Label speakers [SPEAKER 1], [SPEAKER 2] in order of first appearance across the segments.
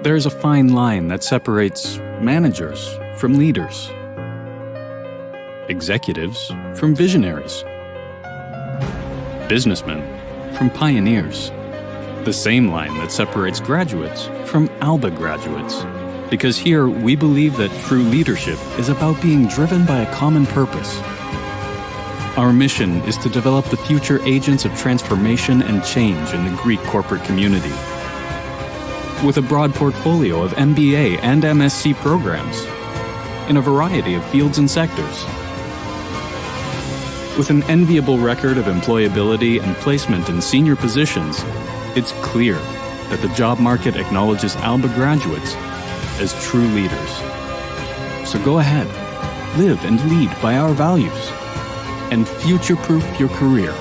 [SPEAKER 1] There's a fine line that separates managers from leaders, executives from visionaries, businessmen from pioneers. The same line that separates graduates from Alba graduates. Because here we believe that true leadership is about being driven by a common purpose. Our mission is to develop the future agents of transformation and change in the Greek corporate community. With a broad portfolio of MBA and MSc programs in a variety of fields and sectors. With an enviable record of employability and placement in senior positions, it's clear that the job market acknowledges Alba graduates as true leaders. So go ahead, live and lead by our values, and future-proof your career.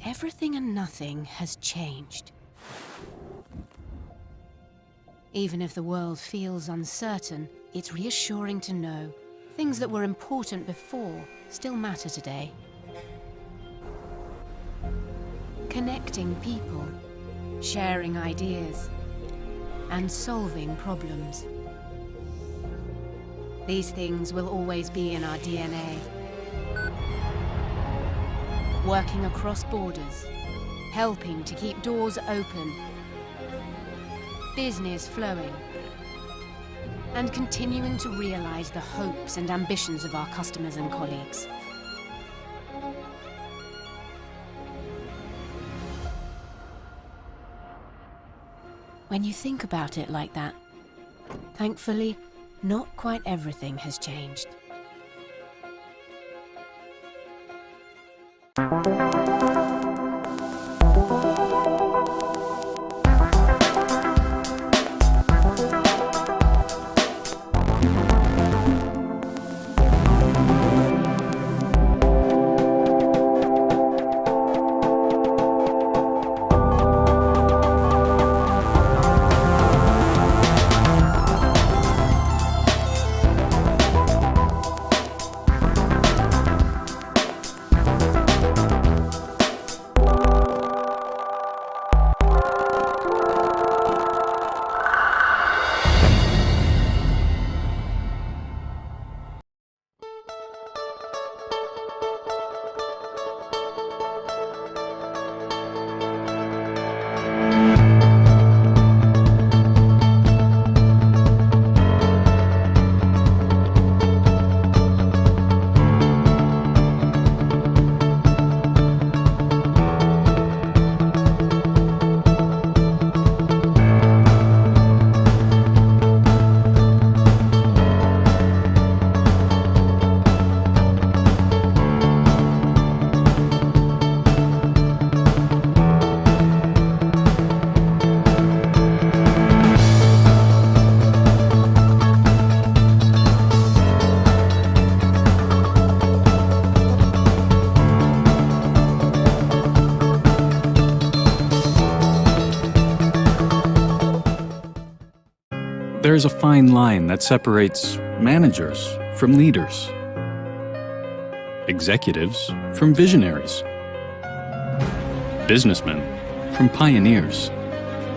[SPEAKER 2] Everything and nothing has changed. Even if the world feels uncertain, it's reassuring to know things that were important before still matter today. Connecting people, sharing ideas, and solving problems. These things will always be in our DNA. Working across borders, helping to keep doors open, business flowing, and continuing to realize the hopes and ambitions of our customers and colleagues. When you think about it like that, thankfully, not quite everything has changed.
[SPEAKER 1] There's a fine line that separates managers from leaders, executives from visionaries, businessmen from pioneers.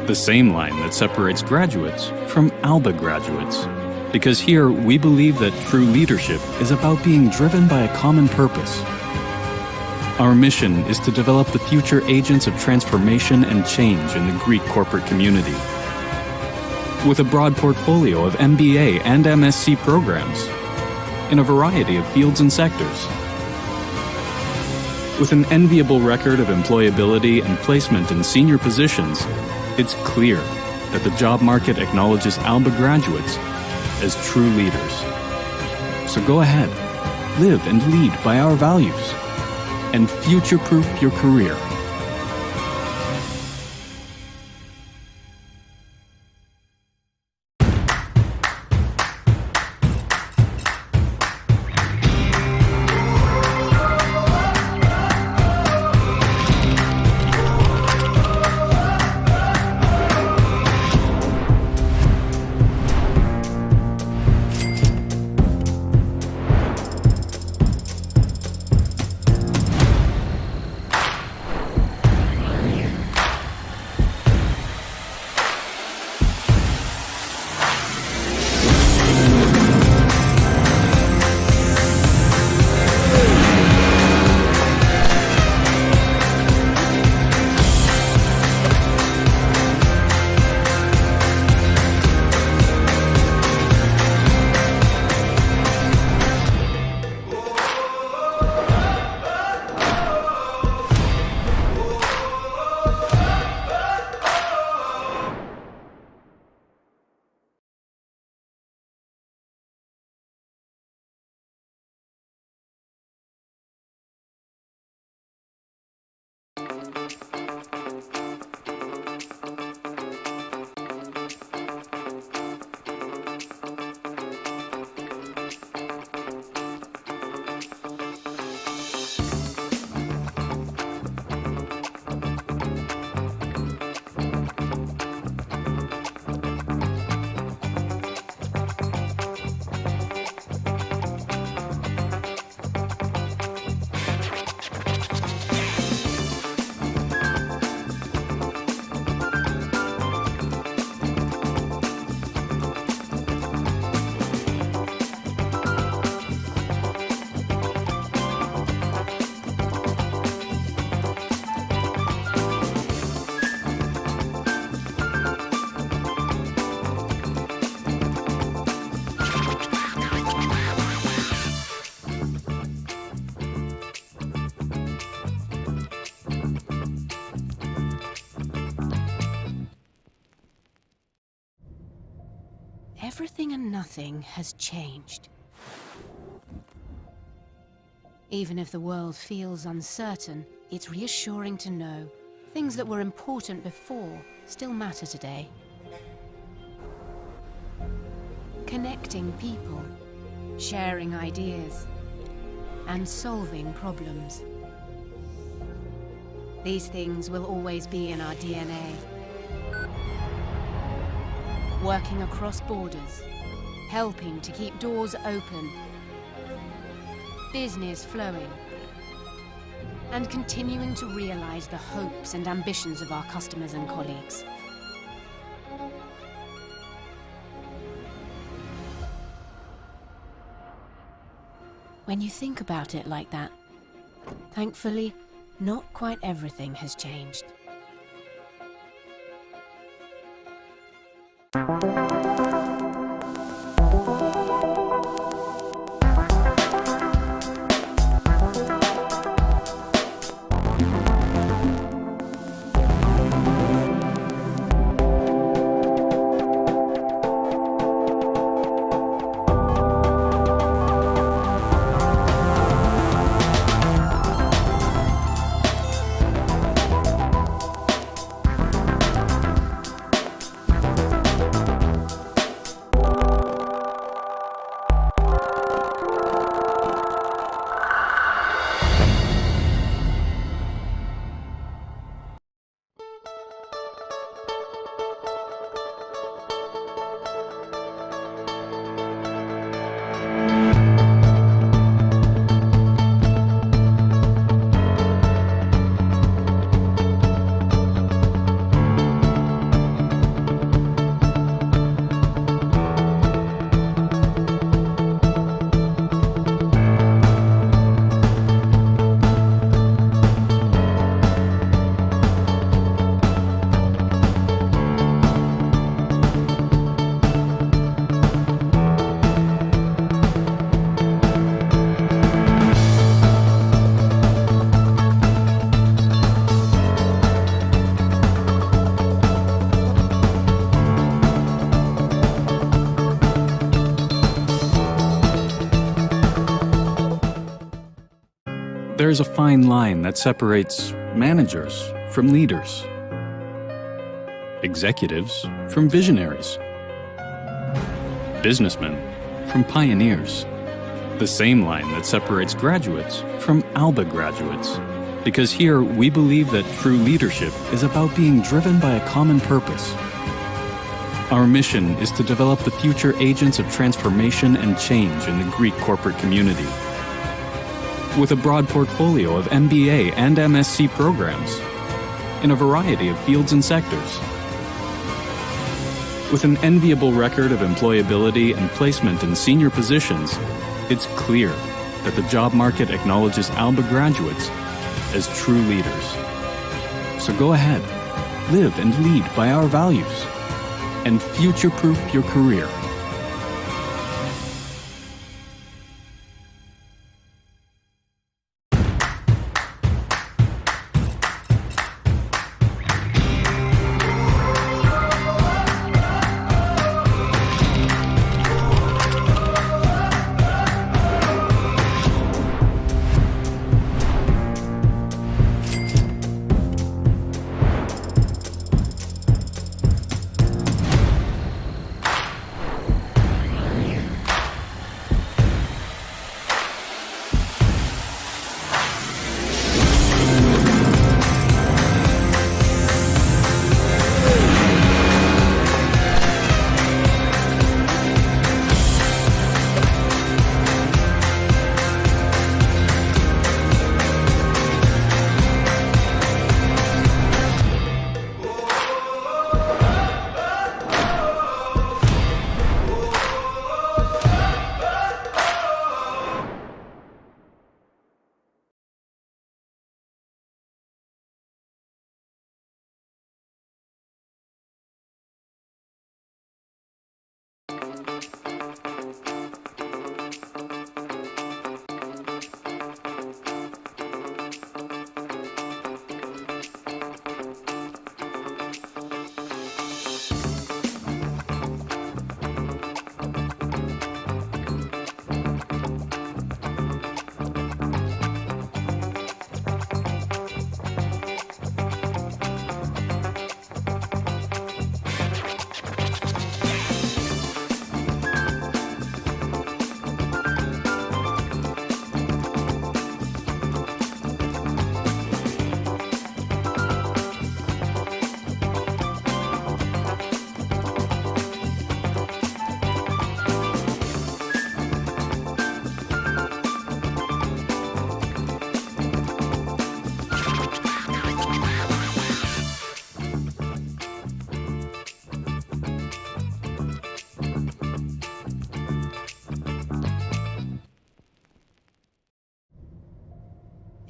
[SPEAKER 1] The same line that separates graduates from Alba graduates. Because here, we believe that true leadership is about being driven by a common purpose. Our mission is to develop the future agents of transformation and change in the Greek corporate community. With a broad portfolio of MBA and MSc programs in a variety of fields and sectors. With an enviable record of employability and placement in senior positions, it's clear that the job market acknowledges Alba graduates as true leaders. So go ahead, live and lead by our values, and future-proof your career.
[SPEAKER 2] Everything and nothing has changed. Even if the world feels uncertain, it's reassuring to know things that were important before still matter today. Connecting people, sharing ideas, and solving problems. These things will always be in our DNA. Working across borders, helping to keep doors open, business flowing, and continuing to realize the hopes and ambitions of our customers and colleagues. When you think about it like that, thankfully, not quite everything has changed.
[SPEAKER 1] There is a fine line that separates managers from leaders, executives from visionaries, businessmen from pioneers. The same line that separates graduates from Alba graduates. Because here, we believe that true leadership is about being driven by a common purpose. Our mission is to develop the future agents of transformation and change in the Greek corporate community. With a broad portfolio of MBA and MSc programs in a variety of fields and sectors. With an enviable record of employability and placement in senior positions, it's clear that the job market acknowledges Alba graduates as true leaders. So go ahead, live and lead by our values, and future-proof your career.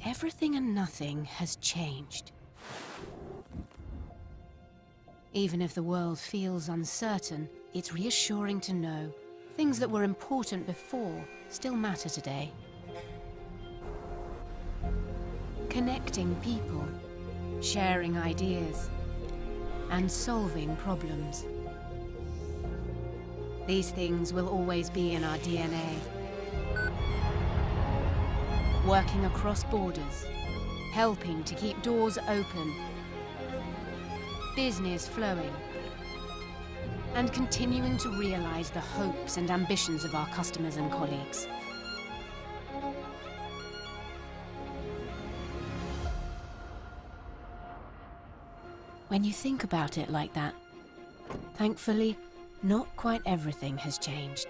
[SPEAKER 2] Everything and nothing has changed. Even if the world feels uncertain, it's reassuring to know things that were important before still matter today. Connecting people, sharing ideas, and solving problems. These things will always be in our DNA. Working across borders, helping to keep doors open, business flowing, and continuing to realize the hopes and ambitions of our customers and colleagues. When you think about it like that, thankfully, not quite everything has changed.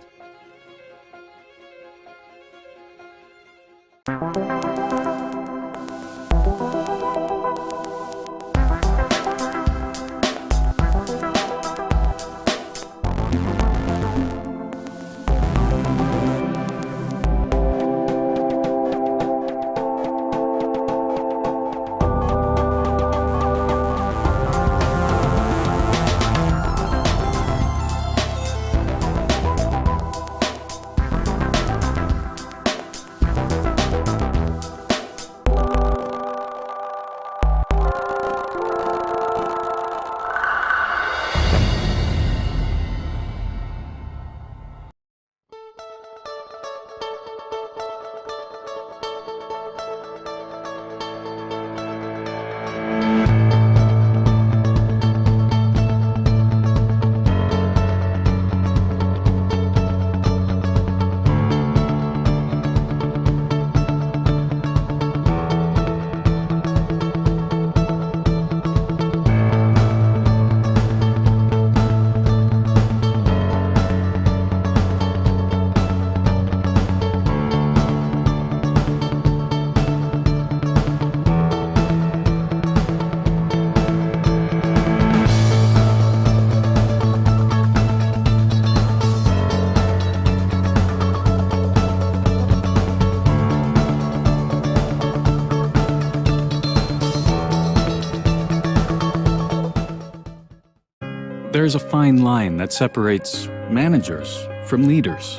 [SPEAKER 1] There's a fine line that separates managers from leaders,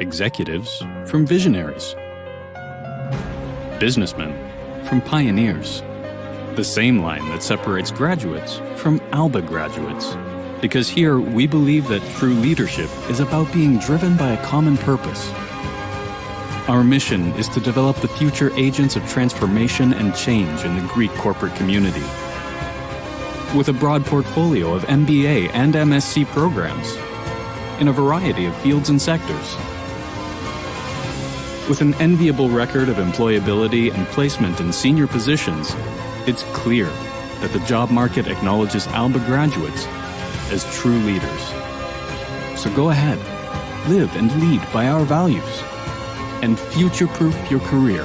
[SPEAKER 1] executives from visionaries, businessmen from pioneers. The same line that separates graduates from Alba graduates. Because here, we believe that true leadership is about being driven by a common purpose. Our mission is to develop the future agents of transformation and change in the Greek corporate community. With a broad portfolio of MBA and MSc programs in a variety of fields and sectors. With an enviable record of employability and placement in senior positions, it's clear that the job market acknowledges Alba graduates as true leaders. So go ahead, live and lead by our values, and future-proof your career.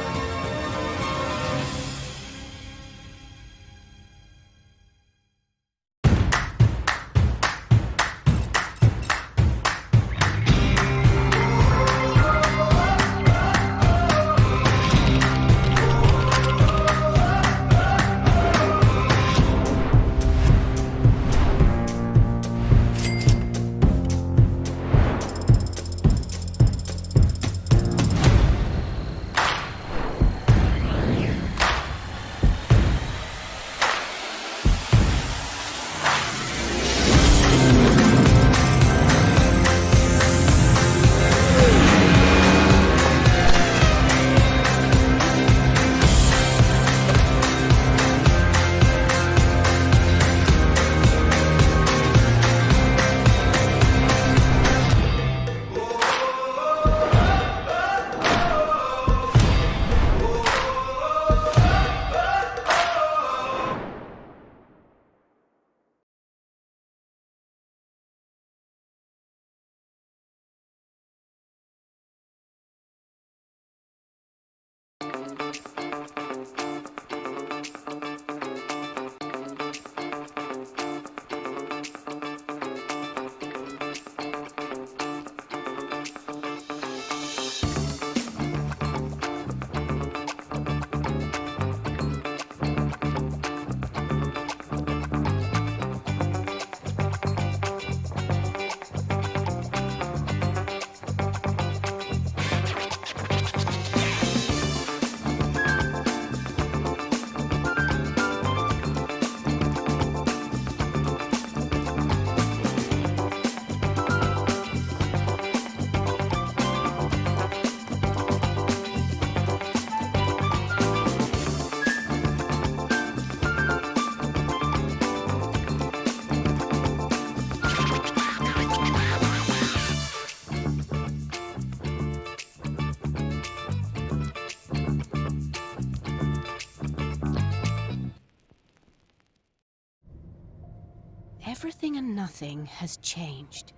[SPEAKER 2] Everything and nothing has changed.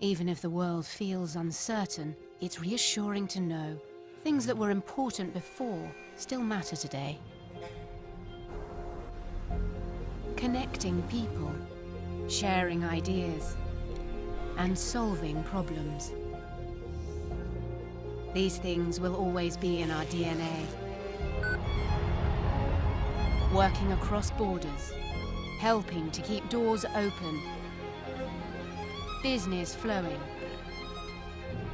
[SPEAKER 2] Even if the world feels uncertain, it's reassuring to know things that were important before still matter today. Connecting people, sharing ideas, and solving problems. These things will always be in our DNA. Working across borders, helping to keep doors open, business flowing,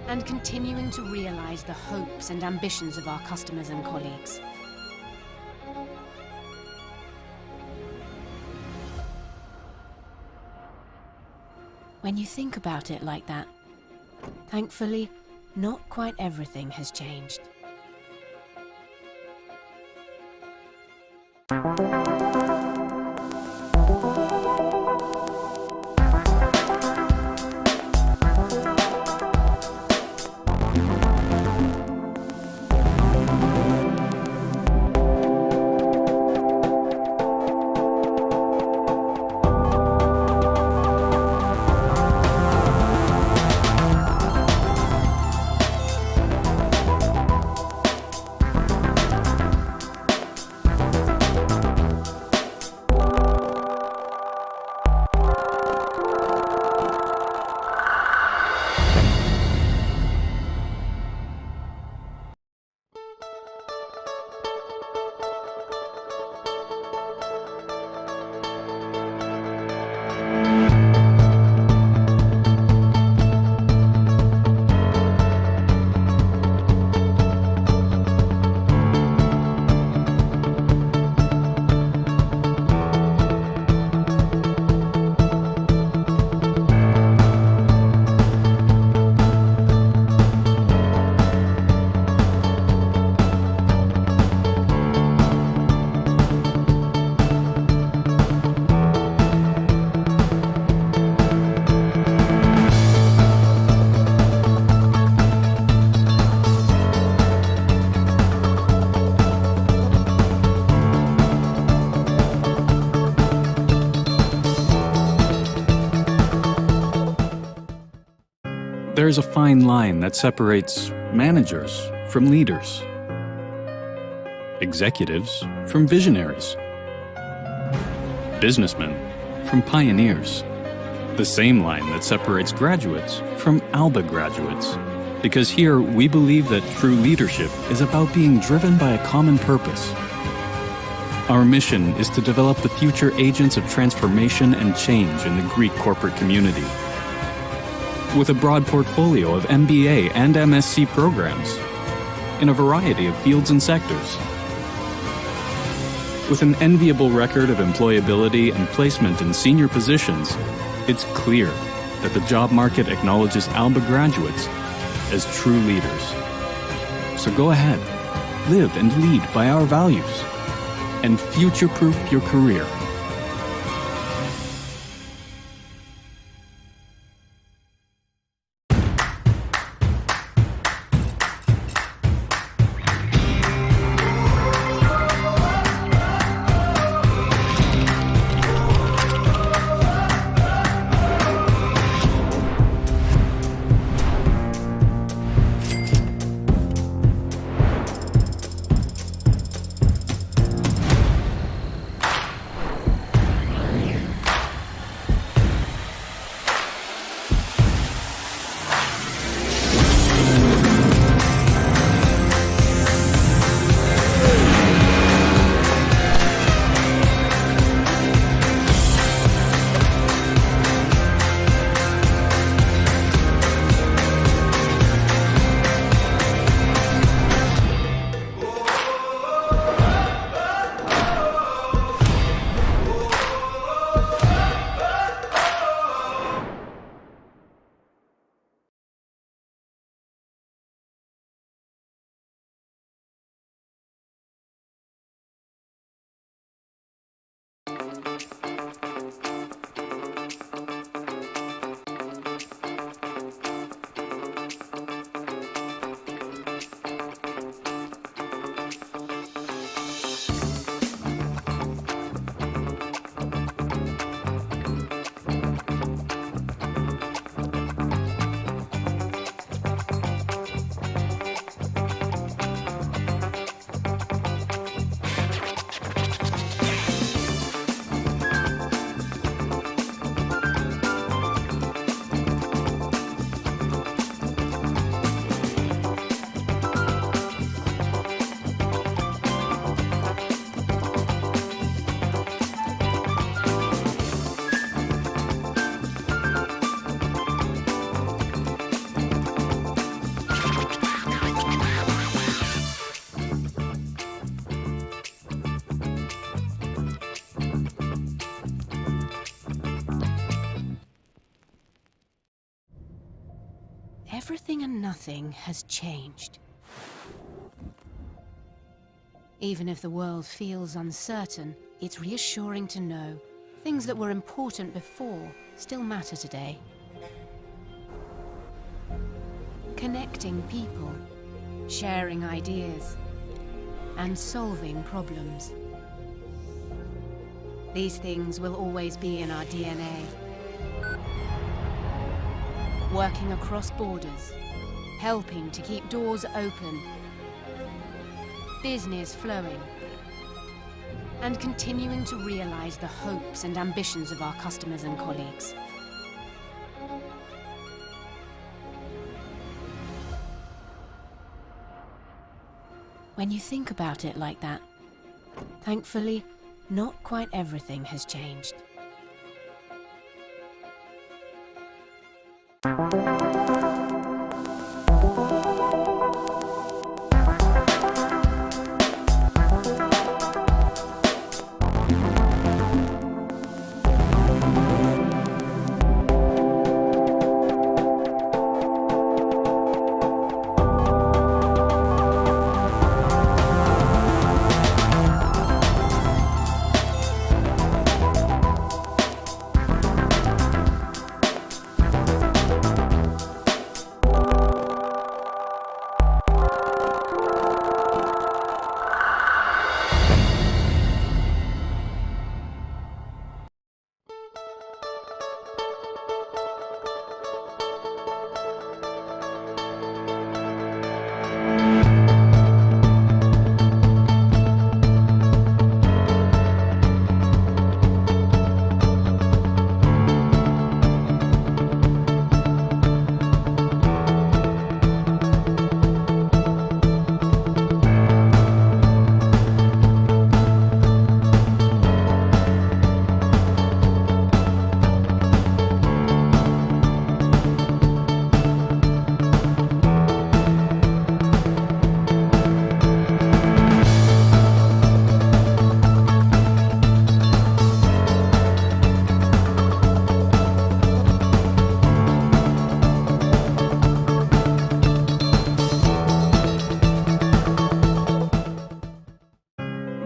[SPEAKER 2] and continuing to realize the hopes and ambitions of our customers and colleagues. When you think about it like that, thankfully, not quite everything has changed.
[SPEAKER 1] There's a fine line that separates managers from leaders, executives from visionaries, businessmen from pioneers. The same line that separates graduates from Alba graduates. Because here, we believe that true leadership is about being driven by a common purpose. Our mission is to develop the future agents of transformation and change in the Greek corporate community. With a broad portfolio of MBA and MSc programs in a variety of fields and sectors. With an enviable record of employability and placement in senior positions, it's clear that the job market acknowledges Alba graduates as true leaders. So go ahead, live and lead by our values, and future-proof your career.
[SPEAKER 2] Everything and nothing has changed. Even if the world feels uncertain, it's reassuring to know things that were important before still matter today. Connecting people, sharing ideas, and solving problems. These things will always be in our DNA. Working across borders, helping to keep doors open, business flowing, and continuing to realize the hopes and ambitions of our customers and colleagues. When you think about it like that, thankfully, not quite everything has changed.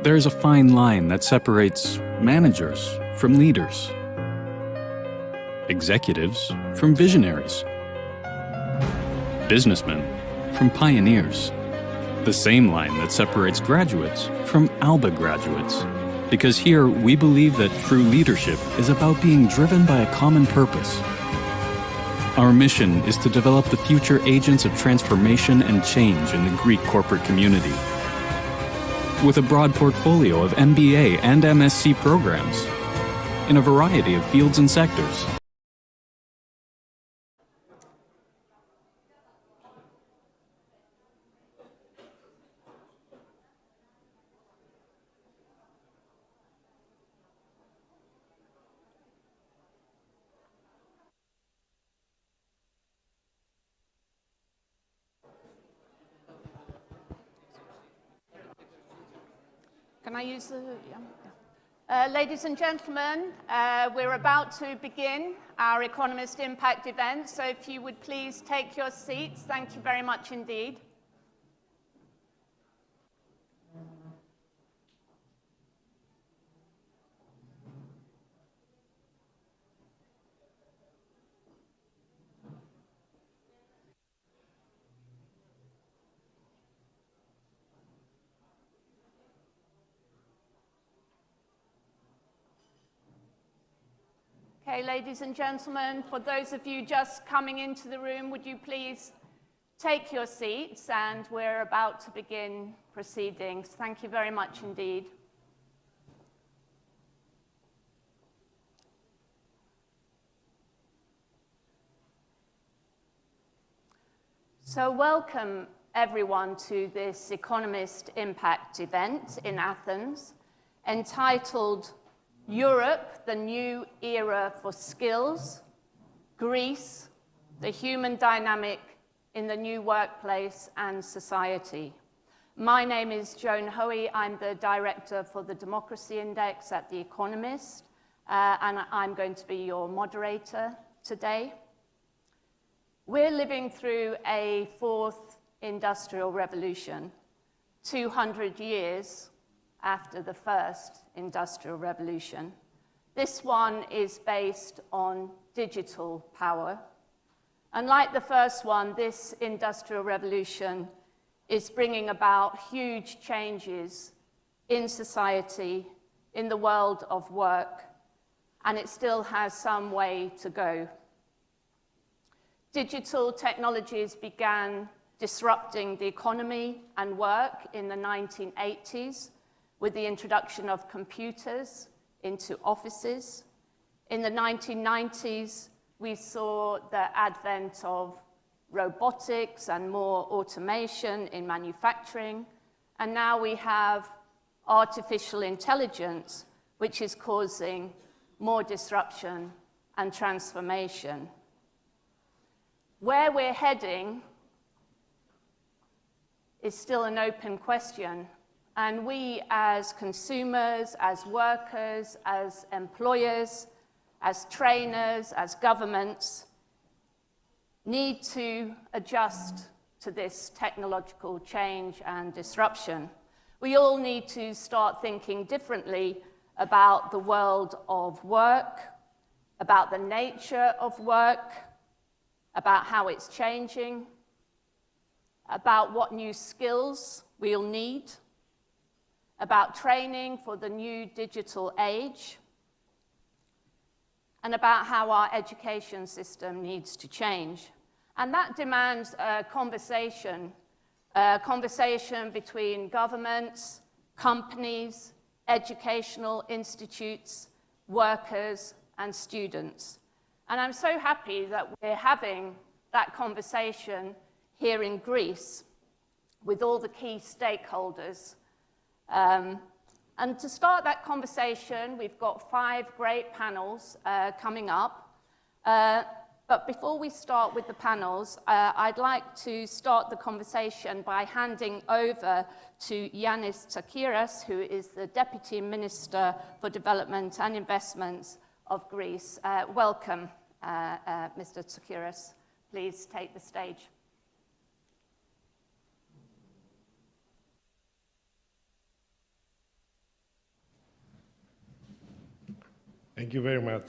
[SPEAKER 1] There is a fine line that separates managers from leaders, executives from visionaries, businessmen from pioneers. The same line that separates graduates from Alba graduates. Because here we believe that true leadership is about being driven by a common purpose. Our mission is to develop the future agents of transformation and change in the Greek corporate community. With a broad portfolio of MBA and MSc programs in a variety of fields and sectors.
[SPEAKER 3] Can I use the... Yeah. Ladies and gentlemen, we're about to begin our Economist Impact event, so if you would please take your seats. Thank you very much indeed. Okay, ladies and gentlemen, for those of you just coming into the room, would you please take your seats, and we're about to begin proceedings. Thank you very much indeed. So welcome everyone to this Economist Impact event in Athens, entitled Europe, the New Era for Skills, Greece, the Human Dynamic in the New Workplace and Society. My name is Joan Hoey. I'm the Director for the Democracy Index at The Economist, and I'm going to be your moderator today. We're living through a fourth industrial revolution, 200 years after the first industrial revolution. This one is based on digital power. And like the first one, this industrial revolution is bringing about huge changes in society, in the world of work, and it still has some way to go. Digital technologies began disrupting the economy and work in the 1980s with the introduction of computers into offices. In the 1990s, we saw the advent of robotics and more automation in manufacturing, and now we have artificial intelligence, which is causing more disruption and transformation. Where we're heading is still an open question, and we as consumers, as workers, as employers, as trainers, as governments, need to adjust to this technological change and disruption. We all need to start thinking differently about the world of work, about the nature of work, about how it's changing, about what new skills we'll need, about training for the new digital age, and about how our education system needs to change. And that demands a conversation between governments, companies, educational institutes, workers, and students. And I'm so happy that we're having that conversation here in Greece with all the key stakeholders. And to start that conversation, we've got 5 great panels coming up. But before we start with the panels, I'd like to start the conversation by handing over to Yanis Tsakiras, who is the Deputy Minister for Development and Investments of Greece. Welcome, Mr. Tsakiras. Please take the stage.
[SPEAKER 4] Thank you very much.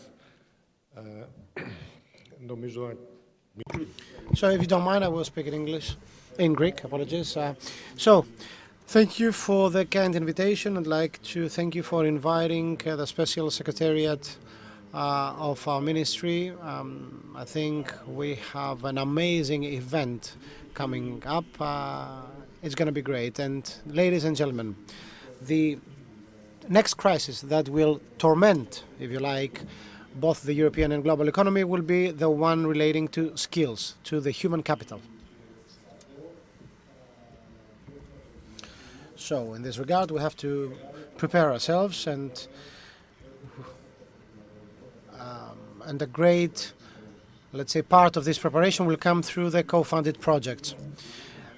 [SPEAKER 5] So if you don't mind, I will speak in Greek, apologies. So thank you for the kind invitation. I'd like to thank you for inviting the Special Secretariat of our ministry. I think we have an amazing event coming up. It's going to be great. And ladies and gentlemen, the next crisis that will torment, if you like, both the European and global economy will be the one relating to skills, to the human capital. So in this regard, we have to prepare ourselves, and a great, let's say, part of this preparation will come through the co-funded projects.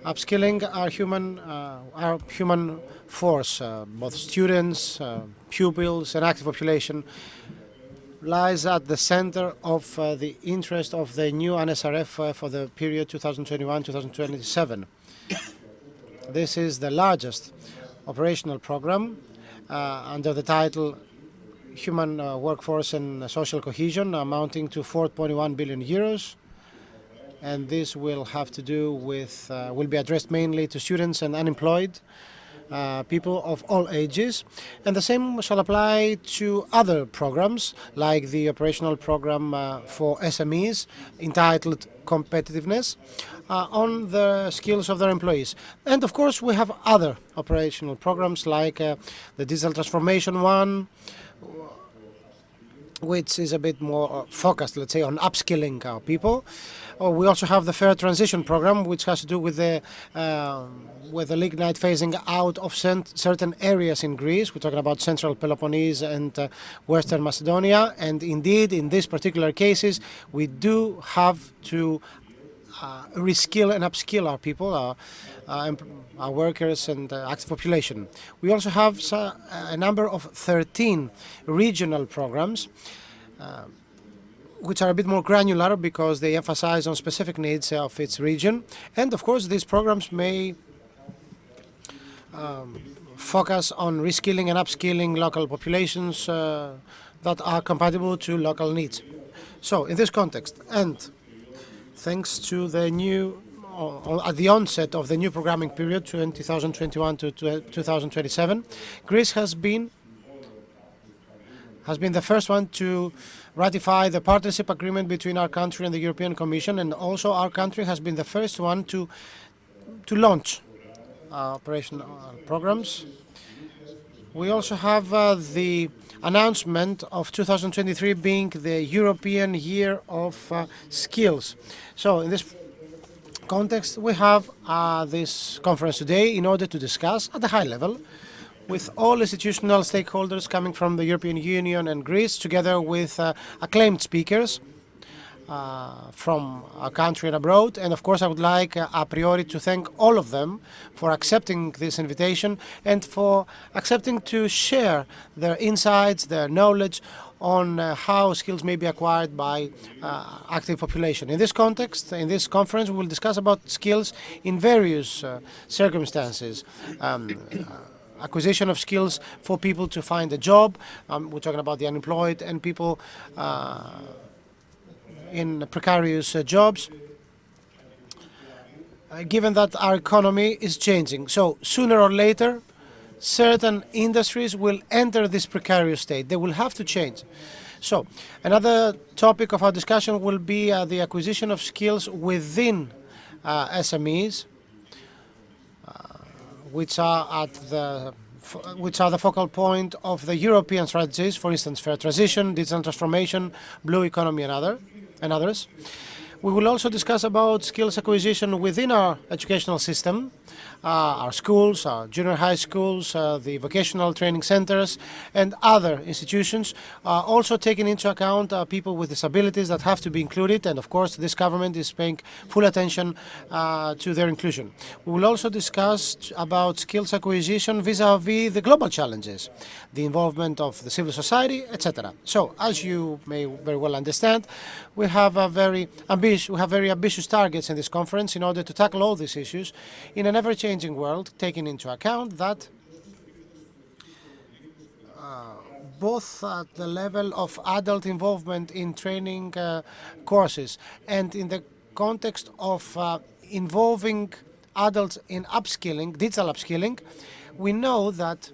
[SPEAKER 5] Upskilling our human force, both students, pupils, and active population, lies at the center of the interest of the new NSRF for the period 2021-2027. This is the largest operational program under the title Human Workforce and Social Cohesion, amounting to 4.1 billion euros. And this will have to do with, will be addressed mainly to students and unemployed people of all ages. And the same shall apply to other programs, like the operational program for SMEs, entitled Competitiveness, on the skills of their employees. And of course, we have other operational programs, like the digital transformation one, which is a bit more focused, let's say, on upskilling our people. We also have the Fair Transition Program, which has to do with the lignite phasing out of certain areas in Greece. We're talking about Central Peloponnese and Western Macedonia. And indeed, in these particular cases, we do have to reskill and upskill our people, our workers and active population. We also have a number of 13 regional programs which are a bit more granular because they emphasize on specific needs of its region. And of course, these programs may focus on reskilling and upskilling local populations that are compatible to local needs. So in this context, and thanks to the new, at the onset of the new programming period, 2021 to 2027, Greece has been the first one to ratify the partnership agreement between our country and the European Commission, and also our country has been the first one to launch operational programs. We also have the announcement of 2023 being the European Year of Skills. So in this context, we have this conference today in order to discuss at a high level with all institutional stakeholders coming from the European Union and Greece, together with acclaimed speakers from our country and abroad. And of course, I would like a priori to thank all of them for accepting this invitation and for accepting to share their insights, their knowledge on how skills may be acquired by active population. In this context, in this conference, we will discuss about skills in various circumstances. Acquisition of skills for people to find a job. We're talking about the unemployed and people in precarious jobs, given that our economy is changing. So sooner or later, certain industries will enter this precarious state. They will have to change. So another topic of our discussion will be the acquisition of skills within SMEs, which are the focal point of the European strategies, for instance, fair transition, digital transformation, blue economy, and others. We will also discuss about skills acquisition within our educational system, our schools, our junior high schools, the vocational training centers, and other institutions, also taking into account people with disabilities that have to be included. And of course, this government is paying full attention to their inclusion. We will also discuss about skills acquisition vis-à-vis the global challenges, the involvement of the civil society, etc. So, as you may very well understand, we have very ambitious targets in this conference in order to tackle all these issues in an ever-changing world, taking into account that both at the level of adult involvement in training courses and in the context of involving adults in upskilling, digital upskilling, we know that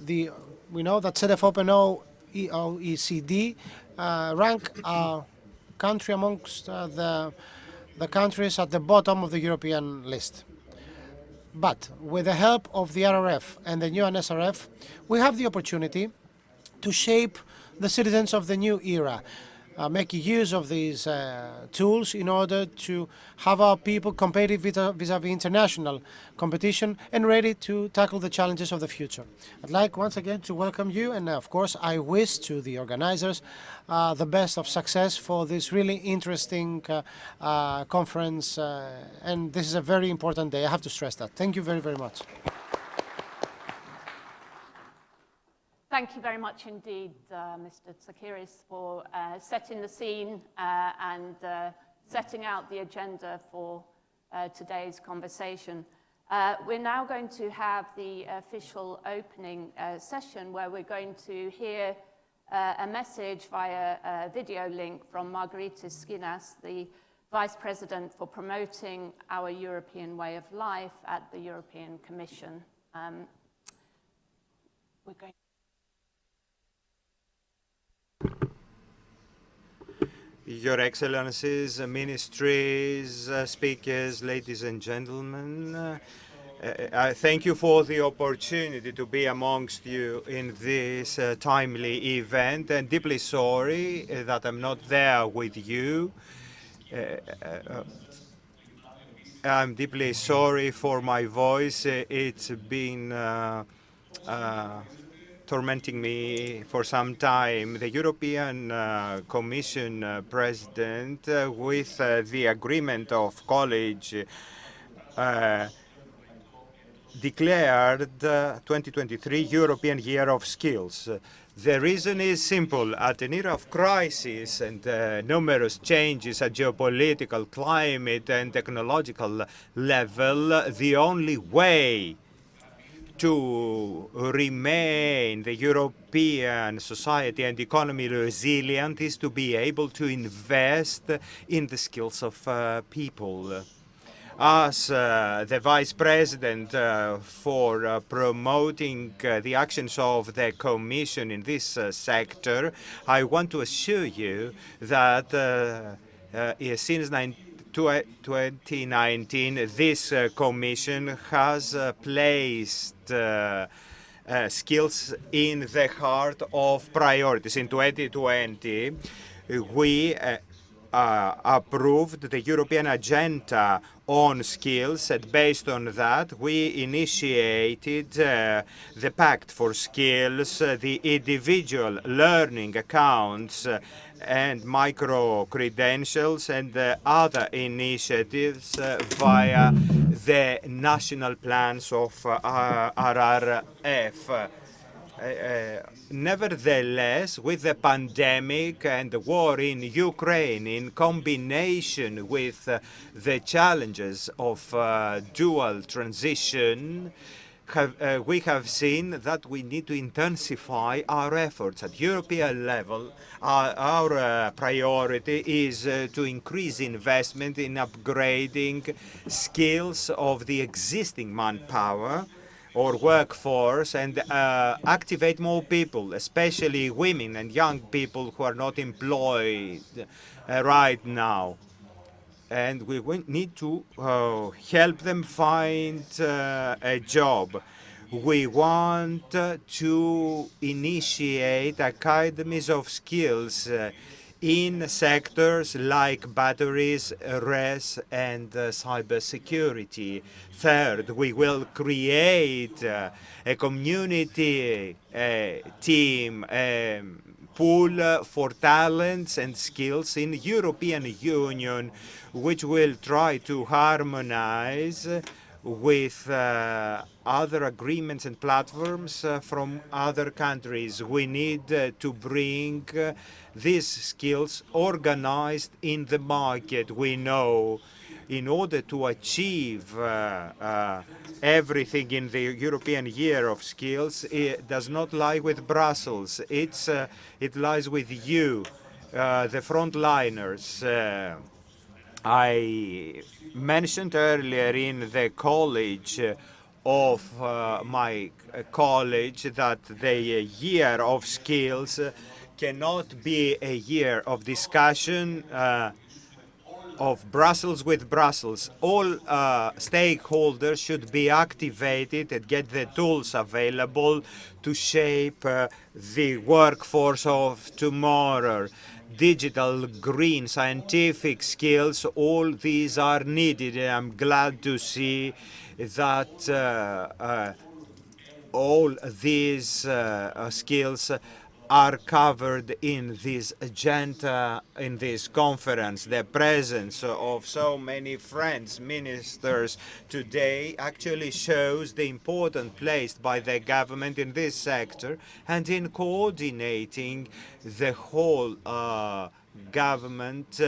[SPEAKER 5] CEDEFOP and OECD rank our country amongst the countries at the bottom of the European list. But with the help of the RRF and the new NSRF, we have the opportunity to shape the citizens of the new era, making use of these tools in order to have our people competitive vis-à-vis international competition and ready to tackle the challenges of the future. I'd like once again to welcome you, and of course I wish to the organizers the best of success for this really interesting conference, and this is a very important day. I have to stress that. Thank you very, very much.
[SPEAKER 3] Thank you very much indeed, Mr. Tsakiris, for setting the scene and setting out the agenda for today's conversation. We're now going to have the official opening session where we're going to hear a message via a video link from Margaritis Skinas, the Vice President for Promoting Our European Way of Life at the European Commission. We're going
[SPEAKER 6] Your Excellencies, ministries, speakers, ladies and gentlemen, I thank you for the opportunity to be amongst you in this timely event, and deeply sorry that I'm not there with you. I'm deeply sorry for my voice. It's been tormenting me for some time. The European Commission President, with the agreement of college, declared 2023 European Year of Skills. The reason is simple. At an era of crisis and numerous changes at geopolitical, climate and technological level, the only way to remain the European society and economy resilient is to be able to invest in the skills of people. As the Vice President for promoting the actions of the Commission in this sector, I want to assure you that since 2019, this Commission has placed skills in the heart of priorities. In 2020, we approved the European Agenda on Skills, and based on that, we initiated the Pact for Skills, the individual learning accounts, and micro-credentials, and other initiatives via the national plans of RRF. Nevertheless, with the pandemic and the war in Ukraine, in combination with the challenges of dual transition, we have seen that we need to intensify our efforts at European level. Our priority is to increase investment in upgrading skills of the existing manpower or workforce and activate more people, especially women and young people who are not employed right now. And we need to help them find a job. We want to initiate academies of skills in sectors like batteries, RES, and cybersecurity. Third, we will create a community team pool for talents and skills in the European Union, which will try to harmonize with other agreements and platforms from other countries. We need to bring these skills organized in the market. We know in order to achieve everything in the European Year of Skills, it does not lie with Brussels. It lies with you, the frontliners. I mentioned earlier in the college of my college that the Year of Skills cannot be a year of discussion of Brussels with Brussels. All stakeholders should be activated and get the tools available to shape the workforce of tomorrow. Digital, green, scientific skills, all these are needed. And I'm glad to see that all these skills are covered in this agenda, in this conference. The presence of so many friends, ministers today actually shows the importance placed by the government in this sector and in coordinating the whole government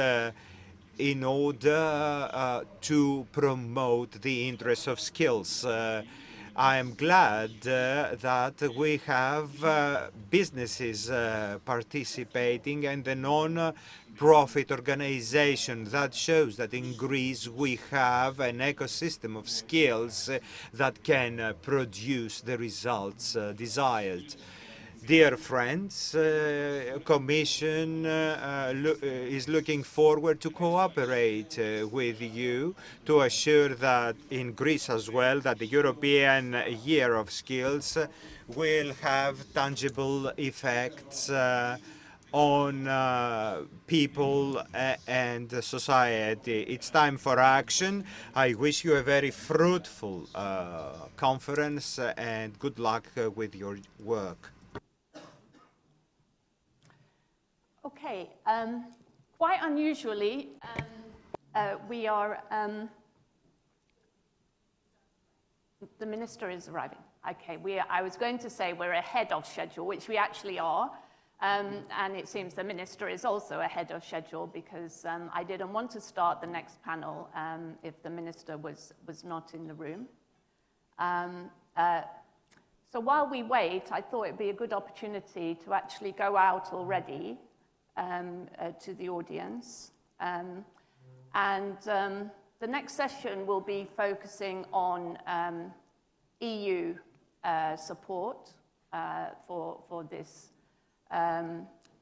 [SPEAKER 6] in order to promote the interests of skills. I am glad that we have businesses participating and the non-profit organization. That shows that in Greece we have an ecosystem of skills that can produce the results desired. Dear friends, Commission is looking forward to cooperate with you to assure that in Greece as well that the European Year of Skills will have tangible effects on people and society. It's time for action. I wish you a very fruitful conference and good luck with your work.
[SPEAKER 3] Okay, quite unusually, we are The minister is arriving. Okay, I was going to say we're ahead of schedule, which we actually are. And it seems the minister is also ahead of schedule because I didn't want to start the next panel if the minister was not in the room. So while we wait, I thought it'd be a good opportunity to actually go out already to the audience. The next session will be focusing on EU support for this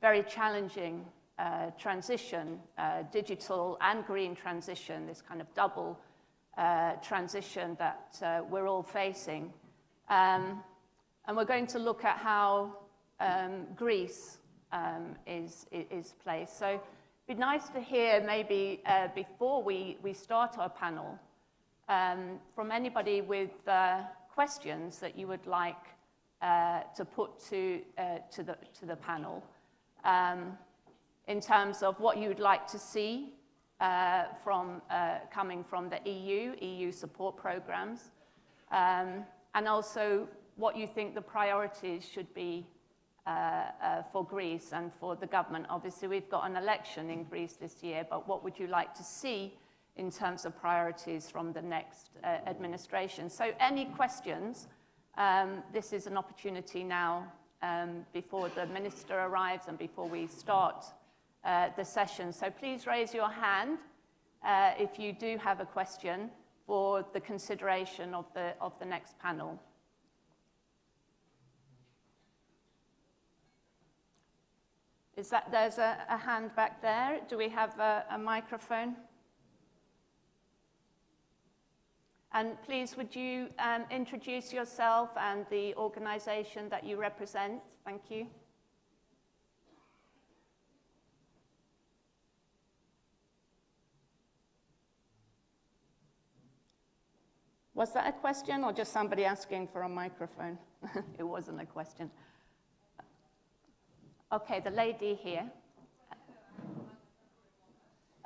[SPEAKER 3] very challenging transition, digital and green transition, this kind of double transition that we're all facing. And we're going to look at how Greece is placed. So it'd be nice to hear maybe before we start our panel from anybody with questions that you would like to put to the panel in terms of what you would like to see coming from the EU support programs, and also what you think the priorities should be for Greece and for the government. Obviously, we've got an election in Greece this year, but what would you like to see in terms of priorities from the next administration? So any questions? This is an opportunity now before the minister arrives and before we start the session. So please raise your hand if you do have a question for the consideration of the next panel. There's a hand back there. Do we have a microphone? And please, would you introduce yourself and the organization that you represent? Thank you. Was that a question or just somebody asking for a microphone? It wasn't a question. Okay, the lady here.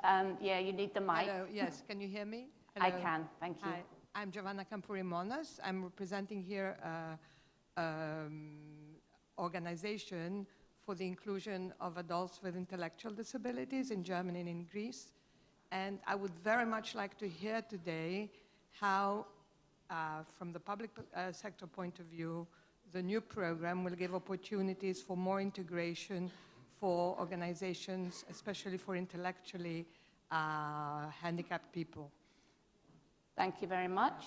[SPEAKER 3] Yeah, you need the mic.
[SPEAKER 7] Hello, yes, can you hear me? Hello.
[SPEAKER 3] I can, thank you.
[SPEAKER 7] Hi, I'm Giovanna Camporemonas. I'm representing here organization for the inclusion of adults with intellectual disabilities in Germany and in Greece. And I would very much like to hear today how, from the public sector point of view, the new program will give opportunities for more integration for organizations, especially for intellectually handicapped people.
[SPEAKER 3] Thank you very much.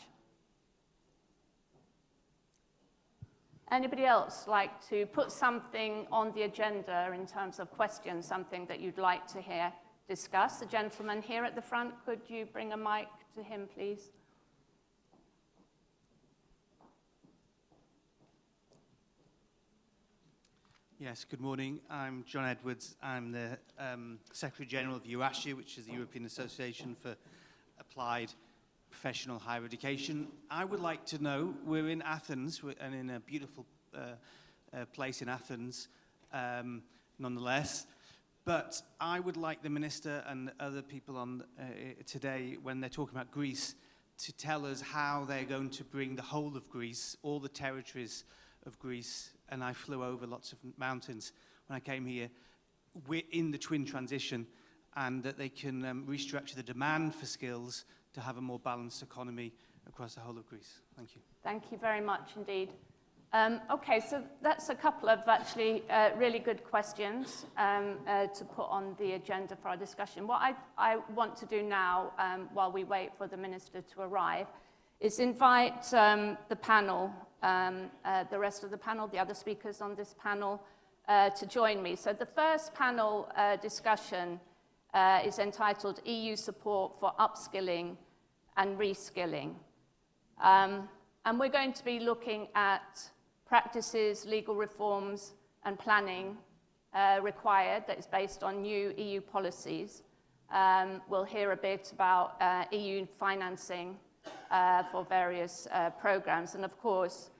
[SPEAKER 3] Anybody else like to put something on the agenda in terms of questions, something that you'd like to hear discussed? The gentleman here at the front, could you bring a mic to him, please?
[SPEAKER 8] Yes, good morning. I'm John Edwards. I'm the Secretary General of EUASHE, which is the European Association for Applied Professional Higher Education. I would like to know, we're in Athens, and in a beautiful place in Athens, nonetheless, but I would like the Minister and other people on today, when they're talking about Greece, to tell us how they're going to bring the whole of Greece, all the territories of Greece, and I flew over lots of mountains when I came here. We're in the twin transition, and that they can restructure the demand for skills to have a more balanced economy across the whole of Greece. Thank you.
[SPEAKER 3] Thank you very much indeed. Okay, so that's a couple of actually really good questions to put on the agenda for our discussion. What I want to do now, while we wait for the Minister to arrive, is invite the panel, the rest of the panel, the other speakers on this panel, to join me. So the first panel discussion is entitled EU Support for Upskilling and Reskilling. And we're going to be looking at practices, legal reforms, and planning required that is based on new EU policies. We'll hear a bit about EU financing for various programs. And of course,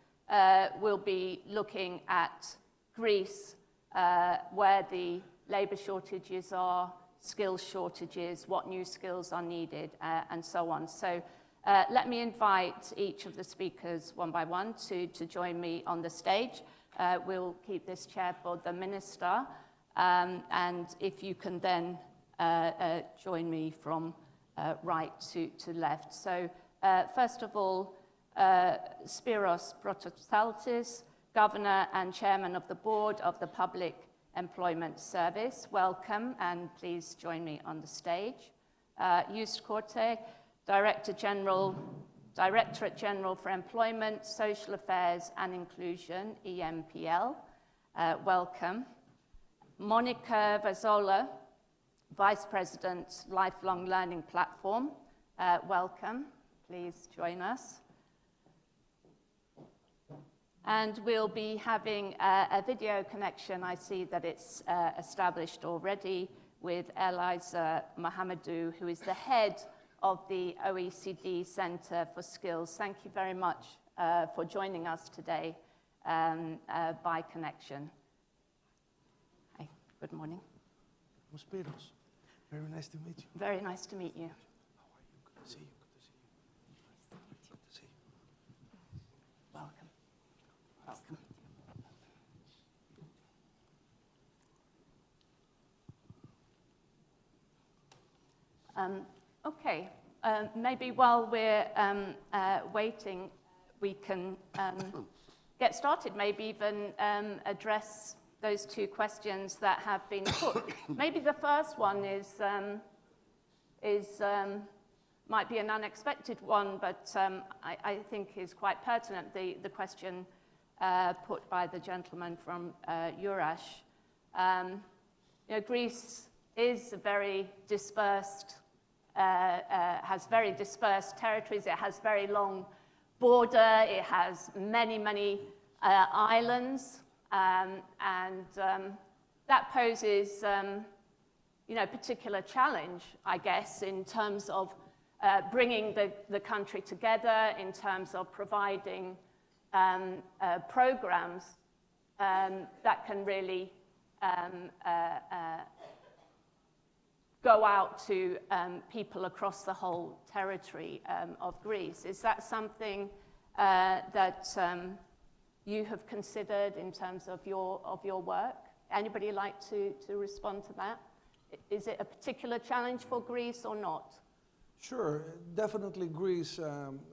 [SPEAKER 3] we'll be looking at Greece, where the labor shortages are, skills shortages, what new skills are needed, and so on. So Let me invite each of the speakers one by one to join me on the stage. We'll keep this chair for the Minister, and if you can then join me from right to left. So first of all, Spiros Protopsaltis, Governor and Chairman of the Board of the Public Employment Service. Welcome, and please join me on the stage. Just Korte, Directorate General for Employment, Social Affairs and Inclusion, EMPL. Welcome. Monica Vazola, Vice President, Lifelong Learning Platform. Welcome. Please join us. And we'll be having a video connection. I see that it's established already with Eliza Mohamedou, who is the head of the OECD Center for Skills. Thank you very much for joining us today by connection. Hi, good morning.
[SPEAKER 9] Spiros, very nice to meet you.
[SPEAKER 3] Very nice to meet you.
[SPEAKER 9] How are you? Good to see you. Good to see you. Good to see you.
[SPEAKER 3] Welcome. Welcome. Okay, maybe while we're waiting, we can get started, maybe even address those two questions that have been put. Maybe the first one might be an unexpected one, but I think is quite pertinent, the question put by the gentleman from Eurash. Greece is a very dispersed, has very dispersed territories. It has very long border. It has many, many islands, and that poses, particular challenge, I guess, in terms of bringing the country together, in terms of providing programs that can really go out to people across the whole territory of Greece. Is that something that you have considered in terms of your work? Anybody like to respond to that? Is it a particular challenge for Greece or not?
[SPEAKER 9] Sure, definitely Greece,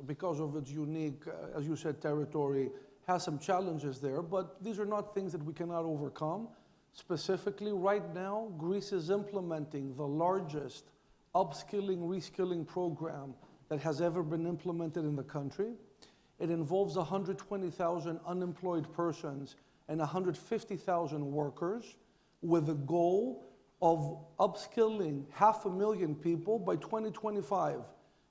[SPEAKER 9] because of its unique, as you said, territory, has some challenges there, but these are not things that we cannot overcome. Specifically, right now, Greece is implementing the largest upskilling, reskilling program that has ever been implemented in the country. It involves 120,000 unemployed persons and 150,000 workers with a goal of upskilling 500,000 people by 2025.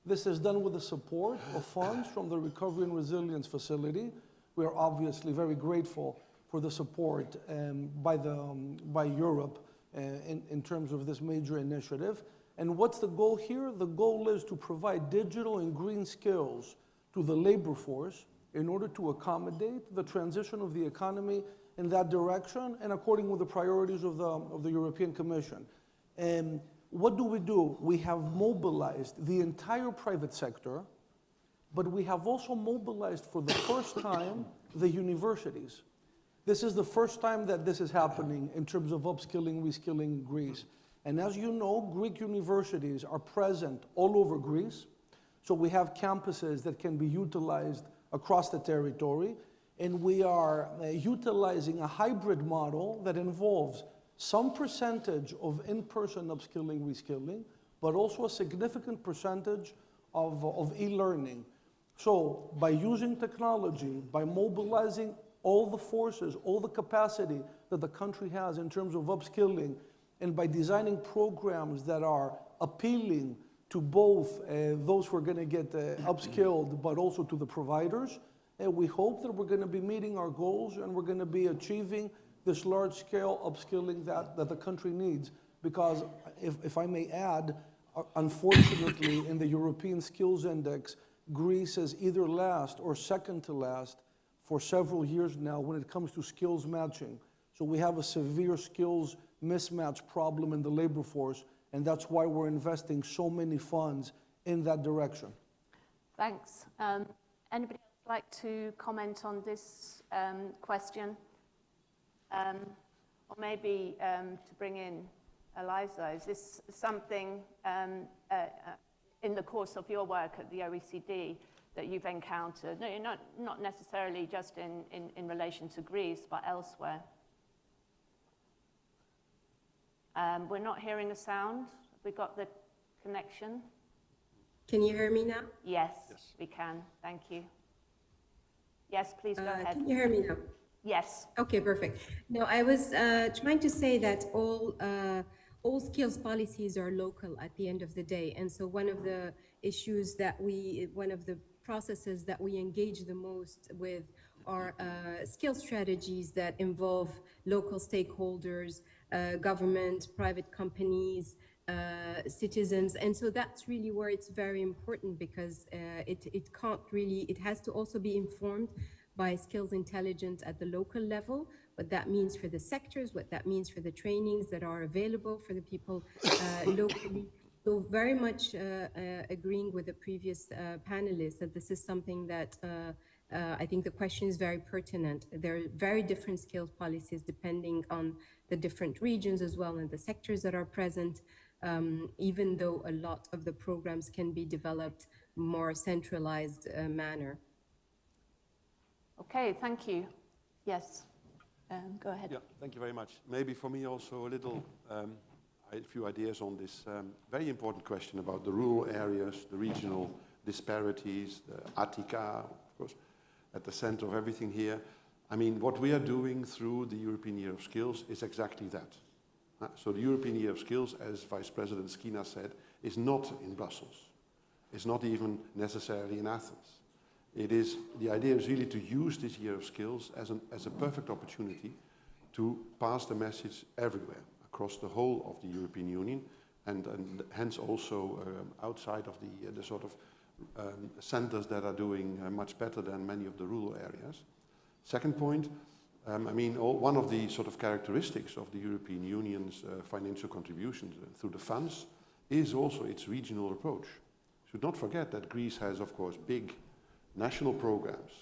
[SPEAKER 9] This is done with the support of funds from the Recovery and Resilience Facility. We are obviously very grateful for the support by Europe in terms of this major initiative. And what's the goal here? The goal is to provide digital and green skills to the labor force in order to accommodate the transition of the economy in that direction and according with the priorities of the European Commission. And what do? We have mobilized the entire private sector, but we have also mobilized for the first time the universities. This is the first time that this is happening in terms of upskilling, reskilling in Greece. And as you know, Greek universities are present all over Greece. So we have campuses that can be utilized across the territory. And we are utilizing a hybrid model that involves some percentage of in-person upskilling, reskilling, but also a significant percentage of e-learning. So by using technology, by mobilizing all the forces, all the capacity that the country has in terms of upskilling, and by designing programs that are appealing to both those who are going to get upskilled, but also to the providers, we hope that we're going to be meeting our goals and we're going to be achieving this large-scale upskilling that the country needs. Because, if I may add, unfortunately, in the European Skills Index, Greece is either last or second to last for several years now when it comes to skills matching. So we have a severe skills mismatch problem in the labor force, and that's why we're investing so many funds in that direction.
[SPEAKER 3] Thanks. Anybody else like to comment on this question? Or maybe to bring in Eliza, is this something in the course of your work at the OECD that you've encountered? No, you're not necessarily just in relation to Greece, but elsewhere. We're not hearing a sound. Have we got the connection?
[SPEAKER 10] Can you hear me now?
[SPEAKER 3] Yes, we can. Thank you. Yes, please go ahead.
[SPEAKER 10] Can you hear me now?
[SPEAKER 3] Yes.
[SPEAKER 10] Okay, perfect. No, I was trying to say that all skills policies are local at the end of the day. And so one of the issues that one of the processes that we engage the most with are skill strategies that involve local stakeholders, government, private companies, citizens. And so that's really where it's very important, because it has to also be informed by skills intelligence at the local level, what that means for the sectors, what that means for the trainings that are available for the people locally. So very much agreeing with the previous panelists that this is something that I think the question is very pertinent. There are very different skills policies depending on the different regions as well and the sectors that are present, even though a lot of the programs can be developed more centralized manner.
[SPEAKER 3] Okay, thank you. Yes, go ahead.
[SPEAKER 11] Yeah, thank you very much. Maybe for me also a little, a few ideas on this very important question about the rural areas, the regional disparities, the Attica, of course, at the center of everything here. I mean, what we are doing through the European Year of Skills is exactly that. So the European Year of Skills, as Vice President Skina said, is not in Brussels. It's not even necessarily in Athens. The idea is really to use this Year of Skills as a perfect opportunity to pass the message everywhere, across the whole of the European Union, and hence also outside of the sort of centers that are doing much better than many of the rural areas. Second point, I mean, one of the sort of characteristics of the European Union's financial contributions through the funds is also its regional approach. Should not forget that Greece has, of course, big national programs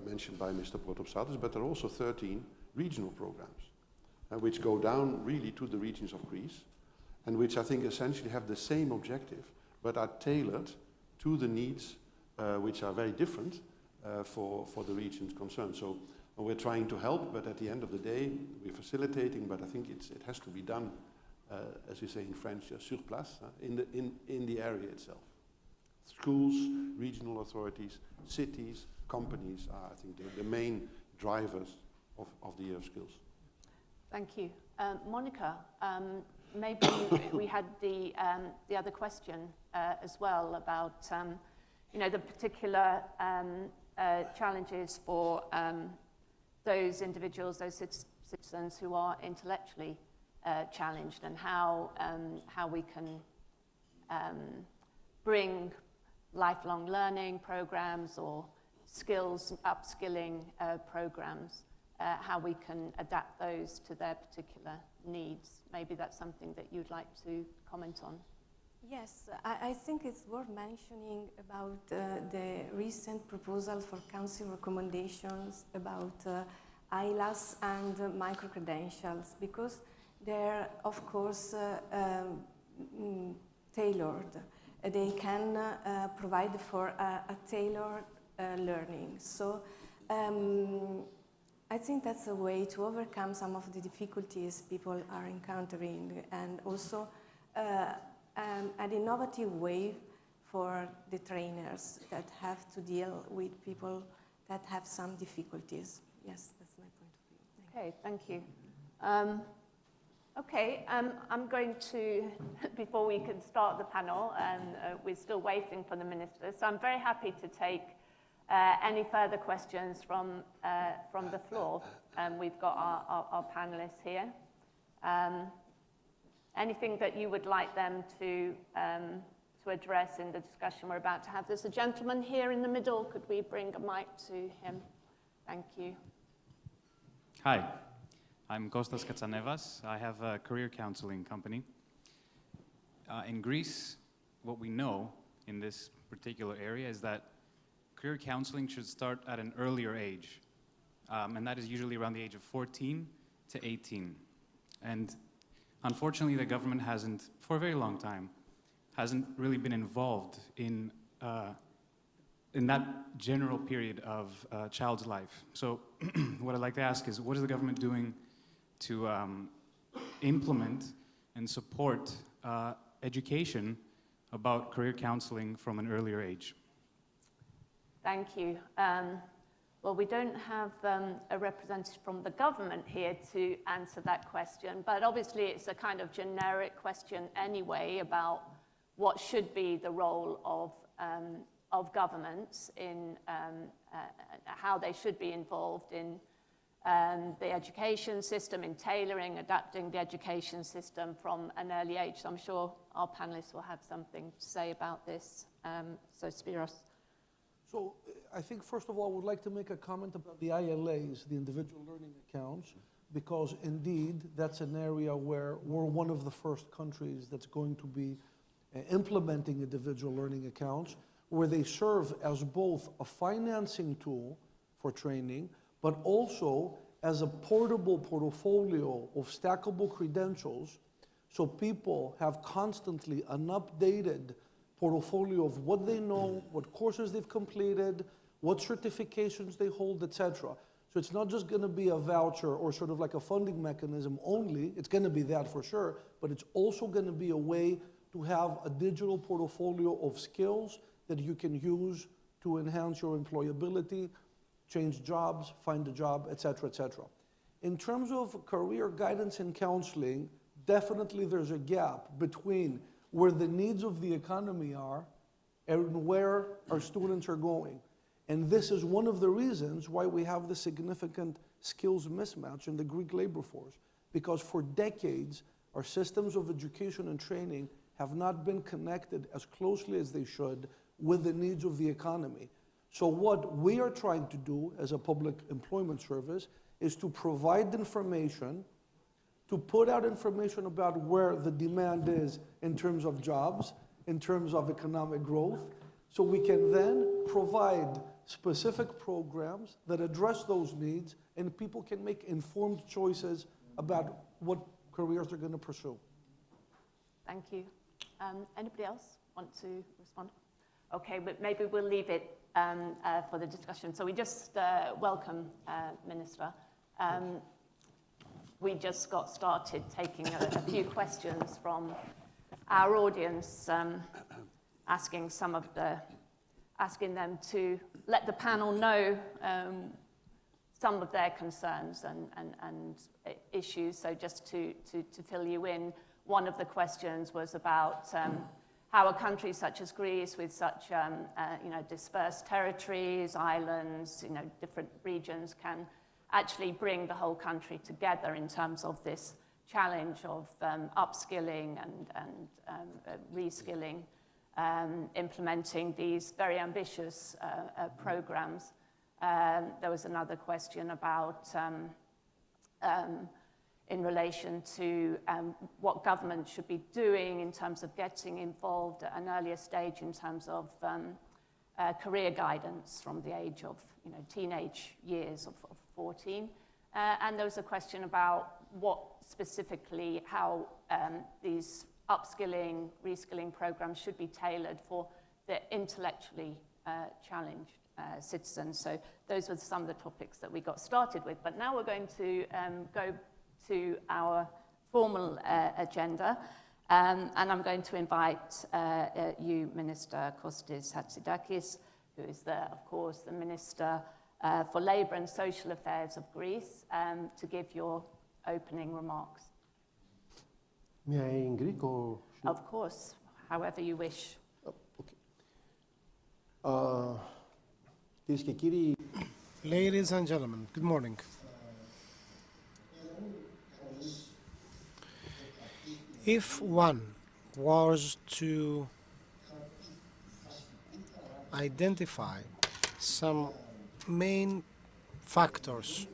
[SPEAKER 11] mentioned by Mr. Protopsatis, but there are also 13 regional programs which go down really to the regions of Greece, and which I think essentially have the same objective, but are tailored to the needs which are very different for the regions concerned. So we're trying to help, but at the end of the day, we're facilitating, but I think it has to be done, as we say in French, sur place, in the area itself. Schools, regional authorities, cities, companies are, I think, the main drivers of the Year of Skills.
[SPEAKER 3] Thank you. Monica, maybe we had the other question as well about the particular challenges for those individuals, those citizens who are intellectually challenged, and how we can bring lifelong learning programs or skills upskilling programs, how we can adapt those to their particular needs. Maybe that's something that you'd like to comment on.
[SPEAKER 12] Yes, I think it's worth mentioning about the recent proposal for Council recommendations about ILAS and micro-credentials, because they're, of course, tailored. They can provide for a tailored learning. So I think that's a way to overcome some of the difficulties people are encountering, and also an innovative way for the trainers that have to deal with people that have some difficulties. Yes, that's my point of view.
[SPEAKER 3] Okay, thank you. Okay, I'm going to, before we can start the panel, and we're still waiting for the minister, so I'm very happy to take any further questions from the floor. We've got our panelists here. Anything that you would like them to address in the discussion we're about to have? There's a gentleman here in the middle. Could we bring a mic to him? Thank you.
[SPEAKER 13] Hi, I'm Kostas Katsanevas. I have a career counseling company. In Greece, what we know in this particular area is that career counseling should start at an earlier age. And that is usually around the age of 14 to 18. And unfortunately, the government hasn't, for a very long time, hasn't really been involved in that general period of a child's life. So what I'd like to ask is, what is the government doing to implement and support education about career counseling from an earlier age?
[SPEAKER 3] Thank you. Well, we don't have a representative from the government here to answer that question, but obviously it's a kind of generic question anyway about what should be the role of governments in how they should be involved in the education system, in tailoring, adapting the education system from an early age. So I'm sure our panelists will have something to say about this. So Spiros.
[SPEAKER 9] So I think, first of all, I would like to make a comment about the ILAs, the individual learning accounts, because indeed that's an area where we're one of the first countries that's going to be implementing individual learning accounts, where they serve as both a financing tool for training, but also as a portable portfolio of stackable credentials, so people have constantly an updated portfolio of what they know, what courses they've completed, what certifications they hold, etc. So it's not just going to be a voucher or sort of like a funding mechanism only. It's going to be that for sure, but it's also going to be a way to have a digital portfolio of skills that you can use to enhance your employability, change jobs, find a job, etc., etc. In terms of career guidance and counseling, definitely there's a gap between where the needs of the economy are and where our students are going. And this is one of the reasons why we have the significant skills mismatch in the Greek labor force, because for decades, our systems of education and training have not been connected as closely as they should with the needs of the economy. So what we are trying to do as a public employment service is to provide information, to put out information about where the demand is in terms of jobs, in terms of economic growth, so we can then provide specific programs that address those needs and people can make informed choices about what careers they're going to pursue.
[SPEAKER 3] Thank you. Anybody else want to respond? Okay, but maybe we'll leave it for the discussion. So we just welcome Minister. We just got started taking a few questions from our audience, asking them to let the panel know some of their concerns and issues. So just to fill you in, one of the questions was about how a country such as Greece, with such dispersed territories, islands, different regions, can actually bring the whole country together in terms of this challenge of upskilling and reskilling, implementing these very ambitious programs. There was another question about in relation to what government should be doing in terms of getting involved at an earlier stage in terms of career guidance from the age of teenage years of 14. And there was a question about what specifically, how these upskilling, reskilling programs should be tailored for the intellectually challenged citizens. So those were some of the topics that we got started with. But now we're going to go to our formal agenda. And I'm going to invite you, Minister Kostis Hatzidakis, who is, of course, the Minister for Labour and Social Affairs of Greece, to give your opening remarks.
[SPEAKER 14] May I in Greek or?
[SPEAKER 3] Of course, however you wish.
[SPEAKER 14] Okay.
[SPEAKER 5] Ladies and gentlemen, good morning. If one was to identify some main factors,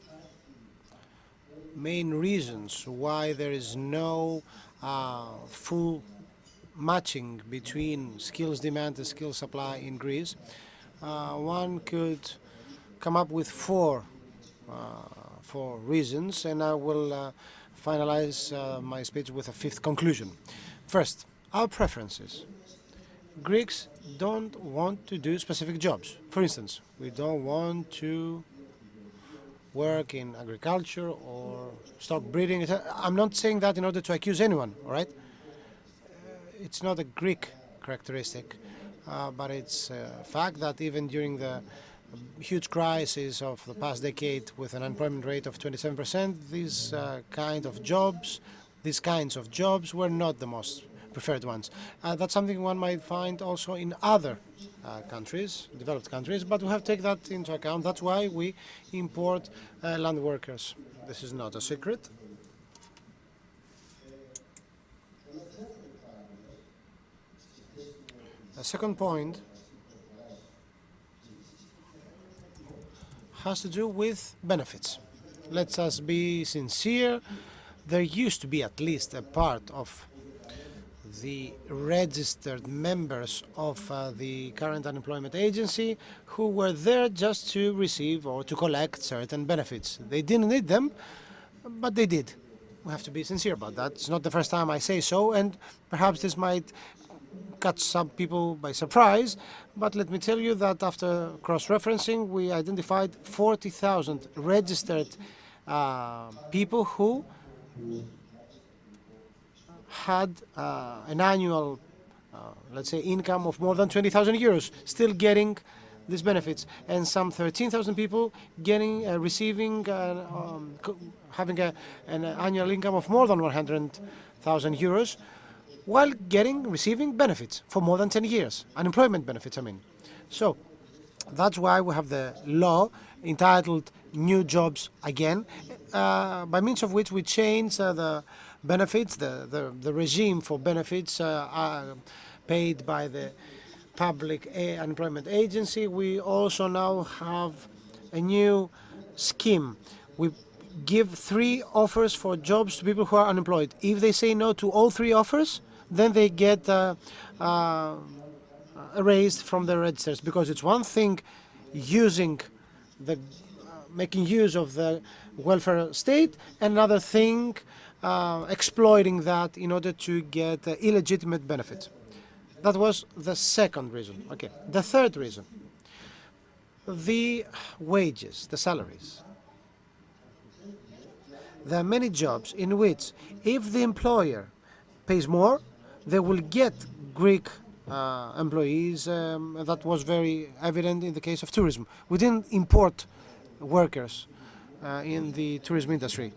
[SPEAKER 5] main reasons why there is no full matching between skills demand and skills supply in Greece, one could come up with four reasons, and I will finalize my speech with a fifth conclusion. First, our preferences. Greeks don't want to do specific jobs. For instance, we don't want to work in agriculture or stock breeding. I'm not saying that in order to accuse anyone, all right? It's not a Greek characteristic, but it's a fact that even during the huge crisis of the past decade with an unemployment rate of 27%, these kinds of jobs were not the most preferred ones. That's something one might find also in other countries, developed countries, but we have to take that into account. That's why we import land workers. This is not a secret. The second point has to do with benefits. Let us be sincere. There used to be at least a part of the registered members of the current unemployment agency who were there just to receive or to collect certain benefits. They didn't need them, but they did. We have to be sincere about that. It's not the first time I say so, and perhaps this might catch some people by surprise, but let me tell you that after cross-referencing, we identified 40,000 registered people who had an annual, let's say, income of more than 20,000 euros, still getting these benefits, and some 13,000 people getting, receiving, having an annual income of more than 100,000 euros, while receiving benefits for more than 10 years, unemployment benefits, I mean. So that's why we have the law entitled New Jobs Again, by means of which we change the benefits, the regime for benefits paid by the public unemployment agency. We also now have a new scheme. We give 3 offers for jobs to people who are unemployed. If they say no to all 3 offers, then they get erased from the registers, because it's one thing making use of the welfare state, and another thing exploiting that in order to get illegitimate benefits. That was the second reason. Okay. The third reason, the wages, the salaries. There are many jobs in which if the employer pays more, they will get Greek employees. That was very evident in the case of tourism. We didn't import workers in the tourism industry.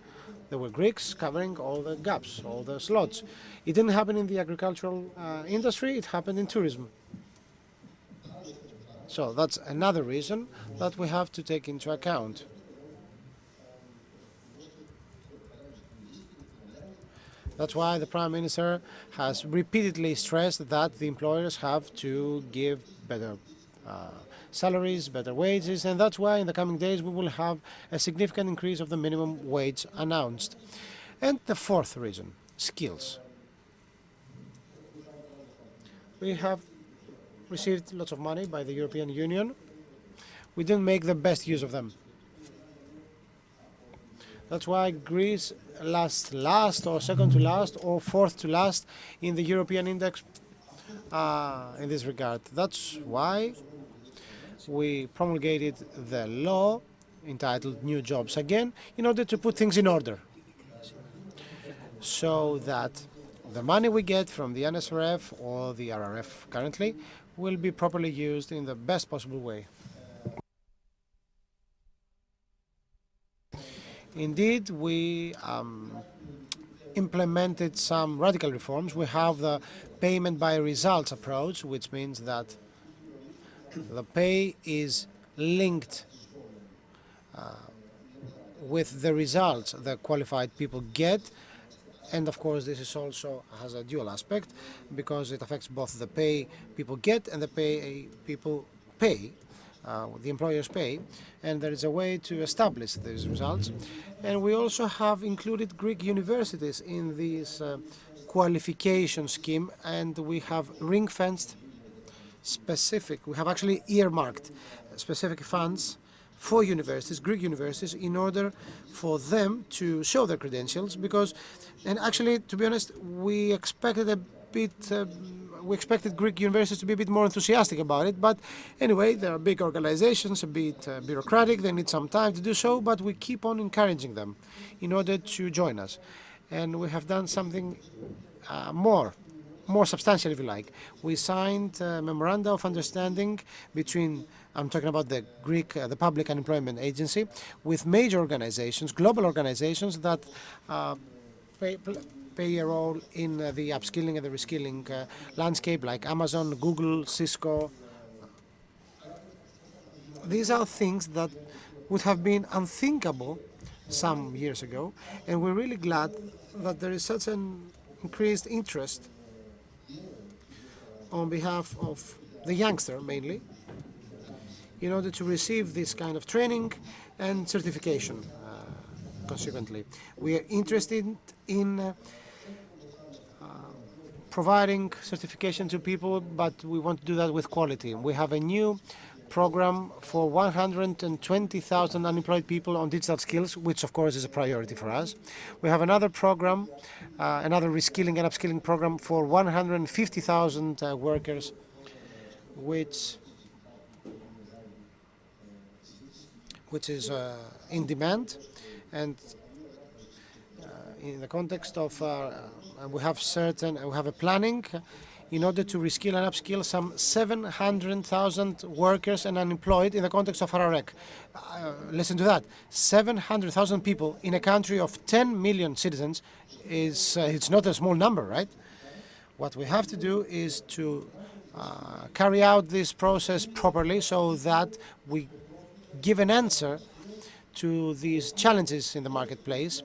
[SPEAKER 5] There were Greeks covering all the gaps, all the slots. It didn't happen in the agricultural industry, it happened in tourism. So that's another reason that we have to take into account. That's why the Prime Minister has repeatedly stressed that the employers have to give better salaries, better wages, and that's why in the coming days we will have a significant increase of the minimum wage announced. And the fourth reason, skills. We have received lots of money by the European Union. We didn't make the best use of them. That's why Greece last or second to last or fourth to last in the European index in this regard. That's why we promulgated the law entitled New Jobs Again in order to put things in order, so that the money we get from the NSRF or the RRF currently will be properly used in the best possible way. Indeed, we implemented some radical reforms. We have the payment by results approach, which means that the pay is linked with the results that qualified people get. And of course, this is also has a dual aspect, because it affects both the pay people get and the pay people pay, the employers pay, and there is a way to establish these results. And we also have included Greek universities in these qualification scheme, and we have ring-fenced specific, we have actually earmarked specific funds for universities, Greek universities, in order for them to show their credentials, because, and actually, to be honest, we expected Greek universities to be a bit more enthusiastic about it, but anyway, they are big organizations, a bit bureaucratic, they need some time to do so, but we keep on encouraging them in order to join us. And we have done something more substantial, if you like. We signed a memoranda of understanding between, I'm talking about the Greek, the Public Unemployment Agency, with major organizations, global organizations that play a role in the upskilling and the reskilling landscape, like Amazon, Google, Cisco. These are things that would have been unthinkable some years ago, and we're really glad that there is such an increased interest on behalf of the youngster, mainly, in order to receive this kind of training and certification, consequently. We are interested in providing certification to people, but we want to do that with quality. We have a new program for 120,000 unemployed people on digital skills, which of course is a priority for us. We have another program, another reskilling and upskilling program for 150,000 workers, which is in demand, and in the context of we have a planning in order to reskill and upskill some 700,000 workers and unemployed in the context of RREC. Listen to that, 700,000 people in a country of 10 million citizens it's not a small number, right? What we have to do is to carry out this process properly so that we give an answer to these challenges in the marketplace,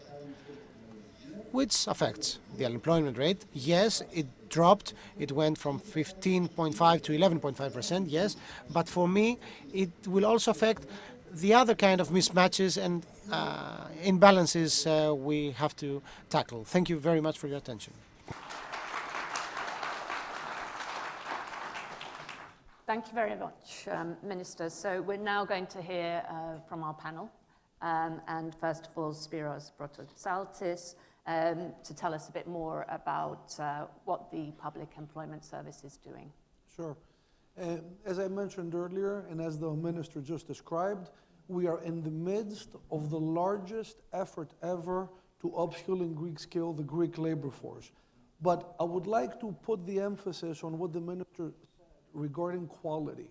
[SPEAKER 5] which affects the unemployment rate. Yes, it dropped. It went from 15.5 to 11.5%, yes. But for me, it will also affect the other kind of mismatches and imbalances we have to tackle. Thank you very much for your attention.
[SPEAKER 3] Thank you very much, Minister. So we're now going to hear from our panel. And first of all, Spiros Protopsaltis, to tell us a bit more about what the Public Employment Service is doing.
[SPEAKER 9] Sure. As I mentioned earlier, and as the Minister just described, we are in the midst of the largest effort ever to upskill and reskill the Greek labor force. But I would like to put the emphasis on what the Minister said regarding quality.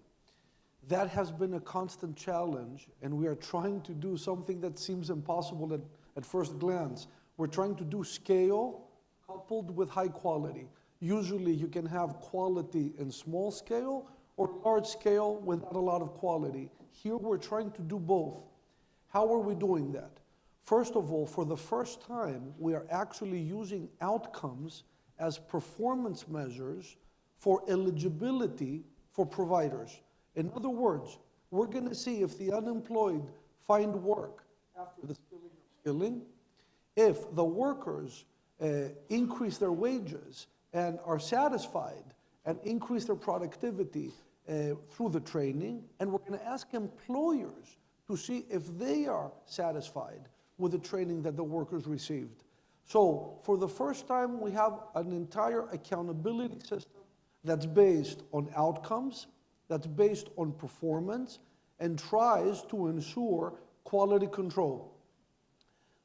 [SPEAKER 9] That has been a constant challenge, and we are trying to do something that seems impossible at first glance. We're trying to do scale coupled with high quality. Usually you can have quality in small scale or large scale without a lot of quality. Here we're trying to do both. How are we doing that? First of all, for the first time, we are actually using outcomes as performance measures for eligibility for providers. In other words, we're going to see if the unemployed find work after the skilling, if the workers increase their wages and are satisfied and increase their productivity through the training, and we're going to ask employers to see if they are satisfied with the training that the workers received. So for the first time, we have an entire accountability system that's based on outcomes, that's based on performance, and tries to ensure quality control.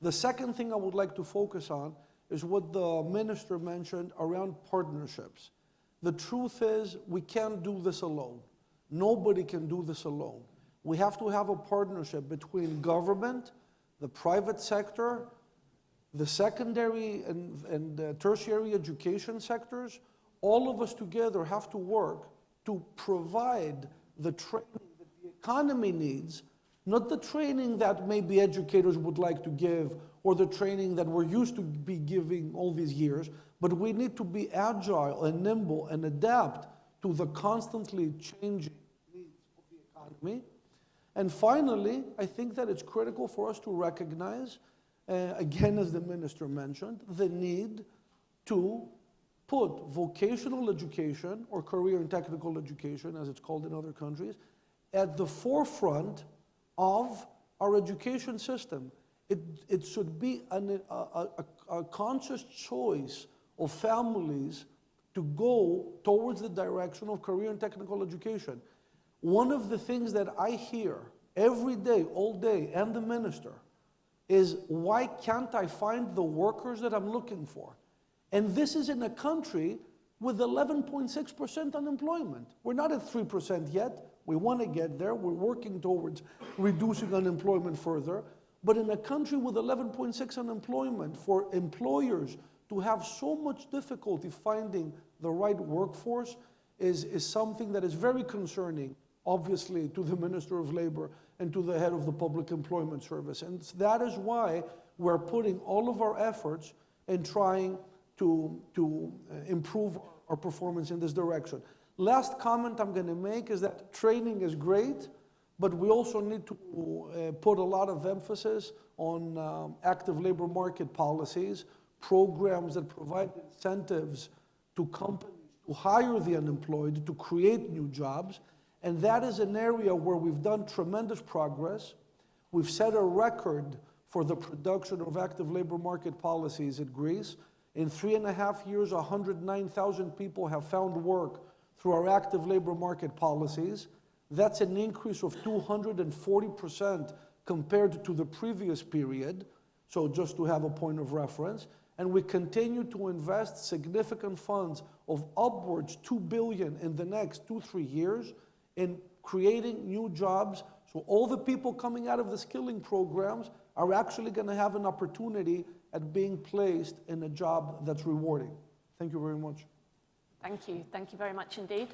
[SPEAKER 9] The second thing I would like to focus on is what the Minister mentioned around partnerships. The truth is, we can't do this alone. Nobody can do this alone. We have to have a partnership between government, the private sector, the secondary and tertiary education sectors. All of us together have to work to provide the training that the economy needs, not the training that maybe educators would like to give or the training that we're used to be giving all these years, but we need to be agile and nimble and adapt to the constantly changing needs of the economy. And finally, I think that it's critical for us to recognize, again, as the Minister mentioned, the need to put vocational education, or career and technical education, as it's called in other countries, at the forefront of our education system. It should be a conscious choice of families to go towards the direction of career and technical education. One of the things that I hear every day, all day, and the minister, is why can't I find the workers that I'm looking for? And this is in a country with 11.6% unemployment. We're not at 3% yet. We want to get there. We're working towards reducing unemployment further. But in a country with 11.6% unemployment, for employers to have so much difficulty finding the right workforce is something that is very concerning, obviously, to the Minister of Labor and to the head of the Public Employment Service. And that is why we're putting all of our efforts in trying to improve our performance in this direction. Last comment I'm going to make is that training is great, but we also need to put a lot of emphasis on active labor market policies, programs that provide incentives to companies to hire the unemployed, to create new jobs. And that is an area where we've done tremendous progress. We've set a record for the production of active labor market policies in Greece. In 3.5 years, 109,000 people have found work through our active labor market policies. That's an increase of 240% compared to the previous period, so just to have a point of reference. And we continue to invest significant funds of upwards 2 billion in the next 2-3 years in creating new jobs. So all the people coming out of the skilling programs are actually going to have an opportunity at being placed in a job that's rewarding. Thank you very much.
[SPEAKER 3] Thank you. Thank you very much indeed.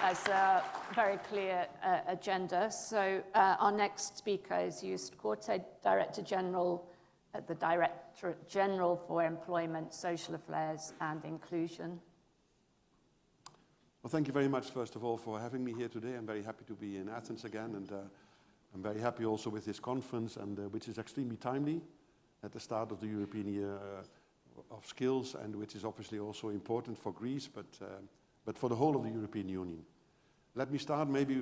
[SPEAKER 3] As a very clear agenda. So our next speaker is Joost Korte, Director General at the Directorate General for Employment, Social Affairs and Inclusion.
[SPEAKER 11] Well, thank you very much, first of all, for having me here today. I'm very happy to be in Athens again, and I'm very happy also with this conference, and which is extremely timely at the start of the European Year of Skills, and which is obviously also important for Greece, but for the whole of the European Union. Let me start maybe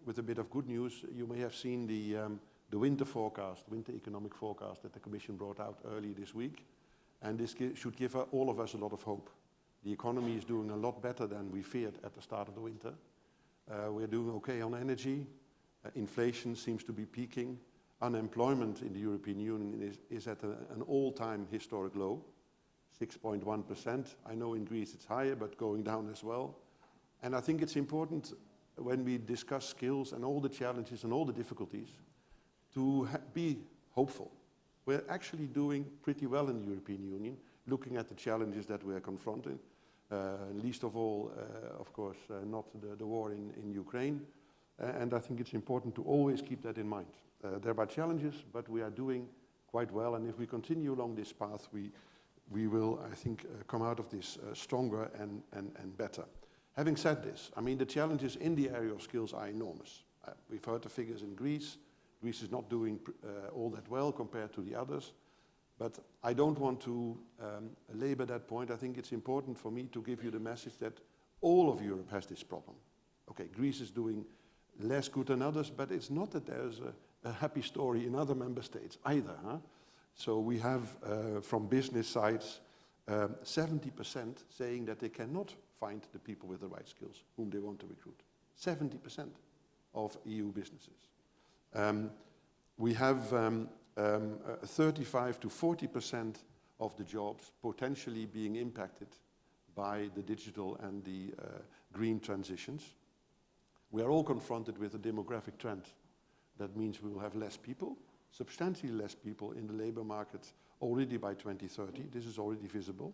[SPEAKER 11] with a bit of good news. You may have seen the winter forecast, winter economic forecast that the Commission brought out early this week, and this should give all of us a lot of hope. The economy is doing a lot better than we feared at the start of the winter. We're doing okay on energy. Inflation seems to be peaking. Unemployment in the European Union is at an all-time historic low, 6.1%. I know in Greece it's higher, but going down as well. And I think it's important when we discuss skills and all the challenges and all the difficulties to be hopeful. We're actually doing pretty well in the European Union, looking at the challenges that we're confronting. Least of all, of course, not the war in Ukraine. And I think it's important to always keep that in mind. There are challenges, but we are doing quite well. And if we continue along this path, we will, I think, come out of this stronger and better. Having said this, I mean, the challenges in the area of skills are enormous. We've heard the figures in Greece. Greece is not doing all that well compared to the others. But I don't want to labor that point. I think it's important for me to give you the message that all of Europe has this problem. Okay, Greece is doing less good than others, but it's not that there's a happy story in other member states either. Huh? So we have, from business sides, 70% saying that they cannot find the people with the right skills whom they want to recruit. 70% of EU businesses. We have 35 to 40% of the jobs potentially being impacted by the digital and the green transitions. We are all confronted with a demographic trend. That means we will have less people, substantially less people in the labor market already by 2030. This is already visible.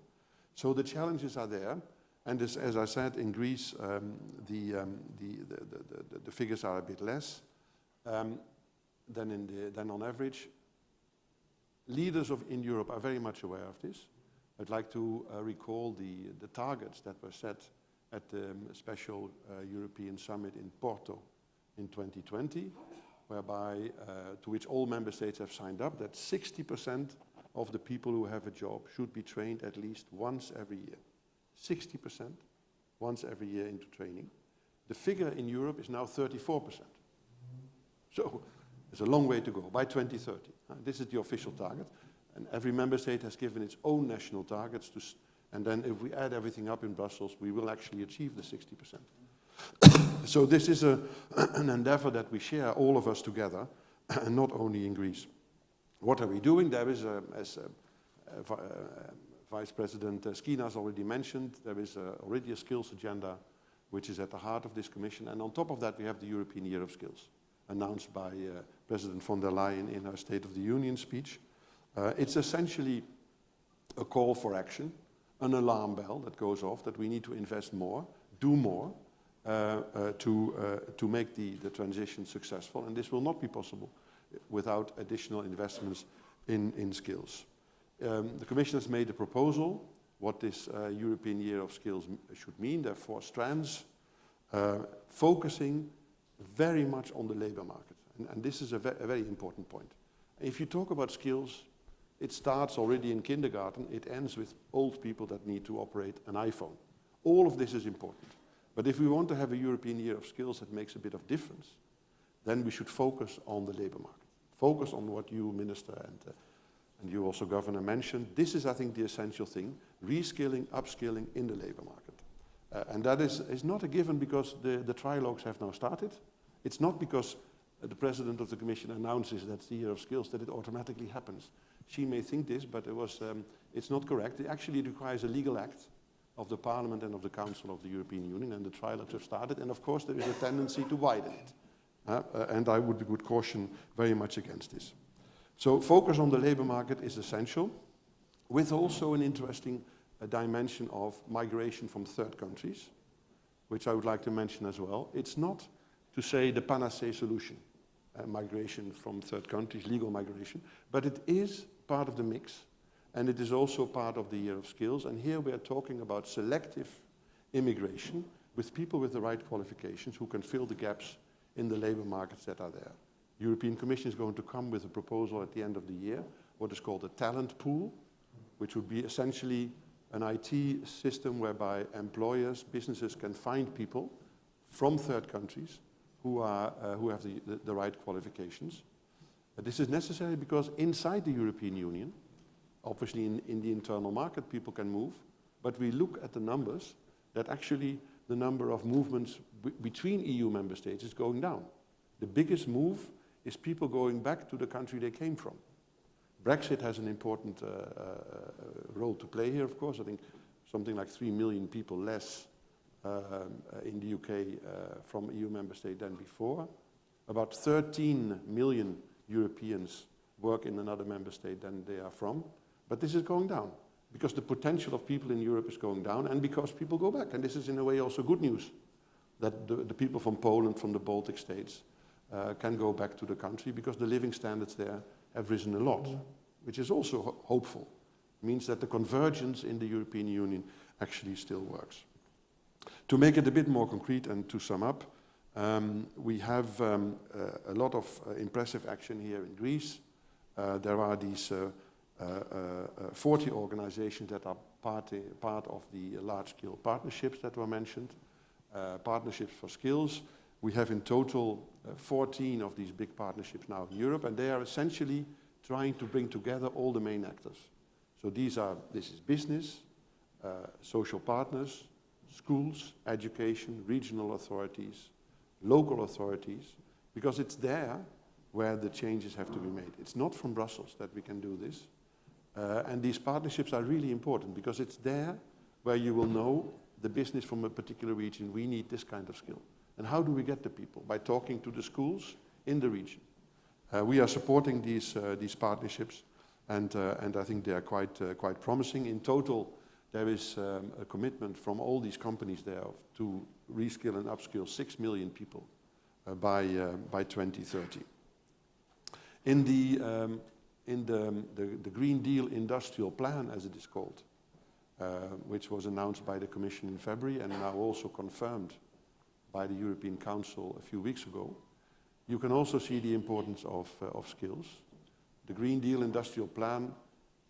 [SPEAKER 11] So the challenges are there. And this, as I said, in Greece, the figures are a bit less than on average. Leaders in Europe are very much aware of this. I'd like to recall the targets that were set at the special European summit in Porto in 2020, whereby to which all member states have signed up, that 60% of the people who have a job should be trained at least once every year. 60% once every year into training. The figure in Europe is now 34%. So there's a long way to go by 2030. This is the official target. And every member state has given its own national targets. And then if we add everything up in Brussels, we will actually achieve the 60%. So this is an endeavor that we share, all of us together, and not only in Greece. What are we doing? There is, as Vice President Skinas already mentioned, there is already a skills agenda which is at the heart of this Commission. And on top of that, we have the European Year of Skills, announced by President von der Leyen in her State of the Union speech. It's essentially a call for action, an alarm bell that goes off that we need to invest more, do more, to make the transition successful. And this will not be possible without additional investments in skills. The Commission has made a proposal what this European Year of Skills should mean. There are 4 strands, focusing very much on the labor market. And this is a very important point. If you talk about skills, it starts already in kindergarten. It ends with old people that need to operate an iPhone. All of this is important. But if we want to have a European Year of Skills that makes a bit of difference, then we should focus on the labor market. Focus on what you, Minister, and you also, Governor, mentioned. This is, I think, the essential thing, reskilling, upskilling in the labor market. And that is not a given because the trilogues have now started. It's not because the President of the Commission announces that's the Year of Skills that it automatically happens. She may think this, but it's not correct. It requires a legal act of the Parliament and of the Council of the European Union, and the trilogues have started, and of course there is a tendency to widen it. And I would caution very much against this. So focus on the labor market is essential, with also an interesting dimension of migration from third countries, which I would like to mention as well. It's not to say the panacea solution, migration from third countries, legal migration, but it is part of the mix, and it is also part of the Year of Skills. And here we are talking about selective immigration with people with the right qualifications who can fill the gaps in the labor markets that are there. The European Commission is going to come with a proposal at the end of the year, what is called a talent pool, which would be essentially an IT system whereby employers, businesses can find people from third countries who have the right qualifications. This is necessary because inside the European Union, obviously in the internal market people can move, but we look at the numbers that actually the number of movements between EU member states is going down. The biggest move is people going back to the country they came from. Brexit has an important role to play here, of course. I think something like 3 million people less in the UK from EU member state than before. About 13 million Europeans work in another member state than they are from. But this is going down because the potential of people in Europe is going down and because people go back. And this is in a way also good news, that the people from Poland, from the Baltic states, can go back to the country because the living standards there have risen a lot, which is also hopeful. It means that the convergence in the European Union actually still works. To make it a bit more concrete and to sum up, we have a lot of impressive action here in Greece. There are these 40 organizations that are part of the large-scale partnerships that were mentioned, partnerships for skills. We have in total 14 of these big partnerships now in Europe, and they are essentially trying to bring together all the main actors. So this is business, social partners, schools, education, regional authorities, local authorities, because it's there where the changes have to be made. It's not from Brussels that we can do this. And these partnerships are really important because it's there where you will know the business from a particular region, we need this kind of skill. And how do we get the people? By talking to the schools in the region. We are supporting these partnerships, and I think they are quite promising. In total, there is a commitment from all these companies there to reskill and upskill 6 million people by 2030. In the Green Deal Industrial Plan, as it is called, which was announced by the Commission in February and now also confirmed by the European Council a few weeks ago, you can also see the importance of skills. The Green Deal Industrial Plan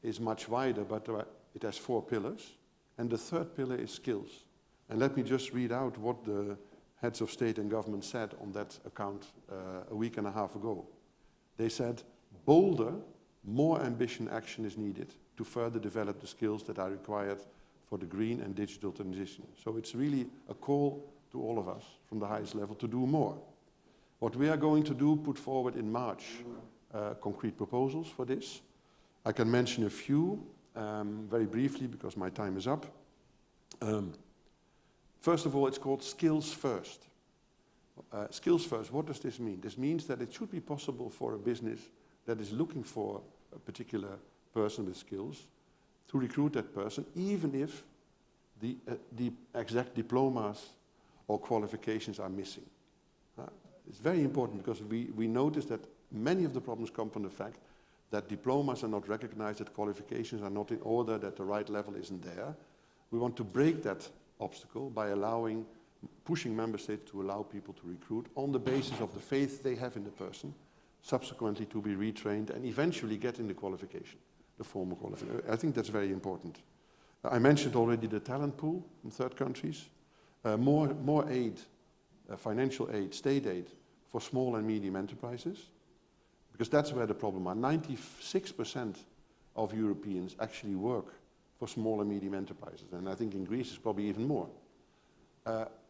[SPEAKER 11] is much wider, but it has 4 pillars. And the third pillar is skills. And let me just read out what the heads of state and government said on that account a week and a half ago. They said, bolder, more ambition action is needed to further develop the skills that are required for the green and digital transition. So it's really a call to all of us from the highest level to do more. What we are going to do, put forward in March concrete proposals for this. I can mention a few very briefly because my time is up. First of all, it's called Skills First. Skills First, what does this mean? This means that it should be possible for a business that is looking for a particular person with skills to recruit that person, even if the exact diplomas or qualifications are missing. It's very important because we notice that many of the problems come from the fact that diplomas are not recognized, that qualifications are not in order, that the right level isn't there. We want to break that obstacle by pushing member states to allow people to recruit on the basis of the faith they have in the person, subsequently to be retrained and eventually getting the qualification, the formal qualification. I think that's very important. I mentioned already the talent pool in third countries. More aid, financial aid, state aid for small and medium enterprises, because that's where the problem are. 96% of Europeans actually work for small and medium enterprises, and I think in Greece it's probably even more.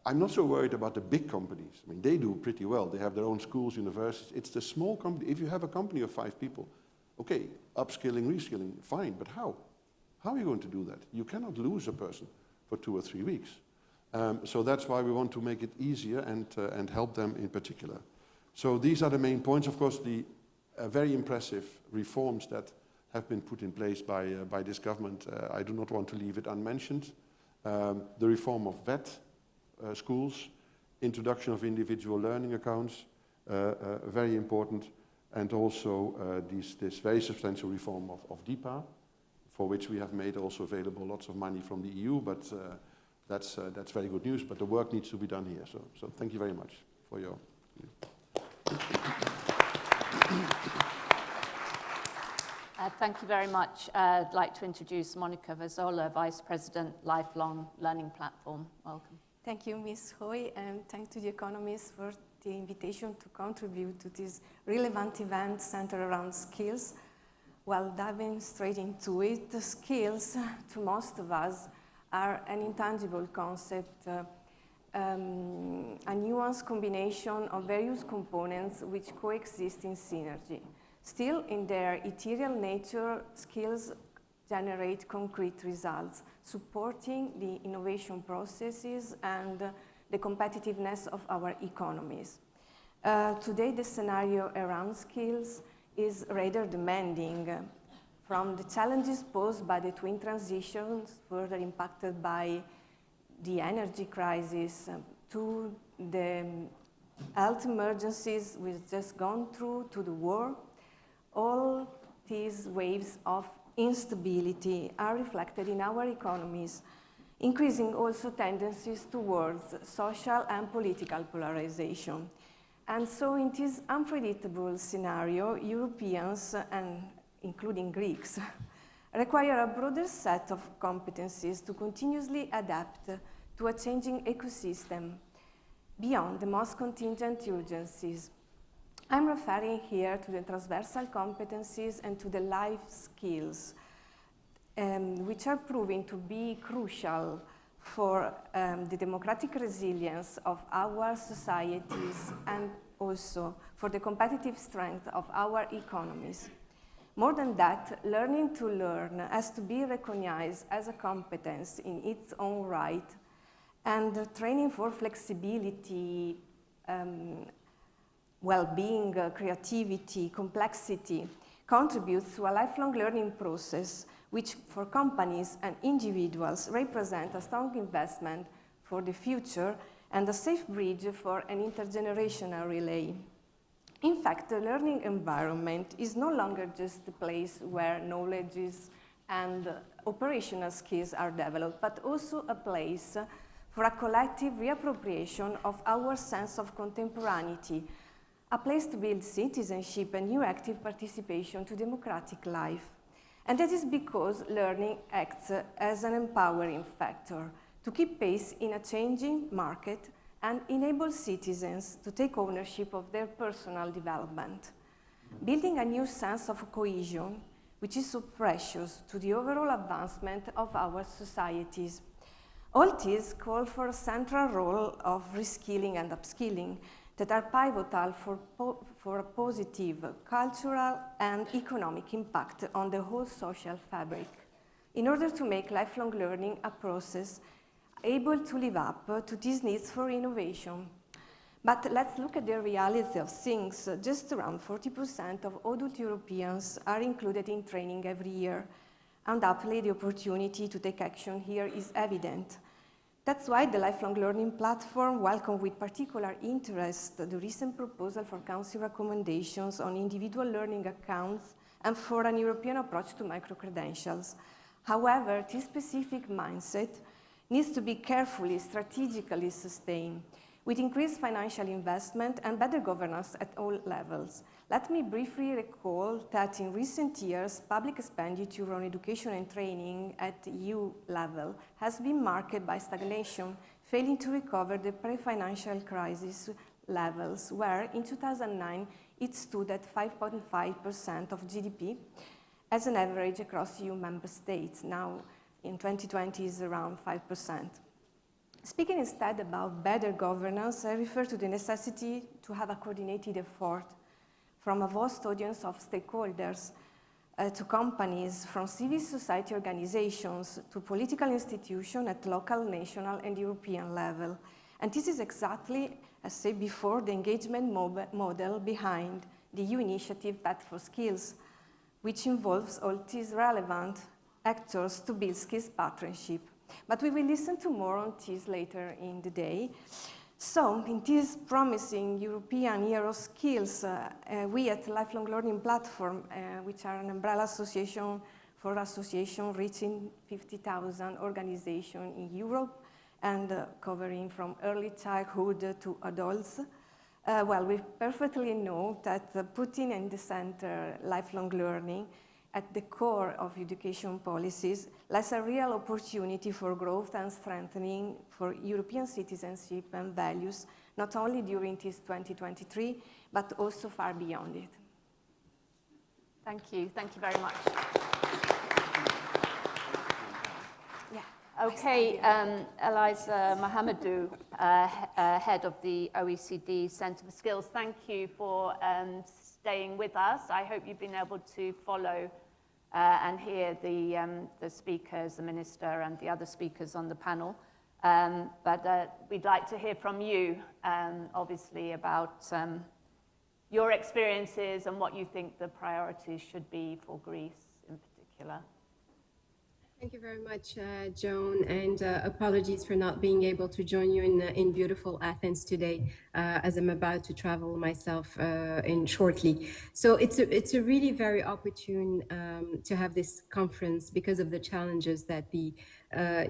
[SPEAKER 11] I'm not so worried about the big companies. I mean, they do pretty well. They have their own schools, universities. It's the small company. If you have a company of 5 people, okay, upskilling, reskilling, fine, but how? How are you going to do that? You cannot lose a person for 2 or 3 weeks. So that's why we want to make it easier and help them in particular. So these are the main points. Of course, the very impressive reforms that have been put in place by this government, I do not want to leave it unmentioned. The reform of VET schools, introduction of individual learning accounts, very important, and also this very substantial reform of DIPA, for which we have made also available lots of money from the EU, but that's very good news, but the work needs to be done here. So thank you very much for your...
[SPEAKER 3] Thank you very much. I'd like to introduce Monica Verzola, Vice President, Lifelong Learning Platform. Welcome.
[SPEAKER 12] Thank you, Ms. Hoy, and thanks to The Economist for the invitation to contribute to this relevant event centered around skills. Well, diving straight into it, the skills, to most of us, are an intangible concept, a nuanced combination of various components which coexist in synergy. Still, in their ethereal nature, skills generate concrete results, supporting the innovation processes and the competitiveness of our economies. Today, the scenario around skills is rather demanding, from the challenges posed by the twin transitions, further impacted by the energy crisis, to the health emergencies we've just gone through, to the war. All these waves of instability are reflected in our economies, increasing also tendencies towards social and political polarization. And so in this unpredictable scenario, Europeans, and including Greeks, require a broader set of competencies to continuously adapt to a changing ecosystem beyond the most contingent urgencies. I'm referring here to the transversal competencies and to the life skills, which are proving to be crucial for the democratic resilience of our societies and also for the competitive strength of our economies. More than that, learning to learn has to be recognized as a competence in its own right, and training for flexibility, well-being, creativity, complexity contributes to a lifelong learning process which for companies and individuals represent a strong investment for the future and a safe bridge for an intergenerational relay. In fact, the learning environment is no longer just a place where knowledge and operational skills are developed, but also a place for a collective reappropriation of our sense of contemporaneity, a place to build citizenship and new active participation to democratic life. And that is because learning acts as an empowering factor to keep pace in a changing market and enable citizens to take ownership of their personal development, building a new sense of cohesion, which is so precious to the overall advancement of our societies. All this call for a central role of reskilling and upskilling that are pivotal for a positive cultural and economic impact on the whole social fabric, in order to make lifelong learning a process able to live up to these needs for innovation. But let's look at the reality of things. Just around 40% of adult Europeans are included in training every year. Undoubtedly, the opportunity to take action here is evident. That's why the Lifelong Learning Platform welcomed with particular interest the recent proposal for Council recommendations on individual learning accounts and for an European approach to micro-credentials. However, this specific mindset needs to be carefully, strategically sustained, with increased financial investment and better governance at all levels. Let me briefly recall that in recent years, public expenditure on education and training at EU level has been marked by stagnation, failing to recover the pre-financial crisis levels, where in 2009 it stood at 5.5% of GDP as an average across EU member states. Now, in 2020 is around 5%. Speaking instead about better governance, I refer to the necessity to have a coordinated effort from a vast audience of stakeholders, to companies, from civil society organizations, to political institutions at local, national, and European level. And this is exactly, as said before, the engagement model behind the EU initiative Path for Skills, which involves all these relevant actors to build skills partnership. But we will listen to more on this later in the day. So, in this promising European Year of Skills, we at Lifelong Learning Platform, which are an umbrella association for associations reaching 50,000 organizations in Europe and covering from early childhood to adults, well, we perfectly know that putting in the center lifelong learning at the core of education policies lies a real opportunity for growth and strengthening for European citizenship and values, not only during this 2023, but also far beyond it.
[SPEAKER 3] Thank you very much. Okay, Eliza Mohamedou, head of the OECD Centre for Skills, thank you for staying with us. I hope you've been able to follow and hear the speakers, the minister and the other speakers on the panel. But we'd like to hear from you, obviously, about your experiences and what you think the priorities should be for Greece in particular.
[SPEAKER 10] Thank you very much, Joan, and apologies for not being able to join you in beautiful Athens today, as I'm about to travel myself in shortly. So it's a really very opportune to have this conference because of the challenges that the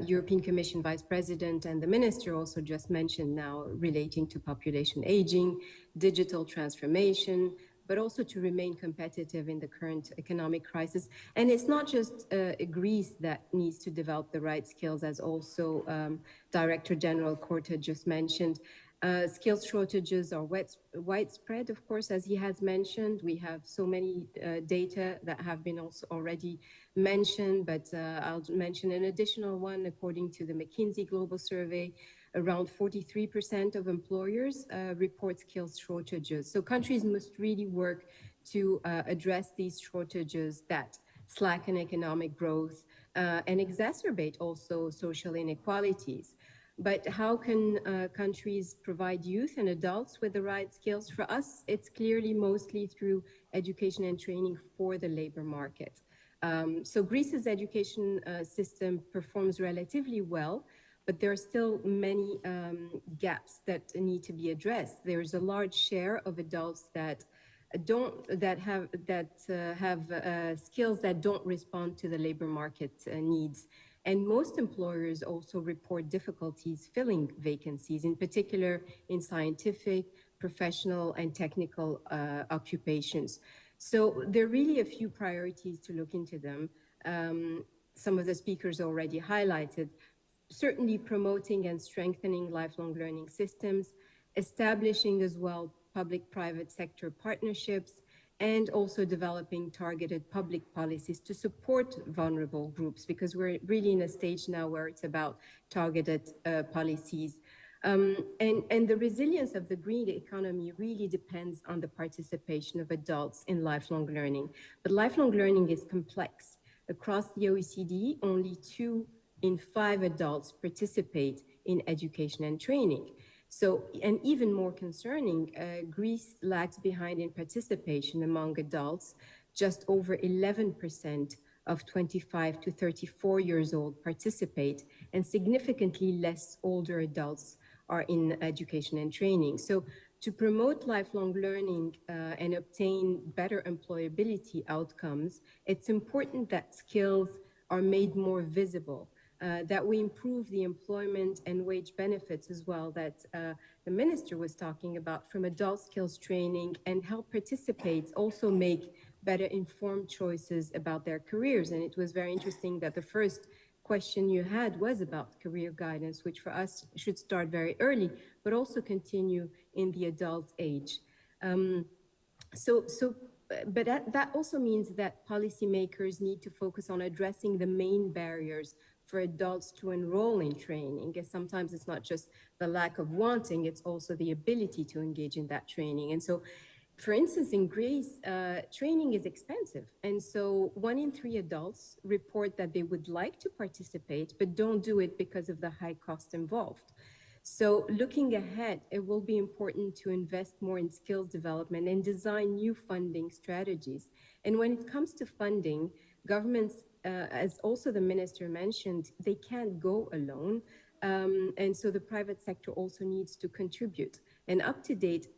[SPEAKER 10] European Commission Vice President and the Minister also just mentioned now, relating to population aging, digital transformation, but also to remain competitive in the current economic crisis. And it's not just Greece that needs to develop the right skills, as also Director General Korte just mentioned. Skills shortages are widespread, of course, as he has mentioned. We have so many data that have been also already mentioned, but I'll mention an additional one. According to the McKinsey Global Survey, around 43% of employers report skills shortages. So countries must really work to address these shortages that slacken economic growth and exacerbate also social inequalities. But how can countries provide youth and adults with the right skills? For us, it's clearly mostly through education and training for the labor market. So Greece's education system performs relatively well, but there are still many gaps that need to be addressed. There's a large share of adults that have skills that don't respond to the labor market needs. And most employers also report difficulties filling vacancies, in particular in scientific, professional, and technical occupations. So there are really a few priorities to look into them. some of the speakers already highlighted. Certainly promoting and strengthening lifelong learning systems, establishing as well public-private sector partnerships, and also developing targeted public policies to support vulnerable groups, because we're really in a stage now where it's about targeted policies. And the resilience of the green economy really depends on the participation of adults in lifelong learning. But lifelong learning is complex. Across the OECD, only 2 in 5 adults participate in education and training. So, and even more concerning, Greece lags behind in participation among adults. Just over 11% of 25 to 34 years old participate, and significantly less older adults are in education and training. So to promote lifelong learning and obtain better employability outcomes, it's important that skills are made more visible. That we improve the employment and wage benefits as well that the minister was talking about from adult skills training, and help participants also make better informed choices about their careers. And it was very interesting that the first question you had was about career guidance, which for us should start very early, but also continue in the adult age. But that also means that policymakers need to focus on addressing the main barriers for adults to enroll in training. And sometimes it's not just the lack of wanting, it's also the ability to engage in that training. And so, for instance, in Greece, training is expensive. And so 1 in 3 adults report that they would like to participate, but don't do it because of the high cost involved. So looking ahead, it will be important to invest more in skills development and design new funding strategies. And when it comes to funding, governments, as also the minister mentioned, they can't go alone. And so the private sector also needs to contribute. And up to date,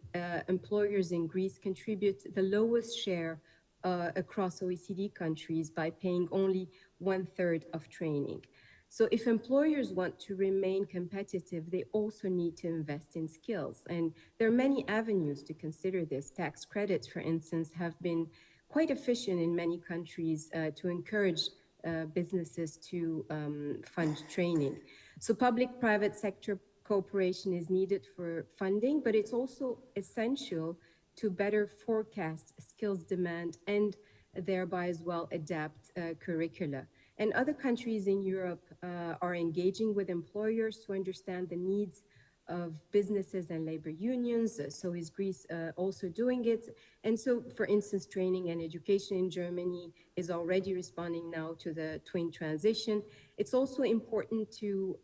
[SPEAKER 10] employers in Greece contribute the lowest share across OECD countries by paying only 1/3 of training. So if employers want to remain competitive, they also need to invest in skills. And there are many avenues to consider this. Tax credits, for instance, have been quite efficient in many countries to encourage businesses to fund training. So public-private sector cooperation is needed for funding, but it's also essential to better forecast skills demand and thereby as well adapt curricula. And other countries in Europe are engaging with employers to understand the needs of businesses and labor unions. So is Greece also doing it? And so, for instance, training and education in Germany is already responding now to the twin transition. It's also important to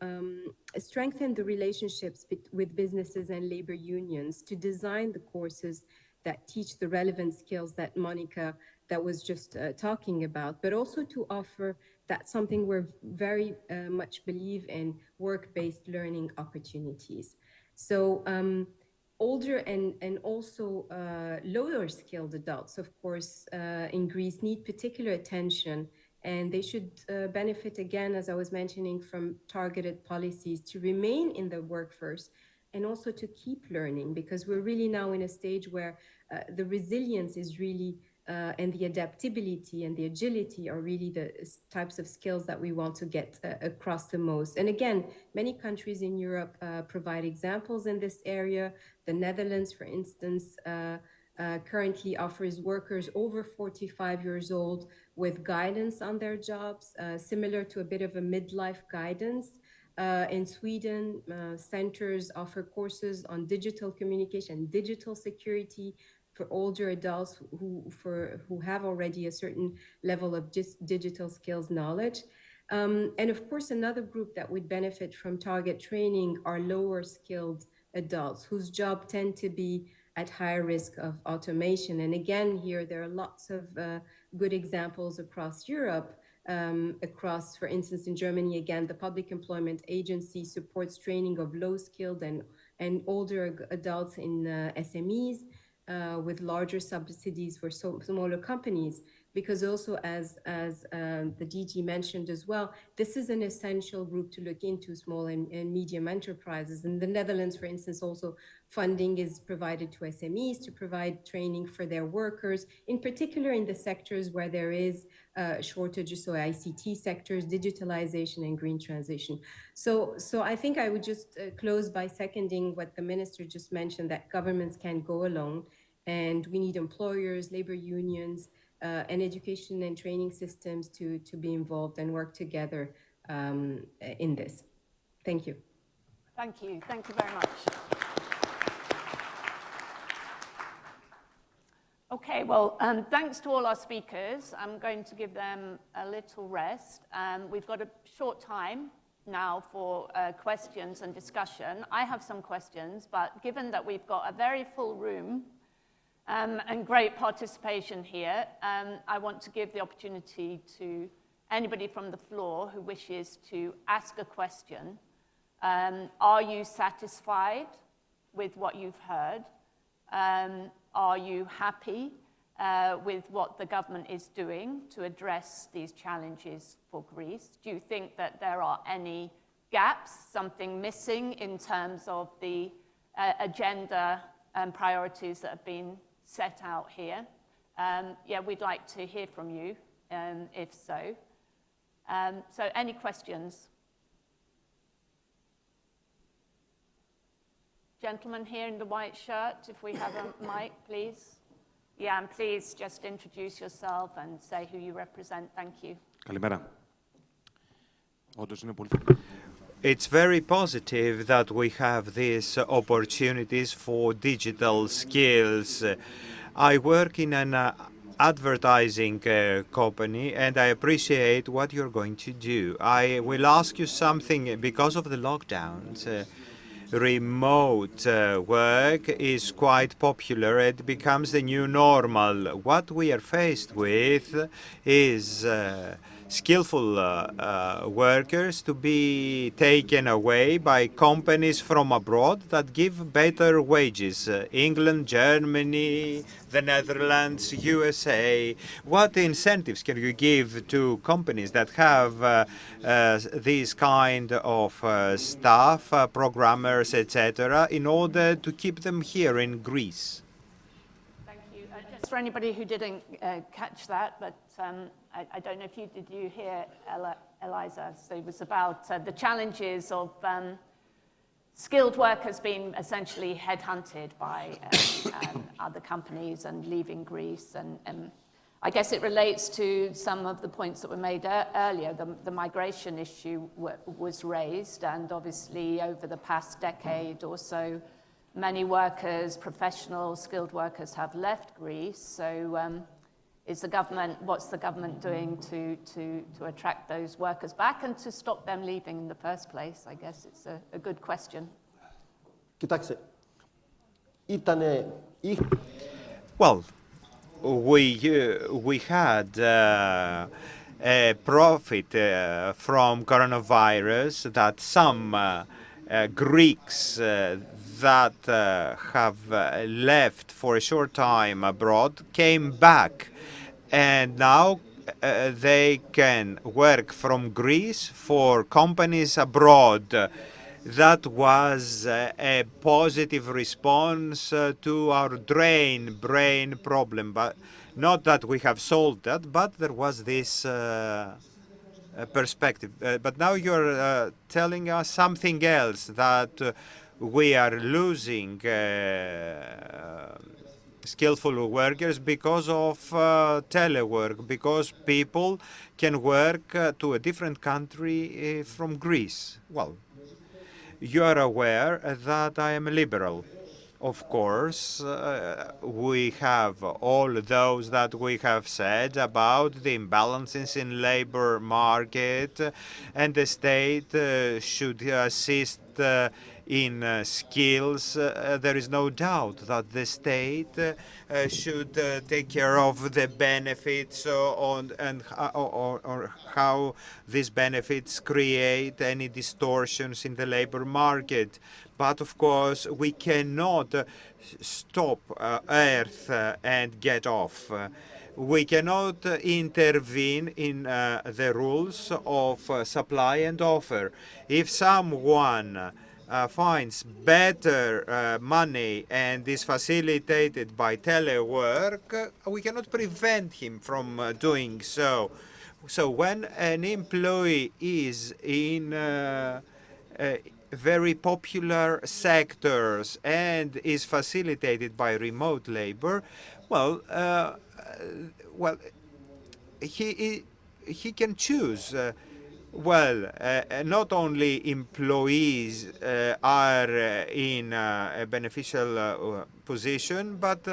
[SPEAKER 10] strengthen the relationships with businesses and labor unions to design the courses that teach the relevant skills that Monica that was just talking about, but also to offer that something we're very much believe in, work-based learning opportunities. So older and also lower skilled adults, of course, in Greece need particular attention, and they should benefit again, as I was mentioning, from targeted policies to remain in the workforce and also to keep learning, because we're really now in a stage where the resilience is really and the adaptability and the agility are really the types of skills that we want to get across the most. And again, many countries in Europe provide examples in this area. The Netherlands, for instance, currently offers workers over 45 years old with guidance on their jobs, similar to a bit of a midlife guidance. In Sweden, centers offer courses on digital communication, digital security, for older adults who have already a certain level of just digital skills knowledge. And of course, another group that would benefit from target training are lower skilled adults whose job tend to be at higher risk of automation. And again, here, there are lots of good examples across Europe. For instance, in Germany, again, the Public Employment Agency supports training of low-skilled and older adults in SMEs with larger subsidies for smaller companies. because also as the DG mentioned as well, this is an essential group to look into, small and medium enterprises. In the Netherlands, for instance, also funding is provided to SMEs to provide training for their workers, in particular in the sectors where there is shortages, so ICT sectors, digitalization and green transition. So I think I would just close by seconding what the minister just mentioned, that governments can't go alone, and we need employers, labor unions, and education and training systems to be involved and work together in this. Thank you.
[SPEAKER 3] Thank you. Thank you very much. Okay, well, thanks to all our speakers. I'm going to give them a little rest. We've got a short time now for questions and discussion. I have some questions, but given that we've got a very full room and great participation here, I want to give the opportunity to anybody from the floor who wishes to ask a question. Are you satisfied with what you've heard? Are you happy with what the government is doing to address these challenges for Greece? Do you think that there are any gaps, something missing in terms of the agenda and priorities that have been set out here? Yeah, we'd like to hear from you, if so. So any questions? Gentleman here in the white shirt, if we have a mic, please. Yeah, and please just introduce yourself and say who you represent. Thank you.
[SPEAKER 15] Καλημέρα. Όντως είναι πολύ.
[SPEAKER 6] It's very positive that we have these opportunities for digital skills. I work in an advertising company, and I appreciate what you're going to do. I will ask you something. Because of the lockdowns, remote work is quite popular. It becomes the new normal. What we are faced with is skillful workers to be taken away by companies from abroad that give better wages. England, Germany, the Netherlands, USA. What incentives can you give to companies that have these kind of staff, programmers, etc., in order to keep them here in Greece?
[SPEAKER 3] Thank you. Just for anybody who didn't catch that, but I don't know if you did you hear, Eliza? So it was about the challenges of skilled workers being essentially headhunted by other companies and leaving Greece. And I guess it relates to some of the points that were made earlier. The migration issue was raised, and obviously over the past decade or so, many workers, professional, skilled workers have left Greece. So what's the government doing to attract those workers back and to stop them leaving in the first place? I guess it's a good question.
[SPEAKER 14] Κοιτάξτε,
[SPEAKER 6] Well, we had a profit from coronavirus that some Greeks that have left for a short time abroad came back, and now they can work from Greece for companies abroad. That was a positive response to our brain problem, but not that we have solved that, but there was this perspective. But now you're telling us something else, that we are losing skillful workers because of telework, because people can work to a different country from Greece. Well, you are aware that I am a liberal. Of course, we have all those that we have said about the imbalances in labor market, and the state should assist in skills, there is no doubt that the state should take care of the benefits and how these benefits create any distortions in the labor market. But of course, we cannot stop Earth and get off. We cannot intervene in the rules of supply and offer. If someone finds better money and is facilitated by telework, we cannot prevent him from doing so. So when an employee is in very popular sectors and is facilitated by remote labor, well, he can choose. Not only employees are in a beneficial position, but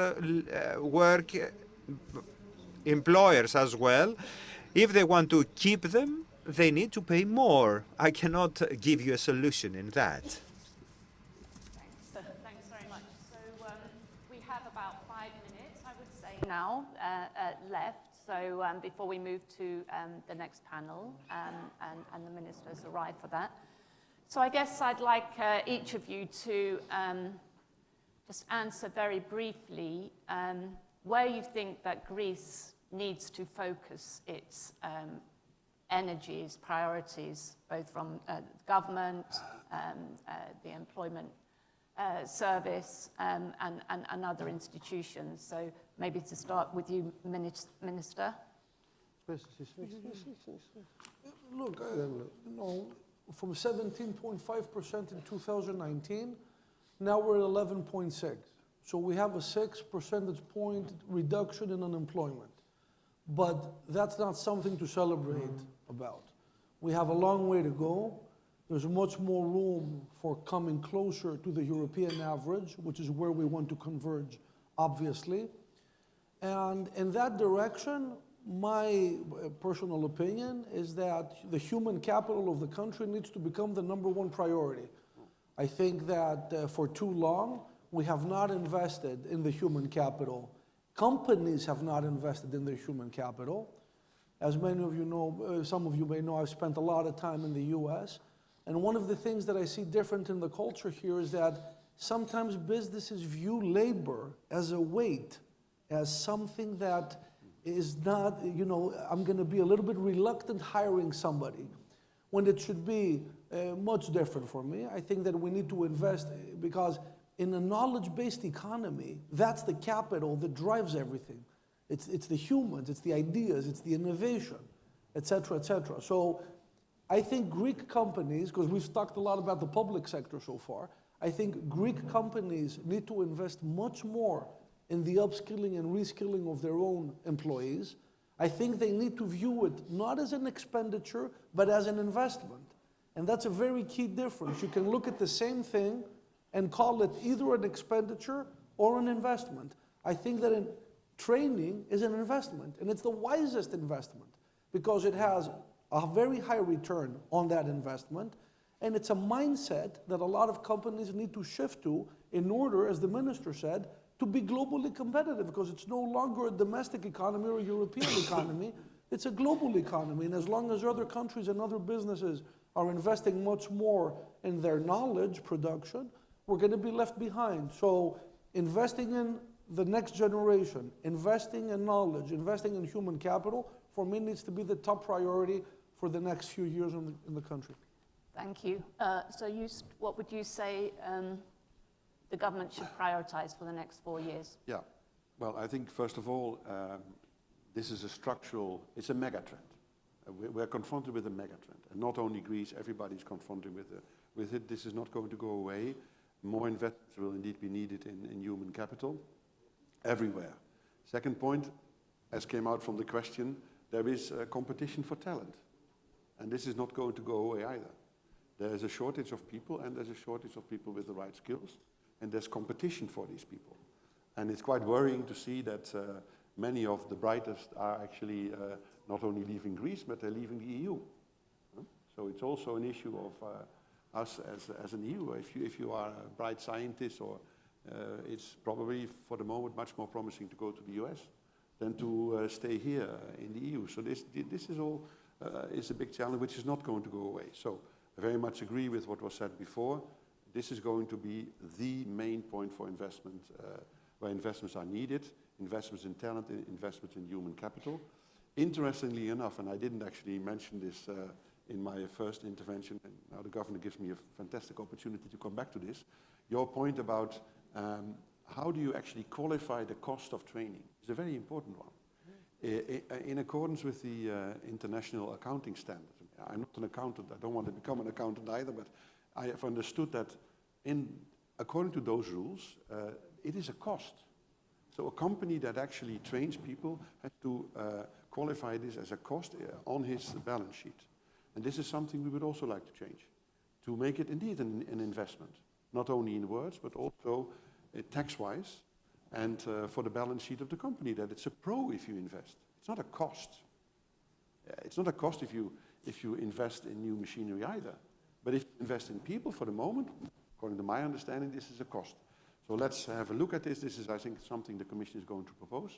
[SPEAKER 6] employers as well. If they want to keep them, they need to pay more. I cannot give you a solution in that.
[SPEAKER 3] Thanks very much. So we have about 5 minutes, I would say, now left. So before we move to the next panel, and the ministers arrive for that. So I guess I'd like each of you to just answer very briefly where you think that Greece needs to focus its energies, priorities, both from government, the employment service, and other institutions. So maybe to start with you, Minister.
[SPEAKER 9] Look, from 17.5% in 2019, now we're at 11.6. So we have a 6 percentage point reduction in unemployment. But that's not something to celebrate about. We have a long way to go. There's much more room for coming closer to the European average, which is where we want to converge, obviously. And in that direction, my personal opinion is that the human capital of the country needs to become the #1 priority. I think that for too long, we have not invested in the human capital. Companies have not invested in their human capital. As many of you know, some of you may know, I've spent a lot of time in the US. And one of the things that I see different in the culture here is that sometimes businesses view labor as a weight, as something that is not, I'm going to be a little bit reluctant hiring somebody, when it should be much different for me. I think that we need to invest, because in a knowledge-based economy, that's the capital that drives everything. It's the humans, it's the ideas, it's the innovation, et cetera, et cetera. So I think Greek companies, because we've talked a lot about the public sector so far, I think Greek companies need to invest much more in the upskilling and reskilling of their own employees. I think they need to view it not as an expenditure, but as an investment. And that's a very key difference. You can look at the same thing and call it either an expenditure or an investment. I think that training is an investment, and it's the wisest investment, because it has a very high return on that investment, and it's a mindset that a lot of companies need to shift to in order, as the minister said, to be globally competitive, because it's no longer a domestic economy or a European economy, it's a global economy. And as long as other countries and other businesses are investing much more in their knowledge production, we're going to be left behind. So investing in the next generation, investing in knowledge, investing in human capital, for me needs to be the top priority for the next few years in the country.
[SPEAKER 3] Thank you. So what would you say the government should prioritize for the next 4 years?
[SPEAKER 11] Yeah, well, I think first of all, this is it's a mega trend. We're confronted with a mega trend, and not only Greece, everybody's confronted with it. This is not going to go away. More investments will indeed be needed in human capital everywhere. Second point, as came out from the question, there is competition for talent. And this is not going to go away either. There is a shortage of people, and there's a shortage of people with the right skills, and there's competition for these people. And it's quite worrying to see that many of the brightest are actually not only leaving Greece, but they're leaving the EU. So it's also an issue us as an EU. If you are a bright scientist, or it's probably for the moment much more promising to go to the US than to stay here in the EU. So this is all is a big challenge which is not going to go away. So I very much agree with what was said before. This is going to be the main point for investment, where investments are needed, investments in talent, investments in human capital. Interestingly enough, and I didn't actually mention this in my first intervention, and now the governor gives me a fantastic opportunity to come back to this, your point about how do you actually qualify the cost of training is a very important one. In accordance with the international accounting standards, I'm not an accountant, I don't want to become an accountant either, but I have understood that according to those rules, it is a cost. So a company that actually trains people has to qualify this as a cost on his balance sheet. And this is something we would also like to change, to make it indeed an investment, not only in words, but also tax-wise, and for the balance sheet of the company, that it's a pro if you invest. It's not a cost. It's not a cost if you invest in new machinery either. But if you invest in people for the moment, according to my understanding, this is a cost. So let's have a look at this. This is, I think, something the Commission is going to propose.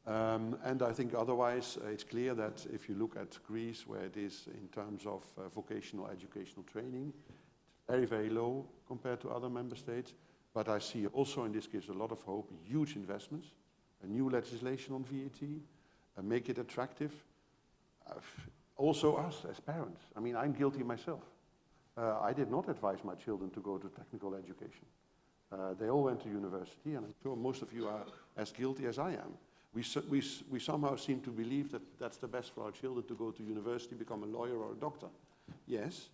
[SPEAKER 11] And I think otherwise, it's clear that if you look at Greece, where it is in terms of vocational educational training, it's very, very low compared to other member states. But I see also, and this gives a lot of hope, huge investments, a new legislation on VAT, make it attractive. Also us as parents. I mean, I'm guilty myself. I did not advise my children to go to technical education. They all went to university, and I'm sure most of you are as guilty as I am. We somehow seem to believe that that's the best for our children, to go to university, become a lawyer or a doctor. Yes,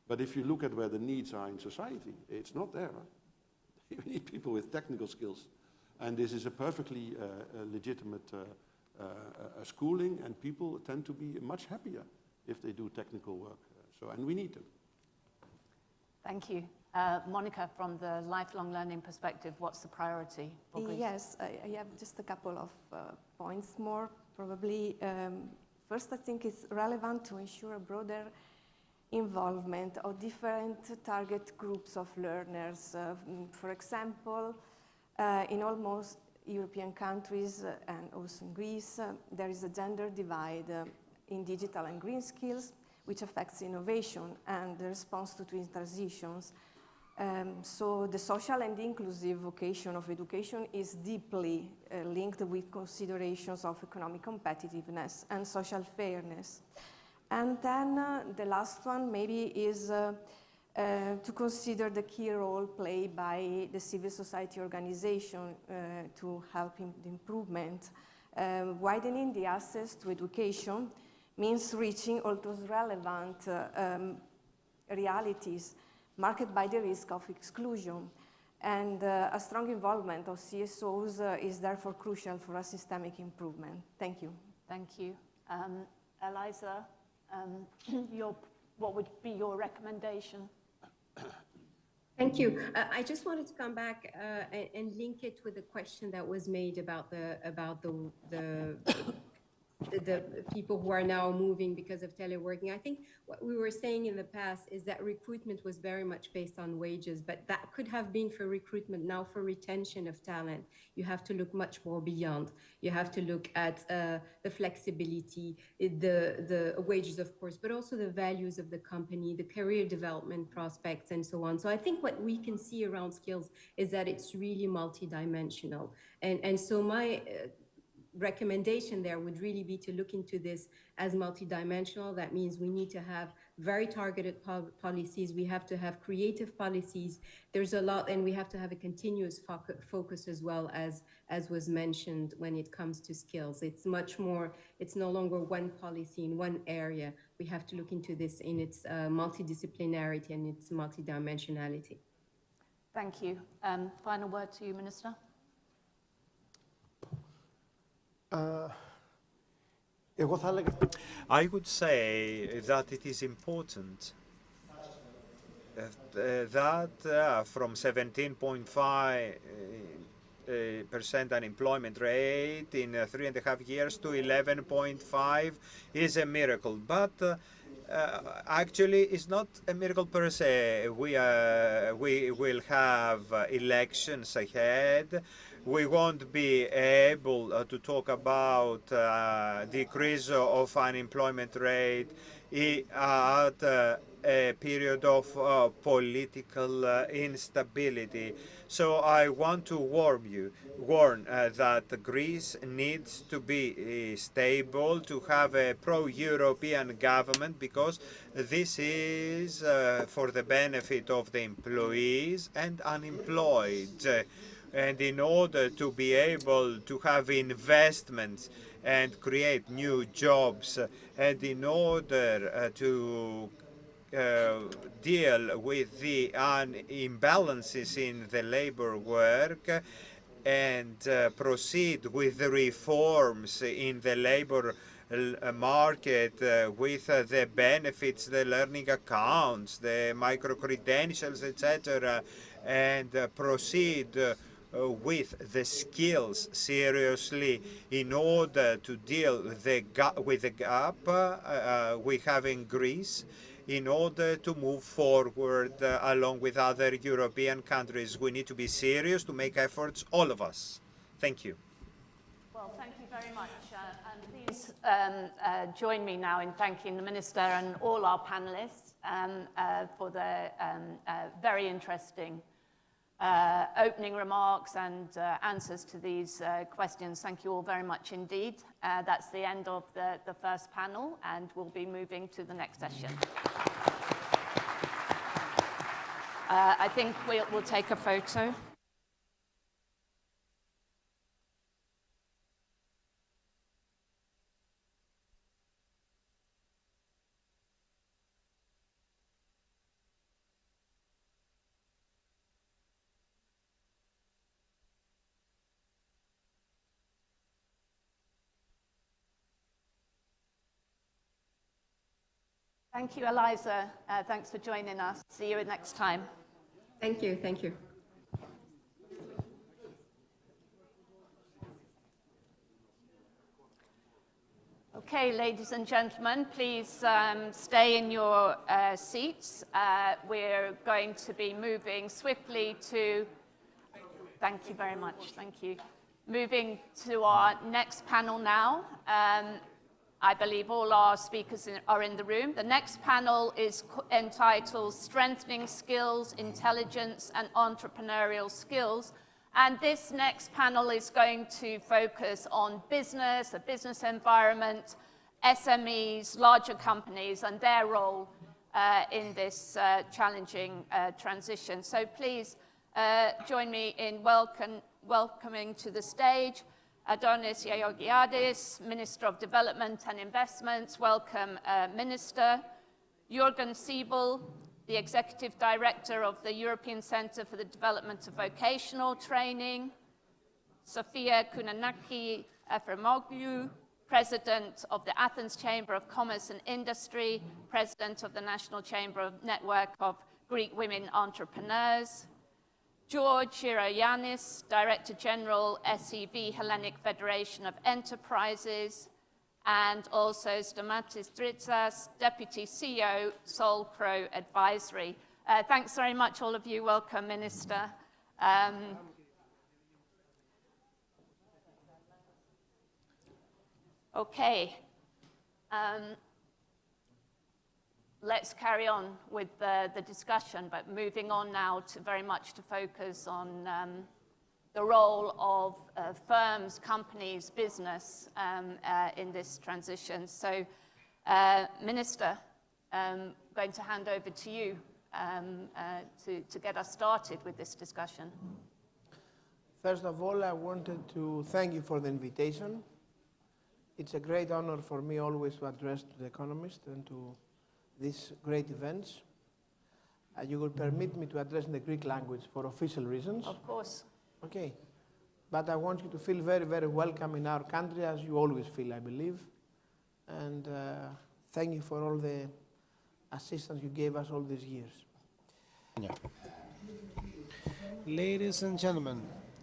[SPEAKER 11] but if you look at where the needs are in society, it's not there. You need people with technical skills. And this is a perfectly legitimate schooling, and people tend to be much happier if they do technical work. And we need them.
[SPEAKER 3] Thank you. Monica, from the lifelong learning perspective, what's the priority for Greece?
[SPEAKER 12] Yes, I have just a couple of points more, probably. First, I think it's relevant to ensure a broader involvement of different target groups of learners. For example, in almost European countries and also in Greece, there is a gender divide in digital and green skills, which affects innovation and the response to twin transitions. So the social and inclusive vocation of education is deeply linked with considerations of economic competitiveness and social fairness. And then the last one maybe is to consider the key role played by the civil society organization to help in the improvement. Widening the access to education means reaching all those relevant realities marked by the risk of exclusion. And a strong involvement of CSOs is therefore crucial for a systemic improvement. Thank you.
[SPEAKER 3] Thank you. Eliza, what would be your recommendation?
[SPEAKER 10] Thank you. I just wanted to come back and link it with the question that was made about the people who are now moving because of teleworking. I think what we were saying in the past is that recruitment was very much based on wages, but that could have been for recruitment. Now for retention of talent, you have to look much more beyond. You have to look at the flexibility, the wages, of course, but also the values of the company, the career development prospects, and so on. So I think what we can see around skills is that it's really multidimensional. And so my recommendation there would really be to look into this as multidimensional. That means we need to have very targeted policies. We have to have creative policies. There's a lot, and we have to have a continuous focus as well, as was mentioned when it comes to skills. It's much more, it's no longer one policy in one area. We have to look into this in its multidisciplinarity and its multidimensionality.
[SPEAKER 3] Thank you. Final word to you, Minister.
[SPEAKER 6] I would say that it is important that from 17.5% unemployment rate in 3.5 years to 11.5 is a miracle. But actually, it's not a miracle per se. We will have elections ahead. We won't be able to talk about decrease of unemployment rate at a period of political instability. So I want to warn that Greece needs to be stable, to have a pro-European government, because this is for the benefit of the employees and unemployed. And in order to be able to have investments and create new jobs, and in order to deal with the imbalances in the labor work and proceed with the reforms in the labor market with the benefits, the learning accounts, the micro-credentials, etc., and proceed with the skills seriously in order to deal with the gap we have in Greece, in order to move forward along with other European countries. We need to be serious, to make efforts, all of us. Thank you.
[SPEAKER 3] Well, thank you very much. And please join me now in thanking the Minister and all our panelists for their very interesting opening remarks and answers to these questions. Thank you all very much indeed. That's the end of the first panel, and we'll be moving to the next session. I think we'll take a photo. Thank you, Eliza. Thanks for joining us. See you next time.
[SPEAKER 10] Thank you. Thank you.
[SPEAKER 3] Okay, ladies and gentlemen, please stay in your seats. We're going to be moving swiftly to... Thank you very much. Thank you. Moving to our next panel now. I believe all our speakers are in the room. The next panel is entitled Strengthening Skills, Intelligence and Entrepreneurial Skills. And this next panel is going to focus on business, the business environment, SMEs, larger companies, and their role in this challenging transition. So please join me in welcoming to the stage Adonis Georgiadis, Minister of Development and Investments. Welcome, Minister. Jürgen Siebel, the Executive Director of the European Centre for the Development of Vocational Training. Sofia Kounanaki Efremoglu, President of the Athens Chamber of Commerce and Industry, President of the National Chamber Network of Greek Women Entrepreneurs. George Chiroyannis, Director General, SEV Hellenic Federation of Enterprises, and also Stamatis Dritsas, Deputy CEO, Solpro Advisory. Thanks very much, all of you. Welcome, Minister. Okay. Let's carry on with the discussion, but moving on now to very much to focus on the role of firms, companies, business in this transition. So, Minister, I'm going to hand over to you to get us started with this discussion.
[SPEAKER 16] First of all, I wanted to thank you for the invitation. It's a great honor for me always to address to the economists and to these great events. You will permit me to address in the Greek language for official reasons.
[SPEAKER 3] Of course.
[SPEAKER 16] Okay. But I want you to feel very, very welcome in our country, as you always feel, I believe. And thank you for all the assistance you gave us all these years.
[SPEAKER 5] Yeah. Ladies and gentlemen,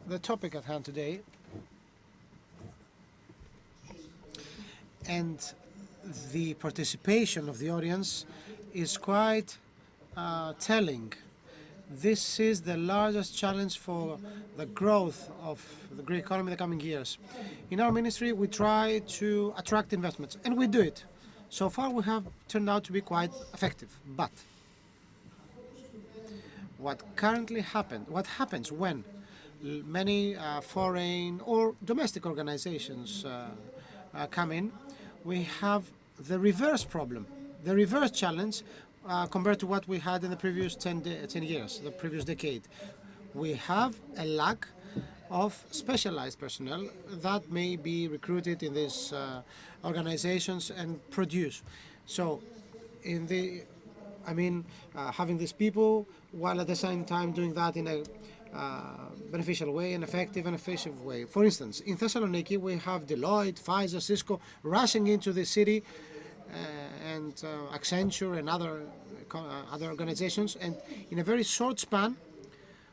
[SPEAKER 5] the topic at hand today, and the participation of the audience is quite telling. This is the largest challenge for the growth of the Greek economy in the coming years. In our ministry, we try to attract investments, and we do it. So far, we have turned out to be quite effective. But what happens when many foreign or domestic organizations come in, we have the reverse problem, the reverse challenge compared to what we had in the previous 10 years, the previous decade. We have a lack of specialized personnel that may be recruited in these organizations and produce. So, having these people while at the same time doing that in a beneficial way, an effective and efficient way. For instance, in Thessaloniki, we have Deloitte, Pfizer, Cisco rushing into the city, and Accenture and other organizations, and in a very short span,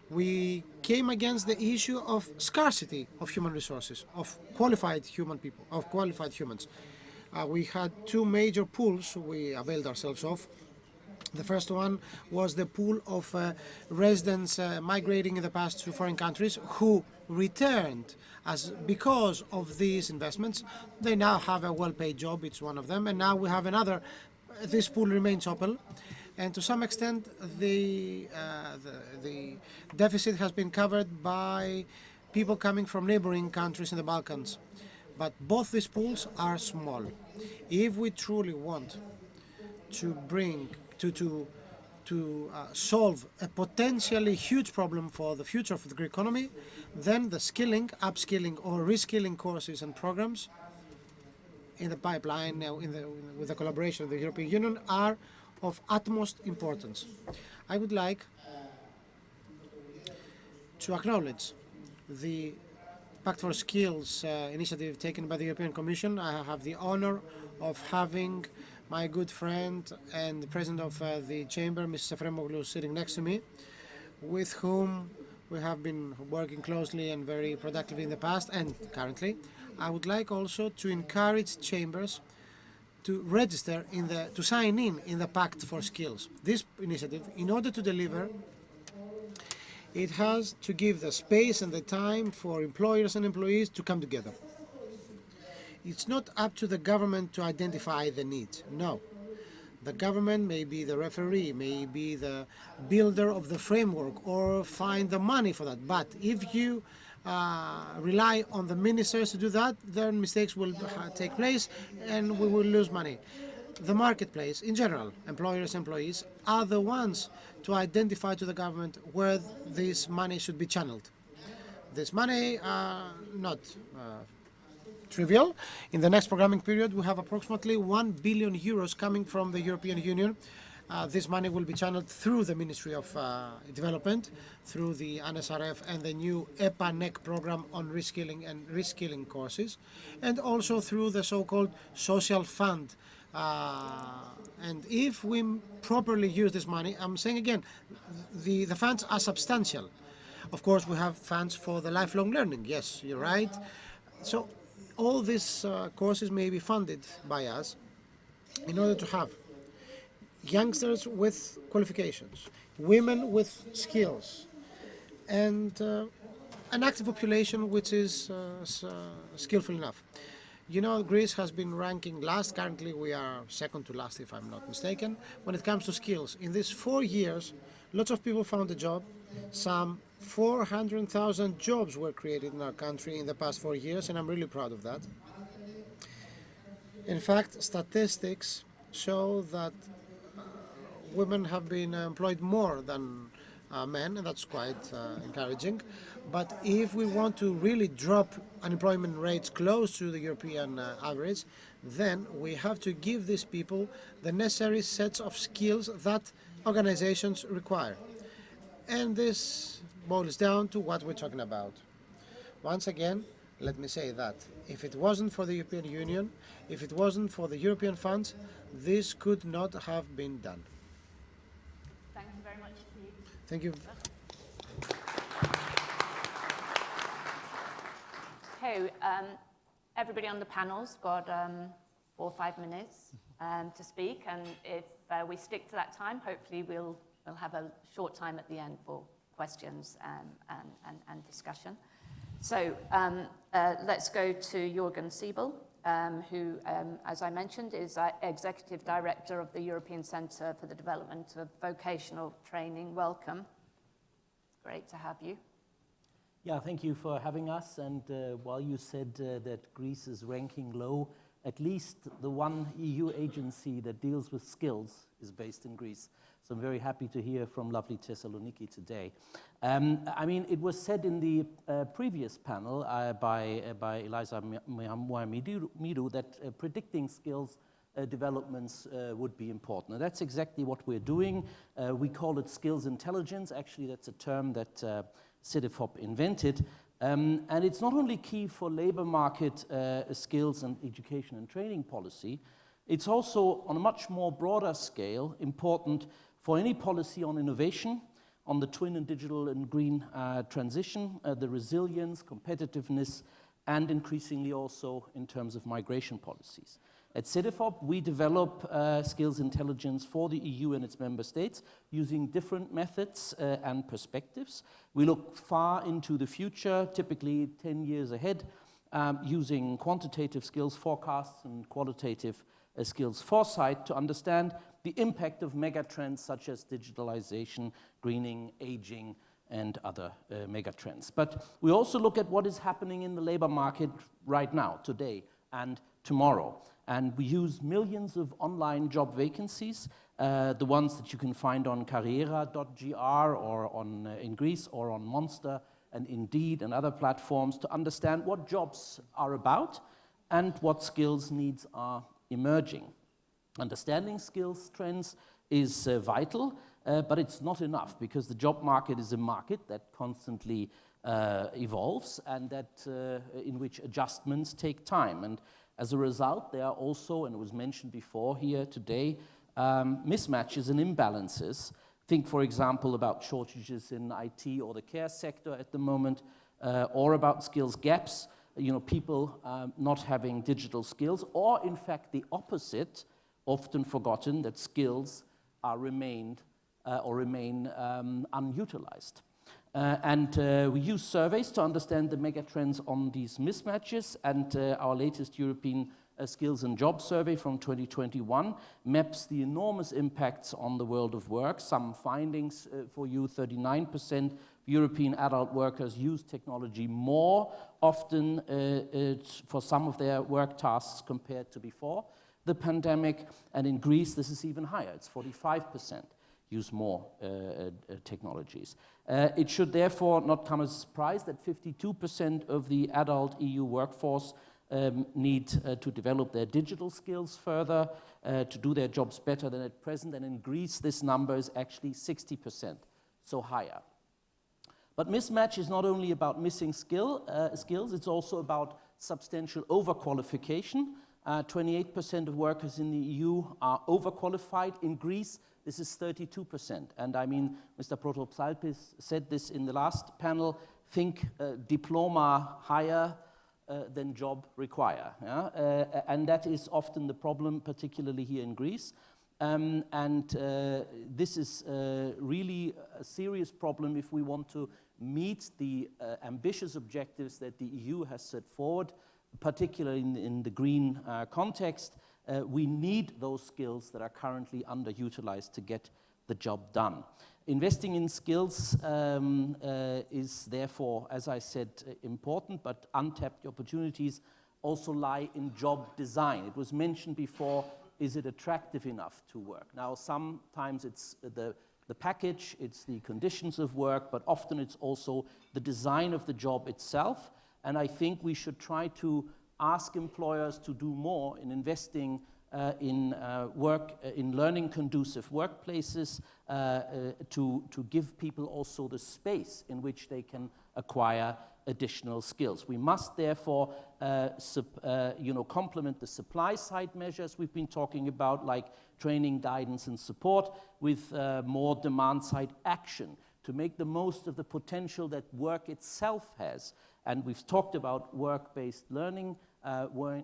[SPEAKER 5] we came against the issue of scarcity of human resources, of qualified human people, of qualified humans. We had two major pools we availed ourselves of. The first one was the pool of residents migrating in the past to foreign countries who returned because of these investments. They now have a well-paid job, it's one of them, and now we have another. This pool remains open, and to some extent the deficit has been covered by people coming from neighboring countries in the Balkans. But both these pools are small. If we truly want to solve a potentially huge problem for the future of the Greek economy, then the skilling, upskilling or reskilling courses and programs in the pipeline with the collaboration of the European Union are of utmost importance. I would like to acknowledge the Pact for Skills initiative taken by the European Commission. I have the honor of having my good friend and the president of the chamber, Mrs. Efremoglu, sitting next to me, with whom we have been working closely and very productively in the past and currently. I would like also to encourage chambers to register to sign in the Pact for Skills. This initiative, in order to deliver, it has to give the space and the time for employers and employees to come together. It's not up to the government to identify the needs. No. The government may be the referee, may be the builder of the framework or find the money for that. But if you rely on the ministers to do that, then mistakes will take place and we will lose money. The marketplace, in general, employers, employees, are the ones to identify to the government where this money should be channeled. This money not trivial. In the next programming period, we have approximately 1 billion euros coming from the European Union. This money will be channeled through the Ministry of Development, through the ANSRF and the new EPA-NEC program on reskilling and reskilling courses, and also through the so-called social fund. And if we properly use this money, I'm saying again, the funds are substantial. Of course, we have funds for the lifelong learning. Yes, you're right. So all these courses may be funded by us in order to have youngsters with qualifications, women with skills, and an active population which is skillful enough. You know, Greece has been ranking last. Currently, we are second to last, if I'm not mistaken, when it comes to skills. In these 4 years, lots of people found a job. Some 400,000 jobs were created in our country in the past 4 years, and I'm really proud of that. In fact, statistics show that women have been employed more than men, and that's quite encouraging. But if we want to really drop unemployment rates close to the European average, then we have to give these people the necessary sets of skills that organizations require. And this boils down to what we're talking about. Once again, let me say that if it wasn't for the European Union, if it wasn't for the European funds, this could not have been done.
[SPEAKER 3] Thank you very much, Steve.
[SPEAKER 5] Thank you.
[SPEAKER 3] Okay, everybody on the panel's got 4 or 5 minutes to speak, and if we stick to that time, hopefully we'll have a short time at the end for questions and discussion. So let's go to Jürgen Siebel, who, as I mentioned, is Executive Director of the European Centre for the Development of Vocational Training. Welcome. Great to have you.
[SPEAKER 17] Yeah, thank you for having us. And while you said that Greece is ranking low, at least the one EU agency that deals with skills is based in Greece. So I'm very happy to hear from lovely Thessaloniki today. I mean, it was said in the previous panel by Eliza Mohamedou that predicting skills developments would be important. And that's exactly what we're doing. We call it skills intelligence. Actually, that's a term that CEDEFOP invented. And it's not only key for labor market skills and education and training policy, it's also on a much more broader scale important for any policy on innovation, on the twin and digital and green transition, the resilience, competitiveness, and increasingly also in terms of migration policies. At CEDEFOP, we develop skills intelligence for the EU and its member states using different methods and perspectives. We look far into the future, typically 10 years ahead, using quantitative skills forecasts and qualitative skills foresight to understand the impact of megatrends such as digitalization, greening, aging, and other megatrends. But we also look at what is happening in the labor market right now, today, and tomorrow. And we use millions of online job vacancies, the ones that you can find on Karriera.gr or on, in Greece or on Monster and Indeed and other platforms to understand what jobs are about and what skills needs are emerging. Understanding skills trends is vital, but it's not enough because the job market is a market that constantly evolves and that in which adjustments take time. And as a result, there are also, and it was mentioned before here today, mismatches and imbalances. Think, for example, about shortages in IT or the care sector at the moment, or about skills gaps, people not having digital skills, or in fact the opposite, often forgotten, that skills are remain unutilized. We use surveys to understand the megatrends on these mismatches, and our latest European Skills and Jobs Survey from 2021 maps the enormous impacts on the world of work. Some findings for you: 39% of European adult workers use technology more often for some of their work tasks compared to before the pandemic, and in Greece this is even higher. It's 45%. Use more technologies. It should therefore not come as a surprise that 52% of the adult EU workforce need to develop their digital skills further, to do their jobs better than at present, and in Greece this number is actually 60%, so higher. But mismatch is not only about missing skills, it's also about substantial overqualification. 28% of workers in the EU are overqualified. In Greece, this is 32%. And I mean, Mr. Protopsalpis said this in the last panel, think diploma higher than job require. Yeah? And that is often the problem, particularly here in Greece. This is really a serious problem if we want to meet the ambitious objectives that the EU has set forward, particularly in the green context. We need those skills that are currently underutilized to get the job done. Investing in skills is therefore, as I said, important, but untapped opportunities also lie in job design. It was mentioned before, is it attractive enough to work? Now, sometimes it's the package, it's the conditions of work, but often it's also the design of the job itself. And I think we should try to ask employers to do more in investing in learning conducive workplaces, to give people also the space in which they can acquire additional skills. We must therefore complement the supply side measures we've been talking about, like training, guidance, and support, with more demand side action to make the most of the potential that work itself has. And we've talked about work-based learning,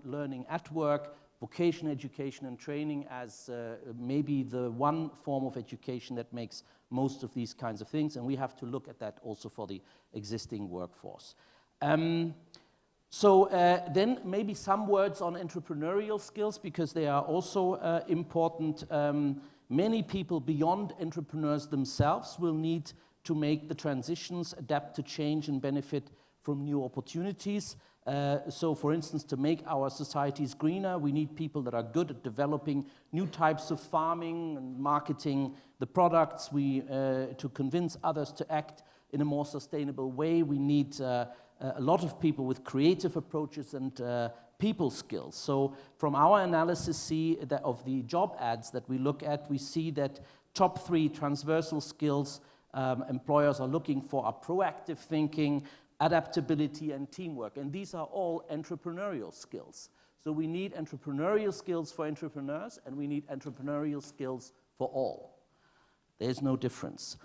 [SPEAKER 17] learning at work, vocational education and training as maybe the one form of education that makes most of these kinds of things, and we have to look at that also for the existing workforce. Then maybe some words on entrepreneurial skills, because they are also important. Many people beyond entrepreneurs themselves will need to make the transitions, adapt to change, and benefit from new opportunities. So for instance, to make our societies greener, we need people that are good at developing new types of farming and marketing the products. To convince others to act in a more sustainable way, we need a lot of people with creative approaches and people skills. So from our analysis of the job ads that we look at, we see that top 3 transversal skills employers are looking for are proactive thinking, adaptability, and teamwork. And these are all entrepreneurial skills. So we need entrepreneurial skills for entrepreneurs, and we need entrepreneurial skills for all. There's no difference.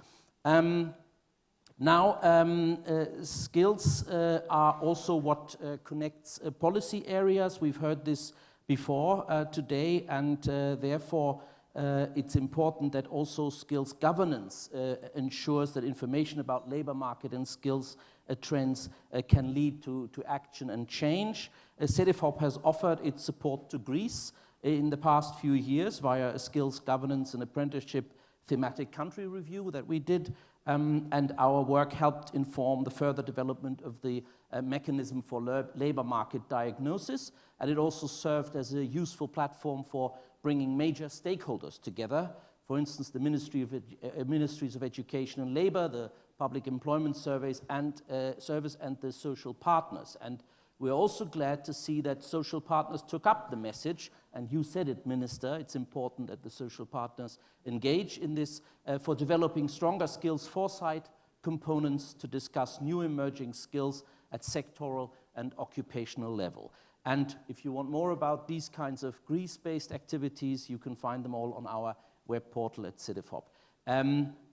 [SPEAKER 17] Skills are also what connects policy areas. We've heard this before today, and therefore it's important that also skills governance ensures that information about labor market and skills trends can lead to action and change. CEDEFOP has offered its support to Greece in the past few years via a skills governance and apprenticeship thematic country review that we did, and our work helped inform the further development of the mechanism for labor market diagnosis, and it also served as a useful platform for bringing major stakeholders together. For instance, the Ministries of Education and Labor, the Public Employment Service and the social partners. And we're also glad to see that social partners took up the message, and you said it, Minister, it's important that the social partners engage in this for developing stronger skills foresight components to discuss new emerging skills at sectoral and occupational level. And if you want more about these kinds of Greece-based activities, you can find them all on our web portal at CEDEFOP.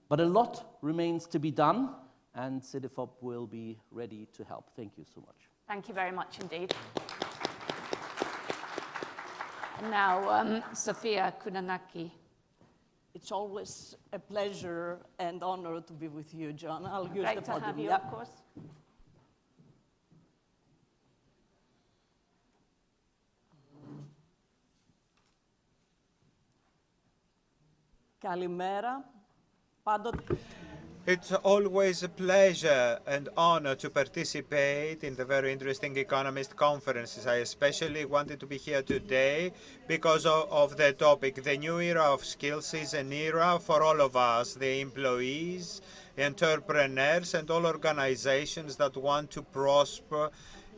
[SPEAKER 17] But a lot remains to be done, and CEDEFOP will be ready to help. Thank you so much.
[SPEAKER 3] Thank you very much indeed. And now, Sofia Kounanaki.
[SPEAKER 18] It's always a pleasure and honor to be with you, John. I'll use
[SPEAKER 3] Great
[SPEAKER 18] the podium.
[SPEAKER 3] to have you,
[SPEAKER 18] yeah.
[SPEAKER 3] of course.
[SPEAKER 18] Kalimera.
[SPEAKER 6] It's always a pleasure and honor to participate in the very interesting economist conferences. I especially wanted to be here today because of the topic. The new era of skills is an era for all of us, the employees, entrepreneurs, and all organizations that want to prosper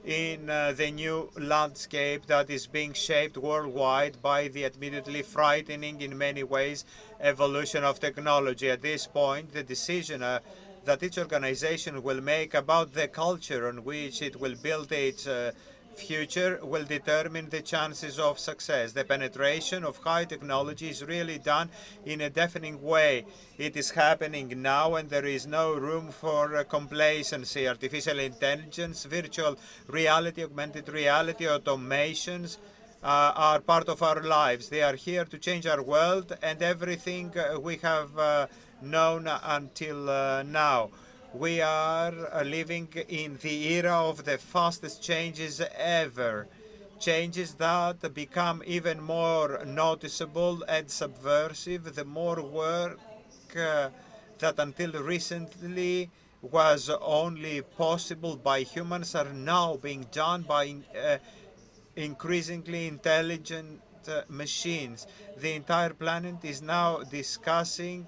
[SPEAKER 6] in the new landscape that is being shaped worldwide by the admittedly frightening in many ways evolution of technology. At this point, the decision that each organization will make about the culture on which it will build its future will determine the chances of success. The penetration of high technology is really done in a deafening way. It is happening now, and there is no room for complacency. Artificial intelligence, virtual reality, augmented reality, automations are part of our lives. They are here to change our world and everything we have known until now. We are living in the era of the fastest changes ever, changes that become even more noticeable and subversive the more work that until recently was only possible by humans are now being done by increasingly intelligent machines. The entire planet is now discussing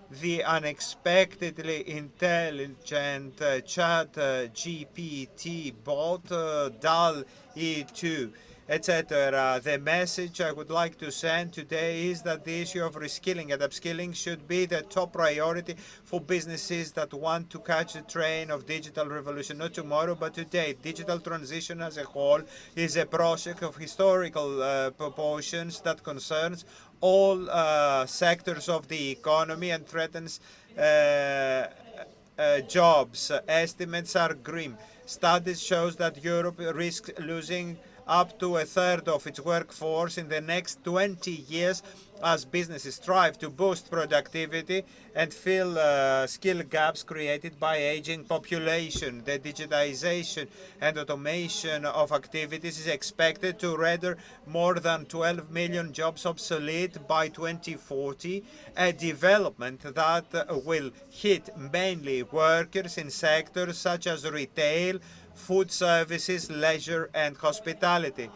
[SPEAKER 6] the unexpectedly intelligent chat GPT bot, DALL-E 2, etc. The message I would like to send today is that the issue of reskilling and upskilling should be the top priority for businesses that want to catch the train of digital revolution, not tomorrow, but today. Digital transition as a whole is a project of historical proportions that concerns all sectors of the economy and threatens jobs. Estimates are grim. Studies shows that Europe risks losing up to a third of its workforce in the next 20 years as businesses strive to boost productivity and fill skill gaps created by aging population. The digitization and automation of activities is expected to render more than 12 million jobs obsolete by 2040, a development that will hit mainly workers in sectors such as retail, food services, leisure, and hospitality.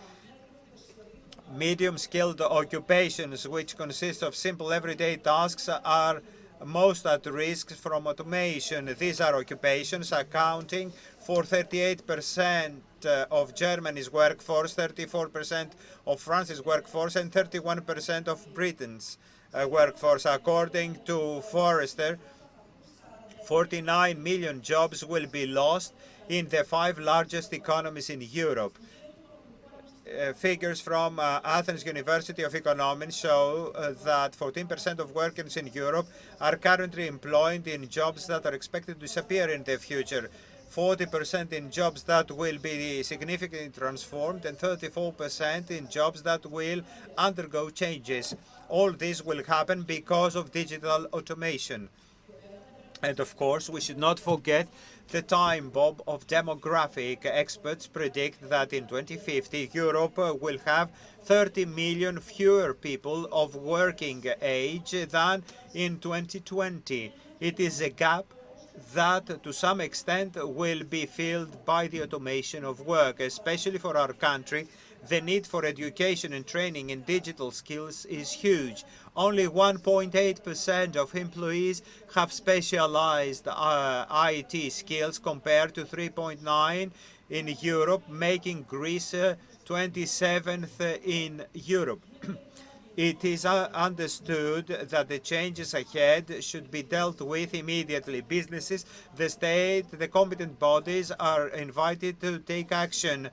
[SPEAKER 6] Medium-skilled occupations, which consist of simple everyday tasks, are most at risk from automation. These are occupations accounting for 38% of Germany's workforce, 34% of France's workforce, and 31% of Britain's workforce. According to Forrester, 49 million jobs will be lost in the 5 largest economies in Europe. Figures from Athens University of Economics show that 14% of workers in Europe are currently employed in jobs that are expected to disappear in the future, 40% in jobs that will be significantly transformed, and 34% in jobs that will undergo changes. All this will happen because of digital automation. And of course, we should not forget the time bomb of demographic. Experts predict that in 2050, Europe will have 30 million fewer people of working age than in 2020. It is a gap that to some extent will be filled by the automation of work, especially for our country. The need for education and training in digital skills is huge. Only 1.8% of employees have specialized IT skills compared to 3.9% in Europe, making Greece 27th in Europe. It is understood that the changes ahead should be dealt with immediately. Businesses, the state, the competent bodies are invited to take action,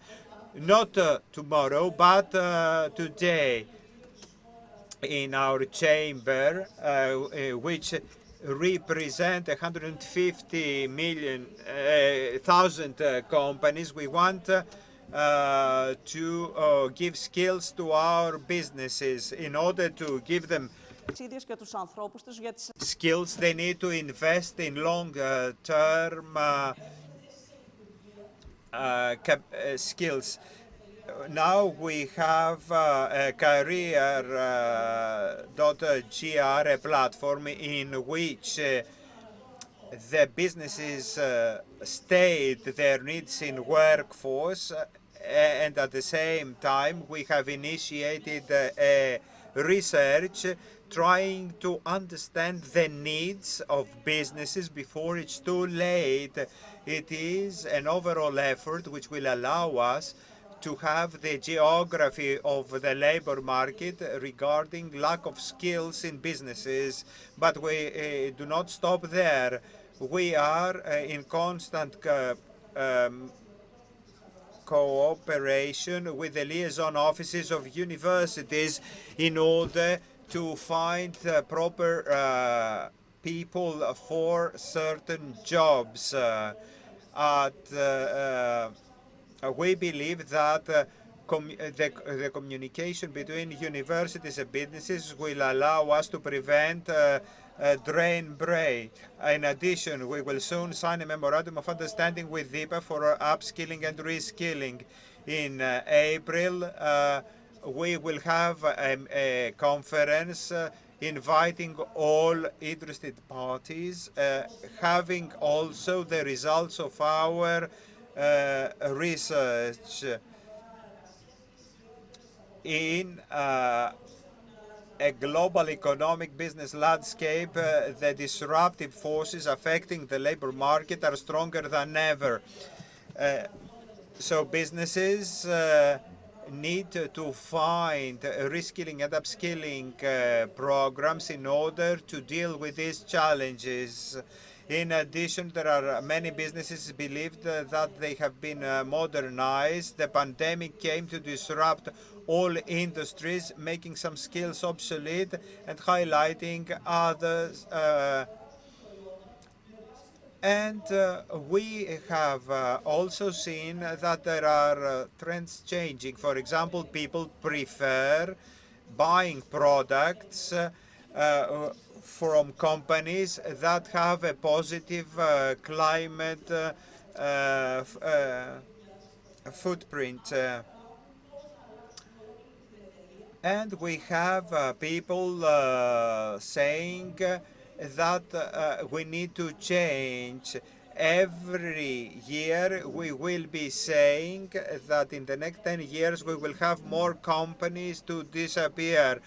[SPEAKER 6] not tomorrow, but today. In our chamber, which represent 150,000 companies, we want to give skills to our businesses. In order to give them skills, they need to invest in long-term skills. Now we have a career.gr, a platform in which the businesses state their needs in workforce, and at the same time we have initiated a research trying to understand the needs of businesses before it's too late. It is an overall effort which will allow us to have the geography of the labor market regarding lack of skills in businesses. But we do not stop there. We are in constant cooperation with the liaison offices of universities in order to find the proper people for certain jobs. We believe that the communication between universities and businesses will allow us to prevent drain break. In addition, we will soon sign a memorandum of understanding with DIPA for upskilling and reskilling. In April, we will have a conference inviting all interested parties, having also the results of our research. In a global economic business landscape, the disruptive forces affecting the labor market are stronger than ever. So businesses need to find reskilling and upskilling programs in order to deal with these challenges. In addition, there are many businesses believed that they have been modernized. The pandemic came to disrupt all industries, making some skills obsolete and highlighting others. And we have also seen that there are trends changing. For example, people prefer buying products from companies that have a positive climate footprint. And we have people saying that we need to change. Every year we will be saying that in the next 10 years we will have more companies to disappear,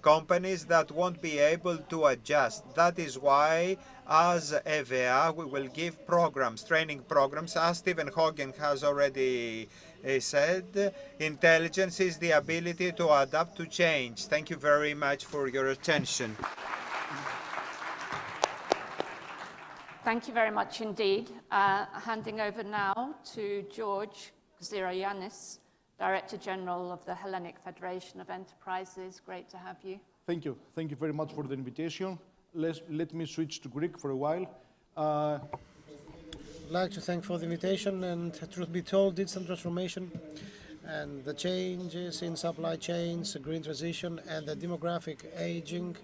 [SPEAKER 6] companies that won't be able to adjust. That is why, as EVA, we will give programs, training programs. As Stephen Hawking has already said, intelligence is the ability to adapt to change. Thank you very much for your attention.
[SPEAKER 3] Thank you very much indeed. Handing over now to George Xyrianis, Director General of the Hellenic Federation of Enterprises. Great to have you.
[SPEAKER 19] Thank you. Thank you very much for the invitation. Let me switch to Greek for a while.
[SPEAKER 5] I'd like to thank for the invitation, and truth be told, digital transformation and the changes in supply chains, the green transition and the demographic aging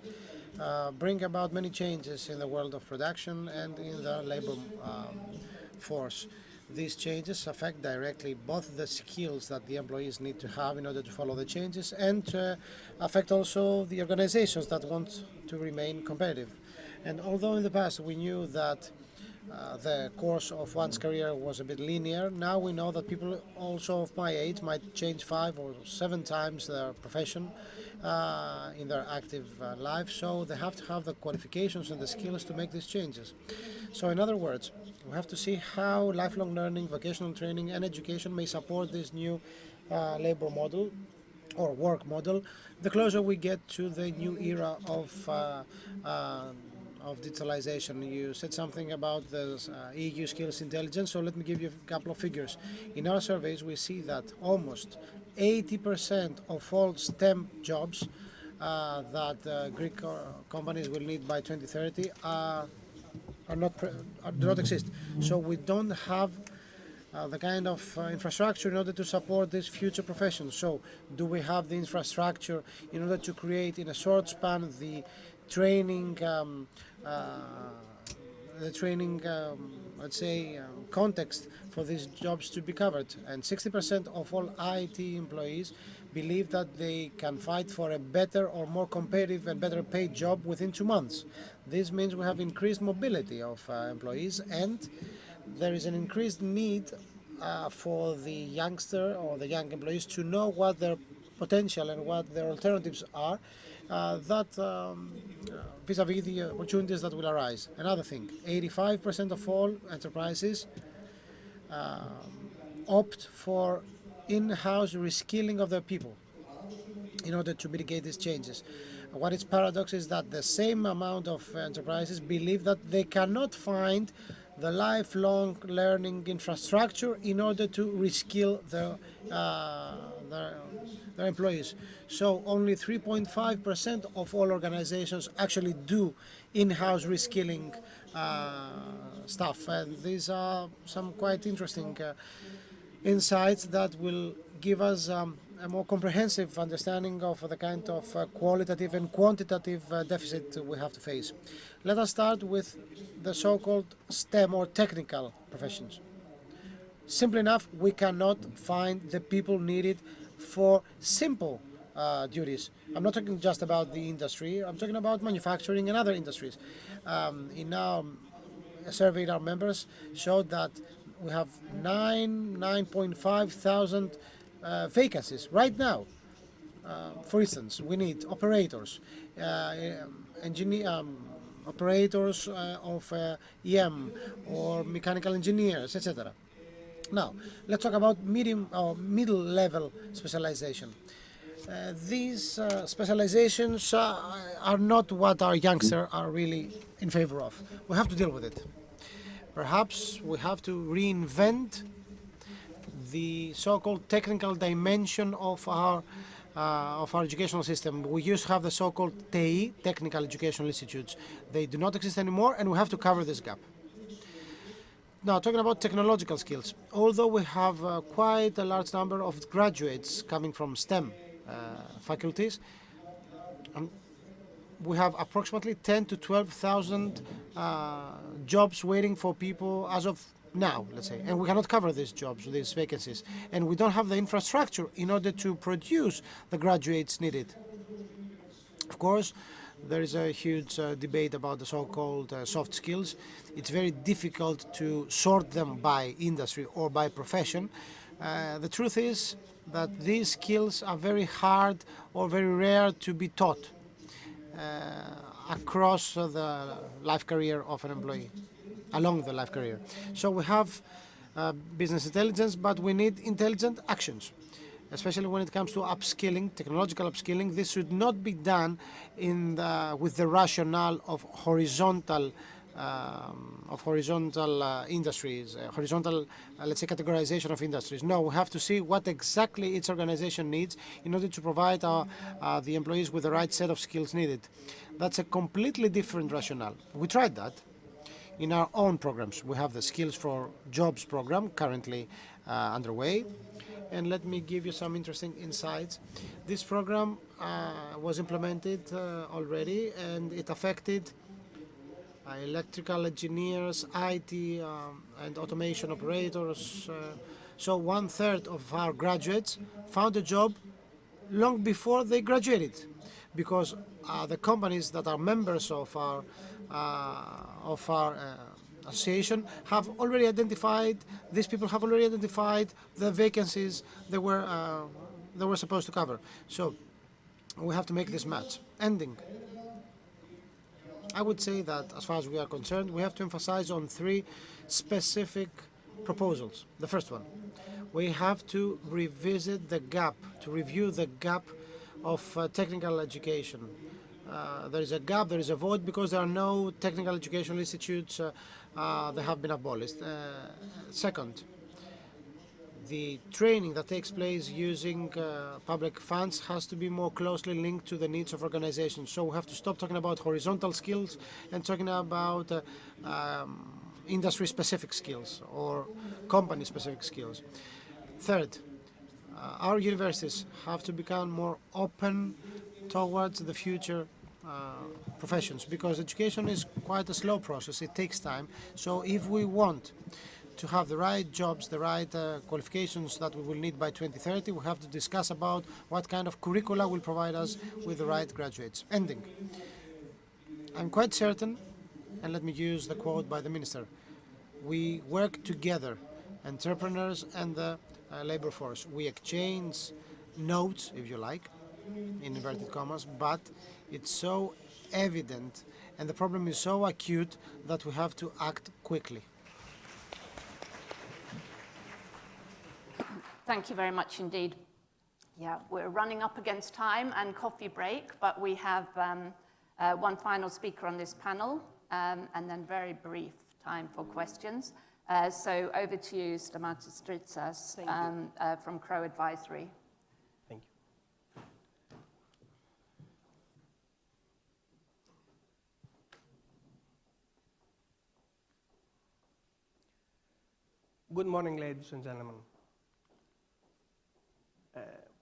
[SPEAKER 5] bring about many changes in the world of production and in the labor force. These changes affect directly both the skills that the employees need to have in order to follow the changes and affect also the organizations that want to remain competitive. And although in the past we knew that the course of one's career was a bit linear, now we know that people also of my age might change 5 or 7 times their profession in their active life, so they have to have the qualifications and the skills to make these changes. So in other words, we have to see how lifelong learning, vocational training and education may support this new labor model or work model, the closer we get to the new era of digitalization. You said something about the EU skills intelligence, so let me give you a couple of figures. In our surveys, we see that almost 80% of all STEM jobs that Greek companies will need by 2030 do not exist. So we don't have the kind of infrastructure in order to support these future professions. So do we have the infrastructure in order to create in a short span the training let's say, context for these jobs to be covered? And 60% of all IT employees believe that they can fight for a better or more competitive and better paid job within 2 months. This means we have increased mobility of employees, and there is an increased need for the youngster or the young employees to know what their potential and what their alternatives are, vis-a-vis the opportunities that will arise. Another thing, 85% of all enterprises opt for in-house reskilling of their people in order to mitigate these changes. What is paradox is that the same amount of enterprises believe that they cannot find the lifelong learning infrastructure in order to reskill their employees. So only 3.5% of all organizations actually do in-house reskilling stuff. And these are some quite interesting insights that will give us a more comprehensive understanding of the kind of qualitative and quantitative deficit we have to face. Let us start with the so-called STEM or technical professions. Simply enough, we cannot find the people needed for simple duties. I'm not talking just about the industry, I'm talking about manufacturing and other industries. In our survey, our members showed that we have 9.5 thousand vacancies right now. For instance, we need operators, operators of EM or mechanical engineers, etc. Now, let's talk about medium or middle level specialization. These specializations are not what our youngsters are really in favor of. We have to deal with it. Perhaps we have to reinvent the so-called technical dimension of our educational system. We used to have the so-called TEI, Technical Educational Institutes. They do not exist anymore, and we have to cover this gap. Now, talking about technological skills, although we have quite a large number of graduates coming from STEM faculties, we have approximately 10 to 12,000 jobs waiting for people as of now, let's say, and we cannot cover these jobs, these vacancies, and we don't have the infrastructure in order to produce the graduates needed. Of course, there is a huge debate about the so-called soft skills. It's very difficult to sort them by industry or by profession. The truth is that these skills are very hard or very rare to be taught across the life career of an employee, along the life career. So we have business intelligence, but we need intelligent actions, especially when it comes to upskilling, technological upskilling. This should not be done with the rationale of horizontal industries, horizontal, let's say, categorization of industries. No, we have to see what exactly each organization needs in order to provide the employees with the right set of skills needed. That's a completely different rationale. We tried that in our own programs. We have the Skills for Jobs program currently underway. And let me give you some interesting insights. This program was implemented already, and it affected electrical engineers, IT and automation operators. So 1/3 of our graduates found a job long before they graduated, because the companies that are members of our association have already identified, these people have already identified the vacancies they were supposed to cover. So we have to make this match. Ending, I would say that as far as we are concerned, we have to emphasize on 3 specific proposals. The first one, we have to revisit the gap, to review the gap of technical education. There is a gap, there is a void, because there are no technical educational institutes. They have been abolished. Second, the training that takes place using public funds has to be more closely linked to the needs of organizations. So we have to stop talking about horizontal skills and talking about industry-specific skills or company-specific skills. Third, our universities have to become more open towards the future professions, because education is quite a slow process. It takes time. So if we want to have the right jobs, the right qualifications that we will need by 2030, we have to discuss about what kind of curricula will provide us with the right graduates. Ending, I'm quite certain, and let me use the quote by the minister, we work together, entrepreneurs and the labor force. We exchange notes, if you like, in inverted commas, but it's so evident and the problem is so acute that we have to act quickly.
[SPEAKER 3] Thank you very much indeed. Yeah, we're running up against time and coffee break, but we have one final speaker on this panel, and then very brief time for questions. So over to you, Stamatis Dritsas from Crow Advisory.
[SPEAKER 20] Thank you. Good morning, ladies and gentlemen.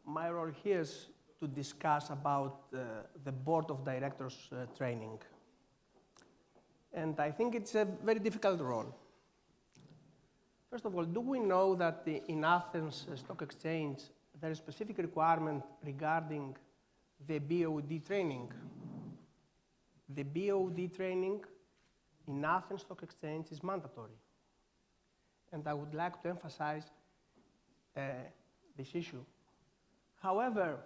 [SPEAKER 20] My role here is to discuss about the Board of Directors training. And I think it's a very difficult role. First of all, do we know that in Athens Stock Exchange there is a specific requirement regarding the BOD training? The BOD training in Athens Stock Exchange is mandatory. And I would like to emphasize this issue. However,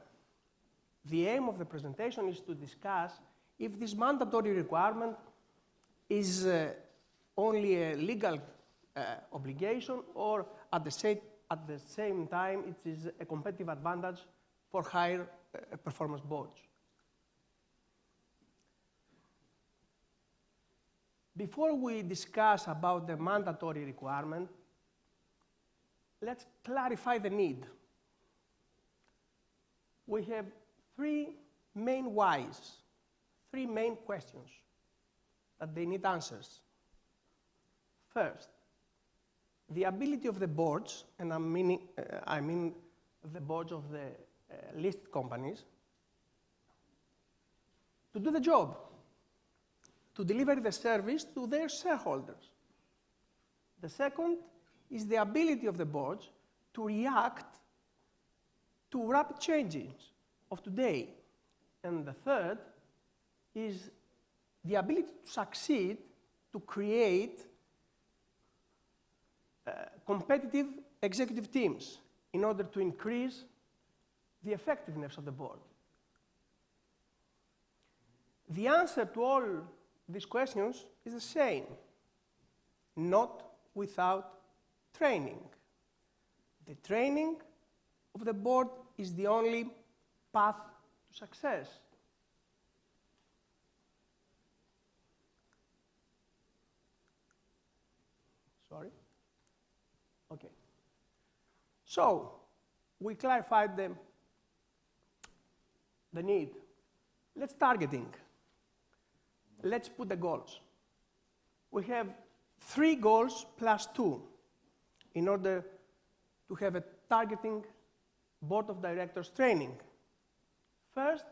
[SPEAKER 20] the aim of the presentation is to discuss if this mandatory requirement is only a legal obligation, or at the same time it is a competitive advantage for higher performance boards. Before we discuss about the mandatory requirement, let's clarify the need. We have 3 main whys, 3 main questions that they need answers. First, the ability of the boards, and I mean the boards of the listed companies, to do the job, to deliver the service to their shareholders. The second is the ability of the boards to react to rapid changes of today. And the third is the ability to succeed to create competitive executive teams in order to increase the effectiveness of the board. The answer to all these questions is the same: not without training. The training of the board is the only path to success. Sorry? Okay. So, we clarified the need. Let's targeting. Let's put the goals. We have 3 goals plus 2 in order to have a targeting board of directors training. First,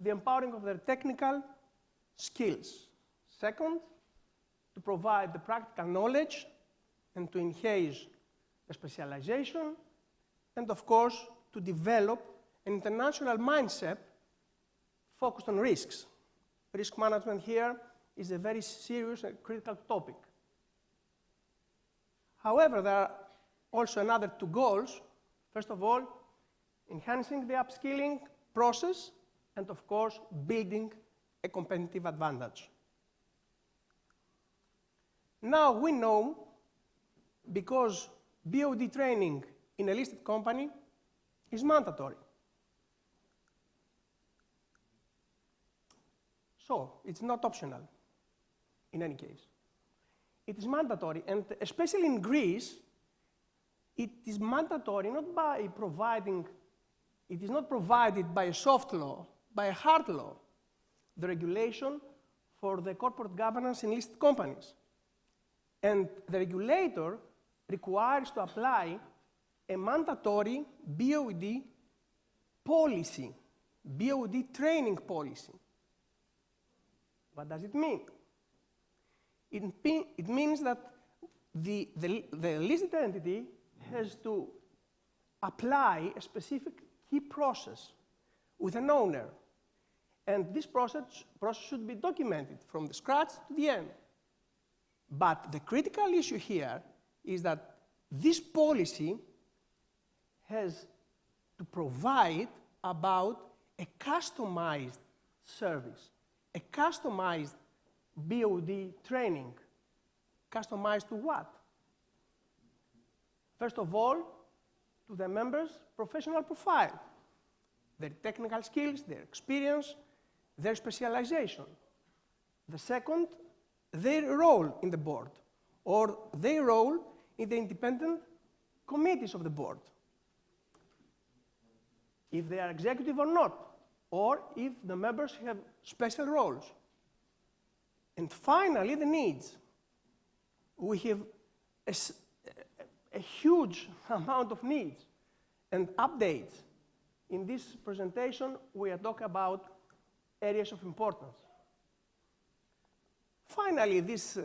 [SPEAKER 20] the empowering of their technical skills. Second, to provide the practical knowledge and to enhance the specialization. And of course, to develop an international mindset focused on risks. Risk management here is a very serious and critical topic. However, there are also another 2 goals. First of all, enhancing the upskilling process, and of course, building a competitive advantage. Now we know, because BOD training in a listed company is mandatory. So, it's not optional, in any case. It is mandatory, and especially in Greece, it is mandatory not by providing, it is not provided by a soft law, by a hard law, the regulation for the corporate governance in listed companies. And the regulator requires to apply a mandatory BOD policy, BOD training policy. What does it mean? It means that the listed entity has to apply a specific key process with an owner. And this process should be documented from the scratch to the end. But the critical issue here is that this policy has to provide about a customized service, a customized BOD training. Customized to what? First of all, to the members' professional profile, their technical skills, their experience, their specialization. The second, their role in the board, or their role in the independent committees of the board, if they are executive or not, or if the members have special roles. And finally, the needs. We have a huge amount of needs and updates. In this presentation, we are talking about areas of importance. Finally, this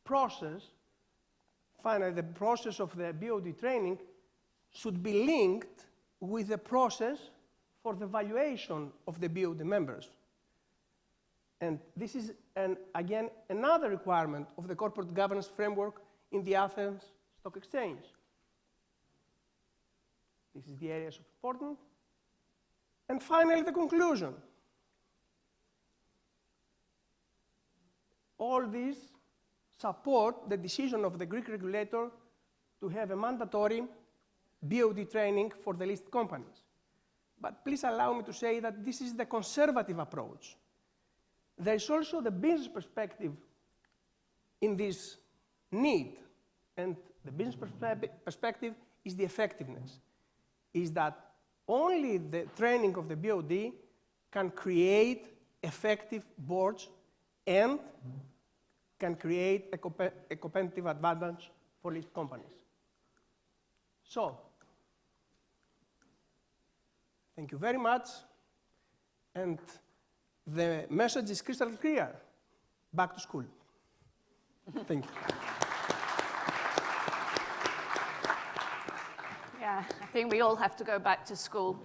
[SPEAKER 20] process, the process of the BOD training should be linked with the process for the valuation of the BOD members. And this is, again, another requirement of the corporate governance framework in the Athens Stock Exchange. This is the areas of importance. And finally, the conclusion. All these support the decision of the Greek regulator to have a mandatory BOD training for the listed companies. But please allow me to say that this is the conservative approach. There is also the business perspective in this need, and the business perspective is the effectiveness, is that only the training of the BOD can create effective boards and can create a competitive advantage for its companies. So, thank you very much. And the message is crystal clear. Back to school. Thank you.
[SPEAKER 3] Yeah, I think we all have to go back to school.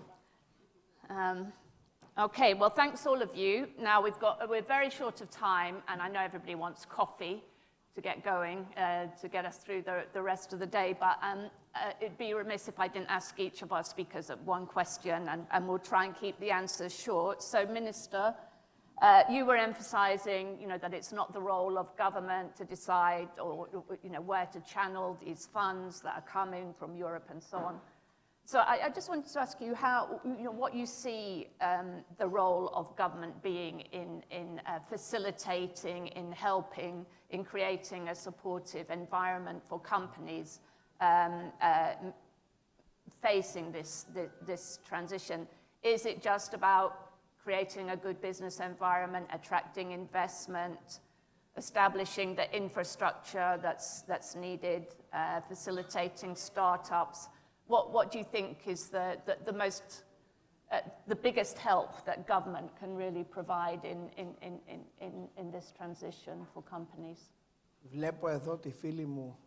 [SPEAKER 3] Okay, well, thanks all of you. Now we're very short of time, and I know everybody wants coffee to get going, to get us through the rest of the day, but it'd be remiss if I didn't ask each of our speakers one question, and we'll try and keep the answers short. So, Minister, you were emphasizing, that it's not the role of government to decide or, where to channel these funds that are coming from Europe and so on. So I just wanted to ask you what you see the role of government being in facilitating, in helping, in creating a supportive environment for companies facing this transition. Is it just about creating a good business environment, attracting investment, establishing the infrastructure that's needed, facilitating startups? What do you think is the biggest help that government can really provide in this transition for companies?
[SPEAKER 16] Βλέπω εδώ τη φίλη μου.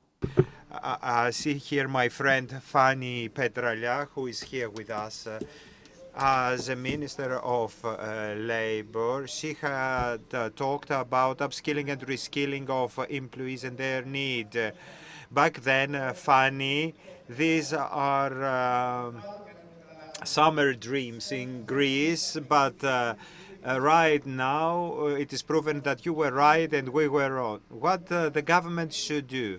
[SPEAKER 6] I see here my friend Fanny Petralia, who is here with us. As a Minister of Labor, she had talked about upskilling and reskilling of employees and their need. Back then, Fanny, these are summer dreams in Greece, but right now it is proven that you were right and we were wrong. What the government should do?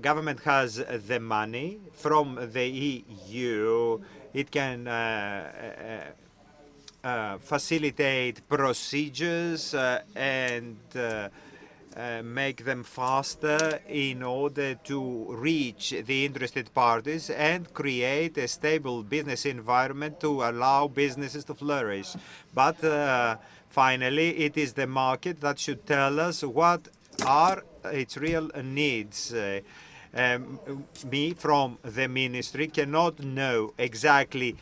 [SPEAKER 6] Government has the money from the EU. It can facilitate procedures and make them faster in order to reach the interested parties and create a stable business environment to allow businesses to flourish. But finally, it is the market that should tell us what are its real needs. Me, from the ministry, cannot know exactly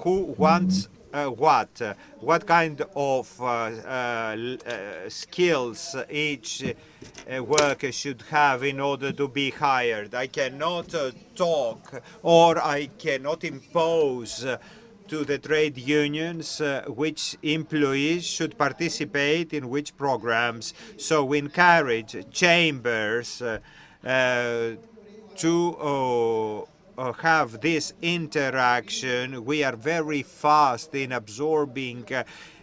[SPEAKER 6] who wants what kind of skills each worker should have in order to be hired. I cannot talk, or I cannot impose to the trade unions which employees should participate in which programs. So we encourage chambers to have this interaction. We are very fast in absorbing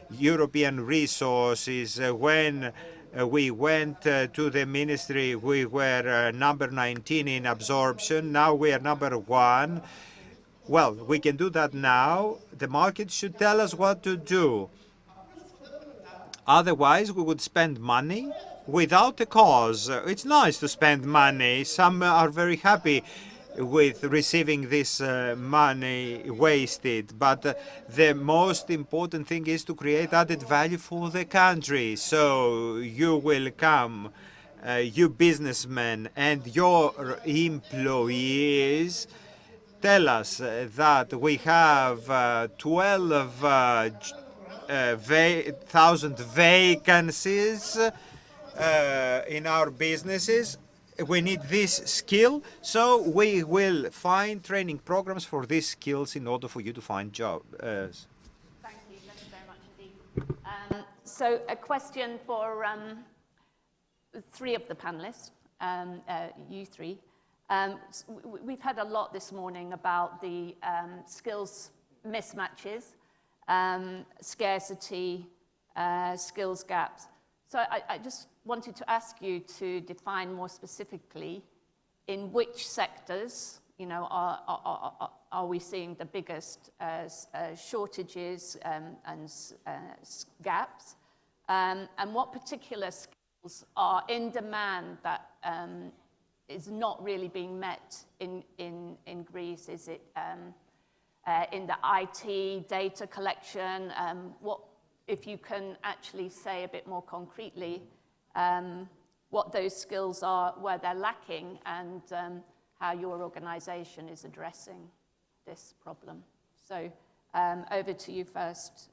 [SPEAKER 6] European resources. When we went to the ministry, we were number 19 in absorption. Now we are number 1. Well, we can do that now. The market should tell us what to do. Otherwise, we would spend money without a cause. It's nice to spend money. Some are very happy with receiving this money wasted, but the most important thing is to create added value for the country. So you will come, you businessmen and your employees, tell us that we have 12,000 vacancies in our businesses. We need this skill, so we will find training programs for these skills in order for you to find jobs.
[SPEAKER 3] Thank you very much indeed. So a question for 3 of the panelists, you 3. We've had a lot this morning about the skills mismatches, scarcity, skills gaps. So I just wanted to ask you to define more specifically in which sectors, are we seeing the biggest shortages and gaps, and what particular skills are in demand that is not really being met in Greece? Is it in the IT, data collection? What, if you can actually say a bit more concretely, what those skills are, where they're lacking, and how your organization is addressing this problem. So over to you first,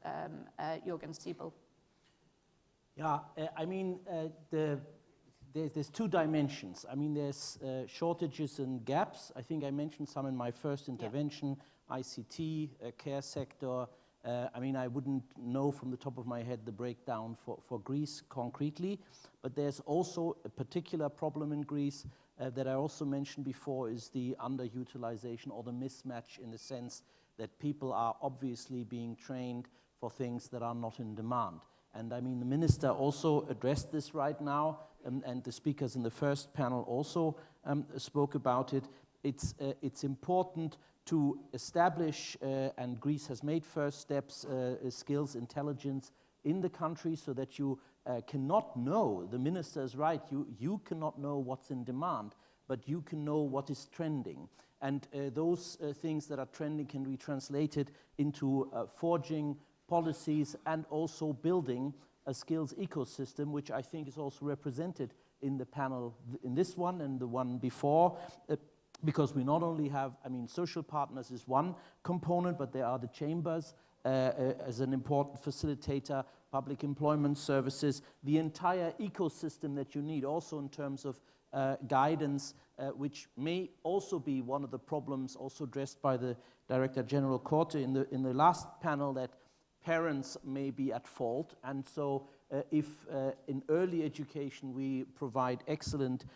[SPEAKER 3] Jürgen Siebel.
[SPEAKER 17] Yeah, I mean, there's two dimensions. I mean, there's shortages and gaps. I think I mentioned some in my first intervention, ICT, care sector. I mean, I wouldn't know from the top of my head the breakdown for Greece concretely, but there's also a particular problem in Greece that I also mentioned before, is the underutilization or the mismatch, in the sense that people are obviously being trained for things that are not in demand. And I mean, the minister also addressed this right now, and the speakers in the first panel also spoke about it. It's important to establish, and Greece has made first steps, skills intelligence in the country, so that you cannot know, the minister is right, you cannot know what's in demand, but you can know what is trending. And those things that are trending can be translated into forging policies and also building a skills ecosystem, which I think is also represented in the panel, in this one and the one before, because we not only have, I mean, social partners is one component, but there are the chambers as an important facilitator, public employment services, the entire ecosystem that you need, also in terms of guidance, which may also be one of the problems also addressed by the Director General Corte in the last panel, that parents may be at fault. And so if in early education we provide excellent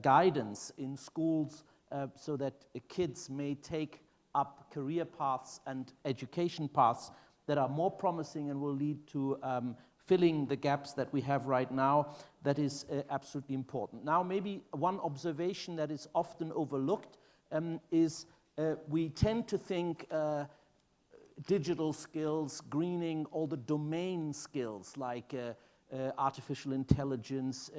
[SPEAKER 17] guidance in schools, so that kids may take up career paths and education paths that are more promising and will lead to filling the gaps that we have right now, that is absolutely important. Now, maybe one observation that is often overlooked is we tend to think digital skills, greening, all the domain skills like artificial intelligence,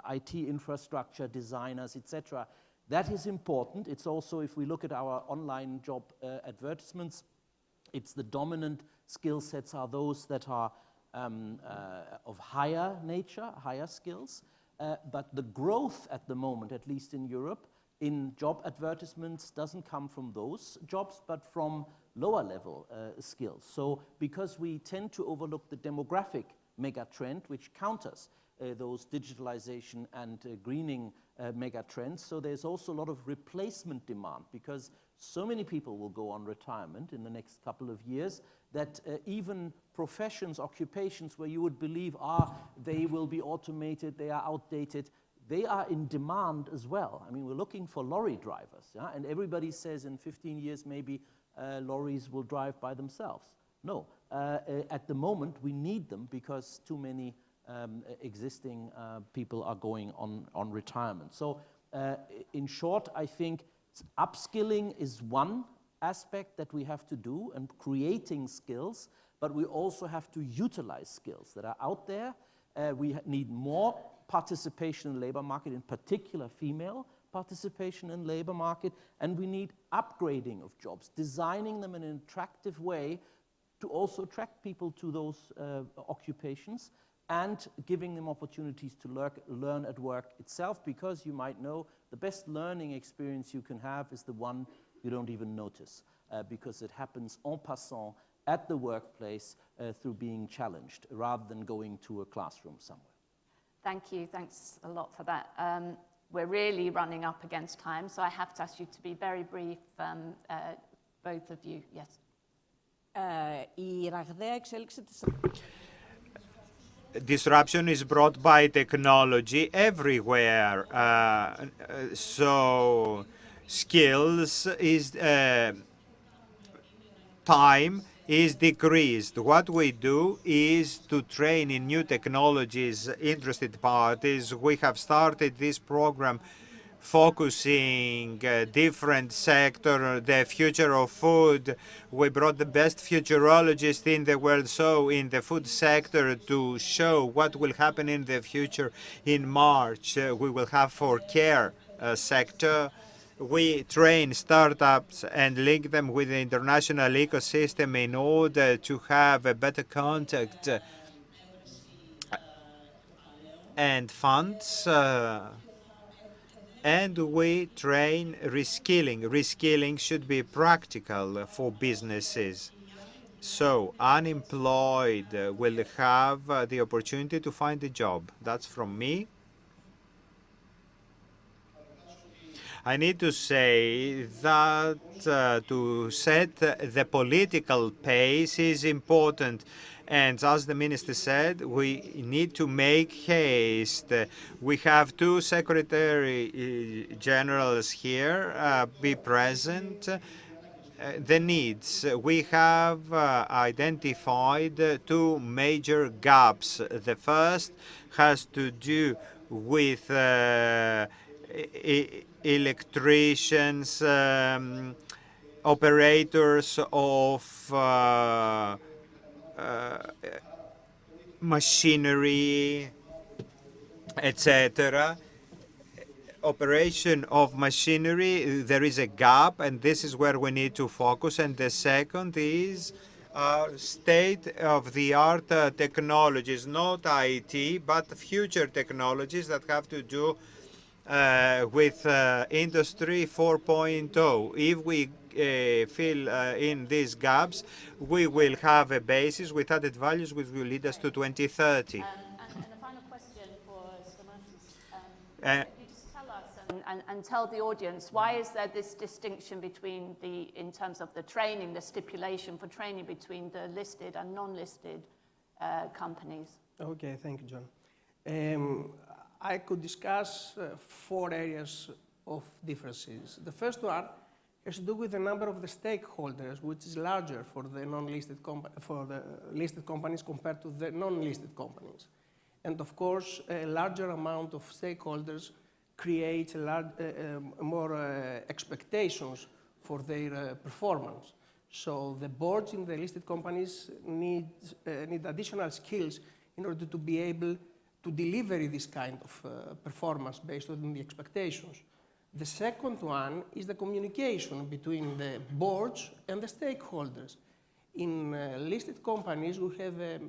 [SPEAKER 17] IT infrastructure designers, etc. That is important. It's also, if we look at our online job advertisements, it's the dominant skill sets are those that are of higher nature, higher skills. But the growth at the moment, at least in Europe, in job advertisements doesn't come from those jobs, but from lower level skills. So because we tend to overlook the demographic mega trend, which counters those digitalization and greening mega trends, so there's also a lot of replacement demand, because so many people will go on retirement in the next couple of years that even professions, occupations where you would believe, they will be automated, they are outdated, they are in demand as well. I mean, we're looking for lorry drivers, yeah? And everybody says in 15 years maybe lorries will drive by themselves. No, at the moment we need them because too many existing people are going on retirement. So in short, I think upskilling is one aspect that we have to do, and creating skills, but we also have to utilize skills that are out there. We need more participation in the labor market, in particular female participation in labor market, and we need upgrading of jobs, designing them in an attractive way to also attract people to those occupations, and giving them opportunities to learn at work itself, because you might know the best learning experience you can have is the one you don't even notice, because it happens en passant at the workplace through being challenged, rather than going to a classroom somewhere.
[SPEAKER 3] Thank you. Thanks a lot for that. We're really running up against time, so I have to ask you to be very brief, both of you. Yes.
[SPEAKER 18] Η ραγδαία εξέλιξη της...
[SPEAKER 6] Disruption is brought by technology everywhere. So skills is time is decreased. What we do is to train in new technologies interested parties. We have started this program focusing different sector, the future of food. We brought the best futurologists in the world, so in the food sector, to show what will happen in the future. In March, we will have for care sector. We train startups and link them with the international ecosystem in order to have a better contact. and funds, and we train reskilling. Reskilling should be practical for businesses. So unemployed will have the opportunity to find a job. That's from me. I need to say that to set the political pace is important. And as the minister said, we need to make haste. We have two secretary generals here be present. The needs. We have identified two major gaps. The first has to do with electricians, operators of machinery, etc. Operation of machinery, there is a gap, and this is where we need to focus. And the second is state-of-the-art technologies, not IT, but future technologies that have to do with Industry 4.0. If we fill in these gaps, we will have a basis with added values which will lead us to 2030.
[SPEAKER 3] And a final question for Stamatis. Can you just tell us and tell the audience, why is there this distinction between in terms of the training, the stipulation for training between the listed and non-listed companies?
[SPEAKER 20] Okay, thank you, John. I could discuss 4 areas of differences. The first one has to do with the number of the stakeholders, which is larger for the non-listed for the listed companies compared to the non-listed companies. And of course, a larger amount of stakeholders creates more expectations for their performance. So the boards in the listed companies need additional skills in order to be able to deliver this kind of performance based on the expectations. The second one is the communication between the boards and the stakeholders. In listed companies, we have a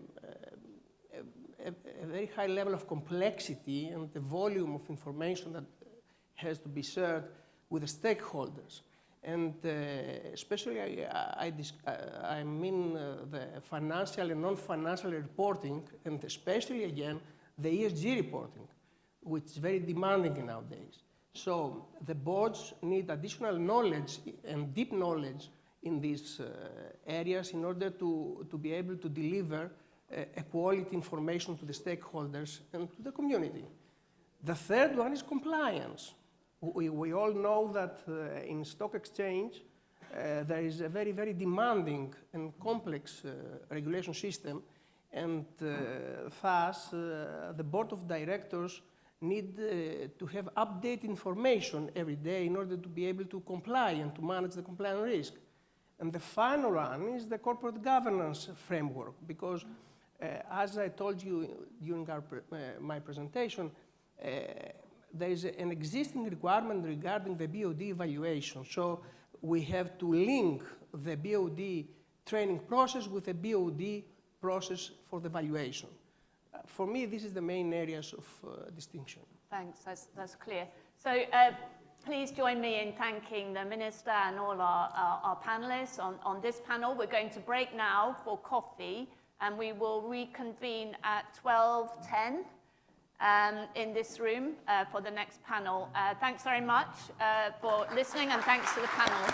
[SPEAKER 20] very high level of complexity and the volume of information that has to be shared with the stakeholders. And especially, I mean the financial and non-financial reporting, and especially, again, the ESG reporting, which is very demanding nowadays. So the boards need additional knowledge and deep knowledge in these areas in order to be able to deliver a quality information to the stakeholders and to the community. The third one is compliance. We all know that in stock exchange, there is a very, very demanding and complex regulation system. And thus, the board of directors need to have updated information every day in order to be able to comply and to manage the compliance risk. And the final one is the corporate governance framework, because as I told you during my presentation, there is an existing requirement regarding the BOD evaluation. So we have to link the BOD training process with the BOD process for the valuation. For me, this is the main areas of distinction.
[SPEAKER 3] Thanks, that's clear. So please join me in thanking the Minister and all our panelists on this panel. We're going to break now for coffee, and we will reconvene at 12:10 in this room for the next panel. Thanks very much for listening, and thanks to the panel.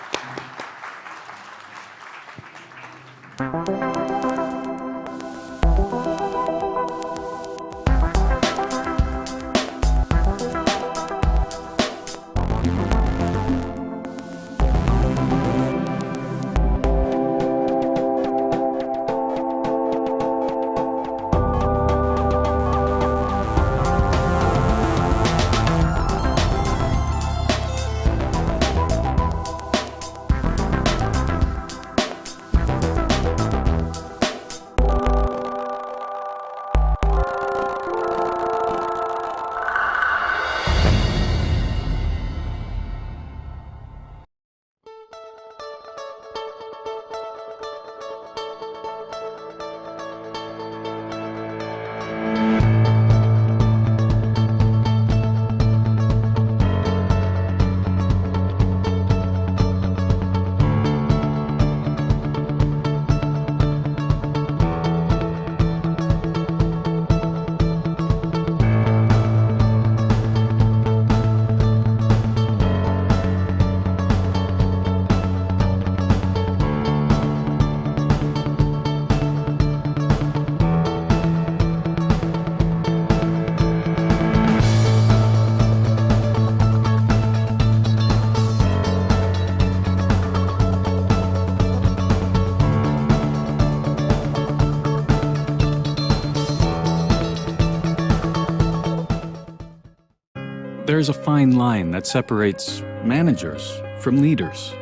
[SPEAKER 1] there is a fine line that separates managers from leaders,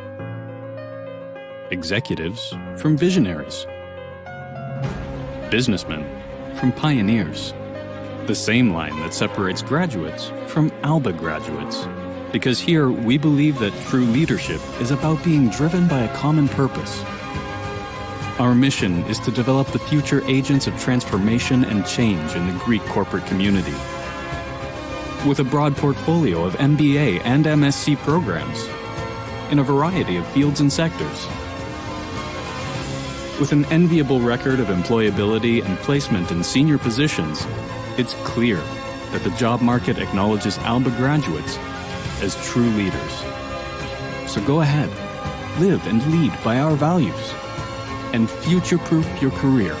[SPEAKER 1] executives from visionaries, businessmen from pioneers. The same line that separates graduates from Alba graduates. Because here we believe that true leadership is about being driven by a common purpose. Our mission is to develop the future agents of transformation and change in the Greek corporate community. With a broad portfolio of MBA and MSc programs in a variety of fields and sectors. With an enviable record of employability and placement in senior positions, it's clear that the job market acknowledges Alba graduates as true leaders. So go ahead, live and lead by our values, and future-proof your career.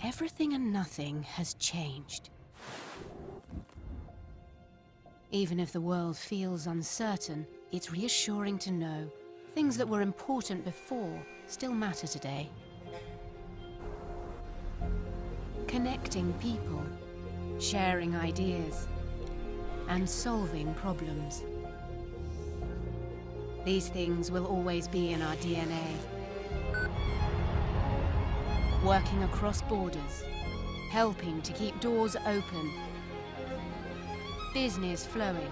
[SPEAKER 2] Everything and nothing has changed. Even if the world feels uncertain, it's reassuring to know things that were important before still matter today. Connecting people, sharing ideas, and solving problems. These things will always be in our DNA. Working across borders, helping to keep doors open, business flowing,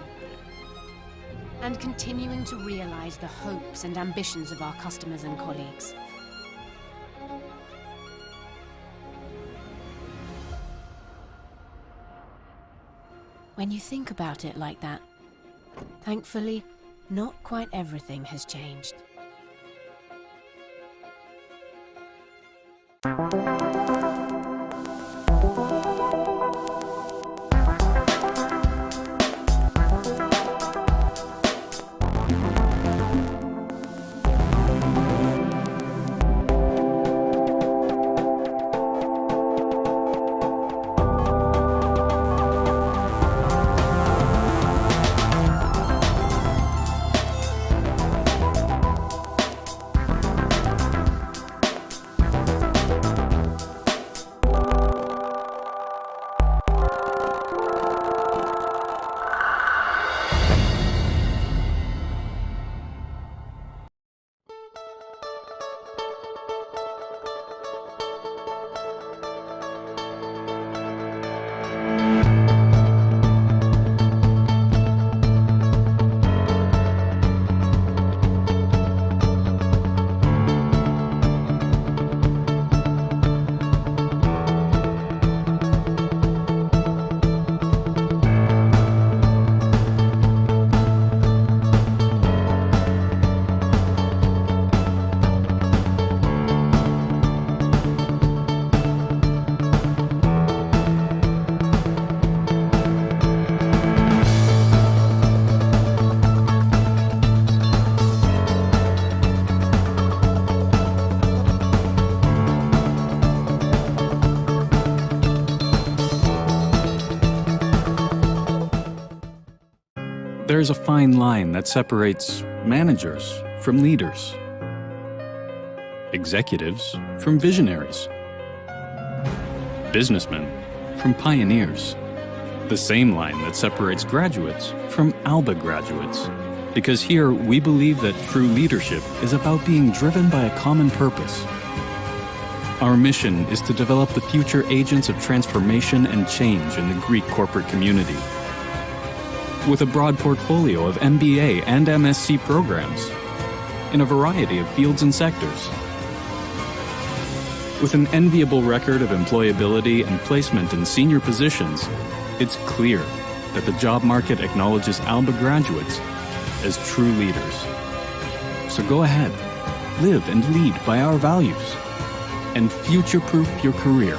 [SPEAKER 2] and continuing to realize the hopes and ambitions of our customers and colleagues. When you think about it like that, thankfully, not quite everything has changed.
[SPEAKER 1] there's a fine line that separates managers from leaders, executives from visionaries, businessmen from pioneers. The same line that separates graduates from Alba graduates. Because here we believe that true leadership is about being driven by a common purpose. Our mission is to develop the future agents of transformation and change in the Greek corporate community. With a broad portfolio of MBA and MSc programs in a variety of fields and sectors. With an enviable record of employability and placement in senior positions, it's clear that the job market acknowledges Alba graduates as true leaders. So go ahead, live and lead by our values, and future-proof your career.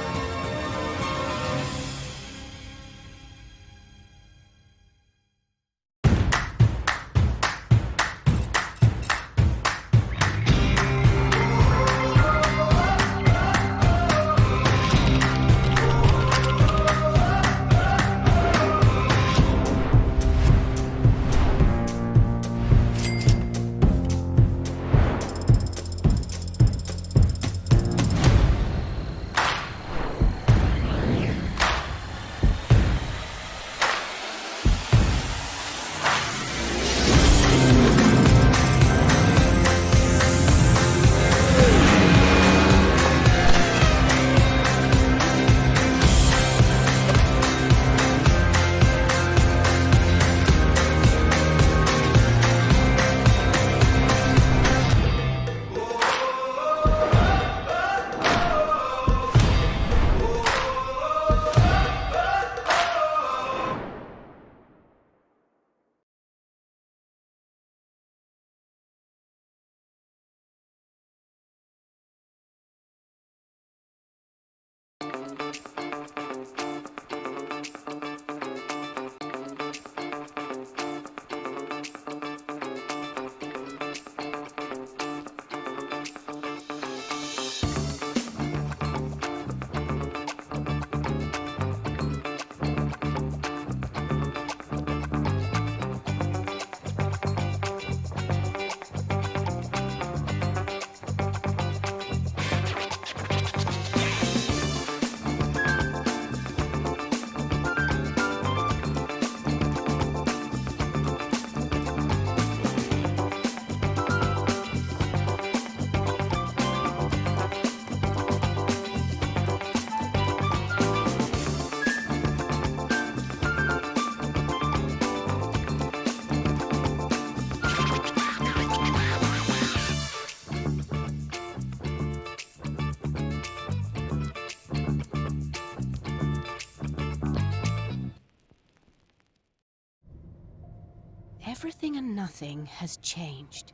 [SPEAKER 2] Everything and nothing has changed.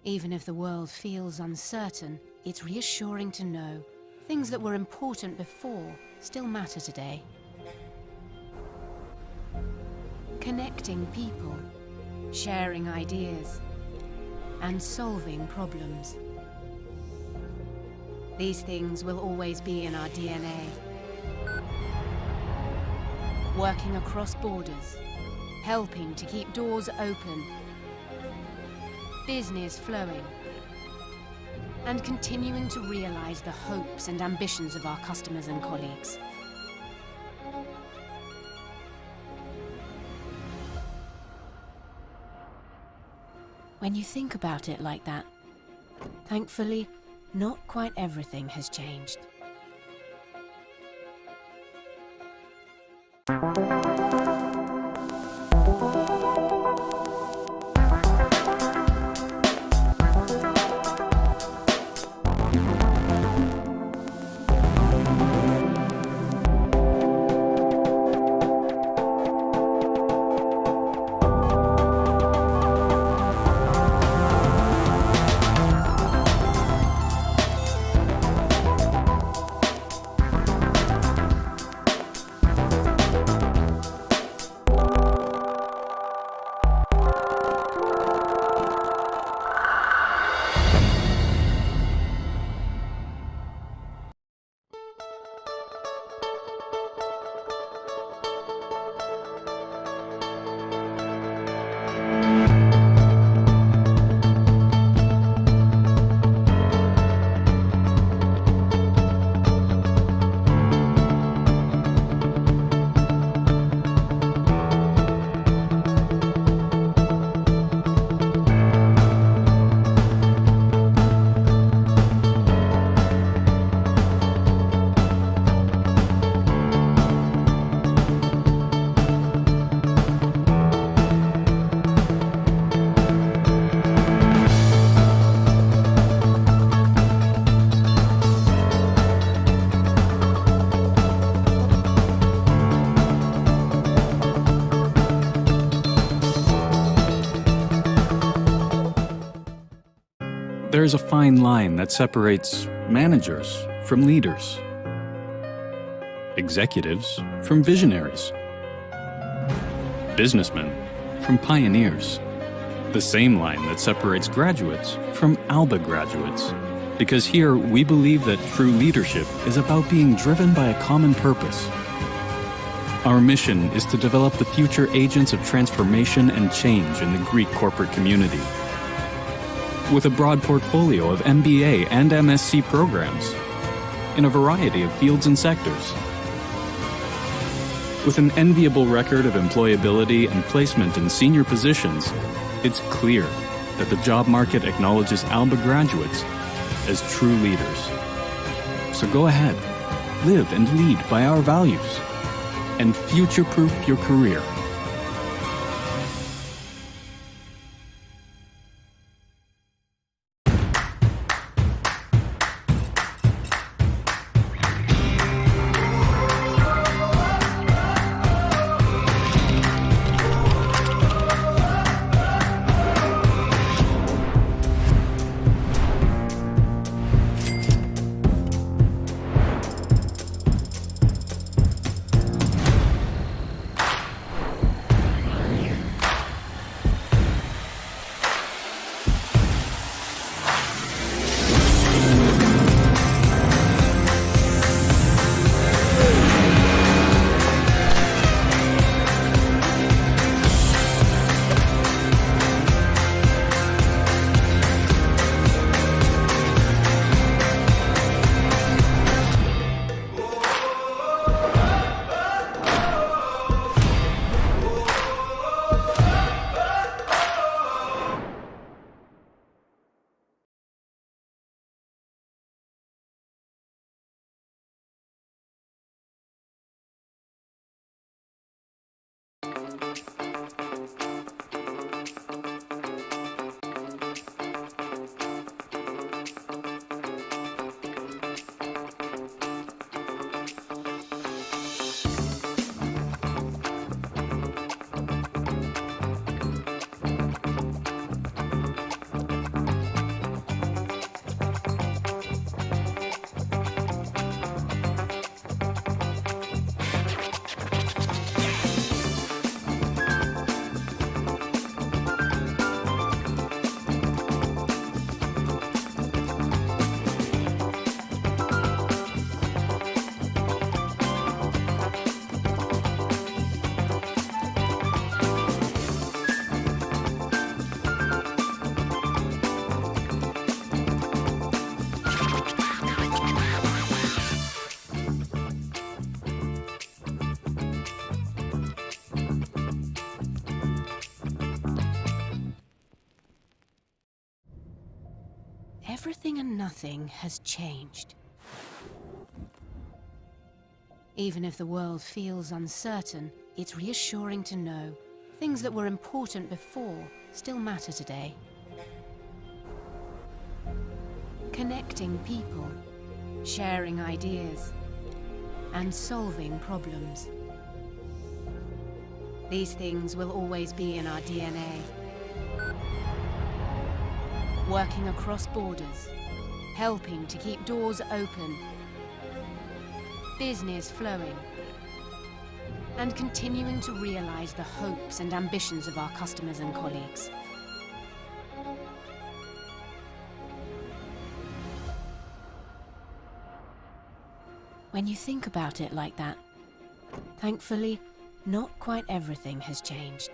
[SPEAKER 2] Even if the world feels uncertain, it's reassuring to know things that were important before still matter today. Connecting people, sharing ideas, and solving problems. These things will always be in our DNA. Working across borders, helping to keep doors open, business flowing, and continuing to realize the hopes and ambitions of our customers and colleagues. When you think about it like that, thankfully, not quite everything has changed.
[SPEAKER 1] there is a fine line that separates managers from leaders, executives from visionaries, businessmen from pioneers. The same line that separates graduates from ALBA graduates. Because here, we believe that true leadership is about being driven by a common purpose. Our mission is to develop the future agents of transformation and change in the Greek corporate community. With a broad portfolio of MBA and MSc programs in a variety of fields and sectors. With an enviable record of employability and placement in senior positions, it's clear that the job market acknowledges ALBA graduates as true leaders. So go ahead, live and lead by our values, and future-proof your career.
[SPEAKER 2] Everything and nothing has changed. Even if the world feels uncertain, it's reassuring to know things that were important before still matter today. Connecting people, sharing ideas, and solving problems. These things will always be in our DNA. Working across borders, helping to keep doors open, business flowing, and continuing to realize the hopes and ambitions of our customers and colleagues. When you think about it like that, thankfully, not quite everything has changed.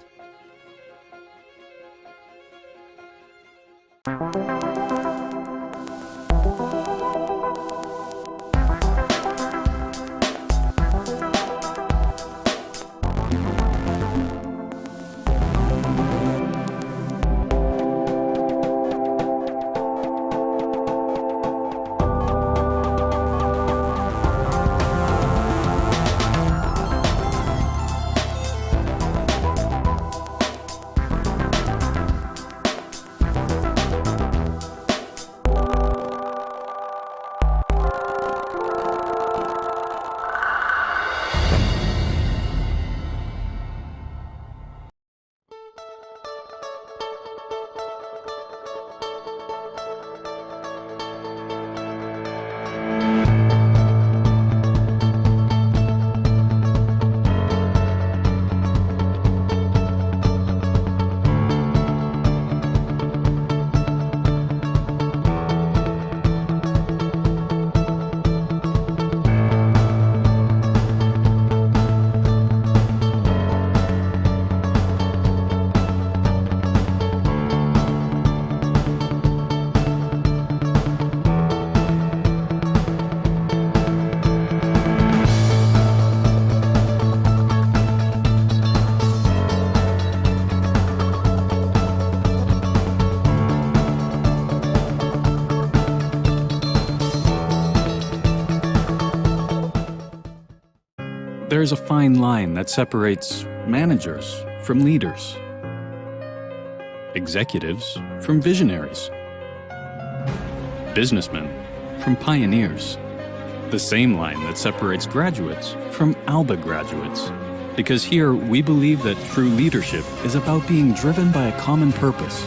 [SPEAKER 1] there's a fine line that separates managers from leaders, executives from visionaries, businessmen from pioneers. The same line that separates graduates from ALBA graduates. Because here, we believe that true leadership is about being driven by a common purpose.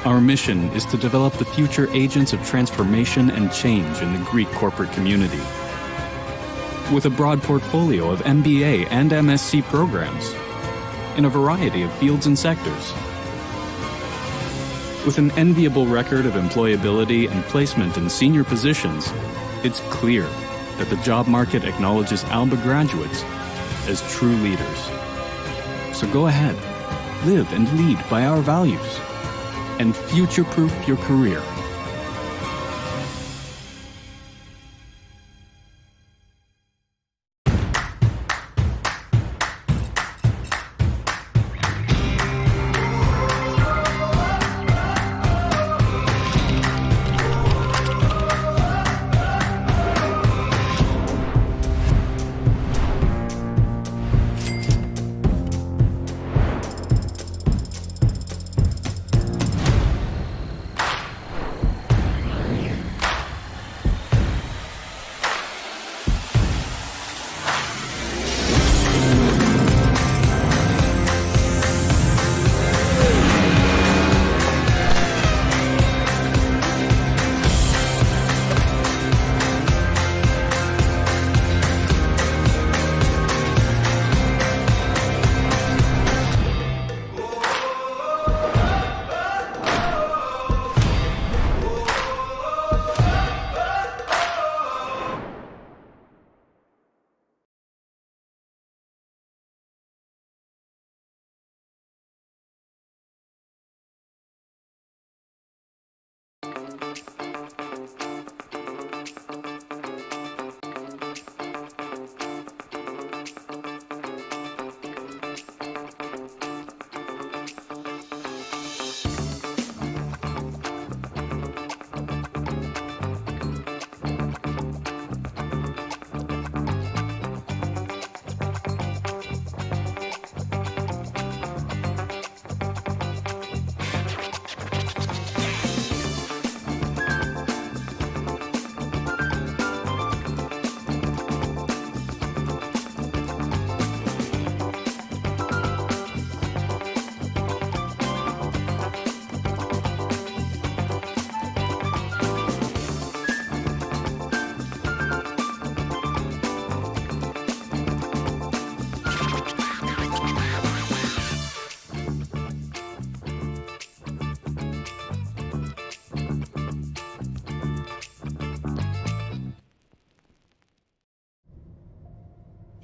[SPEAKER 1] Our mission is to develop the future agents of transformation and change in the Greek corporate community. With a broad portfolio of MBA and MSc programs in a variety of fields and sectors. With an enviable record of employability and placement in senior positions, it's clear that the job market acknowledges ALBA graduates as true leaders. So go ahead, live and lead by our values, and future-proof your career.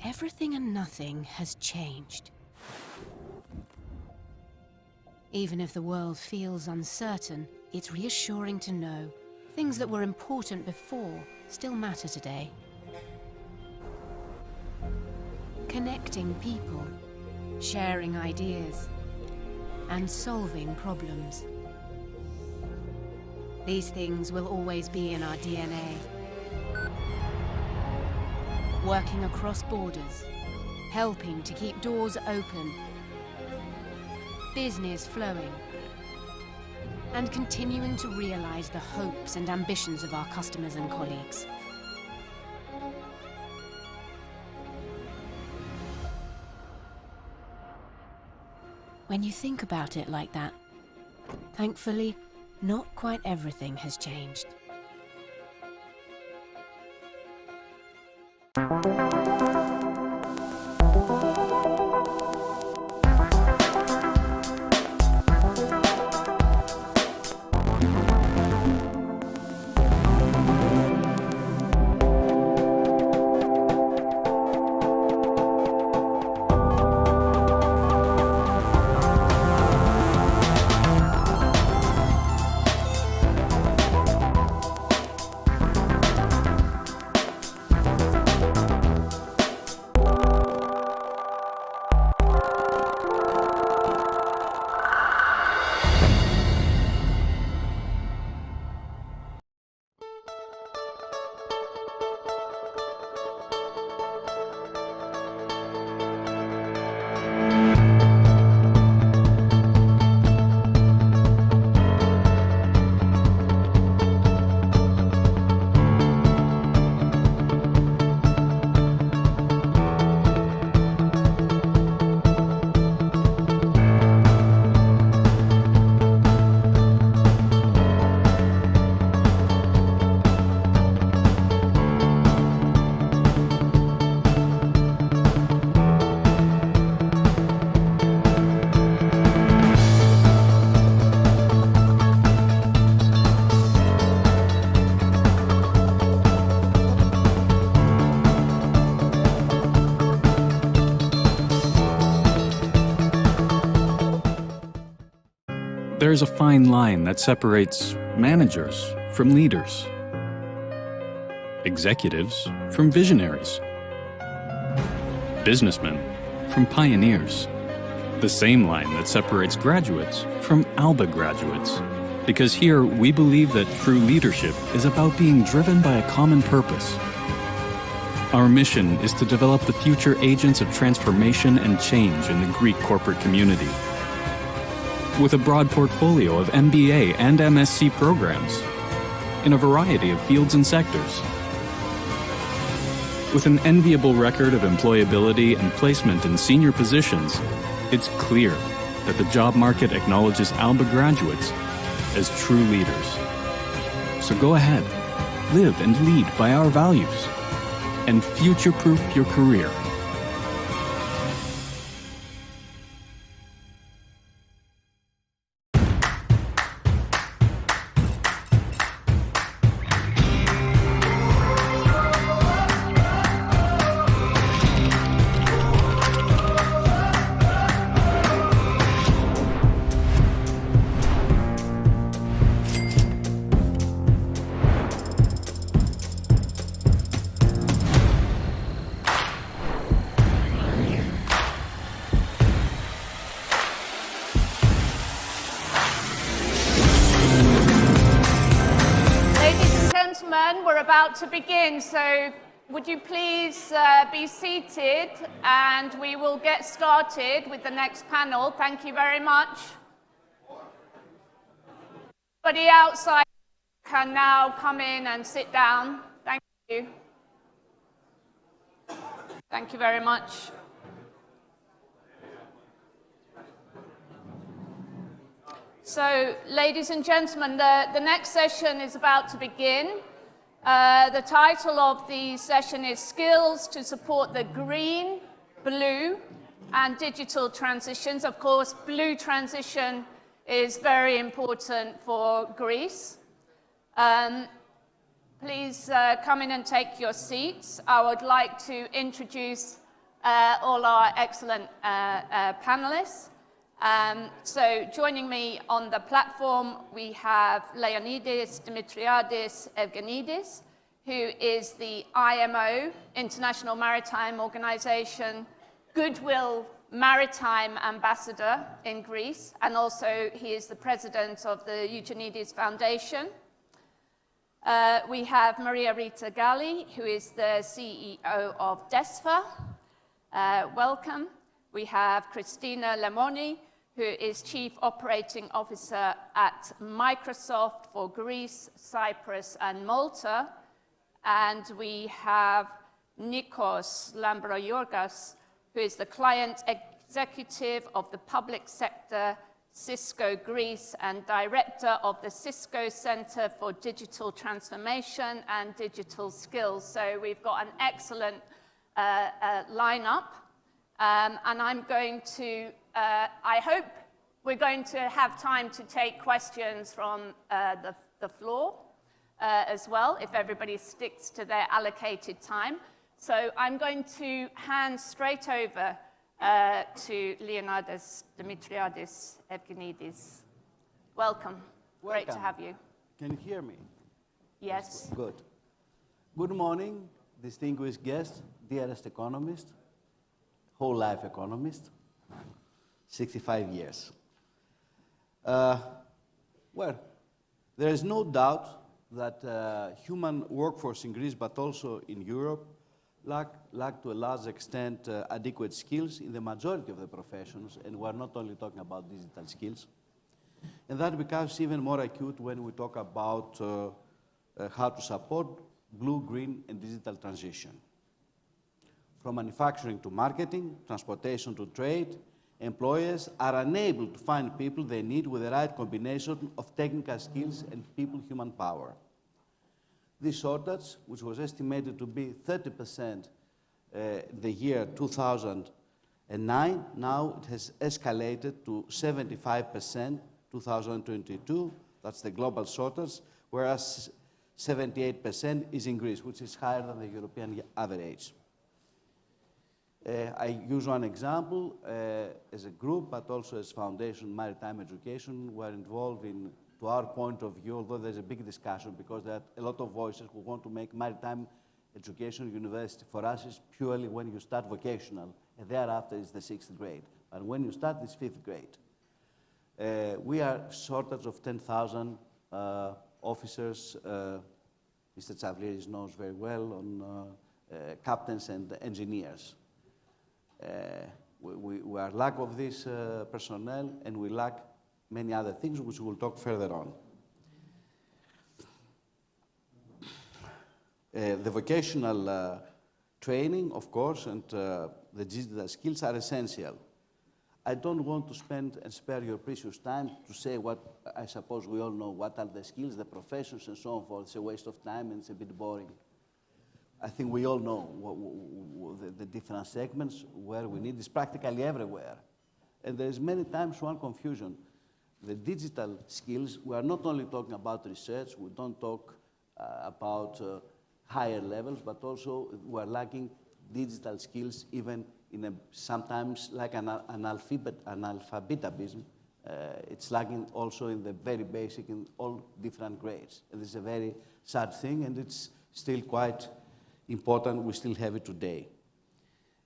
[SPEAKER 2] Everything and nothing has changed. Even if the world feels uncertain, it's reassuring to know things that were important before still matter today. Connecting people, sharing ideas, and solving problems. These things will always be in our DNA. Working across borders, helping to keep doors open, business flowing, and continuing to realize the hopes and ambitions of our customers and colleagues. When you think about it like that, thankfully, not quite everything has changed.
[SPEAKER 1] There is a fine line that separates managers from leaders, executives from visionaries, businessmen from pioneers. The same line that separates graduates from ALBA graduates. Because here, we believe that true leadership is about being driven by a common purpose. Our mission is to develop the future agents of transformation and change in the Greek corporate community. With a broad portfolio of MBA and MSc programs in a variety of fields and sectors. With an enviable record of employability and placement in senior positions, it's clear that the job market acknowledges ALBA graduates as true leaders. So go ahead, live and lead by our values, and future-proof your career.
[SPEAKER 3] To begin, so would you please be seated and we will get started with the next panel. Thank you very much. Everybody outside can now come in and sit down. Thank you. Thank you very much. So, ladies and gentlemen, the next session is about to begin. The title of the session is Skills to Support the Green, Blue and Digital Transitions. Of course, blue transition is very important for Greece. Please come in and take your seats. I would like to introduce all our excellent panelists. So joining me on the platform, we have Leonidas Dimitriadis Evgenidis, who is the IMO, International Maritime Organization, Goodwill Maritime Ambassador in Greece, and also he is the president of the Eugenides Foundation. We have Maria Rita Galli, who is the CEO of DESFA. Welcome. We have Christina Lemoni, who is Chief Operating Officer at Microsoft for Greece, Cyprus, and Malta. And we have Nikos Lambroyorgas, who is the Client Executive of the Public Sector, Cisco Greece, and Director of the Cisco Center for Digital Transformation and Digital Skills. So we've got an excellent lineup. And I'm going to, I hope we're going to have time to take questions from the floor as well, if everybody sticks to their allocated time. So I'm going to hand straight over to Leonidas Dimitriadis Evgenidis. Welcome. Great to have you.
[SPEAKER 21] Can you hear me?
[SPEAKER 3] Yes.
[SPEAKER 21] Good. Good morning, distinguished guests, dearest economist, whole life economist, 65 years. Well, there is no doubt that human workforce in Greece, but also in Europe, lack to a large extent adequate skills in the majority of the professions, and we're not only talking about digital skills. And that becomes even more acute when we talk about how to support blue, green, and digital transition. From manufacturing to marketing, transportation to trade, employers are unable to find people they need with the right combination of technical skills and people-human power. This shortage, which was estimated to be 30% the year 2009, now it has escalated to 75% 2022. That's the global shortage, whereas 78% is in Greece, which is higher than the European average. I use one example. As a group, but also as Foundation Maritime Education, we're involved in, to our point of view, although there's a big discussion because there are a lot of voices who want to make maritime education university. For us, it's purely when you start vocational, and thereafter is the 6th grade. But when you start, it's 5th grade. We are shortage of 10,000 officers. Mr. Tsavliris knows very well on captains and engineers. We are lack of this personnel, and we lack many other things, which we'll talk further on. The vocational training, of course, and the digital skills are essential. I don't want to spend and spare your precious time to say what I suppose we all know, what are the skills, the professions, and so on forth. It's a waste of time and it's a bit boring. I think we all know the different segments where we need this practically everywhere. And there's many times one confusion. The digital skills, we are not only talking about research, we don't talk about higher levels, but also we are lacking digital skills even in a, sometimes like an analphabetism. It's lacking also in the very basic in all different grades. And this is a very sad thing, and it's still quite important. We still have it today.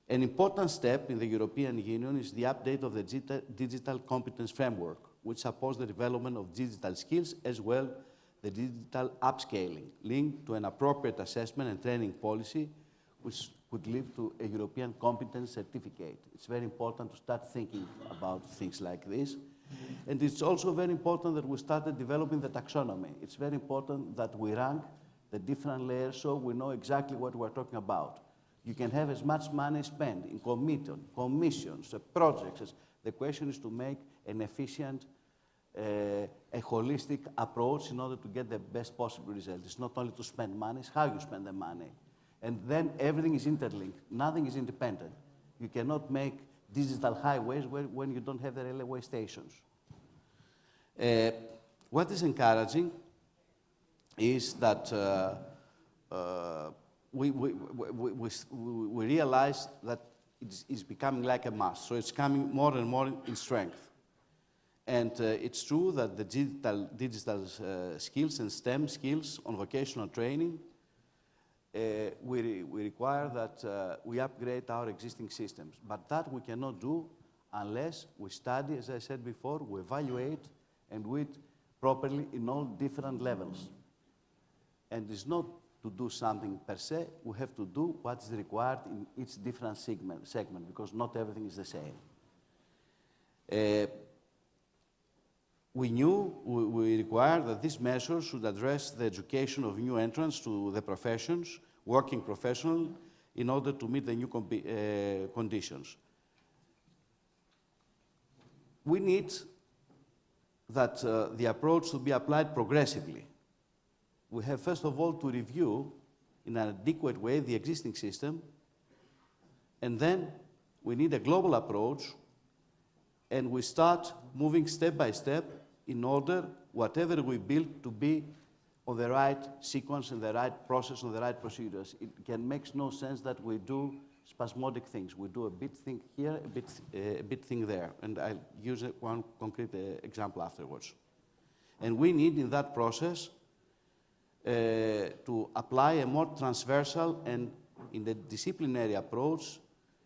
[SPEAKER 21] An important step in the European Union is the update of the digital competence framework, which supports the development of digital skills as well the digital upscaling, linked to an appropriate assessment and training policy, which could lead to a European competence certificate. It's very important to start thinking about things like this. And it's also very important that we started developing the taxonomy. It's very important that we rank the different layers so we know exactly what we're talking about. You can have as much money spent in commissions, projects. The question is to make an efficient, a holistic approach in order to get the best possible result. It's not only to spend money, it's how you spend the money. And then everything is interlinked. Nothing is independent. You cannot make digital highways when you don't have the railway stations. What is encouraging is that we realize that it's becoming like a must. So it's coming more and more in strength. And it's true that the digital skills and STEM skills on vocational training, we require that we upgrade our existing systems. But that we cannot do unless we study, as I said before, we evaluate and do it properly in all different levels. And it's not to do something per se, we have to do what is required in each different segment because not everything is the same. We knew we required that these measures should address the education of new entrants to the professions, working professionals, in order to meet the new conditions. We need that the approach should be applied progressively. We have, first of all, to review in an adequate way the existing system, and then we need a global approach, and we start moving step by step in order, whatever we build, to be on the right sequence and the right process and the right procedures. It makes no sense that we do spasmodic things. We do a bit thing here, a bit thing there. And I'll use one concrete example afterwards. And we need, in that process, to apply a more transversal and in the disciplinary approach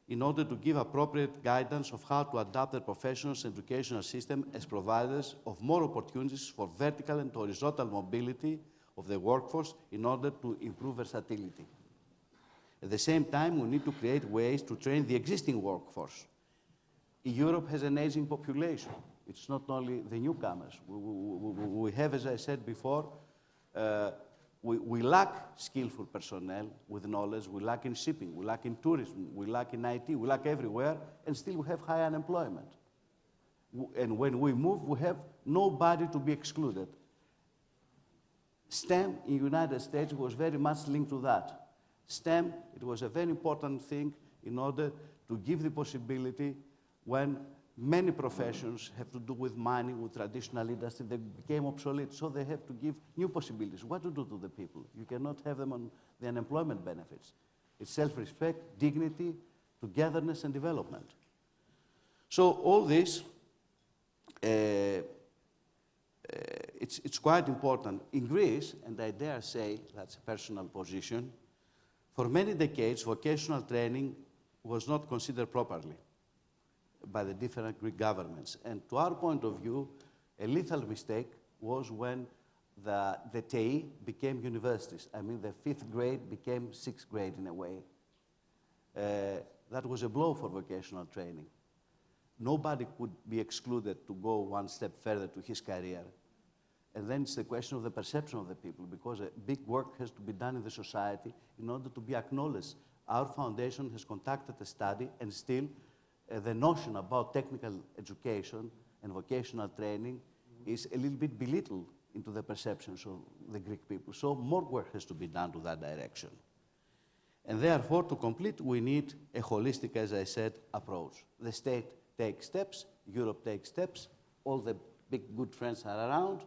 [SPEAKER 21] in order to give appropriate guidance of how to adapt the professional educational system as providers of more opportunities for vertical and horizontal mobility of the workforce in order to improve versatility. At the same time, we need to create ways to train the existing workforce. Europe has an aging population. It's not only the newcomers. We have, as I said before, we lack skillful personnel with knowledge. We lack in shipping. We lack in tourism. We lack in IT. We lack everywhere, and still we have high unemployment. And when we move, we have nobody to be excluded. STEM in the United States was very much linked to that. STEM, it was a very important thing in order to give the possibility when many professions have to do with mining, with traditional industry, they became obsolete, so they have to give new possibilities. What to do to the people? You cannot have them on the unemployment benefits. It's self-respect, dignity, togetherness and development. So all this, it's quite important. In Greece, and I dare say that's a personal position, for many decades, vocational training was not considered properly by the different Greek governments. And to our point of view, a lethal mistake was when the TEI became universities. I mean, the 5th grade became 6th grade in a way. That was a blow for vocational training. Nobody could be excluded to go one step further to his career. And then it's the question of the perception of the people, because a big work has to be done in the society in order to be acknowledged. Our foundation has conducted a study, and still the notion about technical education and vocational training is a little bit belittled into the perceptions of the Greek people. So more work has to be done to that direction. And therefore, to complete, we need a holistic, as I said, approach. The state takes steps, Europe takes steps, all the big good friends are around,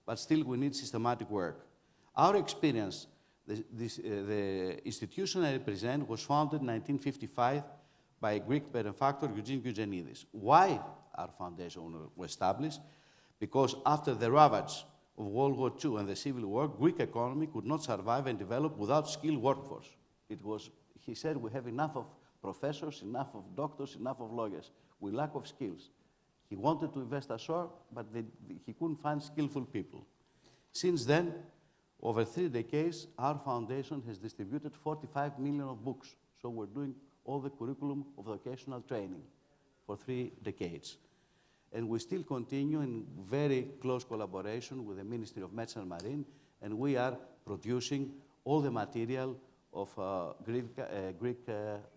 [SPEAKER 21] but still we need systematic work. Our experience, the institution I represent was founded in 1955 by a Greek benefactor, Eugene Eugenidis. Why our foundation was established? Because after the ravage of World War II and the Civil War, Greek economy could not survive and develop without skilled workforce. It was, he said, we have enough of professors, enough of doctors, enough of lawyers. We lack of skills. He wanted to invest ashore, but he couldn't find skillful people. Since then, over 3 decades, our foundation has distributed 45 million of books. So we're doing all the curriculum of vocational training for 3 decades. And we still continue in very close collaboration with the Ministry of Medicine and Marine, and we are producing all the material of Greek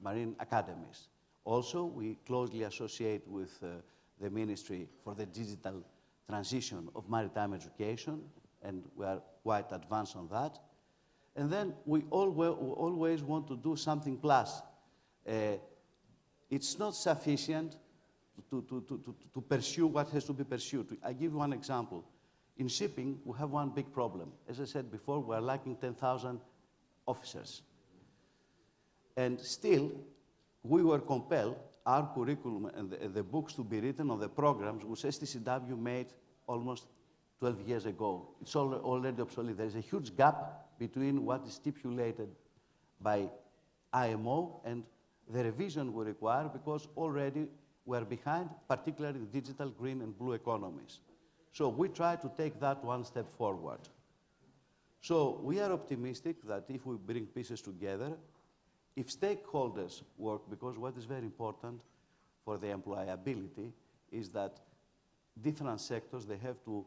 [SPEAKER 21] marine academies. Also, we closely associate with the Ministry for the Digital Transition of Maritime Education, and we are quite advanced on that. And then we always want to do something plus. It's not sufficient to pursue what has to be pursued. I give you one example. In shipping, we have one big problem. As I said before, we are lacking 10,000 officers. And still, we were compelled, our curriculum and the books to be written on the programs which STCW made almost 12 years ago. It's already obsolete. There is a huge gap between what is stipulated by IMO and the revision we require, because already we are behind, particularly in digital, green, and blue economies. So we try to take that one step forward. So we are optimistic that if we bring pieces together, if stakeholders work, because what is very important for the employability is that different sectors, they have to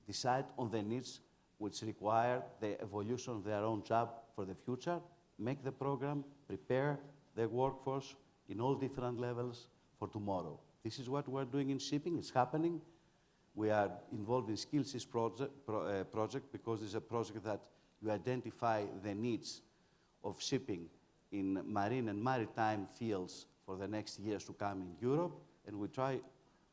[SPEAKER 21] decide on the needs which require the evolution of their own job for the future, make the program, prepare the workforce in all different levels for tomorrow. This is what we're doing in shipping. It's happening. We are involved in SkillSys project because it's a project that you identify the needs of shipping in marine and maritime fields for the next years to come in Europe, and we try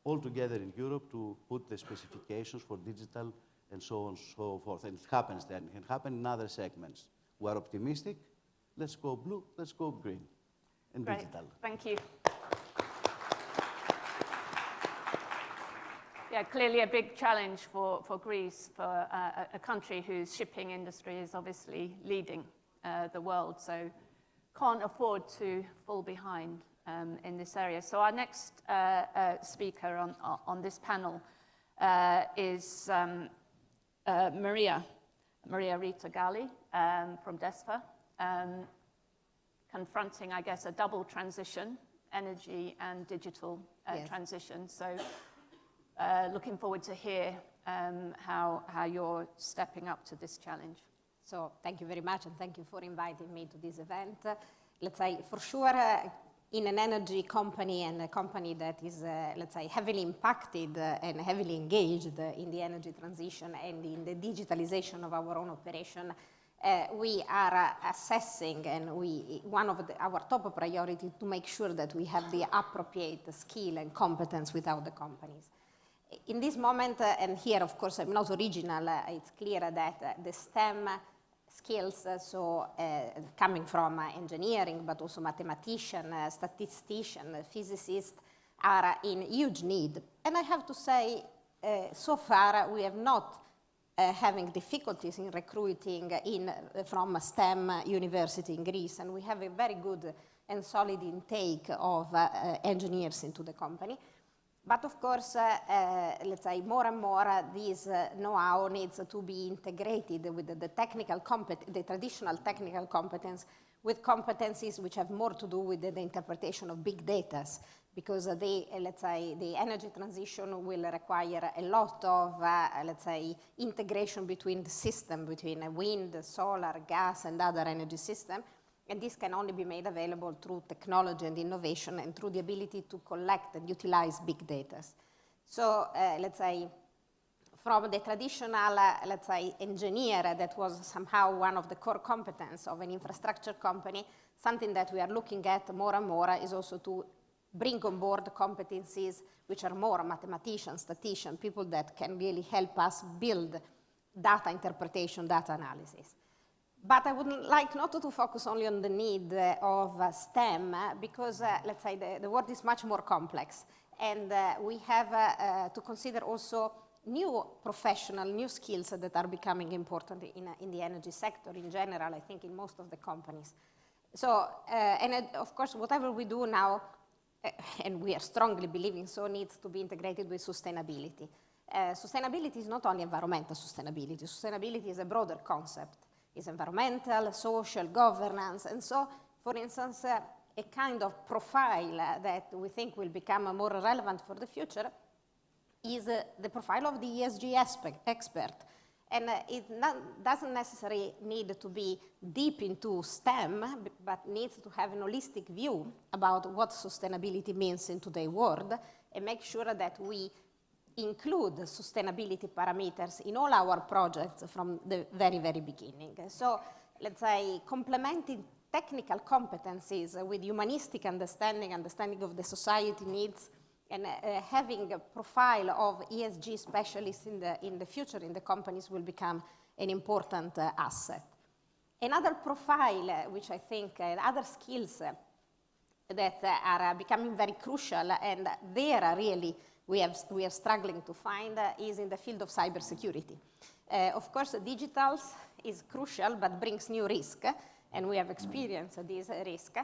[SPEAKER 21] all together in Europe to put the specifications for digital and so on and so forth. And it happens then. It can happen in other segments. We are optimistic. Let's go blue, let's go green, and
[SPEAKER 3] Great.
[SPEAKER 21] digital.
[SPEAKER 3] Thank you. Yeah, clearly a big challenge for Greece, for a country whose shipping industry is obviously leading the world, so can't afford to fall behind in this area. So our next speaker on this panel is Maria Rita Galli from DESFA, confronting, I guess, a double transition, energy and digital transition. So looking forward to hear how you're stepping up to this challenge.
[SPEAKER 4] So thank you very much, and thank you for inviting me to this event. Let's say, for sure, in an energy company and a company that is, let's say, heavily impacted and heavily engaged in the energy transition and in the digitalization of our own operation, we are assessing, and one of our top priorities to make sure that we have the appropriate skill and competence without the companies. In this moment, and here, of course, I'm not original, it's clear that the STEM skills, coming from engineering, but also mathematician, statistician, physicist, are in huge need. And I have to say, so far we have not having difficulties in recruiting from a STEM university in Greece, and we have a very good and solid intake of engineers into the company. But of course, let's say more and more this know-how needs to be integrated with the traditional technical competence with competencies which have more to do with the interpretation of big data, because let's say the energy transition will require a lot of, let's say, integration between the system, between wind, solar, gas, and other energy systems. And this can only be made available through technology and innovation and through the ability to collect and utilize big data. So let's say from the traditional, let's say, engineer that was somehow one of the core competence of an infrastructure company, something that we are looking at more and more is also to bring on board competencies which are more mathematicians, statisticians, people that can really help us build data interpretation, data analysis. But I would like not to focus only on the need of STEM, because let's say the world is much more complex, and we have to consider also new new skills that are becoming important in the energy sector in general, I think in most of the companies. So, and of course, whatever we do now, and we are strongly believing so, needs to be integrated with sustainability. Sustainability is not only environmental sustainability. Sustainability is a broader concept. It's environmental, social, governance, and so, for instance, a kind of profile that we think will become more relevant for the future is the profile of the ESG expert. And it doesn't necessarily need to be deep into STEM, but needs to have an holistic view about what sustainability means in today's world, and make sure that we include sustainability parameters in all our projects from the very, very beginning. So let's say complementing technical competencies with humanistic understanding of the society needs, and having a profile of ESG specialists in the future in the companies will become an important asset. Another profile, which I think, other skills that are becoming very crucial, and there are really we are struggling to find, is in the field of cybersecurity. Of course, digitals is crucial, but brings new risk, and we have experienced this risk.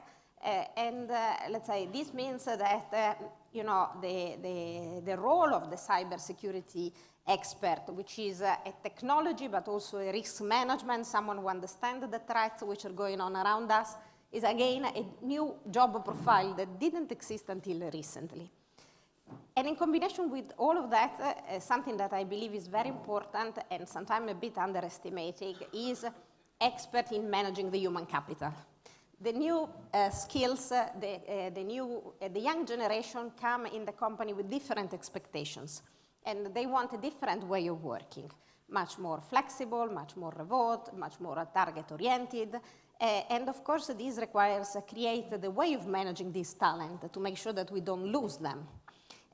[SPEAKER 4] And let's say this means that you know, the role of the cybersecurity expert, which is a technology but also a risk management, someone who understands the threats which are going on around us, is again a new job profile that didn't exist until recently. And in combination with all of that, something that I believe is very important and sometimes a bit underestimated is expert in managing the human capital. The new skills, the young generation come in the company with different expectations, and they want a different way of working, much more flexible, much more remote, much more target-oriented, and of course this requires create the way of managing this talent to make sure that we don't lose them.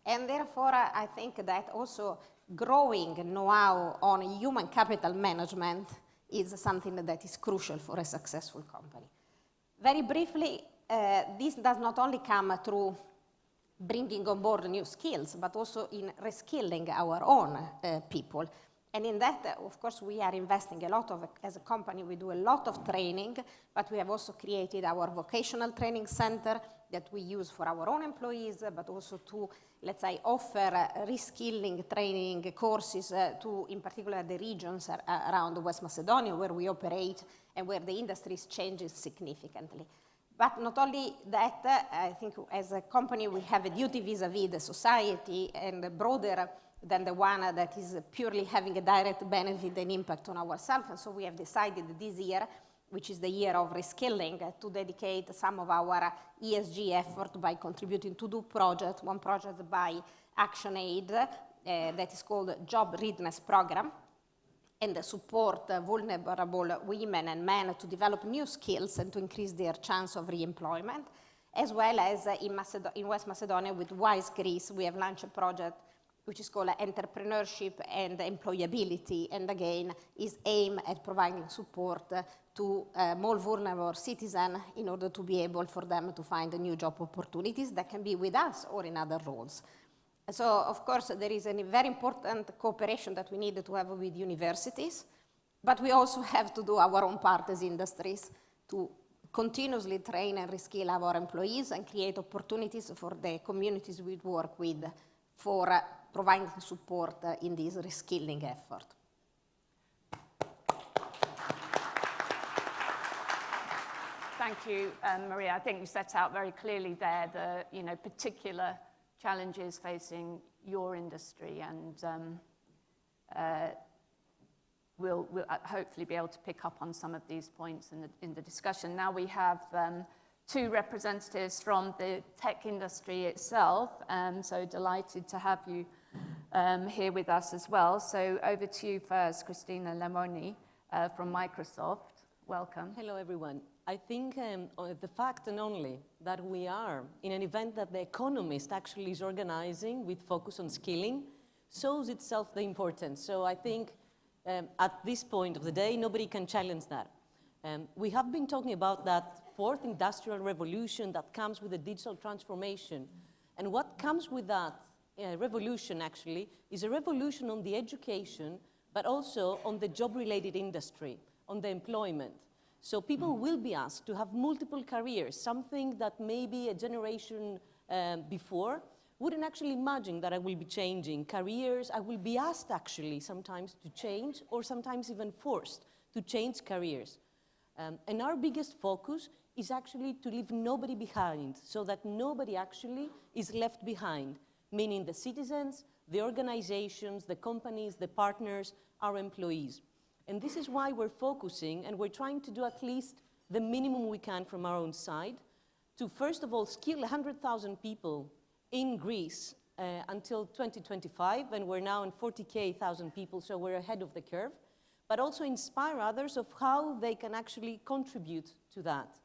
[SPEAKER 4] And therefore, I think that also growing know-how on human capital management is something that is crucial for a successful company. Very briefly, this does not only come through bringing on board new skills, but also in reskilling our own people. And in that, of course, we are investing a lot as a company, we do a lot of training, but we have also created our vocational training center that we use for our own employees, but also to, let's say, offer reskilling training courses to, in particular, the regions around West Macedonia where we operate and where the industry is changing significantly. But not only that, I think as a company we have a duty vis-a-vis the society and broader than the one that is purely having a direct benefit and impact on ourselves. And so we have decided this year, which is the year of reskilling, to dedicate some of our ESG effort by contributing to two projects. One project by ActionAid that is called Job Readiness Program, and support vulnerable women and men to develop new skills and to increase their chance of re-employment, as well as in West Macedonia with WISE Greece, we have launched a project which is called entrepreneurship and employability, and again is aimed at providing support to more vulnerable citizens in order to be able for them to find new job opportunities that can be with us or in other roles. So, of course, there is a very important cooperation that we need to have with universities, but we also have to do our own part as industries to continuously train and reskill our employees and create opportunities for the communities we work with for providing support in this reskilling effort.
[SPEAKER 3] Thank you, Maria. I think you set out very clearly there the particular challenges facing your industry, and we'll hopefully be able to pick up on some of these points in the discussion. Now we have two representatives from the tech industry itself, so delighted to have you here with us as well. So over to you first, Cristina Lemoni from Microsoft. Welcome.
[SPEAKER 7] Hello, everyone. I think the fact and only that we are in an event that The Economist actually is organizing with focus on skilling shows itself the importance. So I think at this point of the day, nobody can challenge that. We have been talking about that fourth industrial revolution that comes with a digital transformation. And what comes with that revolution, actually, is a revolution on the education, but also on the job-related industry, on the employment. So people will be asked to have multiple careers, something that maybe a generation before wouldn't actually imagine that I will be changing careers. I will be asked, actually, sometimes to change, or sometimes even forced to change careers. And our biggest focus is actually to leave nobody behind, so that nobody actually is left behind, meaning the citizens, the organizations, the companies, the partners, our employees. And this is why we're focusing, and we're trying to do at least the minimum we can from our own side, to first of all skill 100,000 people in Greece until 2025, and we're now in 40,000 people, so we're ahead of the curve, but also inspire others of how they can actually contribute to that.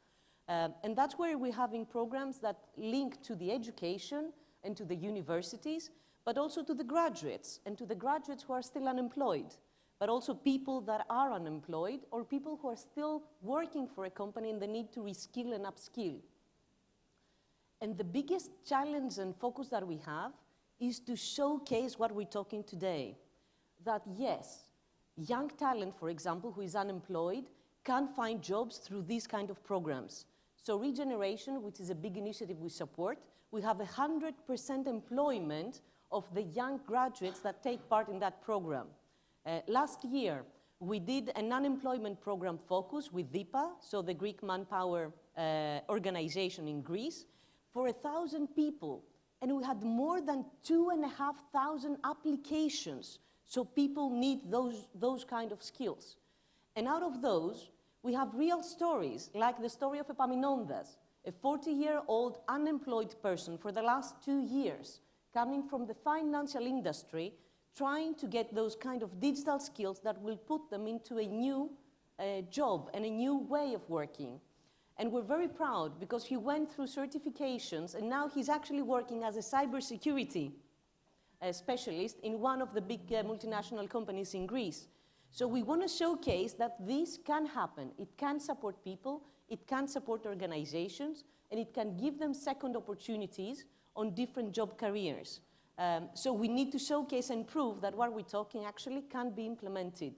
[SPEAKER 7] And that's where we're having programs that link to the education and to the universities, but also to the graduates, and to the graduates who are still unemployed, but also people that are unemployed, or people who are still working for a company and the need to reskill and upskill. And the biggest challenge and focus that we have is to showcase what we're talking today. That yes, young talent, for example, who is unemployed, can find jobs through these kind of programs. So Regeneration, which is a big initiative we support, we have 100% employment of the young graduates that take part in that program. Last year, we did an unemployment program focus with DIPA, so the Greek manpower organization in Greece, for 1,000 people. And we had more than 2,500 applications. So people need those kind of skills. And out of those, we have real stories, like the story of Epaminondas, a 40-year-old unemployed person for the last 2 years, coming from the financial industry, trying to get those kind of digital skills that will put them into a new job and a new way of working. And we're very proud because he went through certifications, and now he's actually working as a cybersecurity specialist in one of the big multinational companies in Greece. So we want to showcase that this can happen. It can support people, it can support organizations, and it can give them second opportunities on different job careers. So we need to showcase and prove that what we're talking actually can be implemented.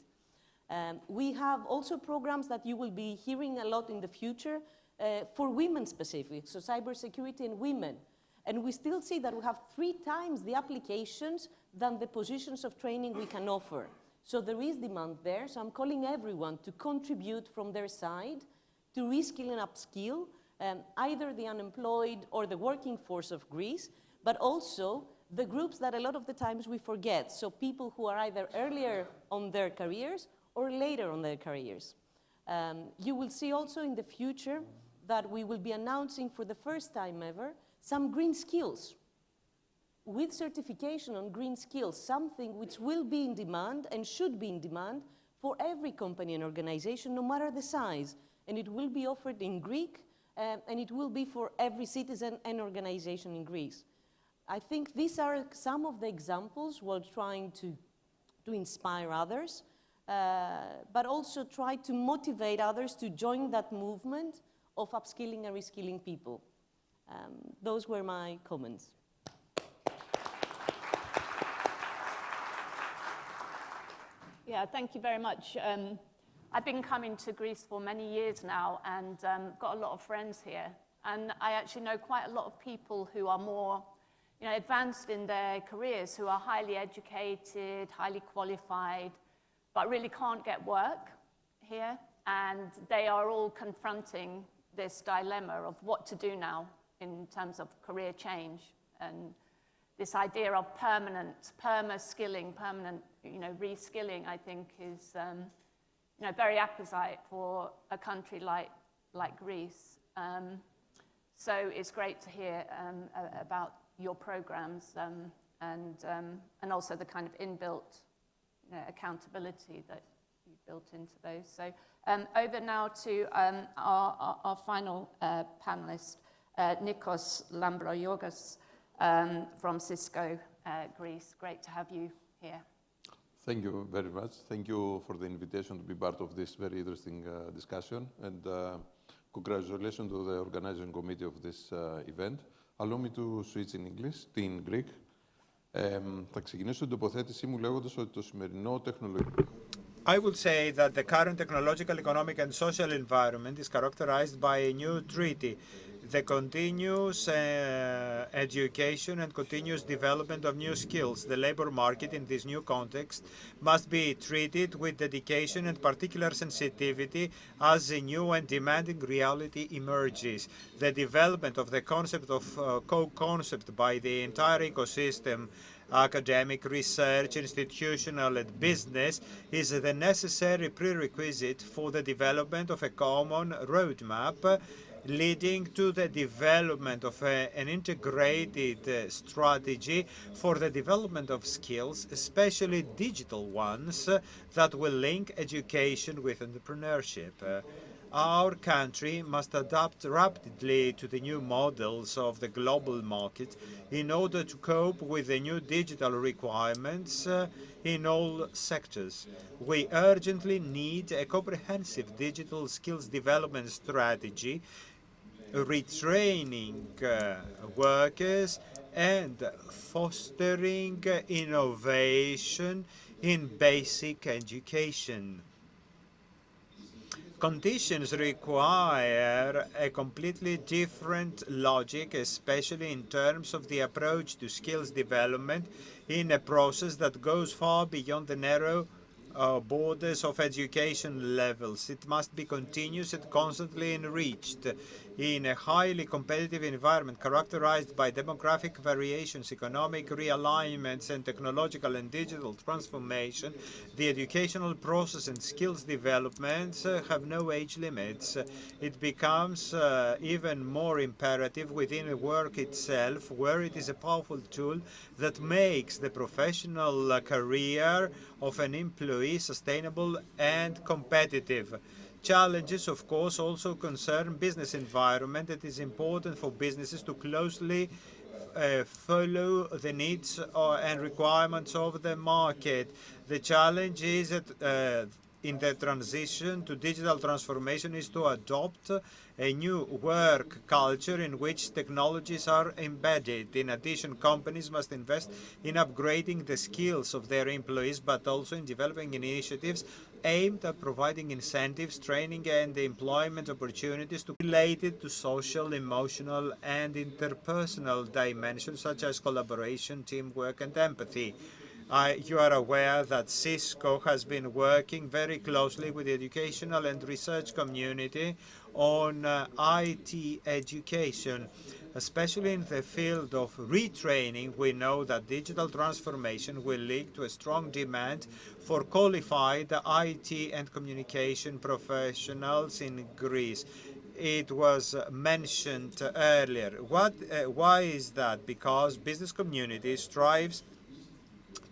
[SPEAKER 7] We have also programs that you will be hearing a lot in the future for women specific, so cybersecurity and women. And we still see that we have 3 times the applications than the positions of training we can offer. So there is demand there, so I'm calling everyone to contribute from their side to reskill and upskill either the unemployed or the working force of Greece, but also the groups that a lot of the times we forget, so people who are either earlier on their careers or later on their careers. You will see also in the future that we will be announcing for the first time ever some green skills with certification on green skills, something which will be in demand and should be in demand for every company and organization, no matter the size. And it will be offered in Greek, and it will be for every citizen and organization in Greece. I think these are some of the examples we're trying to inspire others, but also try to motivate others to join that movement of upskilling and reskilling people. Those were my comments.
[SPEAKER 3] Yeah, thank you very much. I've been coming to Greece for many years now and got a lot of friends here. And I actually know quite a lot of people who are more advanced in their careers, who are highly educated, highly qualified, but really can't get work here. And they are all confronting this dilemma of what to do now in terms of career change. And this idea of perma-skilling, permanent, reskilling, I think is, very apposite for a country like Greece. So it's great to hear about your programs and also the kind of inbuilt accountability that you built into those. So over now to our final panelist, Nikos Lambroyogos from Cisco Greece. Great to have you here.
[SPEAKER 15] Thank you very much. Thank you for the invitation to be part of this very interesting discussion. And congratulations to the organizing committee of this event. Allow me to switch in English, in Greek. Θα ξεκινήσω την τοποθέτησή μου λέγοντας ότι το σημερινό τεχνολογικό...
[SPEAKER 6] I would say that the current technological, economic and social environment is characterized by a new treaty, the continuous education and continuous development of new skills. The labor market in this new context must be treated with dedication and particular sensitivity as a new and demanding reality emerges. The development of the concept of co-concept by the entire ecosystem, academic, research, institutional, and business, is the necessary prerequisite for the development of a common roadmap leading to the development of an integrated strategy for the development of skills, especially digital ones, that will link education with entrepreneurship. Our country must adapt rapidly to the new models of the global market in order to cope with the new digital requirements in all sectors. We urgently need a comprehensive digital skills development strategy, retraining workers and fostering innovation in basic education. Conditions require a completely different logic, especially in terms of the approach to skills development in a process that goes far beyond the narrow borders of education levels. It must be continuous and constantly enriched. In a highly competitive environment characterized by demographic variations, economic realignments, and technological and digital transformation, the educational process and skills developments have no age limits. It becomes even more imperative within the work itself, where it is a powerful tool that makes the professional career of an employee sustainable and competitive. Challenges, of course, also concern business environment. It is important for businesses to closely follow the needs and requirements of the market. The challenge is that in the transition to digital transformation is to adopt a new work culture in which technologies are embedded. In addition, companies must invest in upgrading the skills of their employees, but also in developing initiatives aimed at providing incentives, training, and employment opportunities related to social, emotional, and interpersonal dimensions such as collaboration, teamwork, and empathy. You are aware that Cisco has been working very closely with the educational and research community on IT education. Especially in the field of retraining, we know that digital transformation will lead to a strong demand for qualified IT and communication professionals in Greece. It was mentioned earlier. Why is that? Because business community strives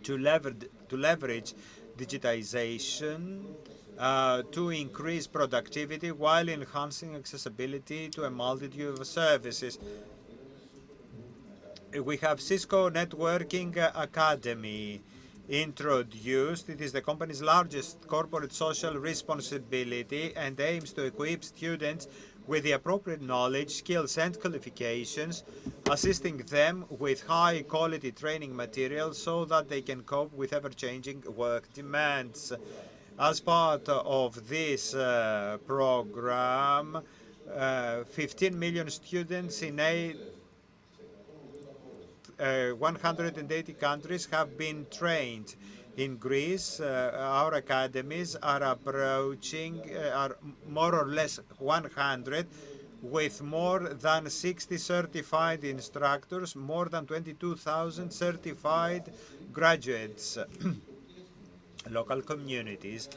[SPEAKER 6] to leverage digitization to increase productivity while enhancing accessibility to a multitude of services. we have Cisco Networking Academy introduced. It is the company's largest corporate social responsibility and aims to equip students with the appropriate knowledge, skills, and qualifications, assisting them with high-quality training materials so that they can cope with ever-changing work demands. As part of this program, 15 million students in 180 countries have been trained. In Greece, our academies are approaching, are more or less 100, with more than 60 certified instructors, more than 22,000 certified graduates. Local communities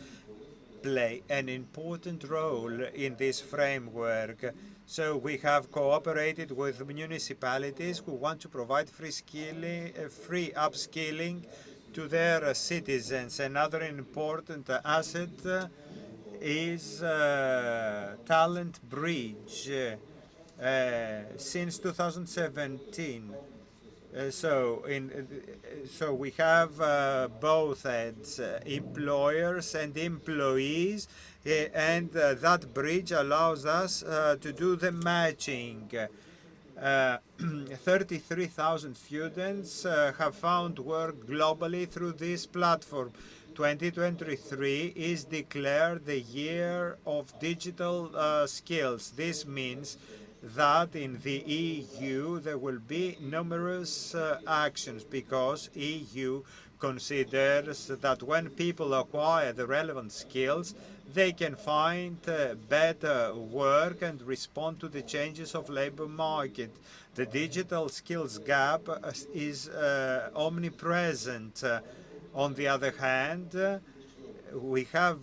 [SPEAKER 6] play an important role in this framework. So we have cooperated with municipalities who want to provide free upskilling to their citizens. Another important asset is Talent Bridge. Since 2017, so we have both ends, employers and employees, and that bridge allows us to do the matching. 33,000 students have found work globally through this platform. 2023 is declared the year of digital skills. This means that in the EU there will be numerous actions, because EU considers that when people acquire the relevant skills, they can find better work and respond to the changes of labor market. The digital skills gap is omnipresent. On the other hand, we have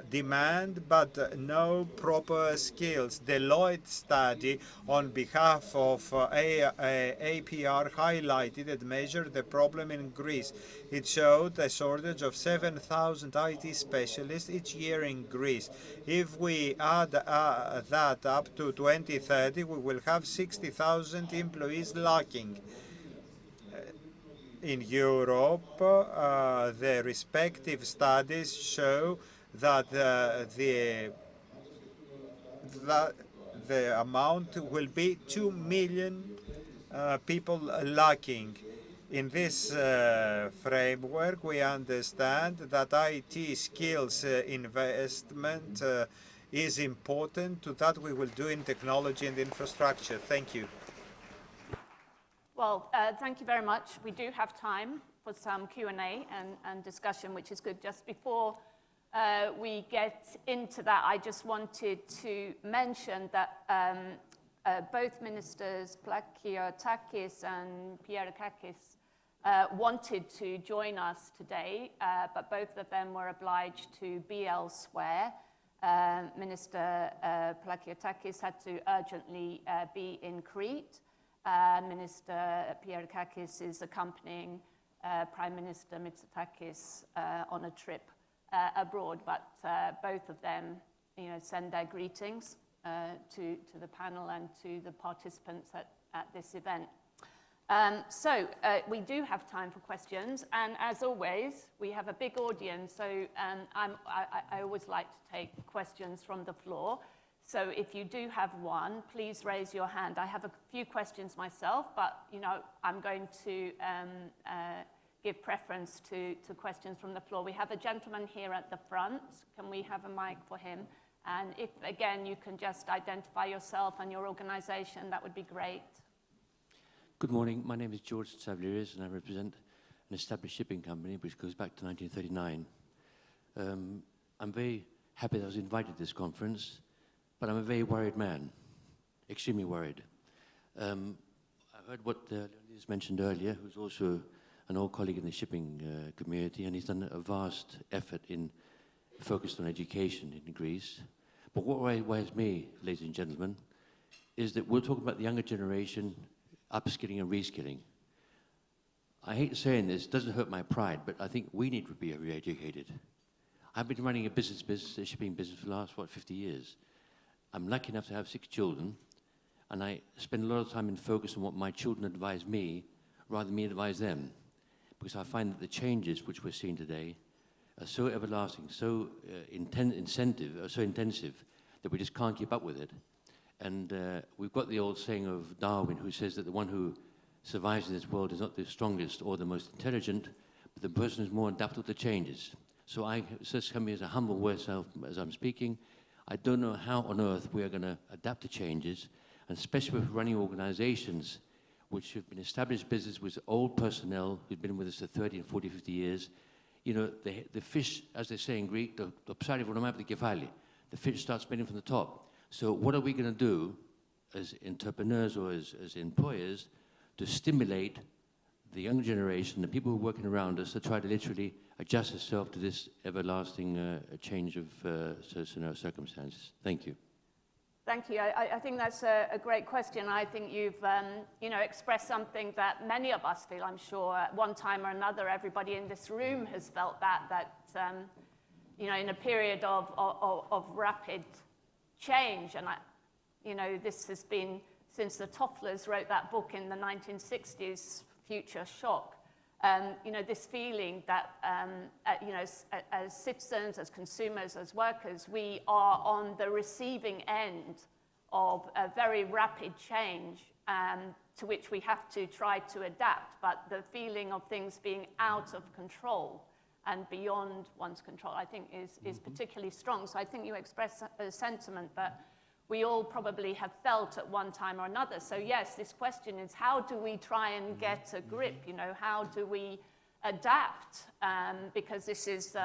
[SPEAKER 6] demand but no proper skills. Deloitte study on behalf of APR highlighted and measured the problem in Greece. It showed a shortage of 7,000 IT specialists each year in Greece. If we add that up to 2030, we will have 60,000 employees lacking. In Europe, the respective studies show that the amount will be 2 million people lacking. In this framework, we understand that IT skills investment is important. To that we will do in technology and infrastructure. Thank you.
[SPEAKER 3] Well, thank you very much. We do have time for some Q&A and discussion, which is good. Just before we get into that, I just wanted to mention that both ministers, Plakiotakis and Pierrakakis, wanted to join us today, but both of them were obliged to be elsewhere. Minister Plakiotakis had to urgently be in Crete. Minister Pierrakakis is accompanying Prime Minister Mitsotakis on a trip abroad, but both of them, send their greetings to the panel and to the participants at this event. So we do have time for questions, and as always, we have a big audience, so I always like to take questions from the floor. So if you do have one, please raise your hand. I have a few questions myself, but I'm going to give preference to questions from the floor. We have a gentleman here at the front. Can we have a mic for him? And if, again, you can just identify yourself and your organization, that would be great.
[SPEAKER 8] Good morning. My name is George Savliris, and I represent an established shipping company which goes back to 1939. I'm very happy that I was invited to this conference. But I'm a very worried man, extremely worried. I heard what Leonidas mentioned earlier, who's also an old colleague in the shipping community, and he's done a vast effort focused on education in Greece. But what worries me, ladies and gentlemen, is that we're talking about the younger generation upskilling and reskilling. I hate saying this, it doesn't hurt my pride, but I think we need to be re-educated. I've been running a shipping business for the last, 50 years. I'm lucky enough to have 6 children. And I spend a lot of time in focus on what my children advise me, rather than me advise them. Because I find that the changes which we're seeing today are so everlasting, so so intensive, that we just can't keep up with it. And we've got the old saying of Darwin, who says that the one who survives in this world is not the strongest or the most intelligent, but the person who's more adaptable to changes. So I just come here as a humble myself as I'm speaking. I don't know how on earth we are going to adapt to changes, and especially with running organizations which have been established business with old personnel who've been with us for 30 and 40, 50 years. You know, the fish, as they say in Greek, the ψάρι βρωμάει από το κεφάλι. The fish starts spinning from the top. So what are we going to do as entrepreneurs or as employers to stimulate the young generation, the people who are working around us, to try to literally adjust themselves to this everlasting change of circumstances? Thank you.
[SPEAKER 3] Thank you. I think that's a great question. I think you've expressed something that many of us feel, I'm sure, at one time or another. Everybody in this room has felt that in a period of rapid change, and this has been since the Tofflers wrote that book in the 1960s, Future Shock. This feeling that, as citizens, as consumers, as workers, we are on the receiving end of a very rapid change to which we have to try to adapt. But the feeling of things being out of control and beyond one's control, I think, is particularly strong. So I think you express a sentiment that we all probably have felt at one time or another. So yes, this question is, how do we try and get a grip? How do we adapt? Because this is,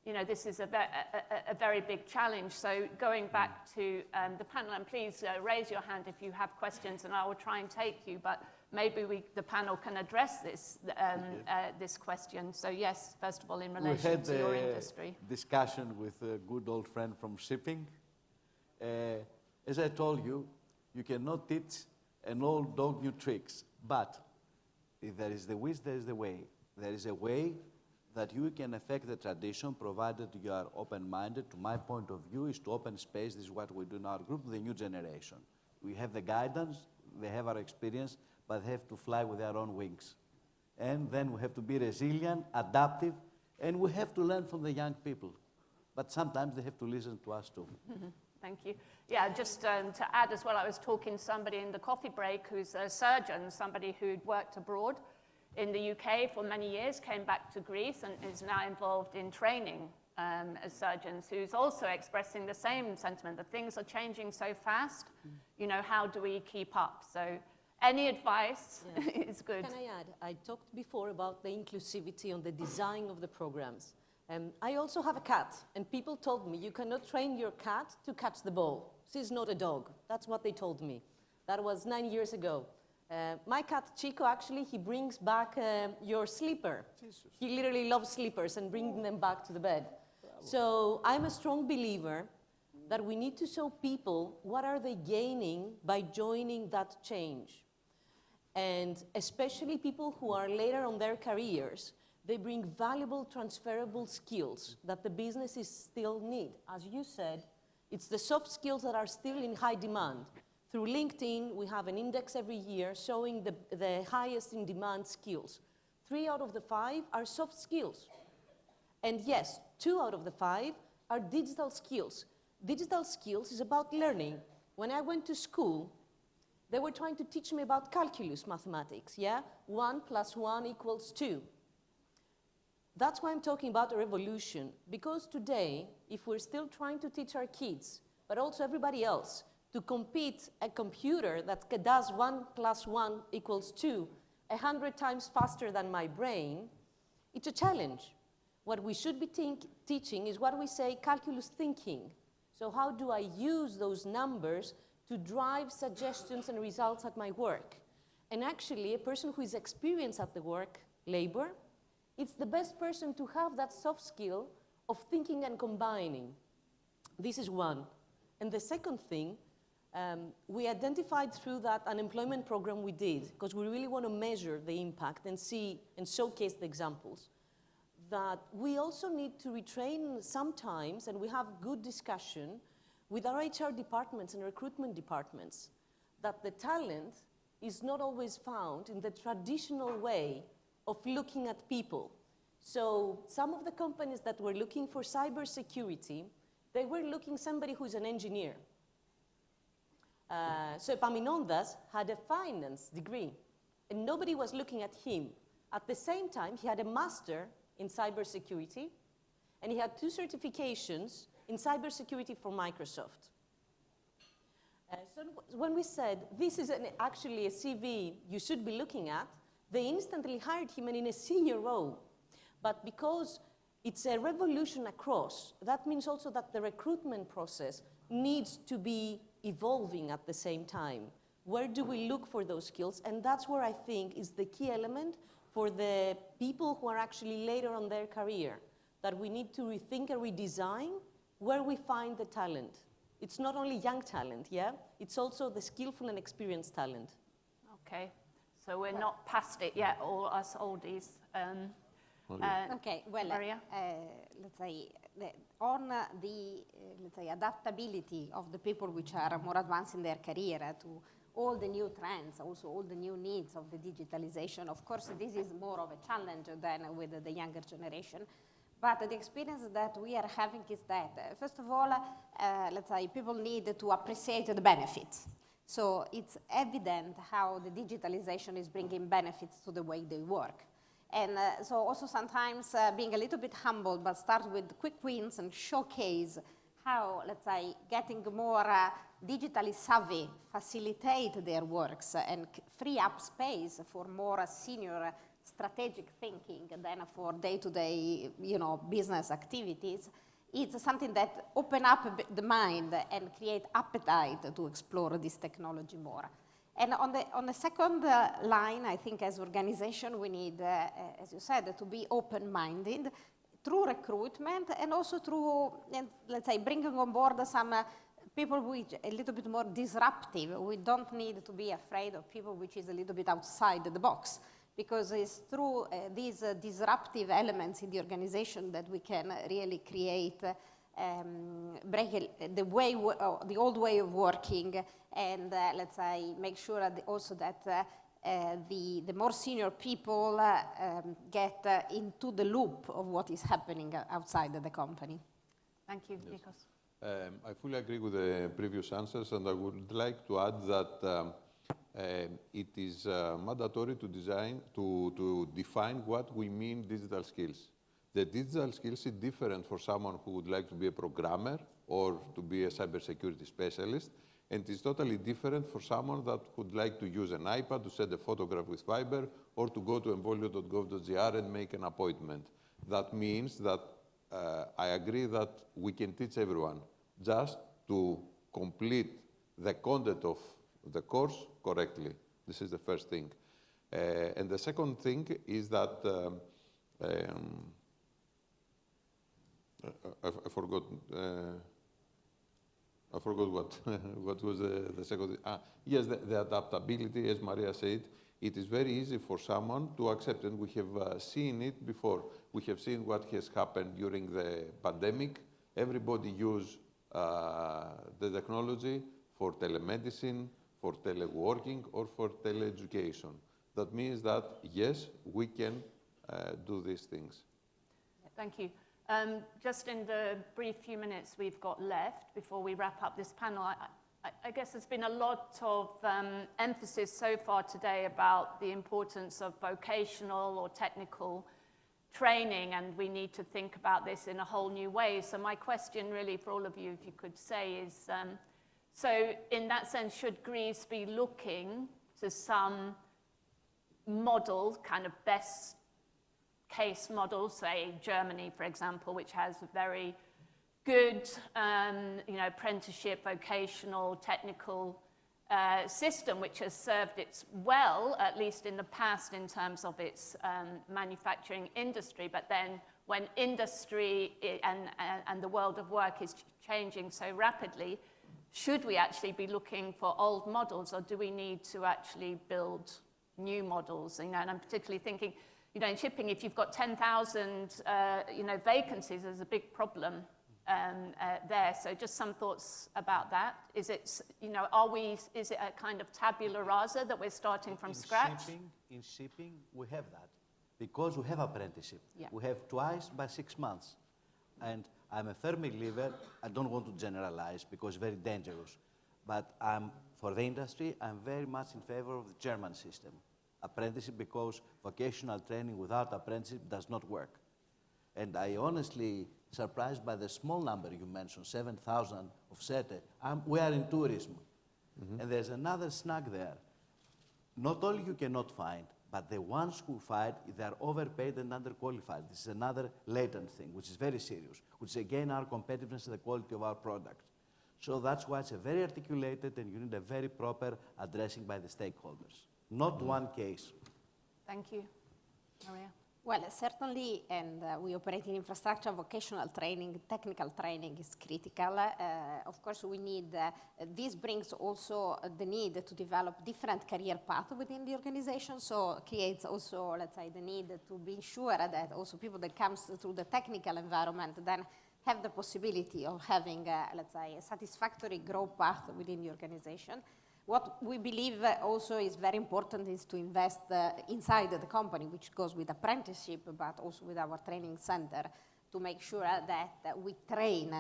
[SPEAKER 3] this is a very big challenge. So going back to the panel, and please raise your hand if you have questions, and I will try and take you. But maybe the panel can address this this question. So yes, first of all, in relation to your industry.
[SPEAKER 21] We had a discussion with a good old friend from shipping. As I told you, you cannot teach an old dog new tricks, but if there is the wish, there is the way. There is a way that you can affect the tradition, provided you are open-minded. To my point of view, is to open space. This is what we do in our group, the new generation. We have the guidance, they have our experience, but they have to fly with their own wings. And then we have to be resilient, adaptive, and we have to learn from the young people. But sometimes they have to listen to us too.
[SPEAKER 3] Thank you. Yeah, just to add as well, I was talking to somebody in the coffee break who's a surgeon, somebody who'd worked abroad in the UK for many years, came back to Greece and is now involved in training as surgeons, who's also expressing the same sentiment, that things are changing so fast, how do we keep up? So any advice is good.
[SPEAKER 7] Can I add? I talked before about the inclusivity on the design of the programs. I also have a cat, and people told me, you cannot train your cat to catch the ball. She's not a dog. That's what they told me. That was 9 years ago. My cat, Chico, actually, he brings back your sleeper. Jesus. He literally loves sleepers and bringing them back to the bed. Bravo. So I'm a strong believer that we need to show people what are they gaining by joining that change. And especially people who are later on their careers, they bring valuable transferable skills that the businesses still need. As you said, it's the soft skills that are still in high demand. Through LinkedIn, we have an index every year showing the highest in demand skills. 3 out of the 5 are soft skills. And yes, 2 out of the 5 are digital skills. Digital skills is about learning. When I went to school, they were trying to teach me about calculus mathematics, yeah? 1 + 1 = 2. That's why I'm talking about a revolution, because today, if we're still trying to teach our kids, but also everybody else, to compete a computer that does 1 + 1 = 2 100 times faster than my brain, it's a challenge. What we should be teaching is what we say calculus thinking. So how do I use those numbers to drive suggestions and results at my work? And actually, a person who is experienced at the work, labor, it's the best person to have that soft skill of thinking and combining. This is one. And the second thing, we identified through that unemployment program we did, because we really want to measure the impact and see and showcase the examples, that we also need to retrain sometimes, and we have good discussion with our HR departments and recruitment departments, that the talent is not always found in the traditional way of looking at people. So some of the companies that were looking for cybersecurity, they were looking somebody who's an engineer. So Epaminondas had a finance degree, and nobody was looking at him. At the same time, he had a master in cybersecurity, and he had 2 certifications in cybersecurity from Microsoft. So when we said, this is actually a CV you should be looking at, they instantly hired him and in a senior role. But because it's a revolution across, that means also that the recruitment process needs to be evolving at the same time. Where do we look for those skills? And that's where I think is the key element for the people who are actually later on their career, that we need to rethink and redesign where we find the talent. It's not only young talent, yeah? It's also the skillful and experienced talent.
[SPEAKER 3] Okay, so we're not past it yet, all us oldies.
[SPEAKER 4] Okay, well, let's say, on the let's say, adaptability of the people which are more advanced in their career to all the new trends, also all the new needs of the digitalization. Of course, this is more of a challenge than with the younger generation. But the experience that we are having is that, first of all, let's say, people need to appreciate the benefits. So it's evident how the digitalization is bringing benefits to the way they work. And so also sometimes being a little bit humble, but start with quick wins and showcase how, let's say, getting more digitally savvy facilitate their works and free up space for more senior strategic thinking than for day-to-day, business activities. It's something that open up the mind and create appetite to explore this technology more. And on the second line, I think as organization, we need, as you said, to be open-minded through recruitment and also through, let's say, bringing on board some people which are a little bit more disruptive. We don't need to be afraid of people which is a little bit outside the box, because it's through these disruptive elements in the organization that we can really create, break the old way of working, and let's say make sure that also that the more senior people get into the loop of what is happening outside of the company.
[SPEAKER 3] Thank you,
[SPEAKER 15] Yes.
[SPEAKER 3] Nikos.
[SPEAKER 15] I fully agree with the previous answers, and I would like to add that it is mandatory to define what we mean digital skills. The digital skills is different for someone who would like to be a programmer or to be a cybersecurity specialist, and it's totally different for someone that would like to use an iPad to send a photograph with Viber or to go to embolio.gov.gr and make an appointment. That means that I agree that we can teach everyone just to complete the content of the course correctly. This is the first thing. And the second thing is that I forgot what what was the second. Yes, the adaptability, as Maria said, it is very easy for someone to accept, and we have seen it before. We have seen what has happened during the pandemic. Everybody used the technology for telemedicine, for teleworking, or for teleeducation. That means that, yes, we can do these things.
[SPEAKER 3] Thank you. Just in the brief few minutes we've got left before we wrap up this panel, I guess there's been a lot of emphasis so far today about the importance of vocational or technical training, and we need to think about this in a whole new way. So my question really for all of you, if you could say, is so in that sense, should Greece be looking to some model, kind of best case model, say Germany, for example, which has a very good apprenticeship, vocational, technical system, which has served it well, at least in the past, in terms of its manufacturing industry. But then when industry and the world of work is changing so rapidly, should we actually be looking for old models, or do we need to actually build new models? And I'm particularly thinking, in shipping, if you've got 10,000 vacancies, there's a big problem there. So just some thoughts about that. Is it, is it a kind of tabula rasa that we're starting from scratch?
[SPEAKER 21] In shipping, we have that because we have apprenticeship.
[SPEAKER 3] Yeah.
[SPEAKER 21] We have twice by 6 months. And I'm a firm believer, I don't want to generalize because it's very dangerous, but for the industry, I'm very much in favor of the German system. Apprenticeship, because vocational training without apprenticeship does not work. And I honestly surprised by the small number you mentioned, 7,000 of SETE. We are in tourism. And there's another snag there. Not only you cannot find, but the ones who find, they are overpaid and underqualified. This is another latent thing, which is very serious, which is again our competitiveness and the quality of our product. So that's why it's a very articulated and you need a very proper addressing by the stakeholders. Not one case.
[SPEAKER 3] Thank you. Maria?
[SPEAKER 4] Well, certainly, and we operate in infrastructure, vocational training, technical training is critical. Of course, we need, this brings also the need to develop different career paths within the organization, so creates also, let's say, the need to be sure that also people that come through the technical environment then have the possibility of having, let's say, a satisfactory growth path within the organization. What we believe also is very important is to invest inside the company, which goes with apprenticeship, but also with our training center, to make sure that we train,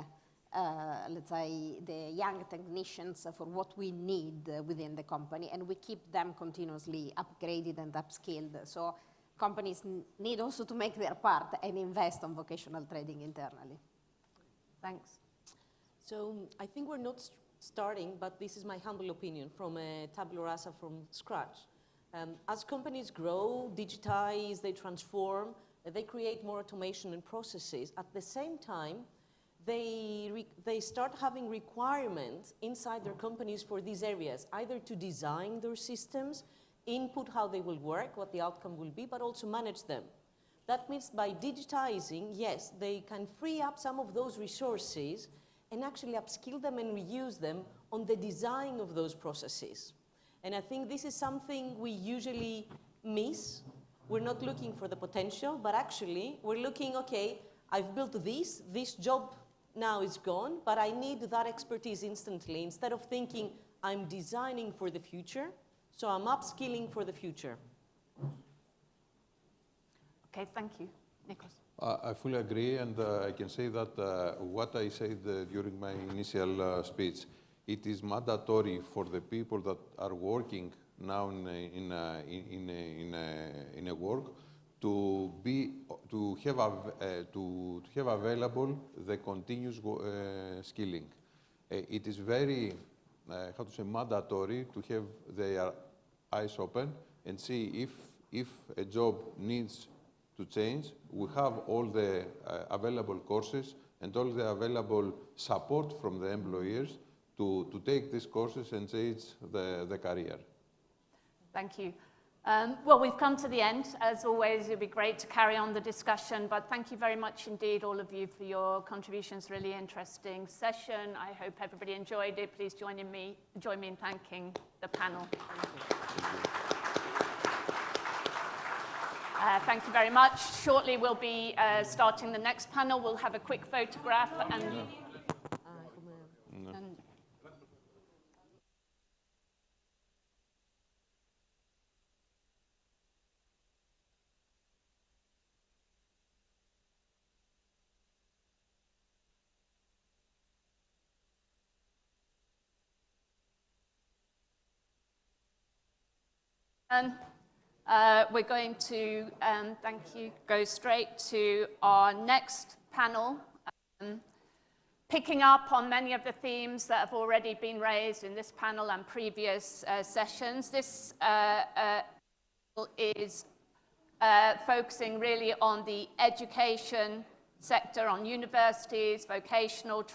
[SPEAKER 4] let's say, the young technicians for what we need within the company, and we keep them continuously upgraded and upskilled. So companies need also to make their part and invest on vocational training internally.
[SPEAKER 3] Thanks.
[SPEAKER 7] So I think we're not starting, but this is my humble opinion, from a tabula rasa from scratch. As companies grow, digitize, they transform, they create more automation and processes. At the same time, they start having requirements inside their companies for these areas, either to design their systems, input how they will work, what the outcome will be, but also manage them. That means by digitizing, yes, they can free up some of those resources and actually upskill them and reuse them on the design of those processes. And I think this is something we usually miss. We're not looking for the potential, but actually we're looking, okay, I've built this job now is gone, but I need that expertise instantly, instead of thinking I'm designing for the future, so I'm upskilling for the future.
[SPEAKER 3] Okay, thank you. Nikos.
[SPEAKER 15] I fully agree, and I can say that what I said during my initial speech, it is mandatory for the people that are working now in a work to have available the continuous skilling. It is very mandatory to have their eyes open and see if a job needs to change. We have all the available courses and all the available support from the employers to take these courses and change the career.
[SPEAKER 3] Thank you. Well, we've come to the end. As always, it'd be great to carry on the discussion, but thank you very much indeed, all of you, for your contributions. Really interesting session. I hope everybody enjoyed it. Please join me in thanking the panel. Thank you very much. Shortly, we'll be starting the next panel. We'll have a quick photograph and... we're going to, thank you, go straight to our next panel, picking up on many of the themes that have already been raised in this panel and previous sessions. This is focusing really on the education sector, on universities, vocational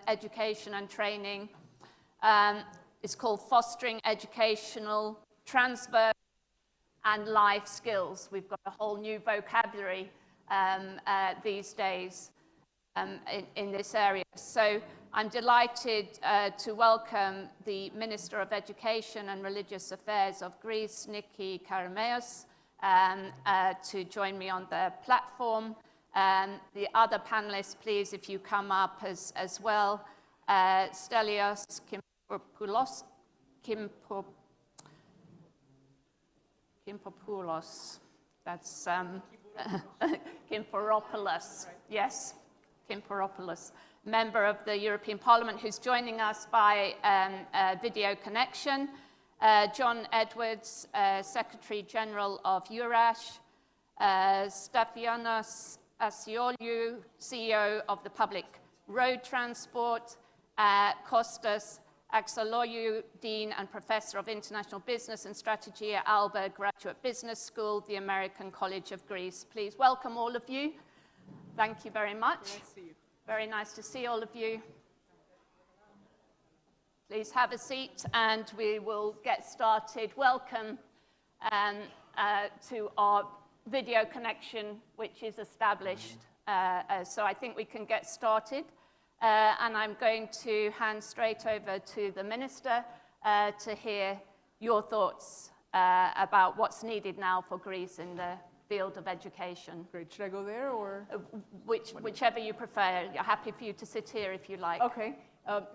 [SPEAKER 3] education and training. It's called Fostering Educational Transfer and Life Skills. We've got a whole new vocabulary these days in this area. So I'm delighted to welcome the Minister of Education and Religious Affairs of Greece, Niki Karameos, to join me on the platform. The other panelists, please, if you come up as well. Stelios Kimpopoulos, that's Kimporopoulos, yes, Kimporopoulos, member of the European Parliament who's joining us by video connection. John Edwards, Secretary General of EURASH. Stafianos Asioliou, CEO of the Public Road Transport. Kostas Axologiou, Dean and Professor of International Business and Strategy at Alba Graduate Business School, the American College of Greece. Please welcome all of you. Thank you very much. Nice to see you. Very nice to see all of you. Please have a seat and we will get started. Welcome to our video connection, which is established. So I think we can get started. And I'm going to hand straight over to the Minister to hear your thoughts about what's needed now for Greece in the field of education.
[SPEAKER 13] Great. Should I go there or?
[SPEAKER 3] Whichever you prefer. You're happy for you to sit here if you like.
[SPEAKER 13] Okay.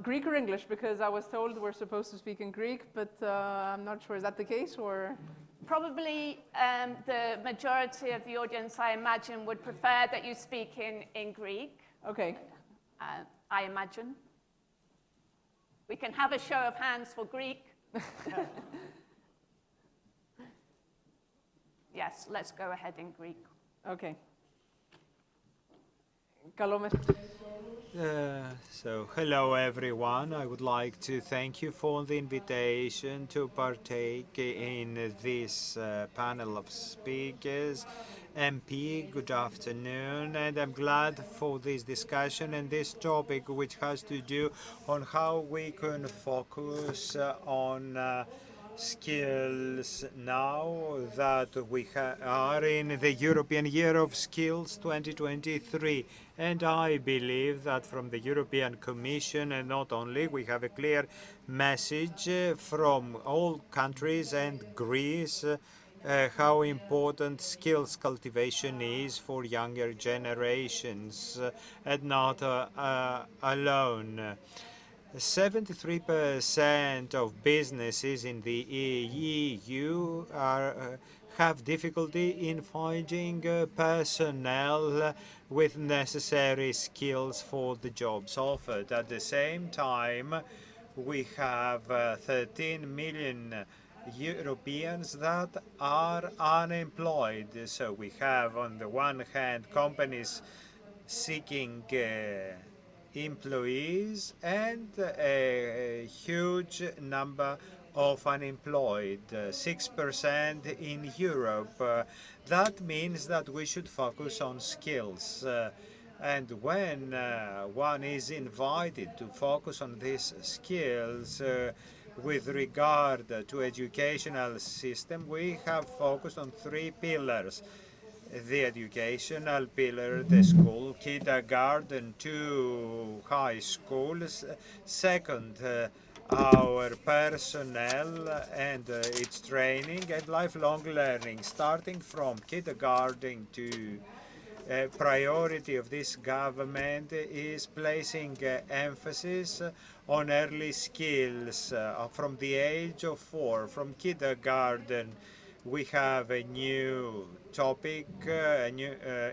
[SPEAKER 13] Greek or English? Because I was told we're supposed to speak in Greek, but I'm not sure. Is that the case or?
[SPEAKER 3] Probably the majority of the audience, I imagine, would prefer that you speak in Greek.
[SPEAKER 13] Okay.
[SPEAKER 3] I imagine. We can have a show of hands for Greek. Yes, let's go ahead in Greek.
[SPEAKER 13] Okay.
[SPEAKER 6] So, hello everyone. I would like to thank you for the invitation to partake in this panel of speakers. MP, good afternoon, and I'm glad for this discussion and this topic, which has to do on how we can focus on skills now that we are in the European Year of Skills 2023. And I believe that from the European Commission, and not only, we have a clear message from all countries and Greece how important skills cultivation is for younger generations and not alone. 73% of businesses in the EU have difficulty in finding personnel with necessary skills for the jobs offered. At the same time, we have 13 million Europeans that are unemployed. So we have, on the one hand, companies seeking employees and a huge number of unemployed, 6% in Europe. That means that we should focus on skills. And when one is invited to focus on these skills, with regard to educational system, we have focused on 3 pillars. The educational pillar, the school, kindergarten to high schools. Second, our personnel and its training and lifelong learning, starting from kindergarten to priority of this government is placing emphasis on early skills from the age of 4, from kindergarten. We have a new topic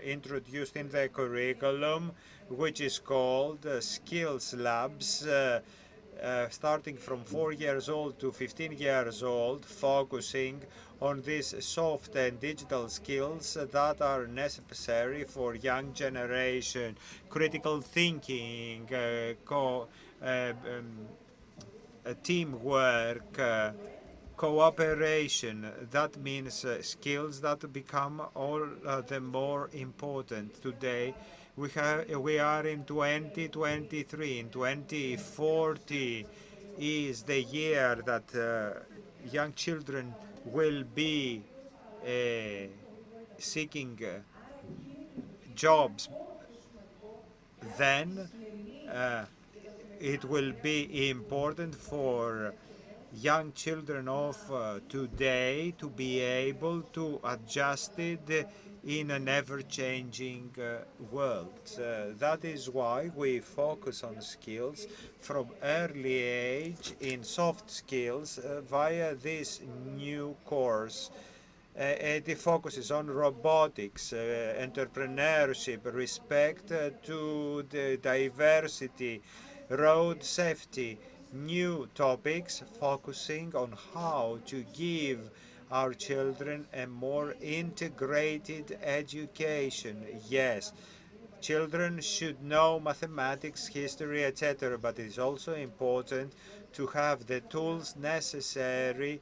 [SPEAKER 6] introduced in the curriculum, which is called Skills Labs, starting from 4 years old to 15 years old, focusing on these soft and digital skills that are necessary for young generation. Critical thinking, teamwork, cooperation. That means skills that become all the more important today. We are in 2023. In 2040 is the year that young children will be seeking jobs. Then it will be important for young children of today to be able to adjust it in an ever-changing world. That is why we focus on skills from early age in soft skills via this new course. It focuses on robotics, entrepreneurship, respect to the diversity, road safety, new topics focusing on how to give our children a more integrated education. Yes, children should know mathematics, history, etc., but it is also important to have the tools necessary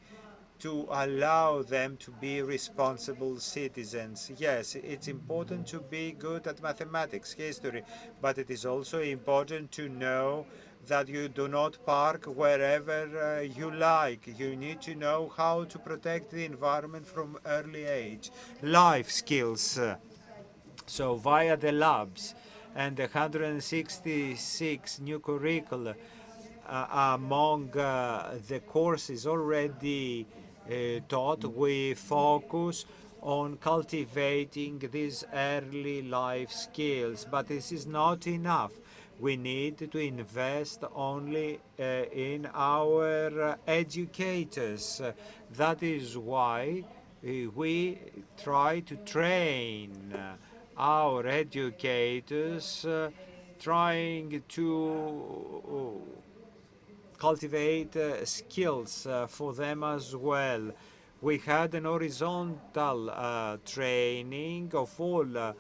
[SPEAKER 6] to allow them to be responsible citizens. Yes, it's important to be good at mathematics, history, but it is also important to know that you do not park wherever you like. You need to know how to protect the environment from early age. Life skills. So via the labs and the 166 new curricula among the courses already taught, we focus on cultivating these early life skills. But this is not enough. We need to invest only in our educators. That is why we try to train our educators, trying to cultivate skills for them as well. We had an horizontal training of all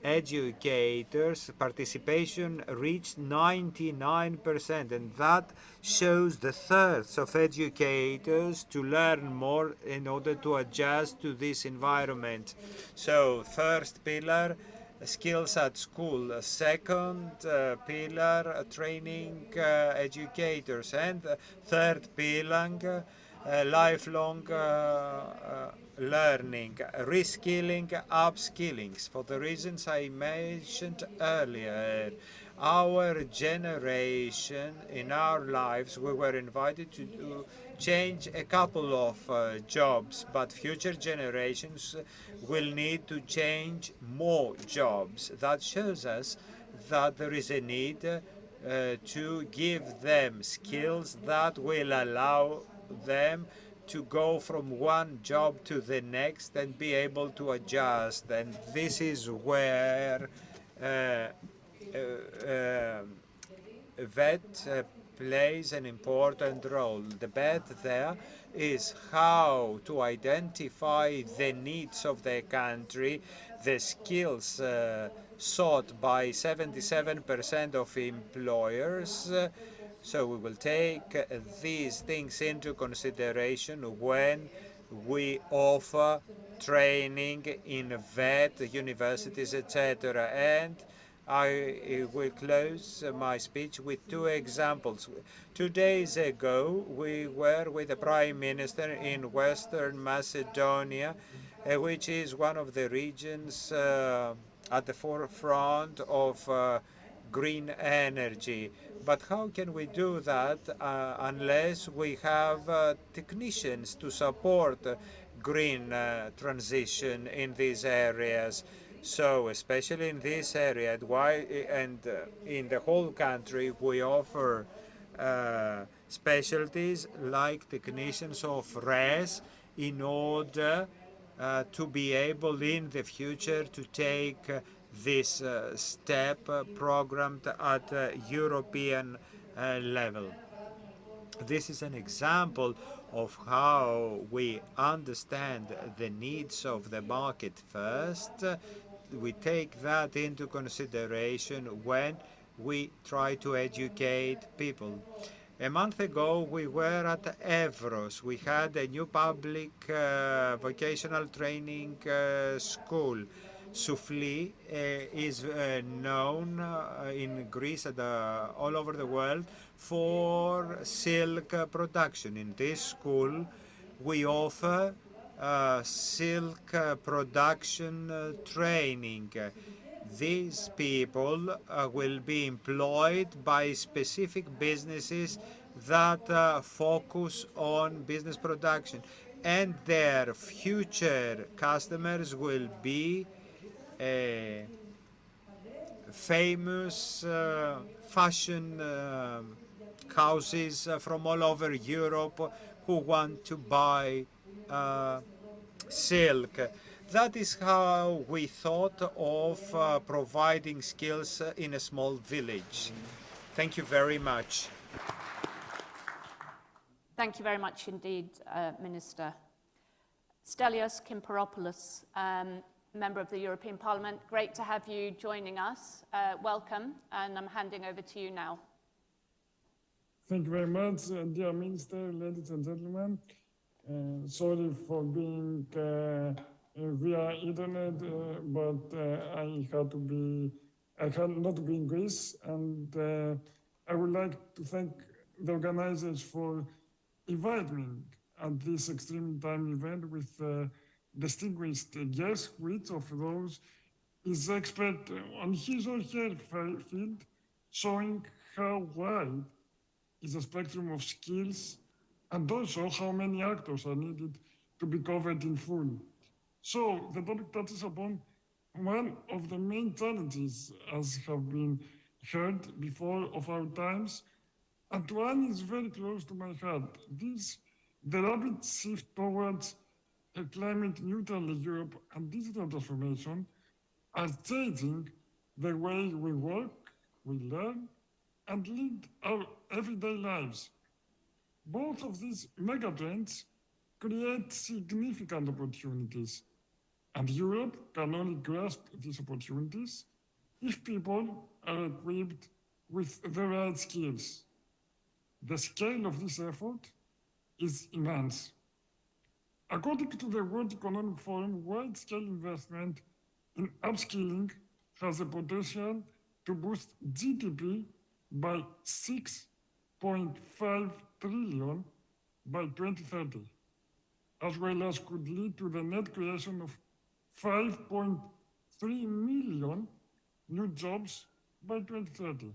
[SPEAKER 6] educators. Participation reached 99%, and that shows the thirst of educators to learn more in order to adjust to this environment. So first pillar, skills at school. Second pillar, training educators. And third pillar, lifelong learning, reskilling, upskilling. For the reasons I mentioned earlier, our generation, in our lives, we were invited to change a couple of jobs, but future generations will need to change more jobs. That shows us that there is a need to give them skills that will allow them to go from one job to the next and be able to adjust. And this is where VET plays an important role. The bet there is how to identify the needs of the country, the skills sought by 77% of employers. So we will take these things into consideration when we offer training in VET, universities, etc. And I will close my speech with two examples. 2 days ago, we were with the Prime Minister in Western Macedonia, which is one of the regions at the forefront of green energy. But how can we do that unless we have technicians to support green transition in these areas? So, especially in this area, and in the whole country, we offer specialties like technicians of RES in order to be able in the future to take this step programmed at European level. This is an example of how we understand the needs of the market first. We take that into consideration when we try to educate people. A month ago, we were at Evros. We had a new public vocational training school. Soufli is known in Greece and all over the world for silk production. In this school, we offer silk production training. These people will be employed by specific businesses that focus on business production, and their future customers will be famous fashion houses from all over Europe who want to buy silk. That is how we thought of providing skills in a small village. Thank you very much.
[SPEAKER 3] Thank you very much indeed, Minister. Stelios Kimperopoulos, Member of the European Parliament, great to have you joining us. Welcome, and I'm handing over to you now.
[SPEAKER 14] Thank you very much, dear Minister, ladies and gentlemen. Sorry for being via internet, but I had not to be in Greece, and I would like to thank the organizers for inviting me at this extreme time event with distinguished guests, which of those is expert on his or her field, showing how wide is the spectrum of skills and also how many actors are needed to be covered in full. So the topic touches upon one of the main challenges, as have been heard before, of our times, and one is very close to my heart. The rapid shift towards a climate-neutral Europe and digital transformation are changing the way we work, we learn, and lead our everyday lives. Both of these megatrends create significant opportunities, and Europe can only grasp these opportunities if people are equipped with the right skills. The scale of this effort is immense. According to the World Economic Forum, wide-scale investment in upskilling has the potential to boost GDP by 6.5 trillion by 2030, as well as could lead to the net creation of 5.3 million new jobs by 2030.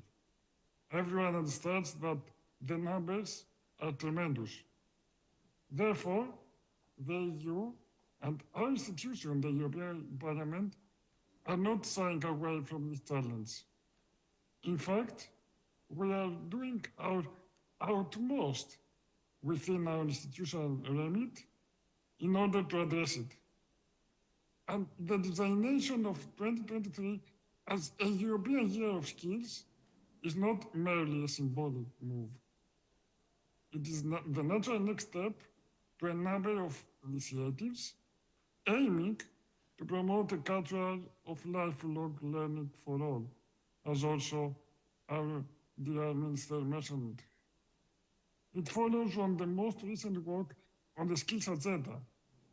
[SPEAKER 14] Everyone understands that the numbers are tremendous. Therefore, the EU and our institution, the European Parliament, are not shying away from this challenge. In fact, we are doing our utmost within our institutional remit in order to address it. And the designation of 2023 as a European Year of Skills is not merely a symbolic move. It is the natural next step to a number of initiatives aiming to promote a culture of lifelong learning for all, as also our dear Minister mentioned. It follows on the most recent work on the skills agenda,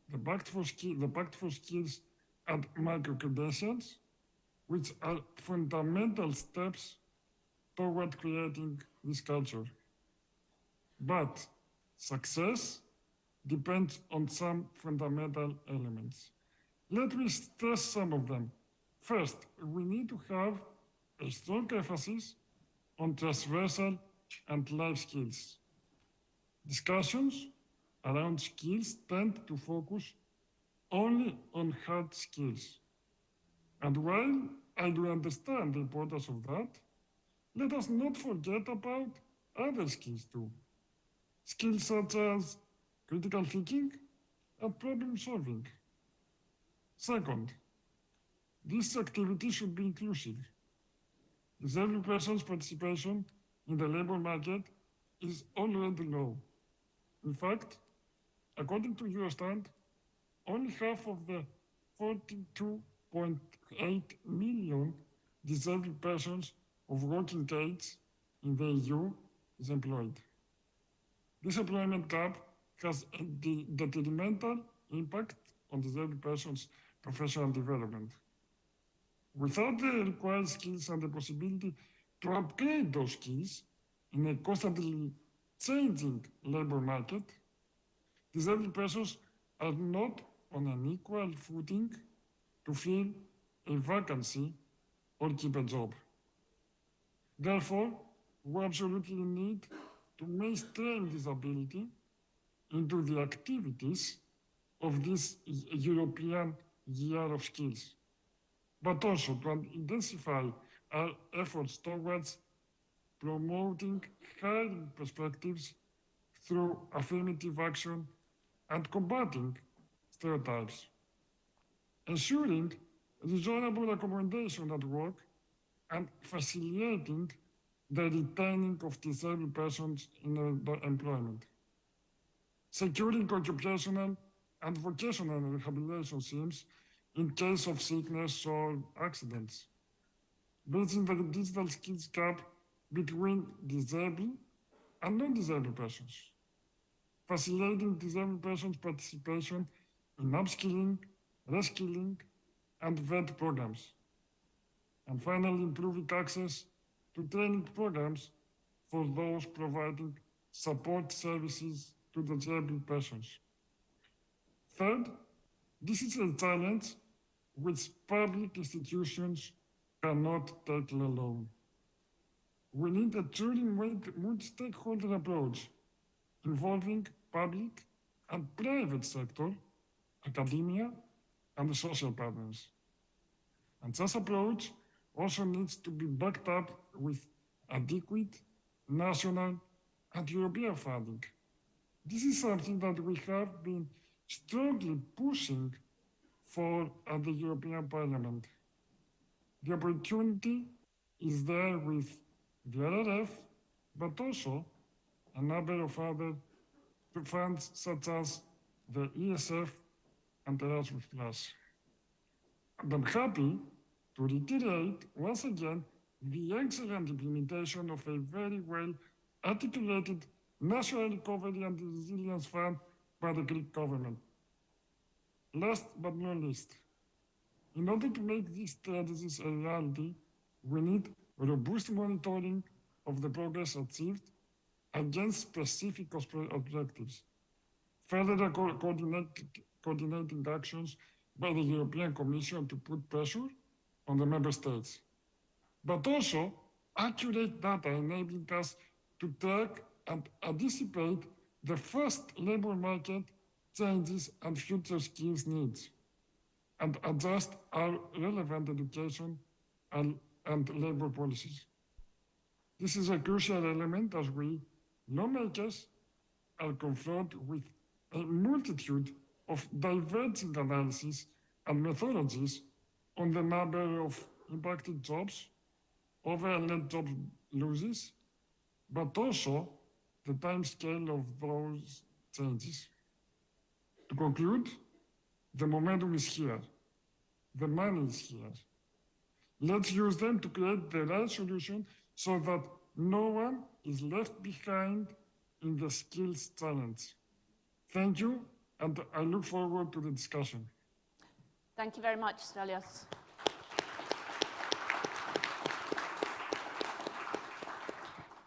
[SPEAKER 14] the Pact for Skills and Micro-Credentials, which are fundamental steps toward creating this culture. But success depends on some fundamental elements. Let me stress some of them. First, we need to have a strong emphasis on transversal and life skills. Discussions around skills tend to focus only on hard skills. And while I do understand the importance of that, let us not forget about other skills too. Skills such as critical thinking and problem solving. Second, this activity should be inclusive. Disabled persons' participation in the labor market is already low. In fact, according to Eurostat, only half of the 42.8 million disabled persons of working age in the EU is employed. This employment gap has a detrimental impact on disabled persons' professional development. Without the required skills and the possibility to upgrade those skills in a constantly changing labor market, disabled persons are not on an equal footing to fill a vacancy or keep a job. Therefore, we absolutely need to mainstream disability into the activities of this European Year of Skills, but also to intensify our efforts towards promoting hiring perspectives through affirmative action and combating stereotypes, ensuring reasonable accommodation at work, and facilitating the retaining of disabled persons in employment, securing occupational and vocational rehabilitation schemes in case of sickness or accidents, bridging the digital skills gap between disabled and non-disabled persons, facilitating disabled persons' participation in upskilling, reskilling, and VET programs, and finally improving access to training programs for those providing support services to disabled persons. Third, this is a challenge which public institutions cannot tackle alone. We need a truly multi-stakeholder approach involving public and private sector, academia, and the social partners. And such approach also needs to be backed up with adequate national and European funding. This is something that we have been strongly pushing for at the European Parliament. The opportunity is there with the RRF, but also a number of other funds such as the ESF and Erasmus+. And I'm happy to reiterate once again the excellent implementation of a very well articulated National Recovery and Resilience Fund by the Greek government. Last but not least, in order to make these strategies a reality, we need robust monitoring of the progress achieved against specific objectives, further coordinating actions by the European Commission to put pressure on the member states, but also accurate data enabling us to track and anticipate the first labor market changes and future skills needs, and adjust our relevant education and labor policies. This is a crucial element as we, lawmakers, are confronted with a multitude of diverging analyses and methodologies on the number of impacted jobs, overall net job losses, but also the time scale of those changes. To conclude, the momentum is here. The money is here. Let's use them to create the right solution so that no one is left behind in the skills challenge. Thank you, and I look forward to the discussion.
[SPEAKER 3] Thank you very much, Stelios.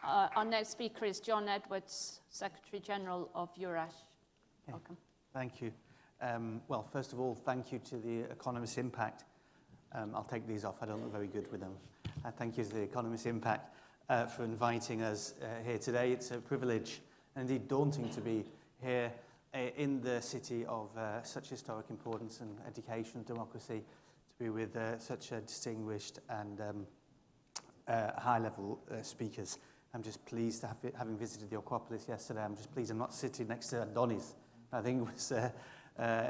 [SPEAKER 3] Our next speaker is John Edwards, Secretary General of EURASH.
[SPEAKER 9] Okay.
[SPEAKER 3] Welcome.
[SPEAKER 9] Thank you. Well, first of all, thank you to the Economist Impact. I'll take these off. I don't look very good with them. Thank you to the Economist Impact for inviting us here today. It's a privilege and indeed daunting to be here in the city of such historic importance and education, democracy, to be with such distinguished and high-level speakers. I'm just pleased to having visited the Acropolis yesterday. I'm just pleased I'm not sitting next to Adonis. I think was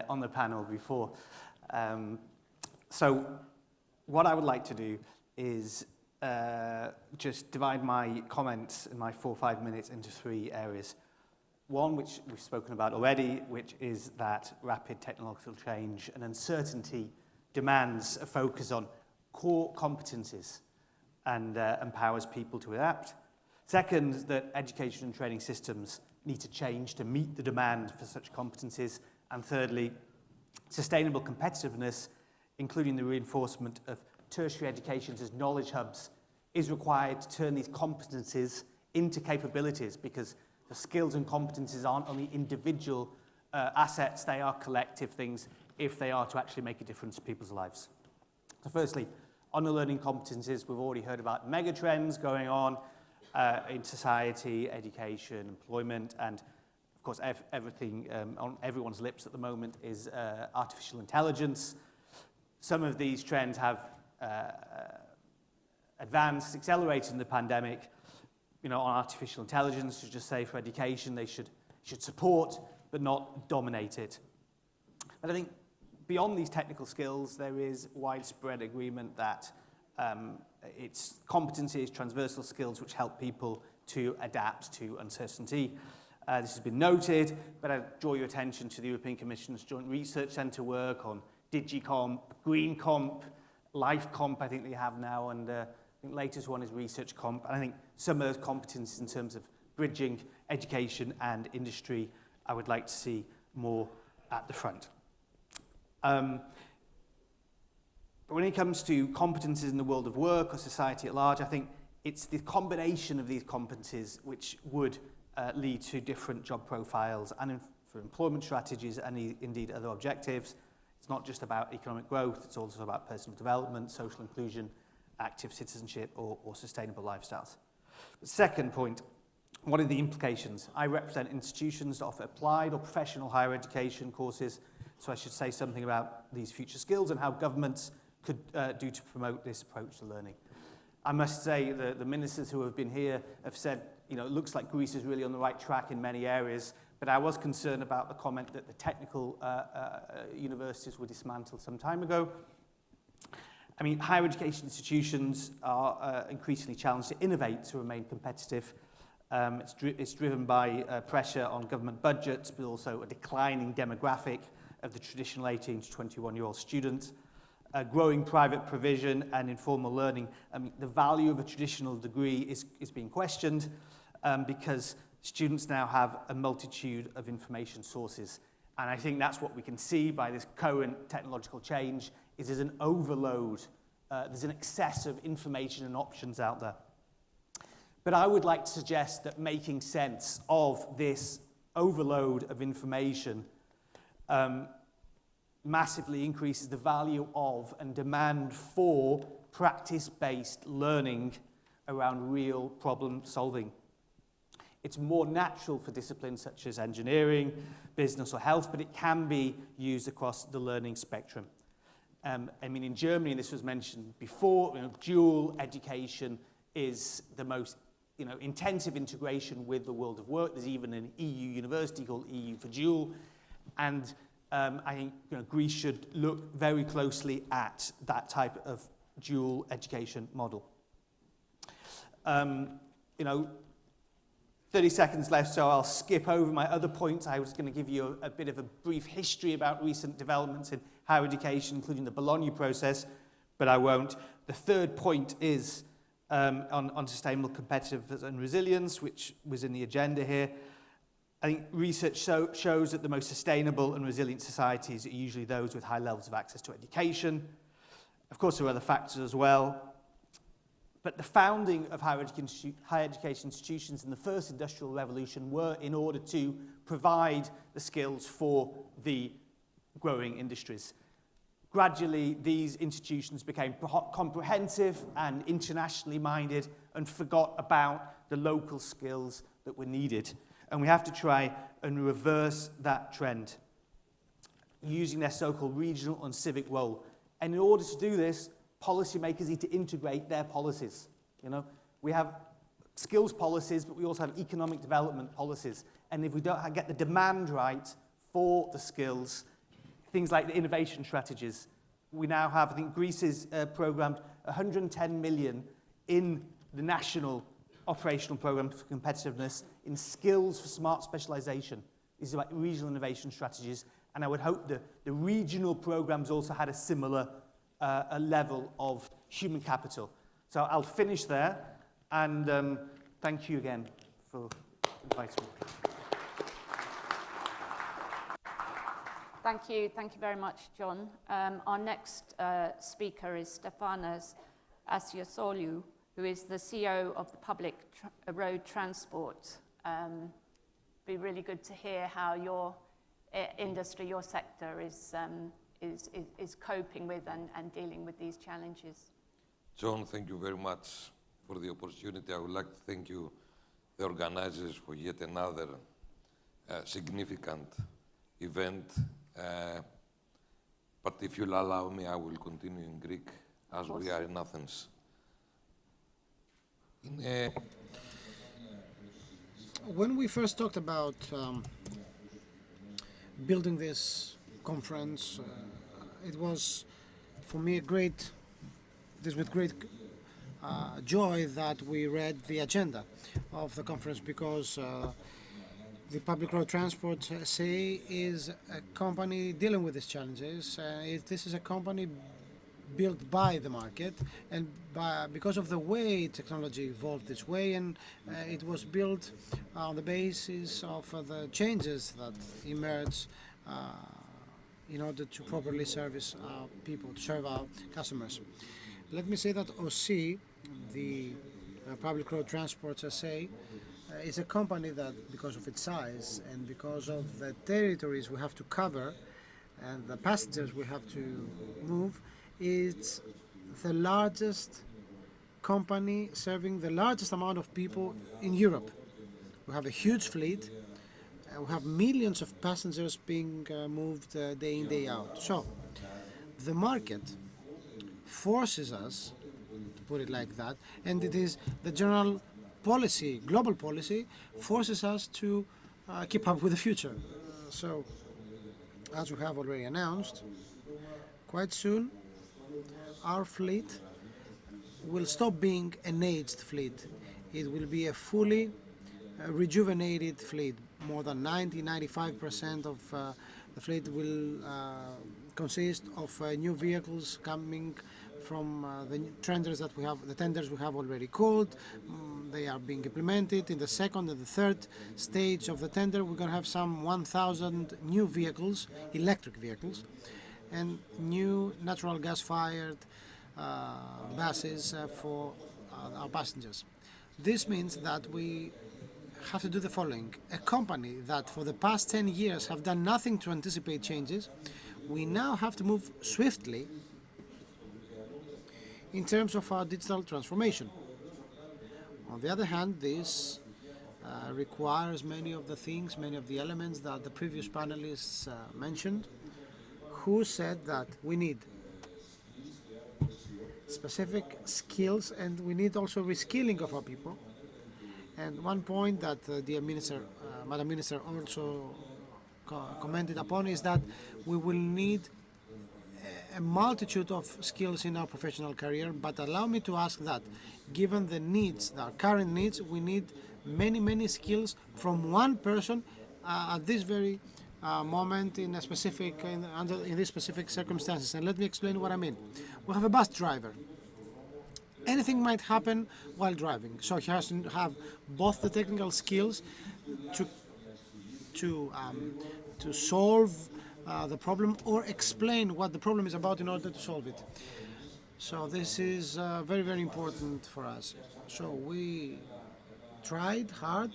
[SPEAKER 9] on the panel before. So what I would like to do is just divide my comments in my 4 or 5 minutes into 3 areas. One, which we've spoken about already, which is that rapid technological change and uncertainty demands a focus on core competencies and empowers people to adapt. Second, that education and training systems need to change to meet the demand for such competencies. And thirdly, sustainable competitiveness, including the reinforcement of tertiary educations as knowledge hubs, is required to turn these competencies into capabilities, because the skills and competencies aren't only individual assets, they are collective things if they are to actually make a difference to people's lives. So firstly, on the learning competencies, we've already heard about mega trends going on, in society, education, employment, and of course everything on everyone's lips at the moment is artificial intelligence. Some of these trends have advanced, accelerated in the pandemic. On artificial intelligence, to just say for education, they should support but not dominate it. But I think beyond these technical skills, there is widespread agreement that it's competencies, transversal skills, which help people to adapt to uncertainty. This has been noted, but I draw your attention to the European Commission's Joint Research Centre work on DigiComp, GreenComp, LifeComp, I think they have now, and I think latest one is ResearchComp. And I think some of those competencies in terms of bridging education and industry, I would like to see more at the front. But when it comes to competencies in the world of work or society at large, I think it's the combination of these competencies which would lead to different job profiles and for employment strategies and indeed other objectives. It's not just about economic growth, it's also about personal development, social inclusion, active citizenship, or sustainable lifestyles. The second point, what are the implications? I represent institutions that offer applied or professional higher education courses, so I should say something about these future skills and how governments could do to promote this approach to learning. I must say that the ministers who have been here have said, it looks like Greece is really on the right track in many areas, but I was concerned about the comment that the technical universities were dismantled some time ago. I mean, higher education institutions are increasingly challenged to innovate to remain competitive. It's driven by pressure on government budgets, but also a declining demographic of the traditional 18 to 21-year-old student. Growing private provision and informal learning. I mean, the value of a traditional degree is being questioned because students now have a multitude of information sources. And I think that's what we can see by this current technological change, is there's an overload, there's an excess of information and options out there. But I would like to suggest that making sense of this overload of information massively increases the value of and demand for practice-based learning around real problem solving. It's more natural for disciplines such as engineering, business or health, but it can be used across the learning spectrum. I mean, in Germany, and this was mentioned before, dual education is the most intensive integration with the world of work. There's even an EU university called EU for Dual, and I think Greece should look very closely at that type of dual education model. 30 seconds left, so I'll skip over my other points. I was going to give you a bit of a brief history about recent developments in higher education, including the Bologna process, but I won't. The third point is on sustainable competitiveness and resilience, which was in the agenda here. I think research shows that the most sustainable and resilient societies are usually those with high levels of access to education. Of course, there are other factors as well. But the founding of higher education institutions in the first industrial revolution were in order to provide the skills for the growing industries. Gradually, these institutions became comprehensive and internationally minded and forgot about the local skills that were needed. And we have to try and reverse that trend using their so-called regional and civic role. And in order to do this, policymakers need to integrate their policies. We have skills policies, but we also have economic development policies. And if we don't get the demand right for the skills, things like the innovation strategies, we now have, I think Greece has programmed 110 million in the national operational program for competitiveness in skills for smart specialization. This is about regional innovation strategies. And I would hope that the regional programs also had a similar a level of human capital. So I'll finish there, and thank you again for inviting me.
[SPEAKER 3] Thank you very much, John. Our next speaker is Stefanos Asiosoliou, who is the CEO of the Public Road Transport. Be really good to hear how your industry, your sector is coping with and dealing with these challenges.
[SPEAKER 11] John, thank you very much for the opportunity. I would like to thank you, the organizers, for yet another significant event. But if you'll allow me, I will continue in Greek, as we are in Athens.
[SPEAKER 5] When we first talked about building this conference, it was for me with great joy that we read the agenda of the conference, because the Public Road Transport SA is a company dealing with these challenges. This is a company built by the market, and because of the way technology evolved this way, and it was built on the basis of the changes that emerge in order to properly service our people, to serve our customers. Let me say that OC, the Public Road Transport SA, is a company that, because of its size and because of the territories we have to cover and the passengers we have to move, it's the largest company serving the largest amount of people in Europe. We have a huge fleet. We have millions of passengers being moved day in, day out. So the market forces us, to put it like that, and it is the general policy, global policy, forces us to keep up with the future. So, as we have already announced, quite soon our fleet will stop being an aged fleet. It will be a fully rejuvenated fleet. More than 90–95% of the fleet will consist of new vehicles coming from the tenders that we have. The tenders we have already called. They are being implemented. In the second and the third stage of the tender, we're going to have some 1,000 new vehicles, electric vehicles, and new natural gas-fired buses for our passengers. This means that we have to do the following. A company that for the past 10 years have done nothing to anticipate changes, we now have to move swiftly in terms of our digital transformation. On the other hand, this requires many of the things, many of the elements that the previous panelists mentioned, who said that we need specific skills and we need also reskilling of our people. And one point that the Minister, Madam Minister also commented upon is that we will need a multitude of skills in our professional career, but allow me to ask that, given the needs, our current needs, we need many skills from one person at this very moment in a specific, in these specific circumstances. And let me explain what I mean. We have a bus driver. Anything might happen while driving, so he has to have both the technical skills to solve the problem or explain what the problem is about in order to solve it. So this is very important for us. So we tried hard.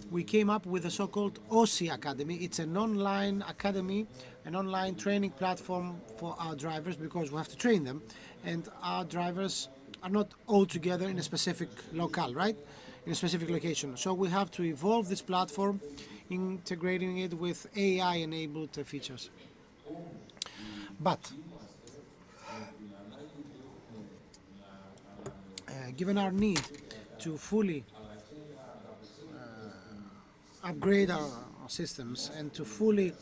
[SPEAKER 5] We came up with the so-called OC Academy. It's an online academy, an online training platform for our drivers, because we have to train them, and our drivers are not all together in a specific locale, right? In a specific location. So we have to evolve this platform, integrating it with AI-enabled features. But given our need to fully upgrade our systems and to fully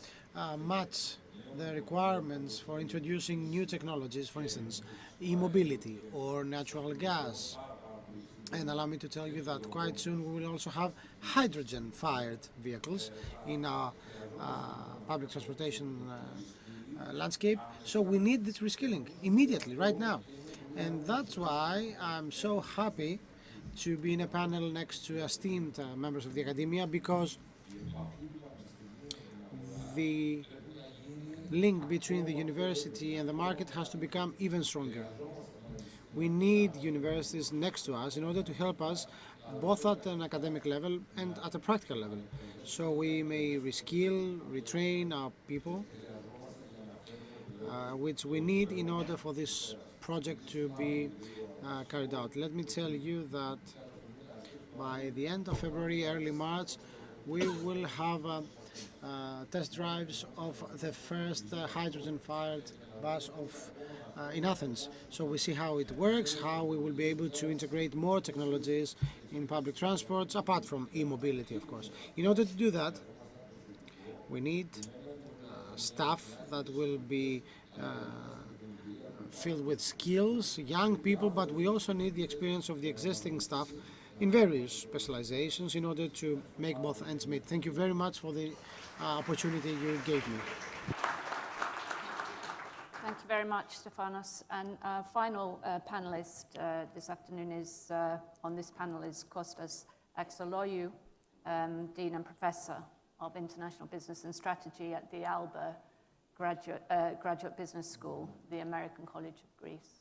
[SPEAKER 5] match the requirements for introducing new technologies, for instance, e-mobility or natural gas. And allow me to tell you that quite soon we will also have hydrogen-fired vehicles in our public transportation landscape. So we need this reskilling immediately, right now. And that's why I'm so happy to be in a panel next to esteemed members of the academia, because the link between the university and the market has to become even stronger. We need universities next to us in order to help us both at an academic level and at a practical level, so we may reskill, retrain our people, which we need in order for this project to be carried out. Let me tell you that by the end of February, early March, we will have test drives of the first hydrogen-fired bus in Athens. So we see how it works, how we will be able to integrate more technologies in public transports, apart from e-mobility, of course. In order to do that, we need staff that will be filled with skills, young people, but we also need the experience of the existing staff in various specializations in order to make both ends meet. Thank you very much for the opportunity you gave me.
[SPEAKER 3] Thank you very much, Stefanos. And our final panelist this afternoon is, on this panel is Kostas Axeloiou, Dean and Professor of International Business and Strategy at the Alba Graduate Business School, the American College of Greece.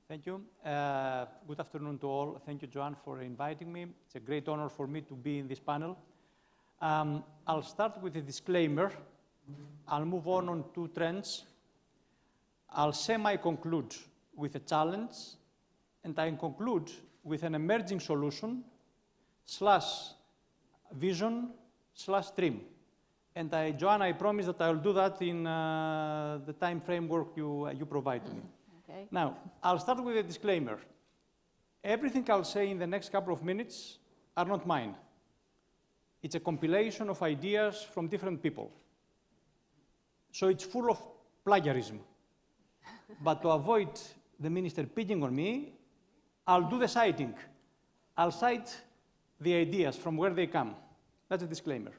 [SPEAKER 12] Thank you. Good afternoon to all. Thank you, Joanne, for inviting me. It's a great honor for me to be in this panel. I'll start with a disclaimer. I'll move on two trends. I'll semi-conclude with a challenge, and I conclude with an emerging solution / vision / dream. And Joanne, I promise that I'll do that in the time framework you provided me.
[SPEAKER 3] Okay.
[SPEAKER 12] Now, I'll start with a disclaimer. Everything I'll say in the next couple of minutes are not mine. It's a compilation of ideas from different people. So it's full of plagiarism. But to avoid the minister picking on me, I'll do the citing. I'll cite the ideas from where they come. That's a disclaimer.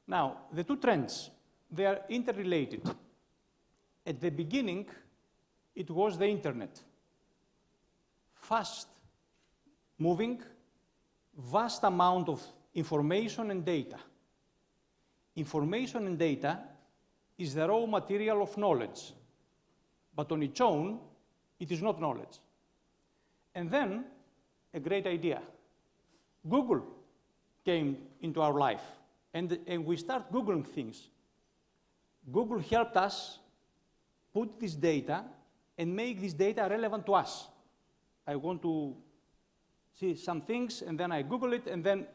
[SPEAKER 12] Now, the two trends, they are interrelated. At the beginning, it was the internet. Fast moving, vast amount of information and data. Information and data is the raw material of knowledge, but on its own, it is not knowledge. And then, a great idea. Google came into our life, and we start Googling things. Google helped us put this data and make this data relevant to us. I want to see some things, and then I Google it, and then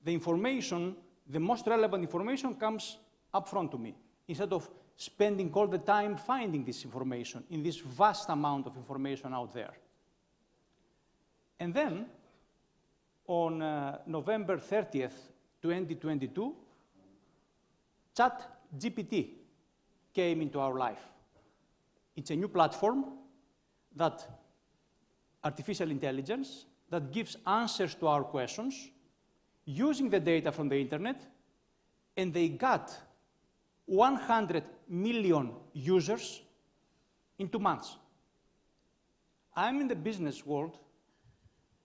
[SPEAKER 12] the information, the most relevant information comes up front to me, instead of spending all the time finding this information in this vast amount of information out there. And then, on November 30th, 2022, ChatGPT came into our life. It's a new platform that artificial intelligence that gives answers to our questions using the data from the internet, and they got 100 million users in 2 months. I'm in the business world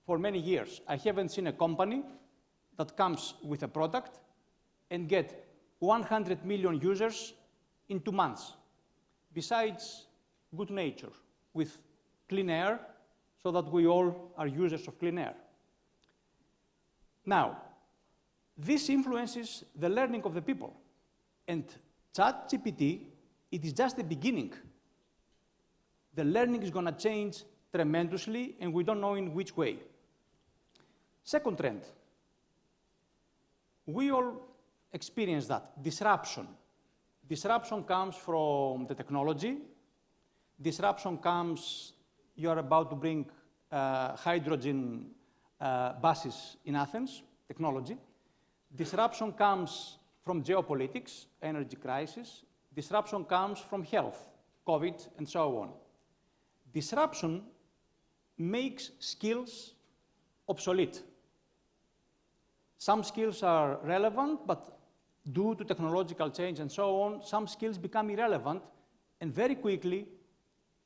[SPEAKER 12] for many years. I haven't seen a company that comes with a product and get 100 million users in 2 months, besides Good Nature with clean air, so that we all are users of clean air. Now, this influences the learning of the people. And ChatGPT, it is just the beginning. The learning is going to change tremendously, and we don't know in which way. Second trend. We all experience that, disruption. Disruption comes from the technology. Disruption comes, you are about to bring hydrogen buses in Athens, technology. Disruption comes from geopolitics, energy crisis. Disruption comes from health, COVID, and so on. Disruption makes skills obsolete. Some skills are relevant, but due to technological change and so on, some skills become irrelevant, and very quickly,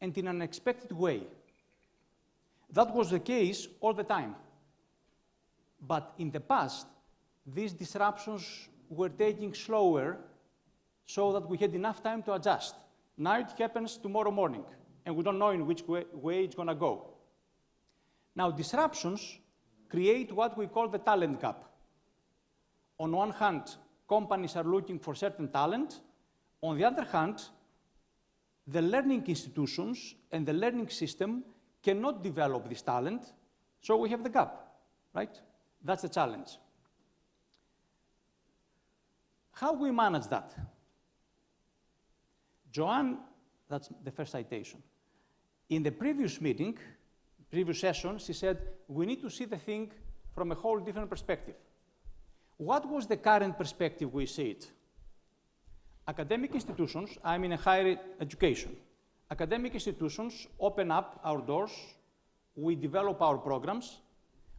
[SPEAKER 12] and in an unexpected way. That was the case all the time. But in the past, these disruptions were taking slower so that we had enough time to adjust. Now it happens tomorrow morning, and we don't know in which way it's going to go. Now, disruptions create what we call the talent gap. On one hand, companies are looking for certain talent. On the other hand, the learning institutions and the learning system cannot develop this talent, so we have the gap, right? That's the challenge. How we manage that? Joanne, that's the first citation. In the previous meeting, previous session, she said, we need to see the thing from a whole different perspective. What was the current perspective we see it? Academic institutions, I'm in a higher education. Academic institutions open up our doors, we develop our programs,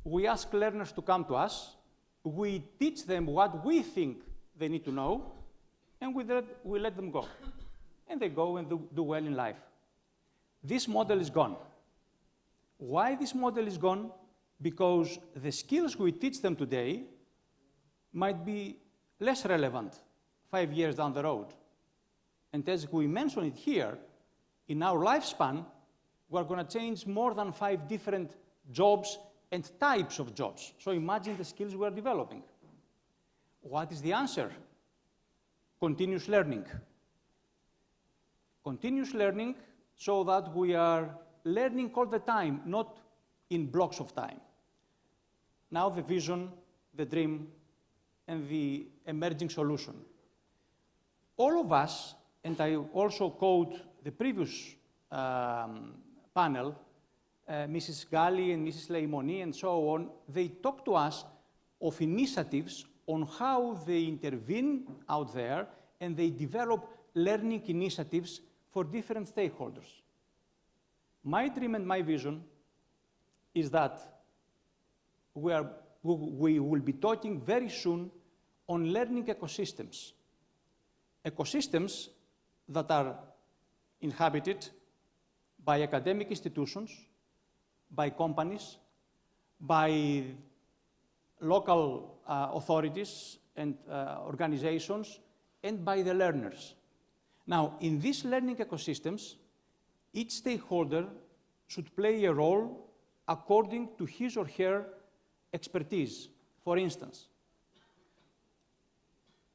[SPEAKER 12] we ask learners to come to us, we teach them what we think they need to know, and we let them go. And they go and do well in life. This model is gone. Why this model is gone? Because the skills we teach them today might be less relevant 5 years down the road. And as we mentioned it here, in our lifespan, we're going to change more than 5 different jobs and types of jobs. So imagine the skills we're developing. What is the answer? Continuous learning. Continuous learning so that we are learning all the time, not in blocks of time. Now the vision, the dream, and the emerging solution. All of us, and I also quote the previous panel, Mrs. Galli and Mrs. Leimoni and so on, they talk to us of initiatives on how they intervene out there and they develop learning initiatives for different stakeholders. My dream and my vision is that we will be talking very soon on learning ecosystems. Ecosystems that are inhabited by academic institutions, by companies, by local authorities and organizations, and by the learners. Now, in these learning ecosystems, each stakeholder should play a role according to his or her expertise. For instance,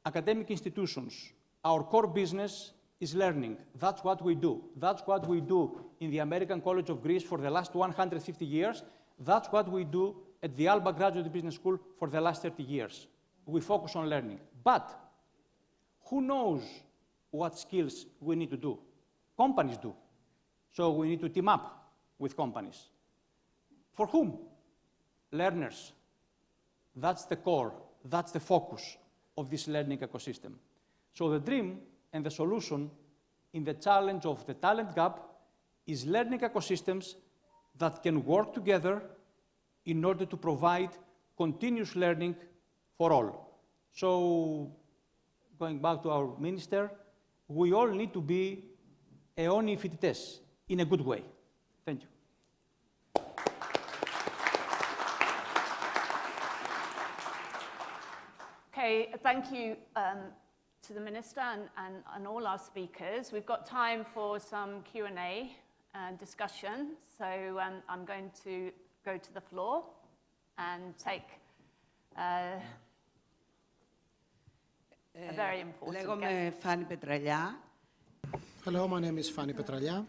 [SPEAKER 12] academic institutions, our core business is learning. That's what we do. That's what we do in the American College of Greece for the last 150 years. That's what we do at the Alba Graduate Business School for the last 30 years. We focus on learning. But who knows what skills we need to do? Companies do. So we need to team up with companies. For whom? Learners. That's the core, that's the focus of this learning ecosystem. So the dream and the solution in the challenge of the talent gap is learning ecosystems that can work together in order to provide continuous learning for all. So, going back to our minister, we all need to be αιώνιοι φοιτητές in a good way. Thank you.
[SPEAKER 3] Okay, thank you to the Minister and all our speakers. We've got time for some Q&A and discussion, so I'm going to go to the floor and take a very important guest.
[SPEAKER 5] Hello, my name is Fanny Petralia,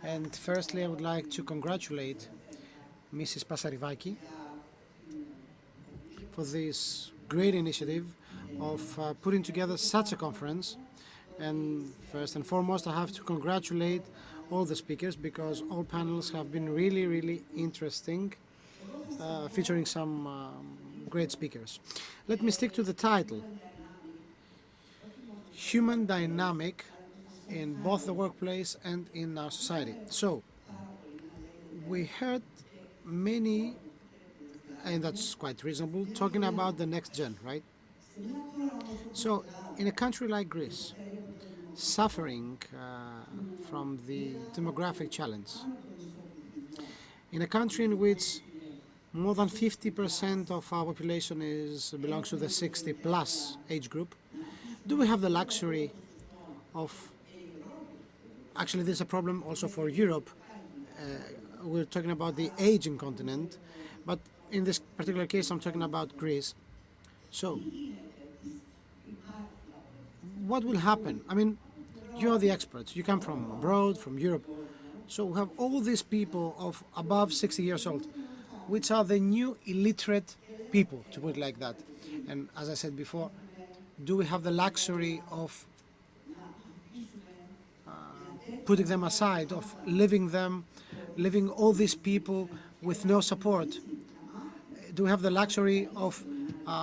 [SPEAKER 5] and firstly I would like to congratulate Mrs. Passarivaki for this great initiative of putting together such a conference. And first and foremost, I have to congratulate all the speakers because all panels have been really, really interesting, featuring some great speakers. Let me stick to the title. Human dynamic in both the workplace and in our society. So, we heard many, and that's quite reasonable, talking about the next gen, right? So, in a country like Greece, suffering from the demographic challenge, in a country in which more than 50% of our population belongs to the 60-plus age group, do we have the luxury of... Actually, there's a problem also for Europe. We're talking about the aging continent, but in this particular case, I'm talking about Greece. So, what will happen? I mean, You're the experts. You come from abroad, from Europe. So we have all these people of above 60 years old, which are the new illiterate people, to put it like that. And as I said before, do we have the luxury of putting them aside, of leaving all these people with no support? Do we have the luxury of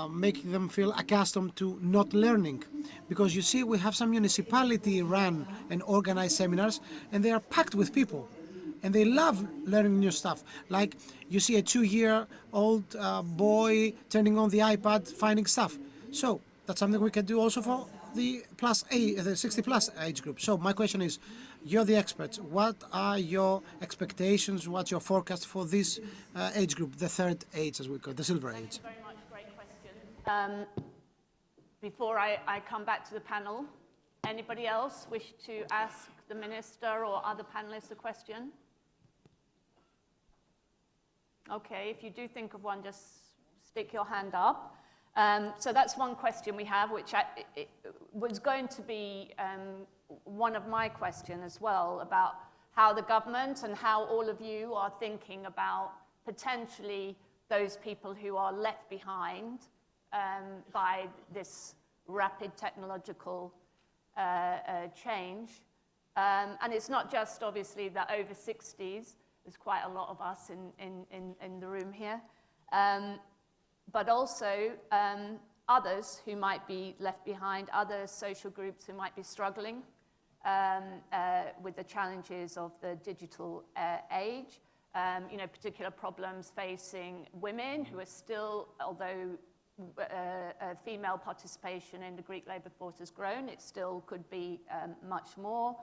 [SPEAKER 5] making them feel accustomed to not learning? Because you see, we have some municipality run and organized seminars, and they are packed with people, and they love learning new stuff. Like you see a 2-year-old boy turning on the iPad, finding stuff. So that's something we can do also for the the 60+ age group. So my question is, you're the experts. What are your expectations? What's your forecast for this age group, the third age, as we call it, the silver age?
[SPEAKER 3] Thank you very much. Great question. Before I come back to the panel, anybody else wish to ask the Minister or other panelists a question? Okay, if you do think of one, just stick your hand up. So that's one question we have, which it was going to be one of my questions as well, about how the government and how all of you are thinking about potentially those people who are left behind by this rapid technological change. And it's not just, obviously, the over 60s. There's quite a lot of us in the room here. But also others who might be left behind, other social groups who might be struggling with the challenges of the digital age. You know, particular problems facing women who are still, although female participation in the Greek labour force has grown, it still could be much more.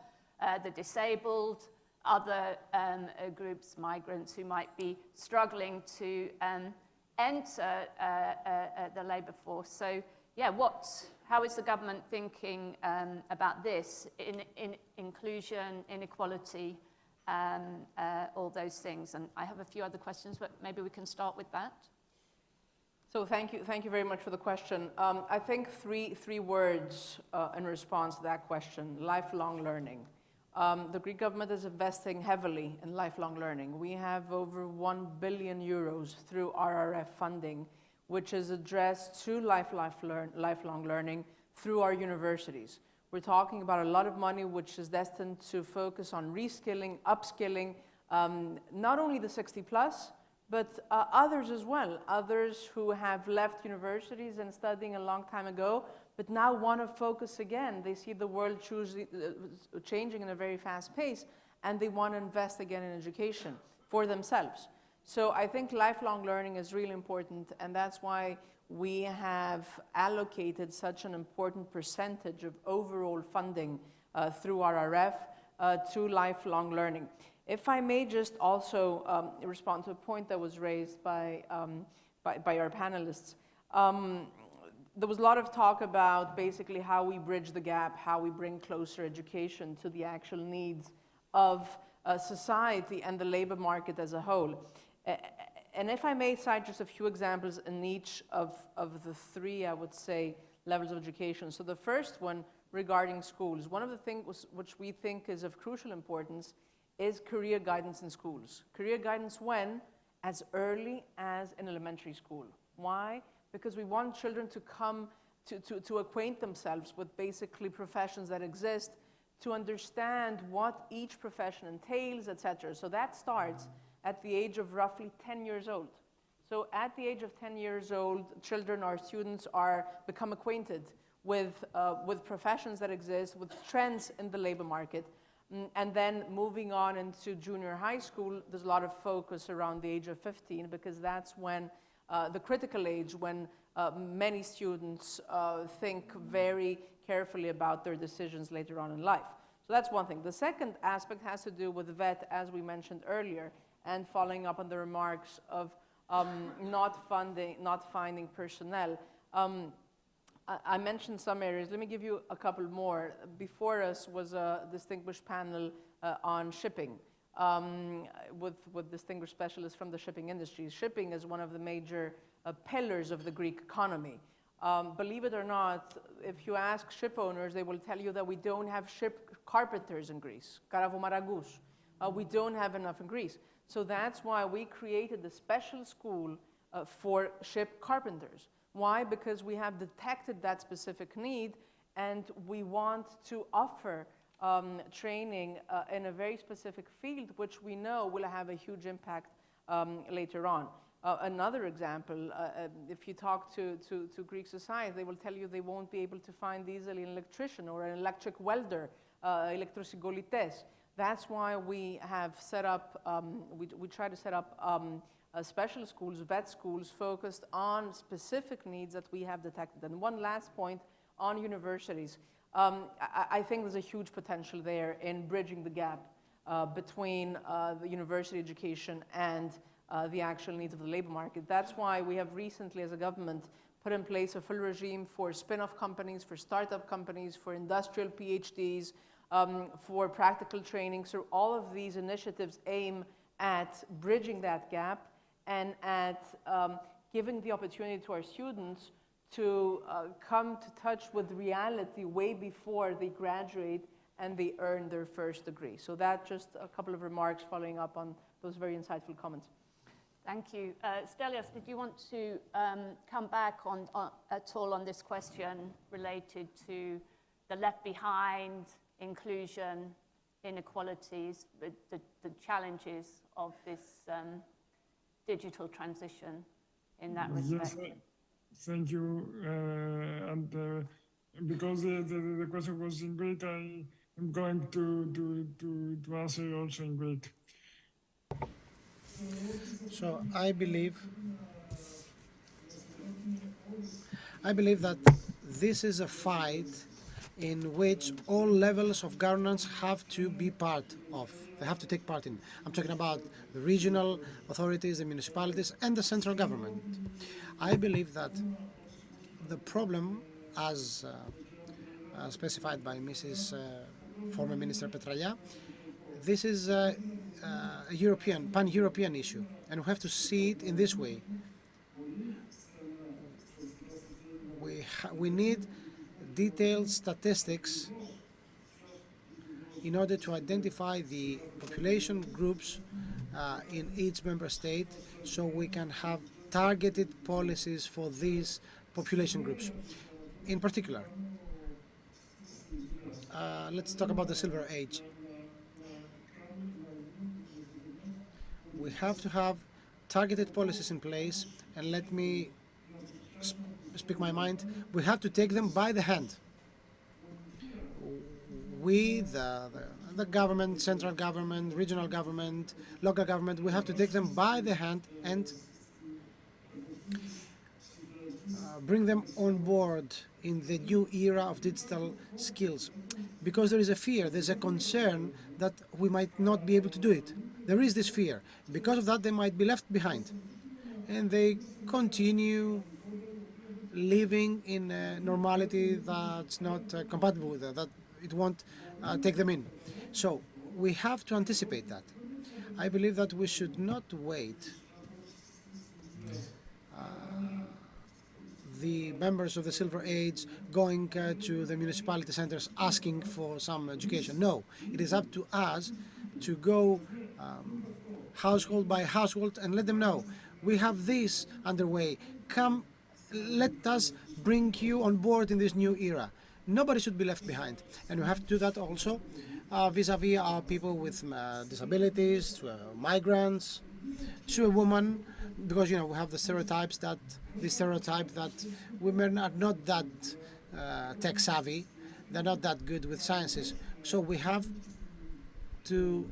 [SPEAKER 3] The disabled, other groups, migrants who might be struggling to enter the labour force. So, yeah, how is the government thinking about this, in inclusion, inequality, all those things? And I have a few other questions, but maybe we can start with that.
[SPEAKER 13] So thank you very much for the question. I think three words in response to that question: lifelong learning. The Greek government is investing heavily in lifelong learning. We have over 1 billion euros through RRF funding, which is addressed to lifelong learning through our universities. We're talking about a lot of money which is destined to focus on reskilling, upskilling, not only the 60+, but others as well, others who have left universities and studying a long time ago, but now want to focus again. They see the world changing in a very fast pace, and they want to invest again in education for themselves. So I think lifelong learning is really important, and that's why we have allocated such an important percentage of overall funding through RRF to lifelong learning. If I may just also respond to a point that was raised by our panelists. There was a lot of talk about basically how we bridge the gap, how we bring closer education to the actual needs of society and the labor market as a whole. And if I may cite just a few examples in each of the three, I would say, levels of education. So the first one regarding schools. One of the things which we think is of crucial importance is career guidance in schools. Career guidance when? As early as in elementary school. Why? Because we want children to come to acquaint themselves with basically professions that exist, to understand what each profession entails, etc. So that starts at the age of roughly 10 years old. So at the age of 10 years old, children or students become acquainted with professions that exist, with trends in the labor market. And then moving on into junior high school, there's a lot of focus around the age of 15, because that's when the critical age, when many students think very carefully about their decisions later on in life. So that's one thing. The second aspect has to do with VET, as we mentioned earlier, and following up on the remarks of not finding personnel. I mentioned some areas. Let me give you a couple more. Before us was a distinguished panel on shipping with distinguished specialists from the shipping industry. Shipping is one of the major pillars of the Greek economy. Believe it or not, if you ask ship owners, they will tell you that we don't have ship carpenters in Greece, karavomaragus. We don't have enough in Greece. So that's why we created the special school for ship carpenters. Why? Because we have detected that specific need, and we want to offer training in a very specific field, which we know will have a huge impact later on. Another example, if you talk to Greek society, they will tell you they won't be able to find easily an electrician or an electric welder, elektrosigolites. That's why we have set up, we try to set up special schools, vet schools, focused on specific needs that we have detected. And one last point on universities. I think there's a huge potential there in bridging the gap between the university education and the actual needs of the labor market. That's why we have recently, as a government, put in place a full regime for spin-off companies, for startup companies, for industrial PhDs, for practical training. So all of these initiatives aim at bridging that gap and at giving the opportunity to our students to come to touch with reality way before they graduate and they earn their first degree. So that just a couple of remarks following up on those very insightful comments.
[SPEAKER 3] Thank you. Stelios, did you want to come back at all on this question related to the left behind, inclusion, inequalities, the challenges of this digital transition in that respect?
[SPEAKER 14] Yes, thank you. And because the question was in Greek, I am going to answer also in Greek.
[SPEAKER 5] So I believe that this is a fight in which all levels of governance have to be part of. They have to take part in. I'm talking about the regional authorities, the municipalities, and the central government. I believe that the problem, as specified by Mrs. Former Minister Petralia, this is a pan-European issue, and we have to see it in this way. We need detailed statistics in order to identify the population groups in each member state, so we can have targeted policies for these population groups. In particular, let's talk about the Silver Age. We have to have targeted policies in place, and let me speak my mind. We have to take them by the hand. We, the government, central government, regional government, local government, we have to take them by the hand and bring them on board in the new era of digital skills. Because there is a fear, there's a concern that we might not be able to do it. There is this fear. Because of that, they might be left behind. And they continue living in a normality that's not compatible with that it won't take them in. So we have to anticipate that. I believe that we should not wait the members of the Silver Age going to the municipality centers asking for some education. No, it is up to us to go household by household and let them know, we have this underway. Come, let us bring you on board in this new era. Nobody should be left behind. And we have to do that also vis-a-vis our people with disabilities, to migrants, to a woman, because, you know, we have the stereotype that women are not that tech savvy, they're not that good with sciences. So we have to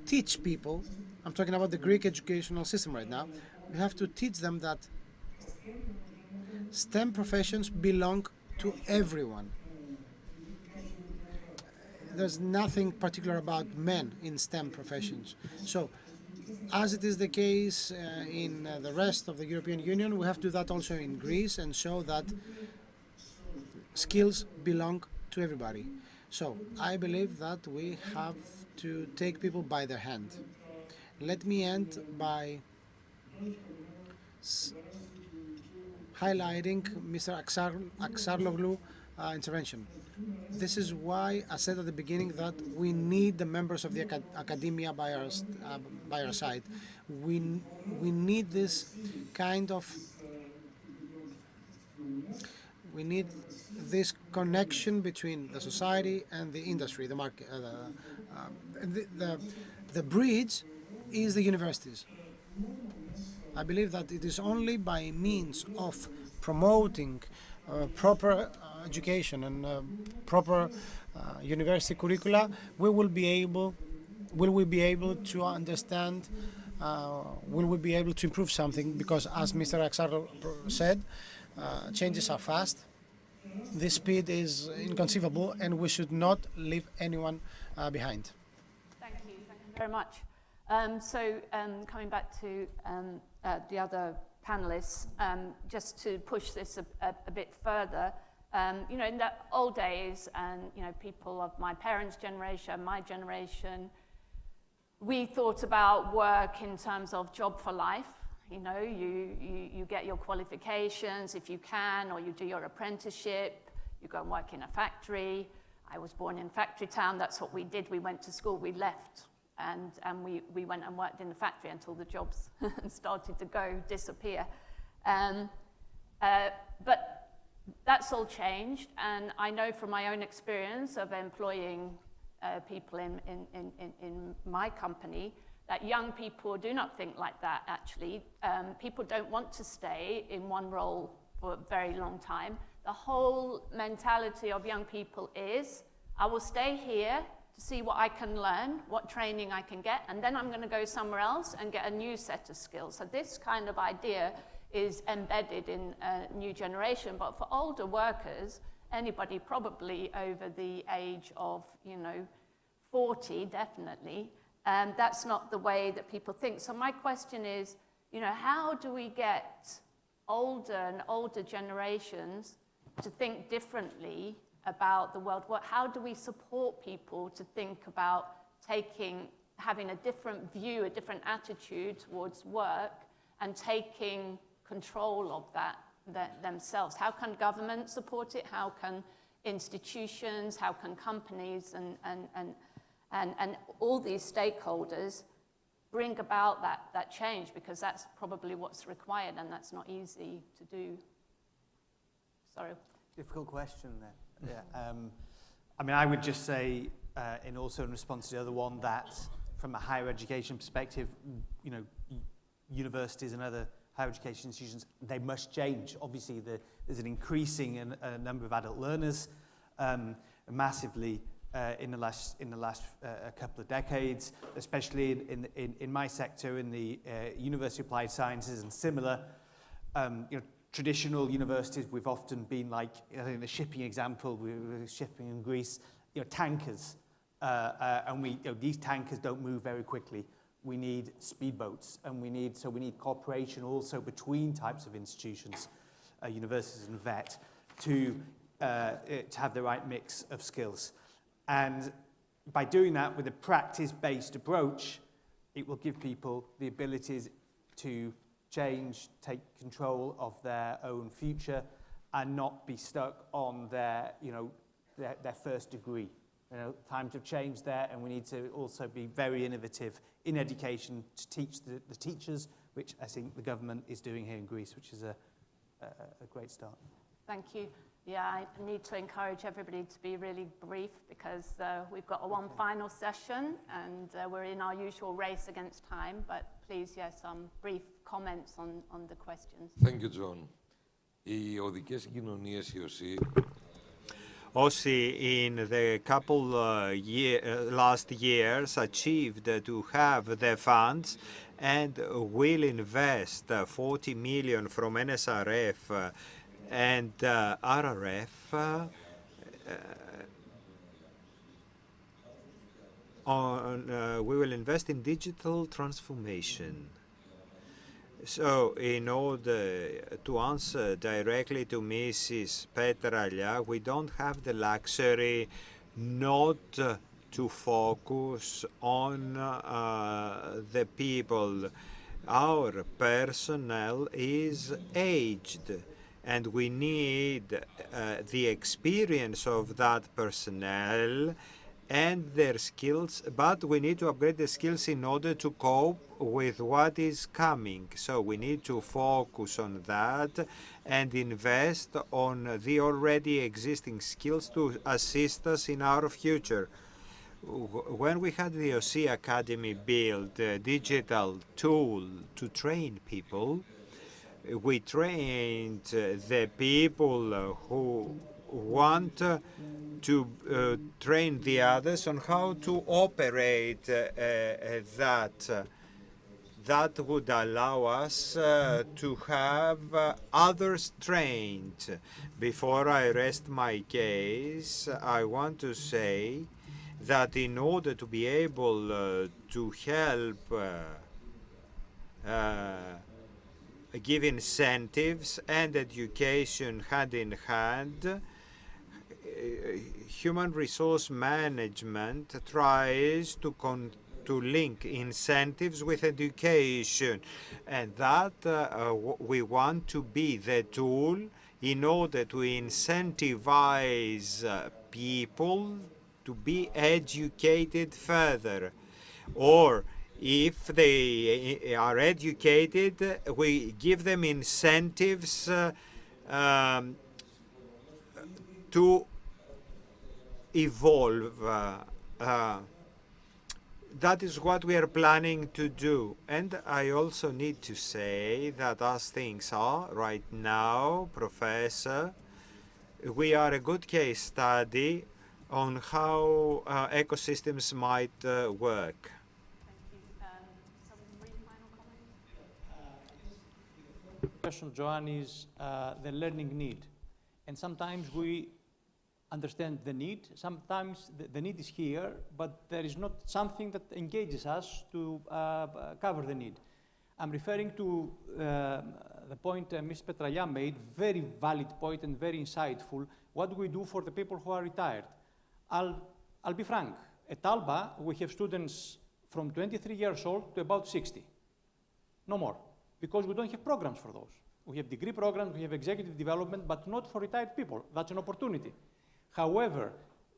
[SPEAKER 5] teach people, I'm talking about the Greek educational system right now, we have to teach them that STEM professions belong to everyone. There's nothing particular about men in STEM professions. So, as it is the case in the rest of the European Union, we have to do that also in Greece and show that skills belong to everybody. So, I believe that we have to take people by their hand. Let me end by highlighting Mr. Aksaroglu intervention. This is why I said at the beginning that we need the members of the academia by our side. We need this kind of, we need this connection between the society and the industry, the market. The bridge is the universities. I believe that it is only by means of promoting proper education and proper university curricula will we be able to understand, will we be able to improve something, because as Mr. Axaro said, changes are fast, the speed is inconceivable, and we should not leave anyone behind.
[SPEAKER 3] Thank you very much. Coming back to the other panelists, just to push this a bit further, you know, in the old days, and you know, people of my parents' generation, my generation, we thought about work in terms of job for life. You know, you get your qualifications if you can, or you do your apprenticeship, you go and work in a factory. I was born in Factory Town, that's what we did. We went to school, we left, and we went and worked in the factory until the jobs started to disappear. But that's all changed, and I know from my own experience of employing people in my company that young people do not think like that, actually. People don't want to stay in one role for a very long time. The whole mentality of young people is, I will stay here to see what I can learn, what training I can get, and then I'm going to go somewhere else and get a new set of skills. So this kind of idea is embedded in a new generation, but for older workers, anybody probably over the age of, 40, definitely, that's not the way that people think. So my question is, how do we get older and older generations to think differently about the world? How do we support people to think about having a different view, a different attitude towards work, and taking control of that themselves? How can government support it? How can institutions? How can companies and all these stakeholders bring about that change? Because that's probably what's required, and that's not easy to do. Sorry.
[SPEAKER 9] Difficult question there. Yeah. I mean, I would just say, in response to the other one, that from a higher education perspective, universities and other higher education institutions, they must change. Obviously, there's an increasing number of adult learners, massively in the last couple of decades, especially in my sector, in the University of Applied Sciences and similar. Traditional universities, we've often been like, I think the shipping example, we were shipping in Greece, tankers, and these tankers don't move very quickly. We need speedboats, and we need cooperation also between types of institutions, universities and VET, to have the right mix of skills. And by doing that with a practice-based approach, it will give people the abilities to change, take control of their own future, and not be stuck on their first degree. Times have changed there, and we need to also be very innovative in education to teach the teachers, which I think the government is doing here in Greece, which is a great start.
[SPEAKER 3] Thank you. Yeah, I need to encourage everybody to be really brief, because we've got one final session, and we're in our usual race against time, but please, some brief comments on the questions.
[SPEAKER 11] Thank you, John. Οι οδικές κοινωνίες, οι ΟΣΥ,
[SPEAKER 6] OSI in the couple last years achieved to have the funds and will invest 40 million from NSRF and RRF we will invest in digital transformation. So, in order to answer directly to Mrs. Petralia, we don't have the luxury not to focus on the people. Our personnel is aged. and we need the experience of that personnel and their skills, but we need to upgrade the skills in order to cope with what is coming. So we need to focus on that and invest on the already existing skills to assist us in our future. When we had the OSCE Academy build a digital tool to train people, we trained the people who want to train the others on how to operate that. That would allow us to have others trained. Before I rest my case, I want to say that in order to be able to help give incentives and education hand in hand, human resource management tries to link incentives with education, and that we want to be the tool in order to incentivize people to be educated further. Or if they are educated, we give them incentives to evolve. That is what we are planning to do. And I also need to say that as things are right now, Professor, we are a good case study on how ecosystems might work.
[SPEAKER 12] Question, Joanne, is the learning need. And sometimes we understand the need. Sometimes the need is here, but there is not something that engages us to cover the need. I'm referring to the point Ms. Petralia made, very valid point and very insightful. What do we do for the people who are retired? I'll be frank. At Alba, we have students from 23 years old to about 60. No more, because we don't have programs for those. We have degree programs, we have executive development, but not for retired people. That's an opportunity. However,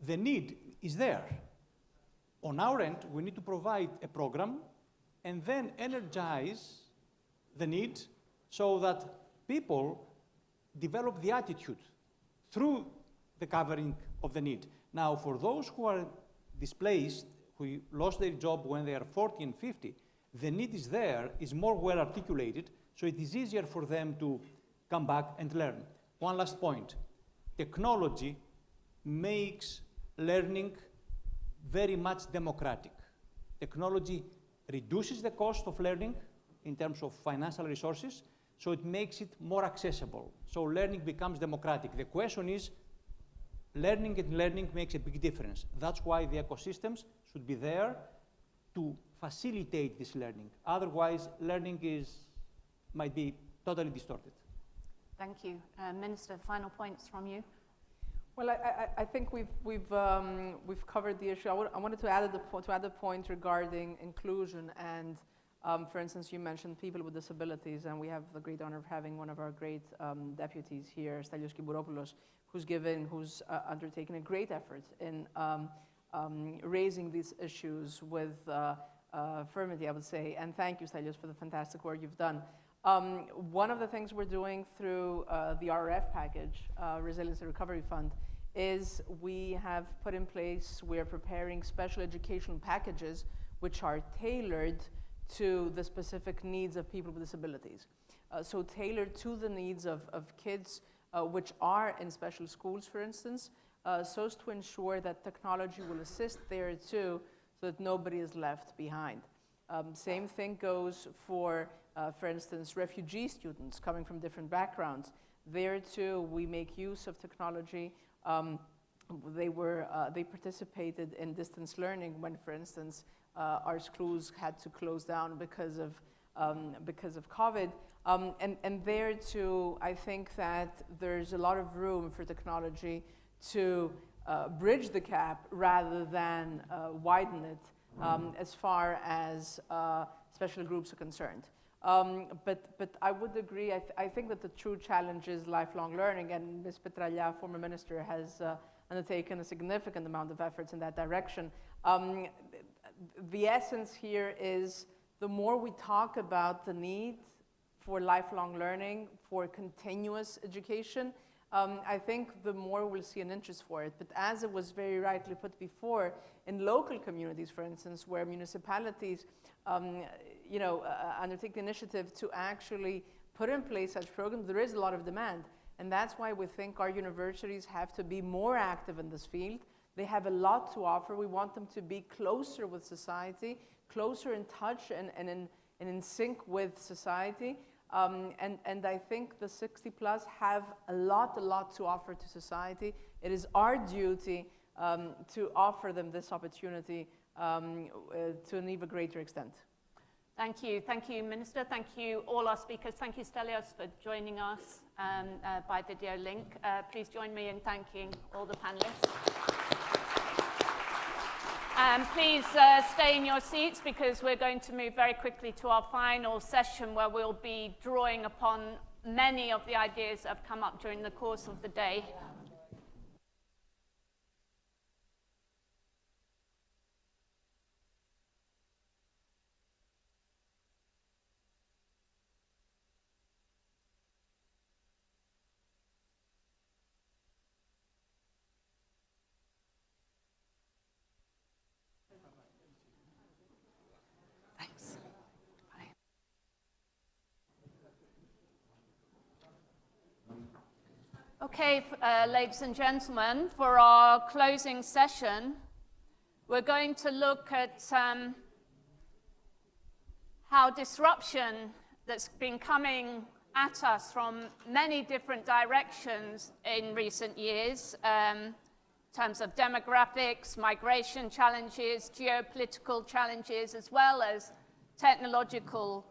[SPEAKER 12] the need is there. On our end, we need to provide a program and then energize the need so that people develop the attitude through the covering of the need. Now, for those who are displaced, who lost their job when they are 40 and 50, the need is there, is more well articulated, so it is easier for them to come back and learn. One last point. Technology makes learning very much democratic. Technology reduces the cost of learning in terms of financial resources, so it makes it more accessible. So learning becomes democratic. The question is, learning and learning makes a big difference. That's why the ecosystems should be there to facilitate this learning. Otherwise, learning might be totally distorted.
[SPEAKER 3] Thank you. Minister, final points from you.
[SPEAKER 13] Well, I think we've covered the issue. I wanted to add a point regarding inclusion, and for instance, you mentioned people with disabilities, and we have the great honor of having one of our great deputies here, Stelios Kibouropoulos, who's undertaken a great effort in raising these issues with firmity, I would say. And thank you, Stelios, for the fantastic work you've done. One of the things we're doing through the RRF package, Resilience and Recovery Fund, is we have put in place, we're preparing special educational packages which are tailored to the specific needs of people with disabilities. So tailored to the needs of kids which are in special schools, for instance, so as to ensure that technology will assist there too, so that nobody is left behind. Same thing goes for instance, refugee students coming from different backgrounds. There too, we make use of technology. They participated in distance learning when, for instance, our schools had to close down because of COVID. And there too, I think that there's a lot of room for technology to bridge the gap rather than widen it as far as special groups are concerned. But I would agree, I think that the true challenge is lifelong learning, and Ms. Petralia, former minister, has undertaken a significant amount of efforts in that direction. The essence here is the more we talk about the need for lifelong learning, for continuous education, I think the more we'll see an interest for it. But as it was very rightly put before, in local communities, for instance, where municipalities undertake the initiative to actually put in place such programs, there is a lot of demand. And that's why we think our universities have to be more active in this field. They have a lot to offer. We want them to be closer with society, closer in touch and in sync with society. And I think the 60 plus have a lot to offer to society. It is our duty to offer them this opportunity to an even greater extent.
[SPEAKER 3] Thank you, Minister. Thank you, all our speakers. Thank you, Stelios, for joining us by video link. Please join me in thanking all the panelists. Please stay in your seats, because we're going to move very quickly to our final session, where we'll be drawing upon many of the ideas that have come up during the course of the day. Okay, ladies and gentlemen, for our closing session, we're going to look at how disruption that's been coming at us from many different directions in recent years, in terms of demographics, migration challenges, geopolitical challenges, as well as technological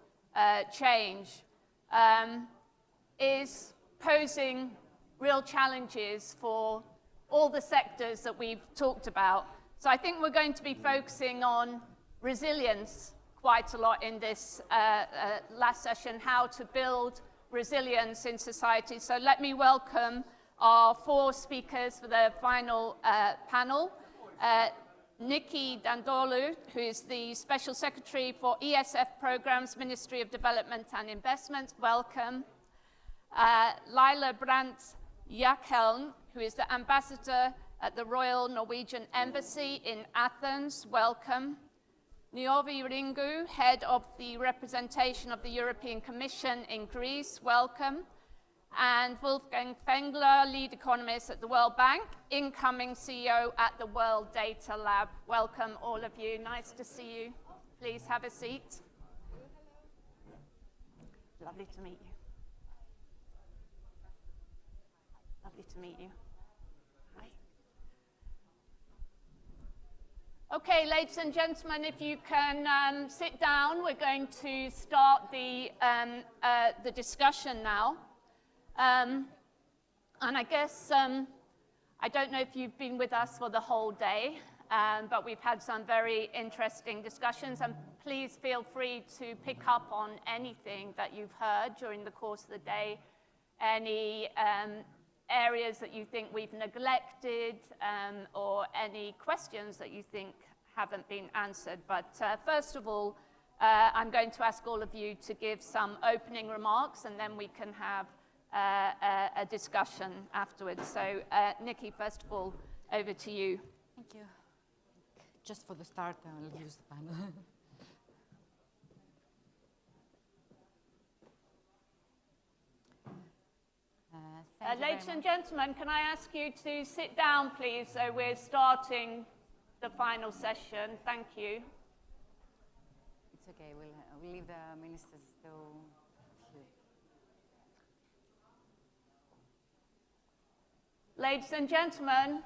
[SPEAKER 3] change, is posing real challenges for all the sectors that we've talked about. So I think we're going to be focusing on resilience quite a lot in this last session, how to build resilience in society. So let me welcome our 4 speakers for the final panel. Nikki Dandolu, who is the Special Secretary for ESF Programs, Ministry of Development and Investment, welcome. Laila Brandt Jakhelm, who is the Ambassador at the Royal Norwegian Embassy in Athens, welcome. Niovi Ringu, Head of the Representation of the European Commission in Greece, welcome. And Wolfgang Fengler, Lead Economist at the World Bank, incoming CEO at the World Data Lab. Welcome, all of you. Nice to see you. Please have a seat. Lovely to meet you. Lovely to meet you. Hi. Okay, ladies and gentlemen, if you can sit down, we're going to start the discussion now. And I guess, I don't know if you've been with us for the whole day, but we've had some very interesting discussions, and please feel free to pick up on anything that you've heard during the course of the day, any areas that you think we've neglected, or any questions that you think haven't been answered. But first of all, I'm going to ask all of you to give some opening remarks, and then we can have a discussion afterwards. So Nikki, first of all, over to you.
[SPEAKER 10] Thank you. Just for the start, I'll use the panel.
[SPEAKER 3] Ladies and gentlemen, can I ask you to sit down, please? So we're starting the final session. Thank you.
[SPEAKER 10] It's okay. We'll leave the ministers to...
[SPEAKER 3] Ladies and gentlemen,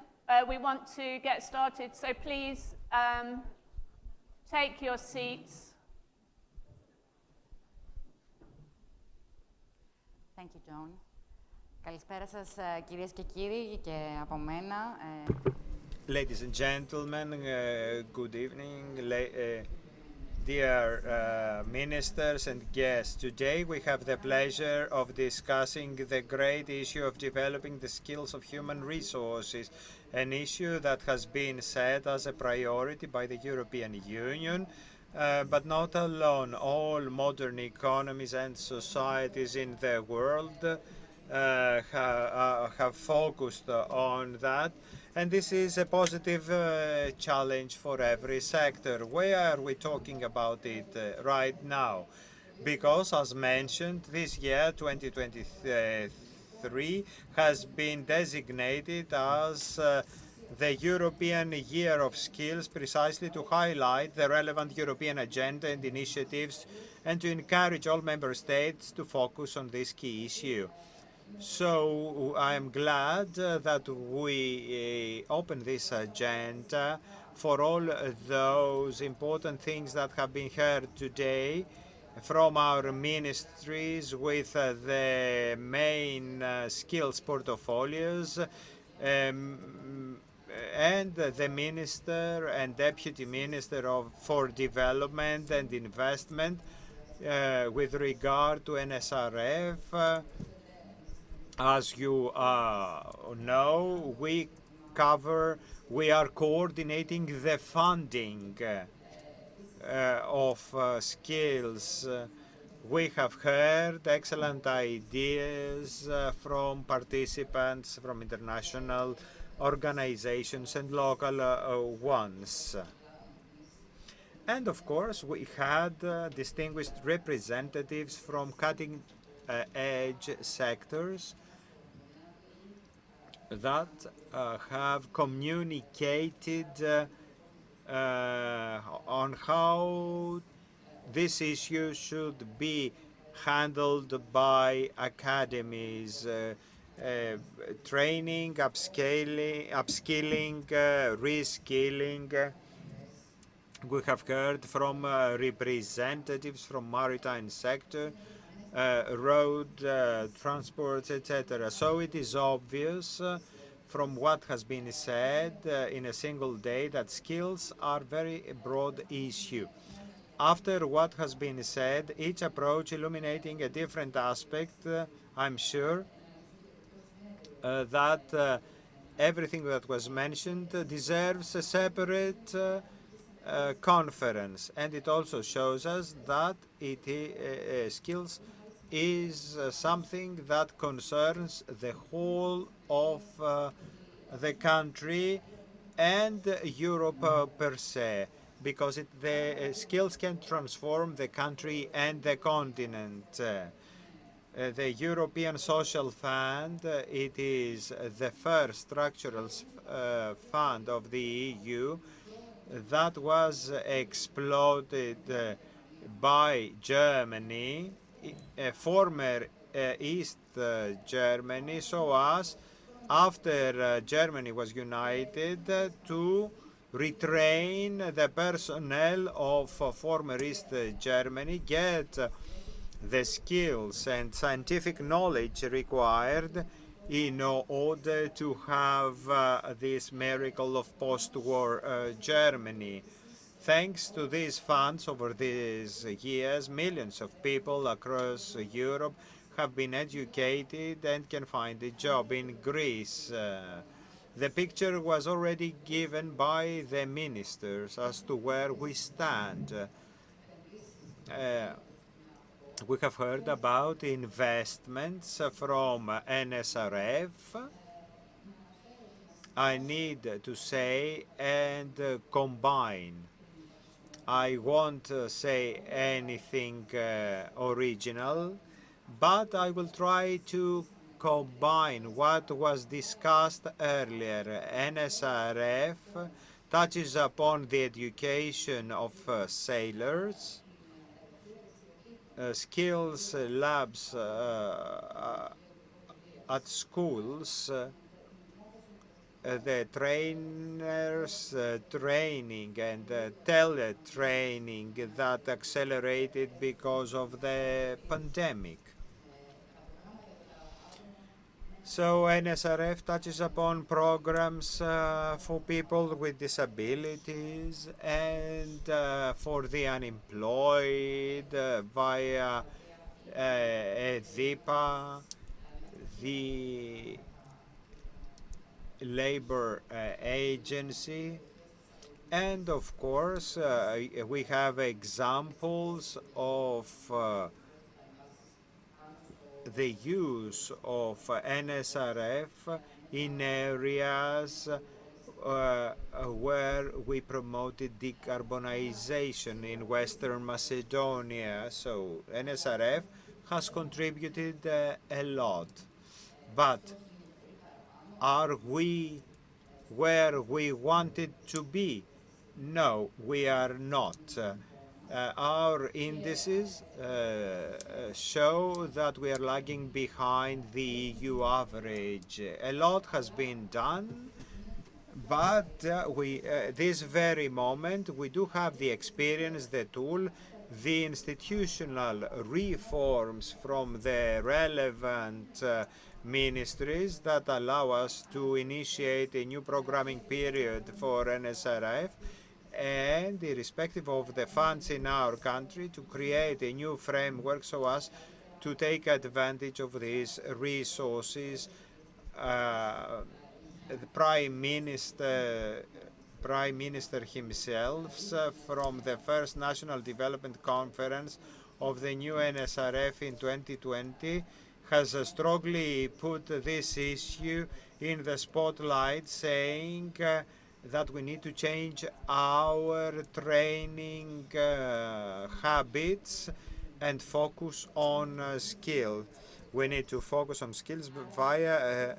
[SPEAKER 3] we want to get started, so please take your seats.
[SPEAKER 10] Thank you, John. Καλησπέρα σας, κυρίες και κύριοι, και από μένα.
[SPEAKER 6] Ladies and gentlemen, good evening. Dear ministers and guests, today we have the pleasure of discussing the great issue of developing the skills of human resources, an issue that has been set as a priority by the European Union, but not alone. All modern economies and societies in the world have focused on that. And this is a positive challenge for every sector. Why are we talking about it right now? Because, as mentioned, this year, 2023, has been designated as the European Year of Skills, precisely to highlight the relevant European agenda and initiatives and to encourage all member states to focus on this key issue. So I am glad that we open this agenda for all those important things that have been heard today from our ministries with the main skills portfolios and the Minister and Deputy Minister for Development and Investment with regard to NSRF. As you know, we are coordinating the funding of skills. We have heard excellent ideas from participants from international organizations and local ones. And of course, we had distinguished representatives from cutting-edge sectors that have communicated on how this issue should be handled by academies, training, upskilling, reskilling. We have heard from representatives from maritime sector, road transport, etc. So it is obvious from what has been said in a single day that skills are very broad issue. After what has been said, each approach illuminating a different aspect, I'm sure that everything that was mentioned deserves a separate conference, and it also shows us that skills is something that concerns the whole of the country and Europe per se, because the skills can transform the country and the continent. The European Social Fund, it is the first structural fund of the EU that was exploited by Germany, former East Germany, so as after Germany was united to retrain the personnel of former East Germany, get the skills and scientific knowledge required in order to have this miracle of post-war Germany. Thanks to these funds over these years, millions of people across Europe have been educated and can find a job in Greece. The picture was already given by the ministers as to where we stand. We have heard about investments from NSRF. I need to say and combine. I won't say anything original, but I will try to combine what was discussed earlier. NSRF touches upon the education of sailors, skills labs at schools, the trainers training and teletraining that accelerated because of the pandemic. So NSRF touches upon programs for people with disabilities and for the unemployed via EDIPA, the labor agency, and of course we have examples of the use of NSRF in areas where we promoted decarbonization in Western Macedonia. So NSRF has contributed a lot. But are we where we wanted to be? No, we are not. Our indices show that we are lagging behind the EU average. A lot has been done, but this very moment we do have the experience, the tool, the institutional reforms from the relevant ministries that allow us to initiate a new programming period for NSRF, and irrespective of the funds in our country, to create a new framework so as to take advantage of these resources. The Prime Minister himself, from the first National Development Conference of the new NSRF in 2020, has strongly put this issue in the spotlight, saying that we need to change our training habits and focus on skill. We need to focus on skills via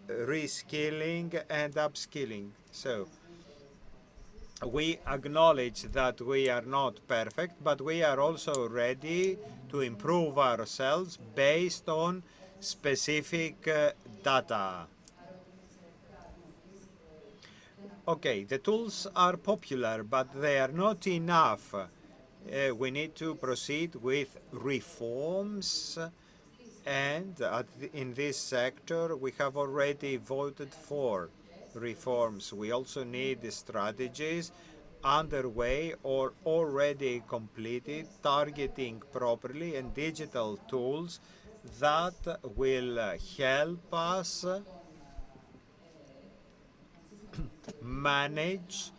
[SPEAKER 6] reskilling and upskilling. So we acknowledge that we are not perfect, but we are also ready to improve ourselves based on specific data. Okay, the tools are popular, but they are not enough. We need to proceed with reforms, and in this sector we have already voted for reforms. We also need strategies underway or already completed, targeting properly, and digital tools that will help us manage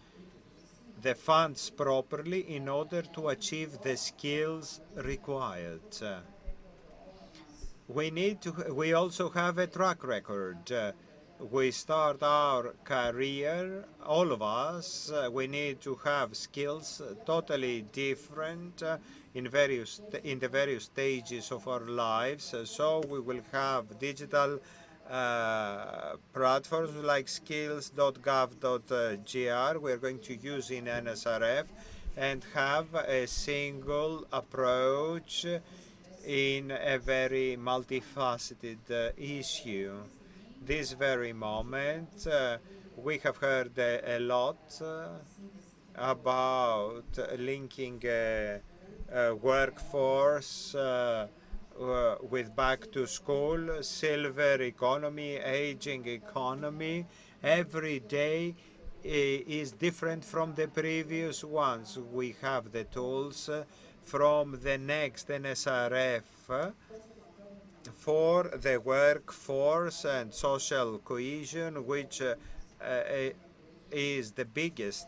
[SPEAKER 6] the funds properly in order to achieve the skills required. We also have a track record. We start our career, all of us, we need to have skills totally different in the various stages of our lives. So we will have digital platforms like skills.gov.gr we are going to use in NSRF, and have a single approach in a very multifaceted issue. This very moment, we have heard a lot about linking workforce with back to school, silver economy, aging economy. Every day is different from the previous ones. We have the tools from the next NSRF for the workforce and social cohesion, which is the biggest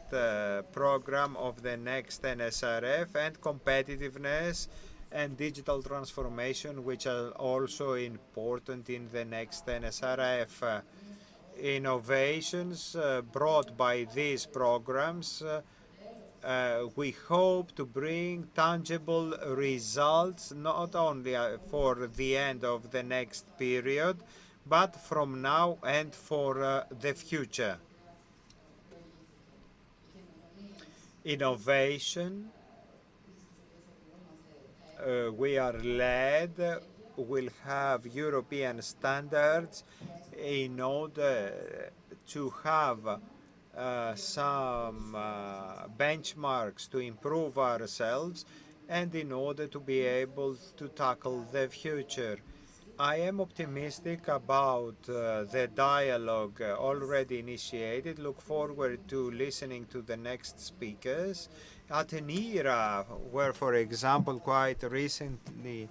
[SPEAKER 6] program of the next NSRF, and competitiveness and digital transformation, which are also important in the next NSRF. Innovations brought by these programs, we hope to bring tangible results, not only for the end of the next period, but from now and for the future. Innovation, we are led, we'll have European standards in order to have some benchmarks to improve ourselves, and in order to be able to tackle the future. I am optimistic about the dialogue already initiated. Look forward to listening to the next speakers. At an era where, for example, quite recently,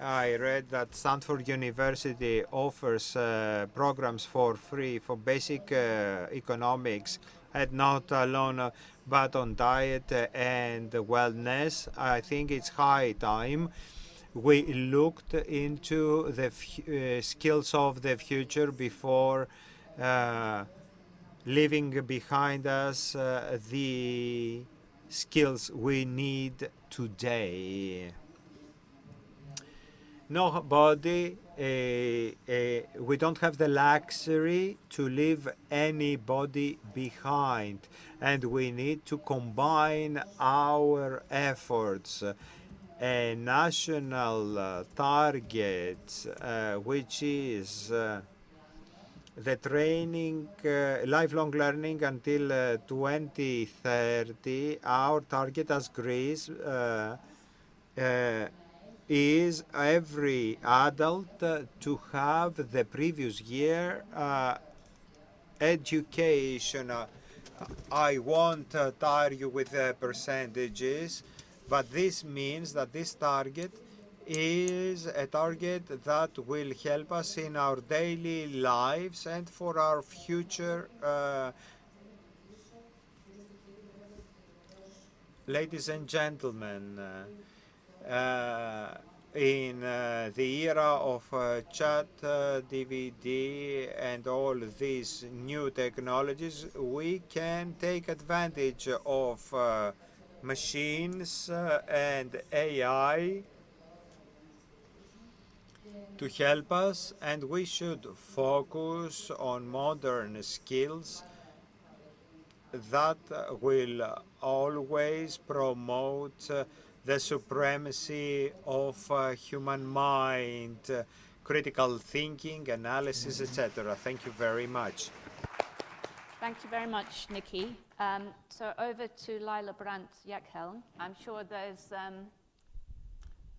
[SPEAKER 6] I read that Stanford University offers programs for free for basic economics, and not alone but on diet and wellness. I think it's high time we looked into the skills of the future before leaving behind us the skills we need today. Nobody, we don't have the luxury to leave anybody behind, and we need to combine our efforts. A national target, which is the training, lifelong learning until 2030. Our target as Greece is every adult to have the previous year education. I won't tire you with percentages, but this means that this target is a target that will help us in our daily lives and for our future. Ladies and gentlemen, in the era of chat, DVD, and all these new technologies, we can take advantage of machines and AI to help us, and we should focus on modern skills that will always promote the supremacy of human mind, critical thinking, analysis, etc. Thank you very much.
[SPEAKER 3] Thank you very much, Nikki. So over to Laila Brandt Jakhelm. I'm sure there's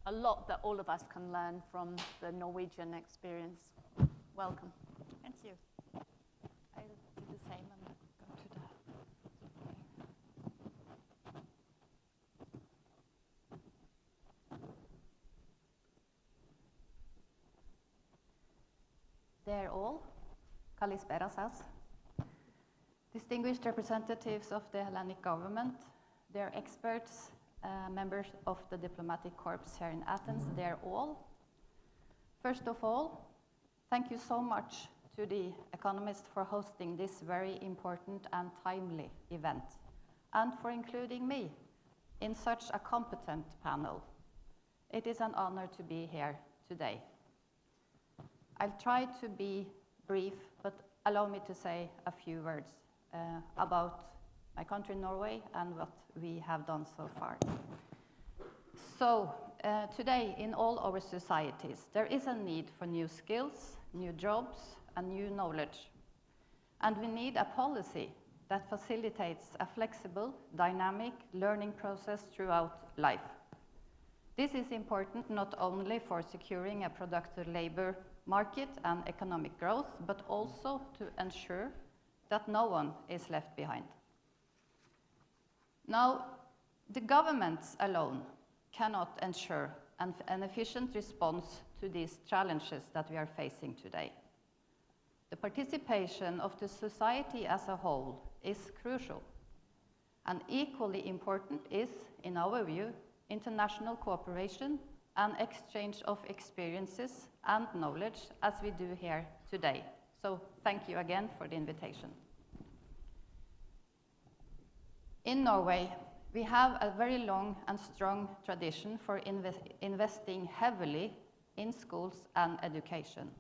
[SPEAKER 3] a lot that all of us can learn from the Norwegian experience. Welcome.
[SPEAKER 10] Thank you. I'll do the same. I'm going to the... They're all, Kalispera says, distinguished representatives of the Hellenic government, they're experts, members of the diplomatic corps here in Athens, they're all. First of all, thank you so much to The Economist for hosting this very important and timely event, and for including me in such a competent panel. It is an honor to be here today. I'll try to be brief, but allow me to say a few words about my country, Norway, and what we have done so far. So, today, in all our societies, there is a need for new skills, new jobs, and new knowledge. And we need a policy that facilitates a flexible, dynamic learning process throughout life. This is important not only for securing a productive labor market and economic growth, but also to ensure that no one is left behind. Now, the governments alone cannot ensure an efficient response to these challenges that we are facing today. The participation of the society as a whole is crucial. And equally important is, in our view, international cooperation and exchange of experiences and knowledge, as we do here today. So thank you again for the invitation. In Norway, we have a very long and strong tradition for investing heavily in schools and education.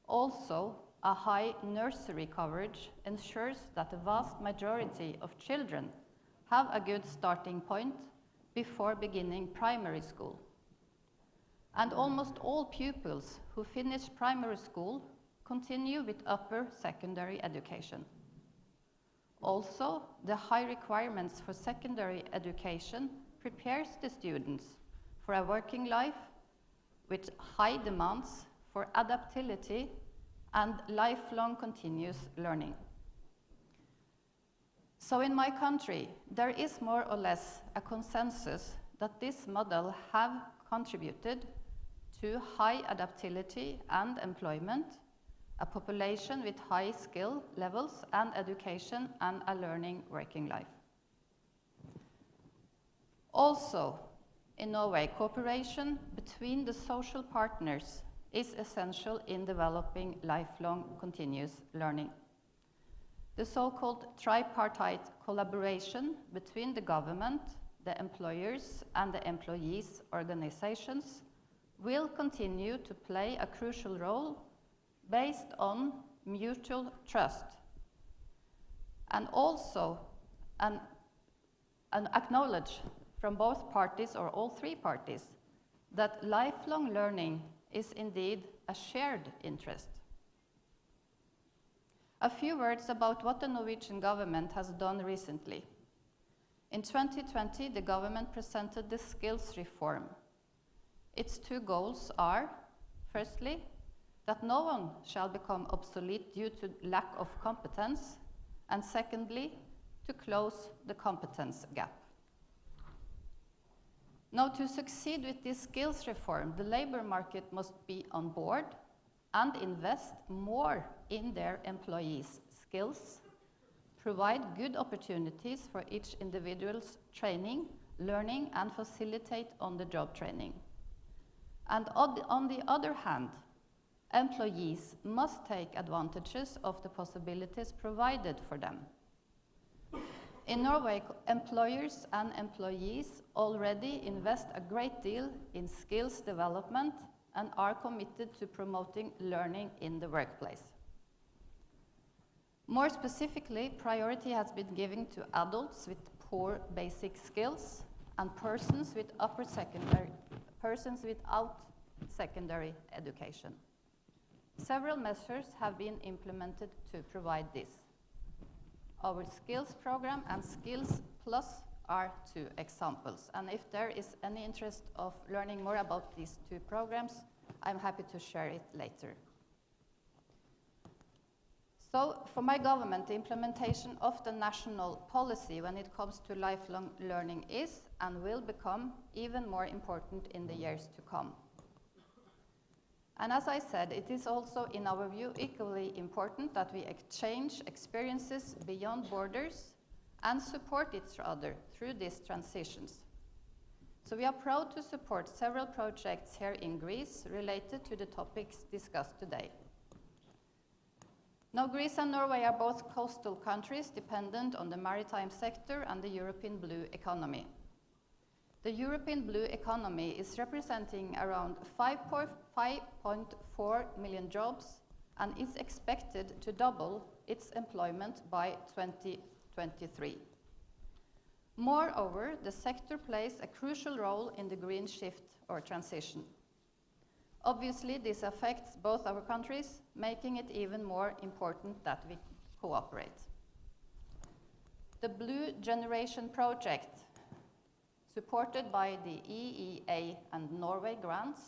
[SPEAKER 10] Also, a high nursery coverage ensures that the vast majority of children have a good starting point before beginning primary school. And almost all pupils who finish primary school continue with upper secondary education. Also, the high requirements for secondary education prepares the students for a working life with high demands for adaptability and lifelong continuous learning. So in my country, there is more or less a consensus that this model have contributed to high adaptability and employment, a population with high skill levels and education, and a learning working life. Also, in Norway, cooperation between the social partners is essential in developing lifelong continuous learning. The so-called tripartite collaboration between the government, the employers, and the employees' organizations will continue to play a crucial role based on mutual trust, and also an acknowledge from both parties, or all three parties, that lifelong learning is indeed a shared interest. A few words about what the Norwegian government has done recently. In 2020, the government presented the skills reform. Its two goals are, firstly, that no one shall become obsolete due to lack of competence, and secondly, to close the competence gap. Now, to succeed with this skills reform, the labor market must be on board and invest more in their employees' skills, provide good opportunities for each individual's training, learning, and facilitate on-the-job training. And on the other hand, employees must take advantages of the possibilities provided for them. In Norway, employers and employees already invest a great deal in skills development and are committed to promoting learning in the workplace. More specifically, priority has been given to adults with poor basic skills and persons without secondary education. Several measures have been implemented to provide this. Our skills program and Skills Plus are two examples. And if there is any interest of learning more about these two programs, I'm happy to share it later. So for my government, the implementation of the national policy when it comes to lifelong learning is and will become even more important in the years to come. And as I said, it is also, in our view, equally important that we exchange experiences beyond borders and support each other through these transitions. So we are proud to support several projects here in Greece related to the topics discussed today. Now, Greece and Norway are both coastal countries dependent on the maritime sector and the European blue economy. The European blue economy is representing around 5.4 million jobs and is expected to double its employment by 2023. Moreover, the sector plays a crucial role in the green shift or transition. Obviously, this affects both our countries, making it even more important that we cooperate. The Blue Generation Project, supported by the EEA and Norway grants,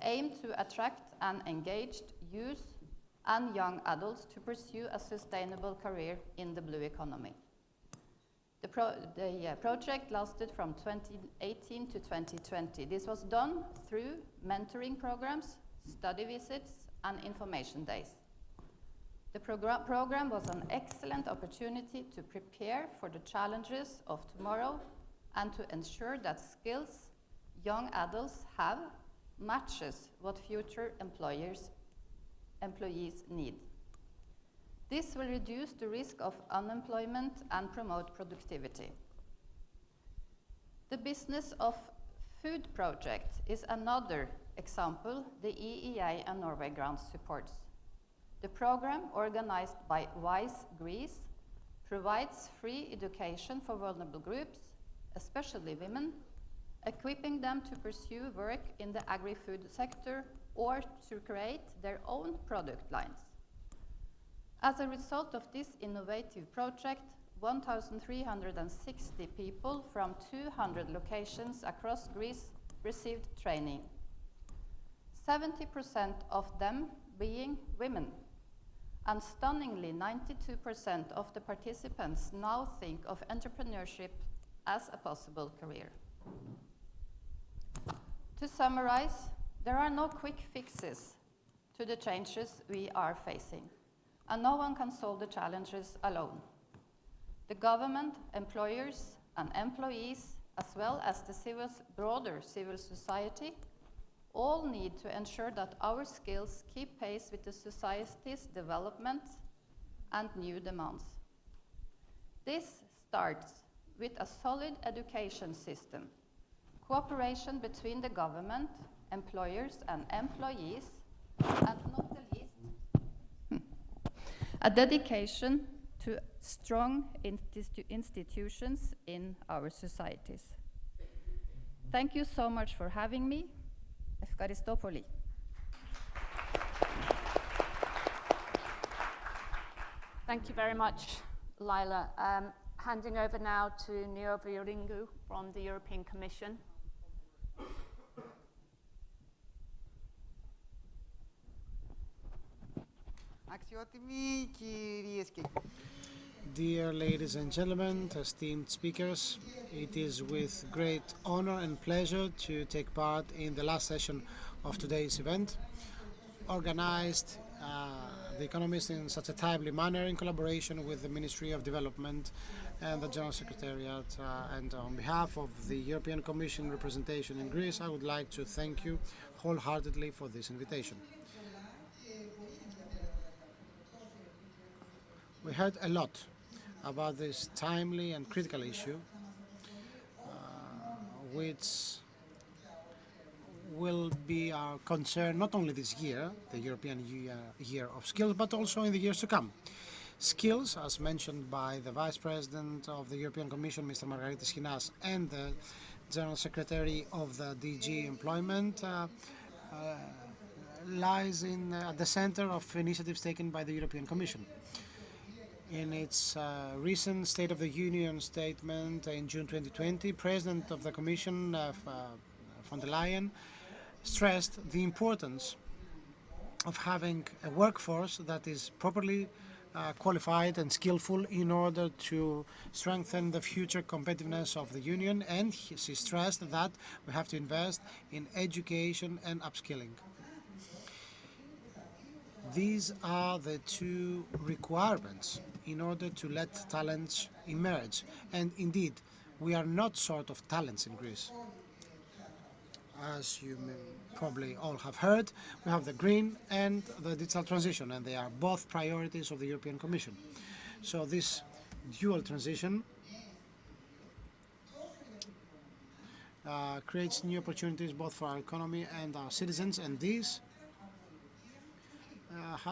[SPEAKER 10] aim to attract and engage youth and young adults to pursue a sustainable career in the blue economy. The project lasted from 2018 to 2020. This was done through mentoring programs, study visits, and information days. The program was an excellent opportunity to prepare for the challenges of tomorrow and to ensure that skills young adults have matches what future employees need. This will reduce the risk of unemployment and promote productivity. The Business of Food project is another example the EEA and Norway grants supports. The program, organized by WISE Greece, provides free education for vulnerable groups, especially women, equipping them to pursue work in the agri-food sector or to create their own product lines. As a result of this innovative project, 1,360 people from 200 locations across Greece received training. 70% of them being women. And stunningly, 92% of the participants now think of entrepreneurship as a possible career. To summarize, there are no quick fixes to the changes we are facing, and no one can solve the challenges alone. The government, employers, and employees, as well as the broader civil society, all need to ensure that our skills keep pace with the society's development and new demands. This starts with a solid education system, cooperation between the government, employers, and employees, and not the least, a dedication to strong institutions in our societies. Thank you so much for having me. Efkaristopoli.
[SPEAKER 3] Thank you very much, Laila. Handing over now to Neo Violingu from the European Commission.
[SPEAKER 5] Dear ladies and gentlemen, esteemed speakers, it is with great honor and pleasure to take part in the last session of today's event, organized The Economist in such a timely manner in collaboration with the Ministry of Development and the General Secretariat. And on behalf of the European Commission representation in Greece, I would like to thank you wholeheartedly for this invitation. We heard a lot about this timely and critical issue, which will be our concern not only this year, the European Year of Skills, but also in the years to come. Skills, as mentioned by the Vice President of the European Commission, Mr. Margaritis Chinas, and the General Secretary of the DG Employment, lies at the center of initiatives taken by the European Commission. In its recent State of the Union statement in June 2020, President of the Commission, von der Leyen, stressed the importance of having a workforce that is properly qualified and skillful in order to strengthen the future competitiveness of the Union, and she stressed that we have to invest in education and upskilling. These are the two requirements in order to let talents emerge. And indeed, we are not short of talents in Greece. As you may probably all have heard, we have the green and the digital transition, and they are both priorities of the European Commission. So this dual transition creates new opportunities both for our economy and our citizens, and this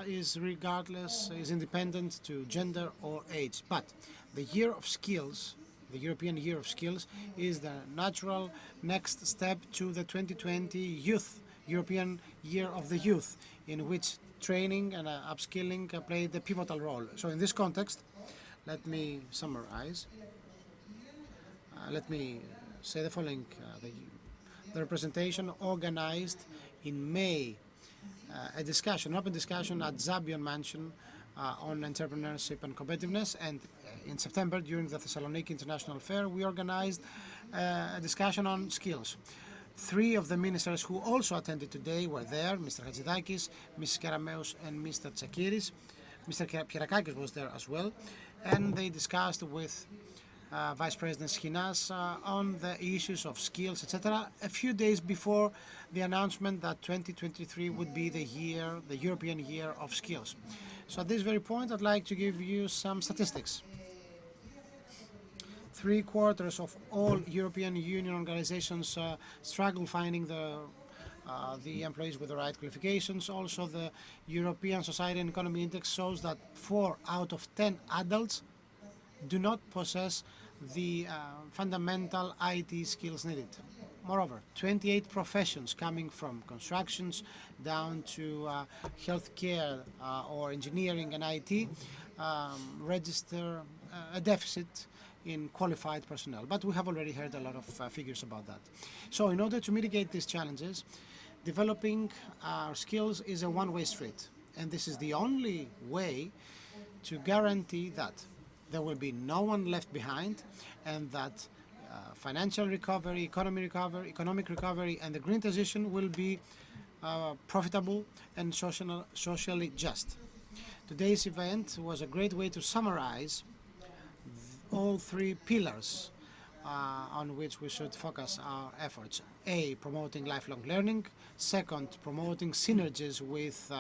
[SPEAKER 5] is independent to gender or age. But the Year of Skills, the European Year of Skills, is the natural next step to the 2020 European Year of the Youth, in which training and upskilling played a pivotal role. So in this context, let me summarize. Let me say the following. The representation organized in May an open discussion at Zabion Mansion on entrepreneurship and competitiveness, and in September, during the Thessaloniki International Fair, we organized a discussion on skills. Three of the ministers who also attended today were there: Mr. Hatzidakis, Mrs. Karameus, and Mr. Tsakiris. Mr. Pierakakis was there as well, and they discussed with Vice President Chinas on the issues of skills, etc., a few days before the announcement that 2023 would be the European Year of Skills. So at this very point, I'd like to give you some statistics. 3/4 of all European Union organizations struggle finding the employees with the right qualifications. Also, the European Society and Economy Index shows that 4 out of 10 adults do not possess the fundamental IT skills needed. Moreover, 28 professions, coming from constructions down to healthcare or engineering and IT, register a deficit in qualified personnel. But we have already heard a lot of figures about that. So in order to mitigate these challenges, developing our skills is a one-way street, and this is the only way to guarantee that there will be no one left behind, and that financial recovery, economic recovery, and the green transition will be profitable and socially just. Today's event was a great way to summarize all three pillars on which we should focus our efforts. A, promoting lifelong learning. Second, promoting synergies with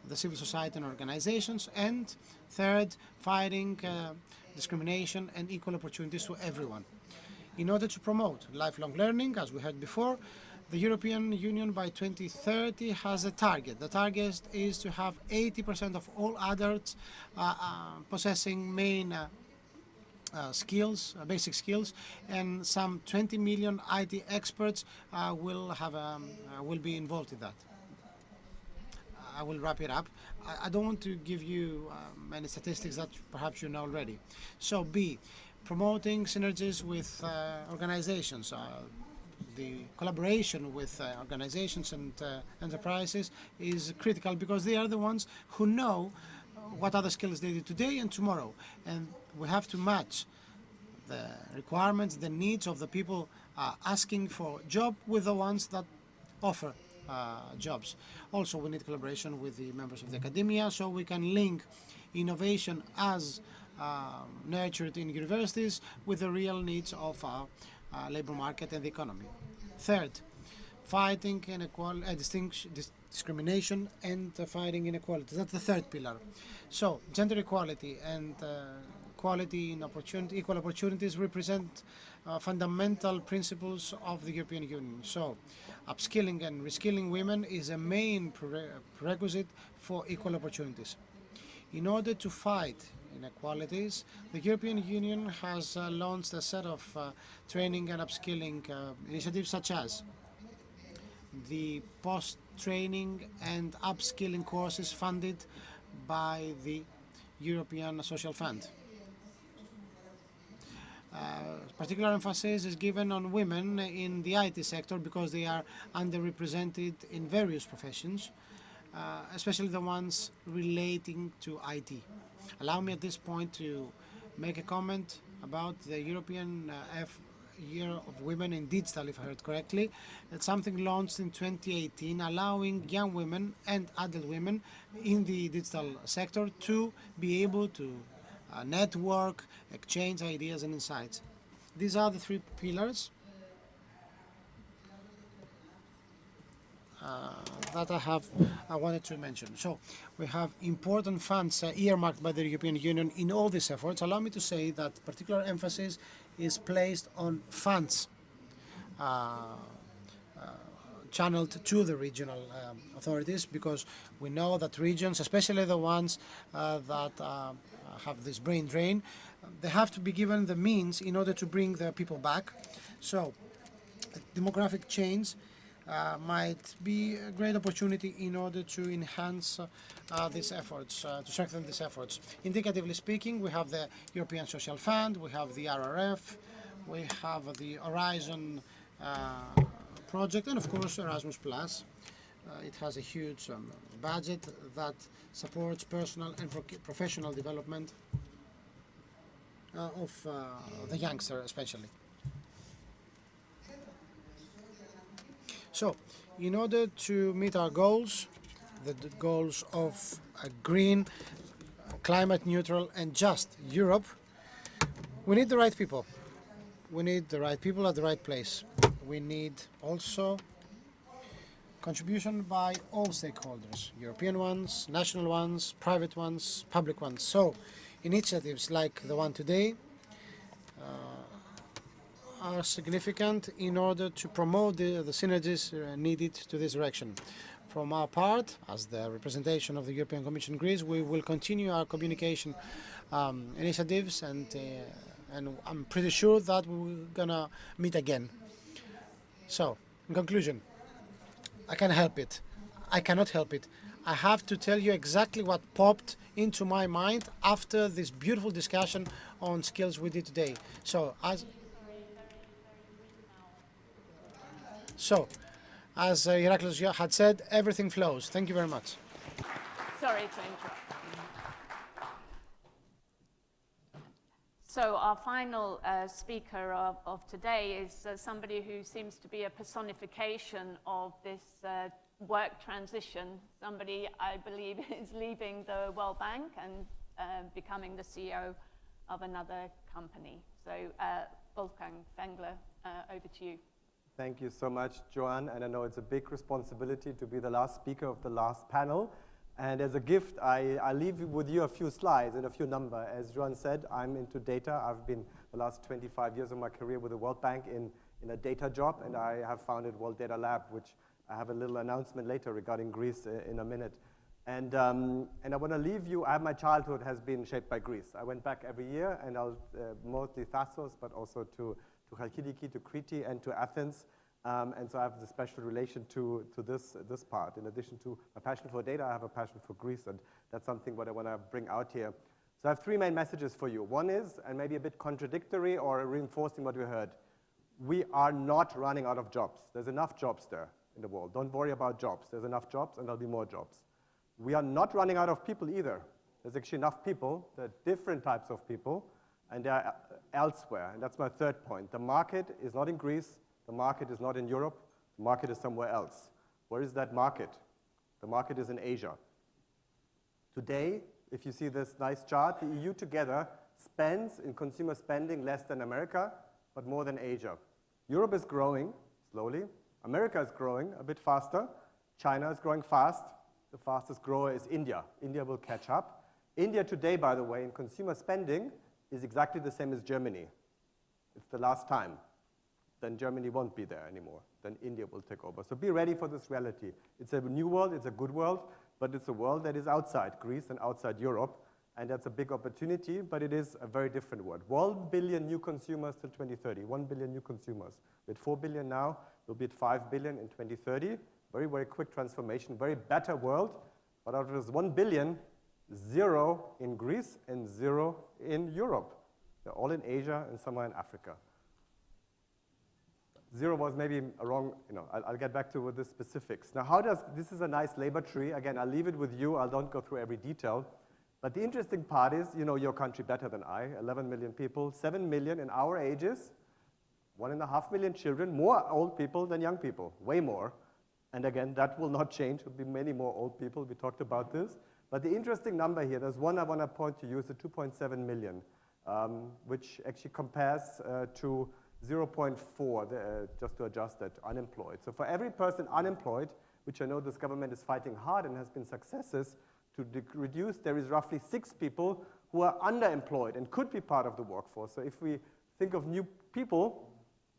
[SPEAKER 5] the civil society and organizations. And third, fighting discrimination and equal opportunities to everyone. In order to promote lifelong learning, as we heard before, the European Union by 2030 has a target. The target is to have 80% of all adults possessing main skills, basic skills, and some 20 million IT experts will be involved in that. I will wrap it up. I don't want to give you many statistics that perhaps you know already. So B, promoting synergies with organizations. The collaboration with organizations and enterprises is critical because they are the ones who know what other skills they need today and tomorrow. And we have to match the requirements, the needs of the people asking for a job with the ones that offer jobs. Also, we need collaboration with the members of the academia so we can link innovation as nurtured in universities with the real needs of our labor market and the economy. Third, fighting discrimination and fighting inequality. That's the third pillar. So, gender equality and equality in opportunity, equal opportunities represent fundamental principles of the European Union. So, upskilling and reskilling women is a main prerequisite for equal opportunities. In order to fight inequalities, the European Union has launched a set of training and upskilling initiatives such as the post-training and upskilling courses funded by the European Social Fund. Particular emphasis is given on women in the IT sector because they are underrepresented in various professions, especially the ones relating to IT. Allow me at this point to make a comment about the European Year of Women in Digital, if I heard correctly. It's something launched in 2018, allowing young women and adult women in the digital sector to be able to network, exchange ideas and insights. These are the three pillars that I wanted to mention. So we have important funds earmarked by the European Union in all these efforts. Allow me to say that particular emphasis is placed on funds channeled to the regional authorities, because we know that regions, especially the ones that have this brain drain, they have to be given the means in order to bring their people back. So demographic change might be a great opportunity in order to enhance these efforts, to strengthen these efforts. Indicatively speaking, we have the European Social Fund, we have the RRF, we have the Horizon project, and of course Erasmus+. It has a huge budget that supports personal and professional development of the youngster especially. So, in order to meet our goals, the goals of a green, climate neutral and just Europe, we need the right people. We need the right people at the right place. We need also contribution by all stakeholders, European ones, national ones, private ones, public ones. So, initiatives like the one today are significant in order to promote the synergies needed to this direction. From our part, as the representation of the European Commission Greece, we will continue our communication initiatives, and I'm pretty sure that we're gonna meet again. So, in conclusion, I can't help it. I cannot help it. I have to tell you exactly what popped into my mind after this beautiful discussion on skills we did today. So, As Iraklis had said, everything flows. Thank you very much.
[SPEAKER 3] Sorry to interrupt. So our final speaker of today is somebody who seems to be a personification of this work transition. Somebody, I believe, is leaving the World Bank and becoming the CEO of another company. So Wolfgang Fengler, over to you.
[SPEAKER 19] Thank you so much, Joanne. And I know it's a big responsibility to be the last speaker of the last panel. And as a gift, I leave with you a few slides and a few numbers. As Joanne said, I'm into data. I've been the last 25 years of my career with the World Bank in a data job, and I have founded World Data Lab, which I have a little announcement later regarding Greece in a minute. And I want to leave you, my childhood has been shaped by Greece. I went back every year, and I'll mostly Thassos, but also to Chalkidiki, to Crete, and to Athens. And so I have the special relation to this part. In addition to my passion for data, I have a passion for Greece, and that's something what I want to bring out here. So I have three main messages for you. One is, and maybe a bit contradictory or reinforcing what we heard, we are not running out of jobs. There's enough jobs there in the world. Don't worry about jobs. There's enough jobs, and there'll be more jobs. We are not running out of people either. There's actually enough people. There are different types of people, and they're elsewhere. And that's my third point. The market is not in Greece. The market is not in Europe. The market is somewhere else. Where is that market? The market is in Asia. Today, if you see this nice chart, the EU together spends in consumer spending less than America, but more than Asia. Europe is growing slowly. America is growing a bit faster. China is growing fast. The fastest grower is India. India will catch up. India today, by the way, in consumer spending is exactly the same as Germany. It's the last time. Then Germany won't be there anymore. Then India will take over. So be ready for this reality. It's a new world, it's a good world, but it's a world that is outside Greece and outside Europe, and that's a big opportunity, but it is a very different world. 1 billion new consumers till 2030, 1 billion new consumers. We're at 4 billion now, we'll be at 5 billion in 2030. Very, very quick transformation, very better world, but out of this 1 billion, 0 in Greece and 0 in Europe. They're all in Asia and somewhere in Africa. 0 was maybe a wrong, I'll get back to the specifics. Now, this is a nice labor tree. Again, I'll leave it with you. I don't go through every detail. But the interesting part is, you know your country better than I, 11 million people, 7 million in our ages, 1.5 million children, more old people than young people, way more. And again, that will not change. There will be many more old people. We talked about this. But the interesting number here, there's one I want to point to you, is the 2.7 million, which actually compares to 0.4, just to adjust that, unemployed. So for every person unemployed, which I know this government is fighting hard and has been successes to reduce, there is roughly 6 people who are underemployed and could be part of the workforce. So if we think of new people,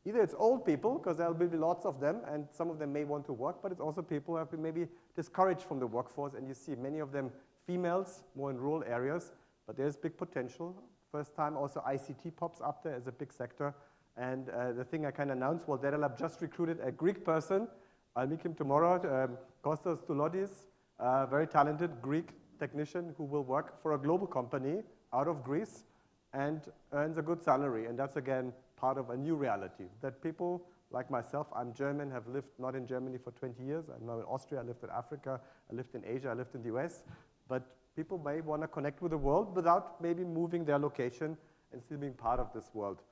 [SPEAKER 19] either it's old people, because there will be lots of them, and some of them may want to work, but it's also people who have been maybe discouraged from the workforce, and you see many of them females, more in rural areas, but there's big potential. First time also ICT pops up there as a big sector. And the thing I can announce, World Data Lab just recruited a Greek person. I'll meet him tomorrow, Kostas Touloudis, a very talented Greek technician who will work for a global company out of Greece and earns a good salary. And that's, again, part of a new reality, that people like myself, I'm German, have lived not in Germany for 20 years. I'm now in Austria, I lived in Africa, I lived in Asia, I lived in the US. But people may want to connect with the world without maybe moving their location and still being part of this world.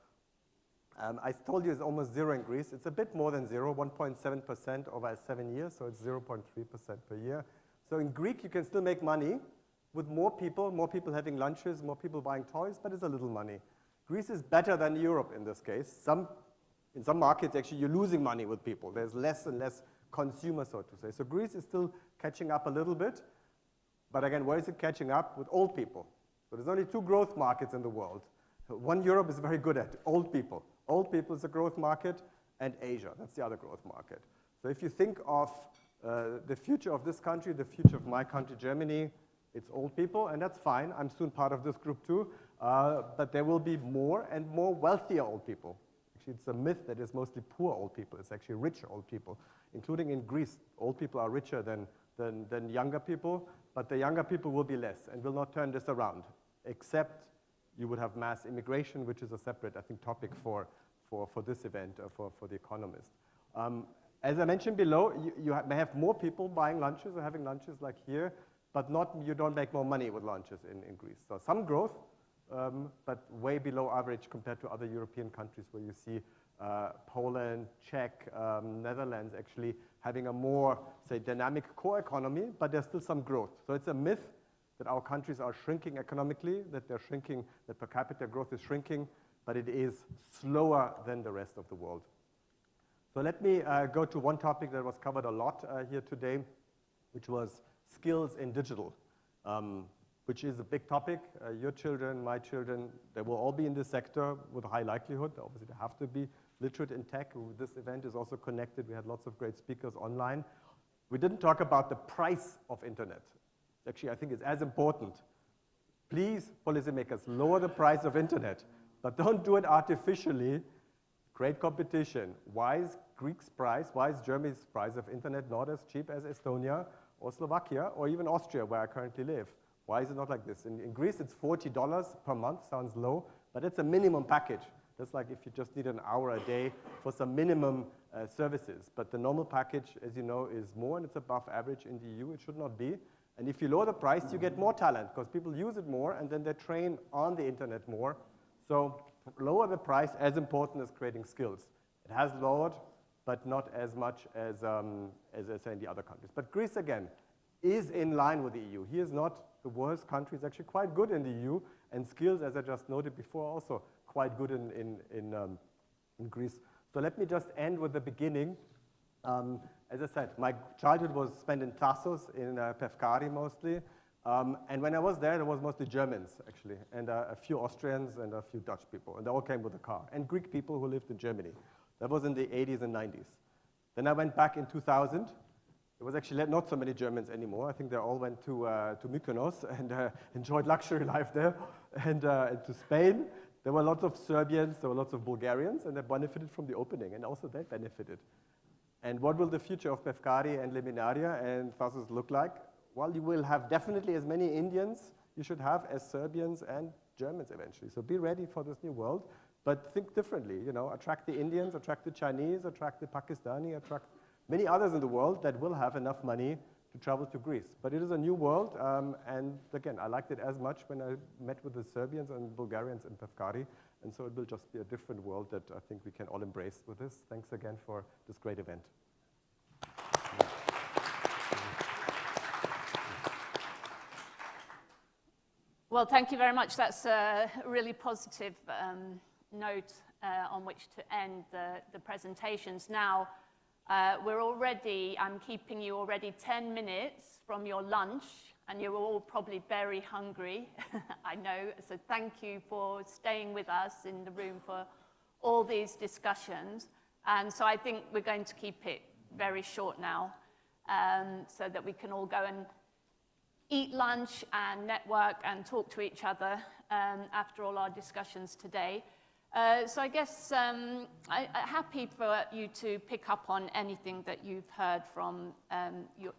[SPEAKER 19] I told you it's almost 0 in Greece. It's a bit more than 0, 1.7% over 7 years, so it's 0.3% per year. So in Greek, you can still make money with more people having lunches, more people buying toys, but it's a little money. Greece is better than Europe in this case. In some markets, actually, you're losing money with people. There's less and less consumers, so to say. So Greece is still catching up a little bit. But again, where is it catching up? With old people. So there's only 2 growth markets in the world. One Europe is very good at, old people. Old people is a growth market, and Asia, that's the other growth market. So if you think of the future of this country, the future of my country, Germany, it's old people, and that's fine. I'm soon part of this group too. But there will be more and more wealthier old people. Actually, it's a myth that it's mostly poor old people. It's actually rich old people, including in Greece. Old people are richer than younger people, but the younger people will be less and will not turn this around, except you would have mass immigration, which is a separate, I think, topic for this event, for The Economist. As I mentioned below, you may have more people buying lunches or having lunches like here, but you don't make more money with lunches in Greece. So some growth, but way below average compared to other European countries where you see Poland, Czech, Netherlands actually having a more, say, dynamic core economy, but there's still some growth. So it's a myth that our countries are shrinking economically, that they're shrinking, that per capita growth is shrinking, but it is slower than the rest of the world. So let me go to one topic that was covered a lot here today, which was skills in digital, which is a big topic. Your children, my children, they will all be in this sector with a high likelihood. Obviously, they have to be literate in tech. This event is also connected. We had lots of great speakers online. We didn't talk about the price of internet. Actually, I think it's as important. Please, policymakers, lower the price of internet, but don't do it artificially. Great competition. Why is Greece's price, why is Germany's price of internet not as cheap as Estonia or Slovakia or even Austria, where I currently live? Why is it not like this? In Greece, it's $40 per month, sounds low, but it's a minimum package. That's like if you just need an hour a day for some minimum services. But the normal package, as you know, is more, and it's above average in the EU. It should not be. And if you lower the price, you get more talent, because people use it more, and then they train on the internet more. So lower the price, as important as creating skills. It has lowered, but not as much as I say in the other countries. But Greece, again, is in line with the EU. He is not the worst country. It's actually quite good in the EU, and skills, as I just noted before, also quite good in Greece. So let me just end with the beginning. As I said, my childhood was spent in Thassos, in Pevkari mostly. And when I was there was mostly Germans, actually, and a few Austrians and a few Dutch people. And they all came with a car. And Greek people who lived in Germany. That was in the 80s and 90s. Then I went back in 2000. There was actually not so many Germans anymore. I think they all went to Mykonos and enjoyed luxury life there. And to Spain. There were lots of Serbians, there were lots of Bulgarians, and they benefited from the opening. And also they benefited. And what will the future of Pevkari and Liminaria and Thassos look like? Well, you will have definitely as many Indians you should have as Serbians and Germans eventually. So be ready for this new world, but think differently. You know, attract the Indians, attract the Chinese, attract the Pakistani, attract many others in the world that will have enough money to travel to Greece. But it is a new world, and again, I liked it as much when I met with the Serbians and Bulgarians in Pevkari, and so it will just be a different world that I think we can all embrace with this. Thanks again for this great event.
[SPEAKER 3] Well, thank you very much. That's a really positive note on which to end the presentations. Now, I'm keeping you already 10 minutes from your lunch, and you're all probably very hungry, I know. So thank you for staying with us in the room for all these discussions. And so I think we're going to keep it very short now, so that we can all go and eat lunch and network and talk to each other after all our discussions today. So I guess I'm happy for you to pick up on anything that you've heard from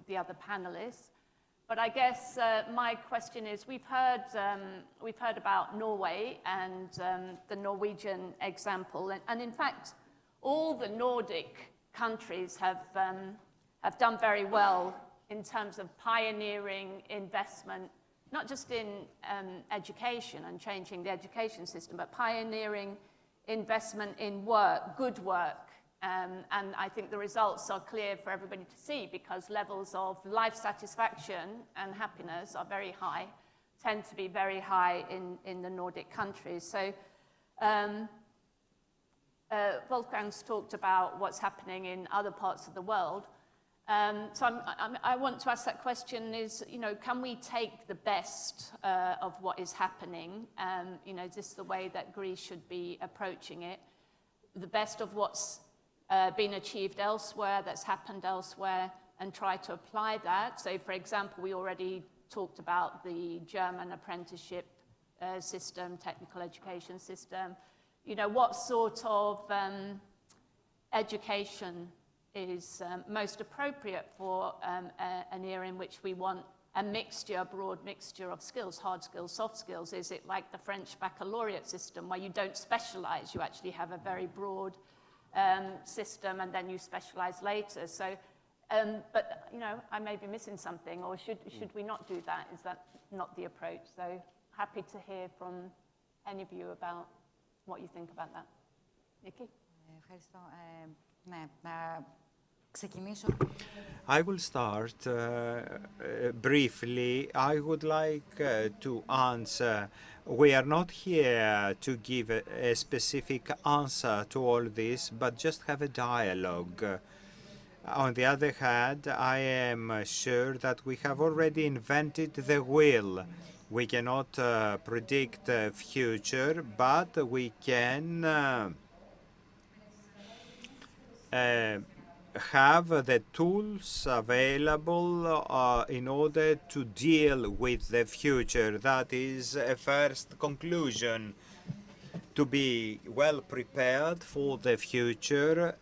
[SPEAKER 3] the other panelists. But I guess my question is, we've heard about Norway and the Norwegian example, and in fact, all the Nordic countries have done very well in terms of pioneering investment, not just in education and changing the education system, but pioneering investment in work, good work. And I think the results are clear for everybody to see, because levels of life satisfaction and happiness are very high, tend to be very high in the Nordic countries. So Wolfgang's talked about what's happening in other parts of the world. So I want to ask that question is, you know, can we take the best of what is happening? You know, is this the way that Greece should be approaching it? The best of what's been achieved elsewhere, that's happened elsewhere, and try to apply that. So, for example, we already talked about the German apprenticeship system, technical education system. You know, what sort of education is most appropriate for an era in which we want a mixture, a broad mixture of skills, hard skills, soft skills? Is it like the French baccalaureate system where you don't specialize, you actually have a very broad system, and then you specialize later. So, but you know, I may be missing something, or should we not do that? Is that not the approach? So happy to hear from any of you about what you think about that. Nikki?
[SPEAKER 16] Ευχαριστώ. Ναι, ξεκινήσω.
[SPEAKER 6] I will start briefly. I would like to answer. We are not here to give a specific answer to all this, but just have a dialogue. On the other hand, I am sure that we have already invented the wheel. We cannot predict the future, but we can have the tools available in order to deal with the future. That is a first conclusion, to be well prepared for the future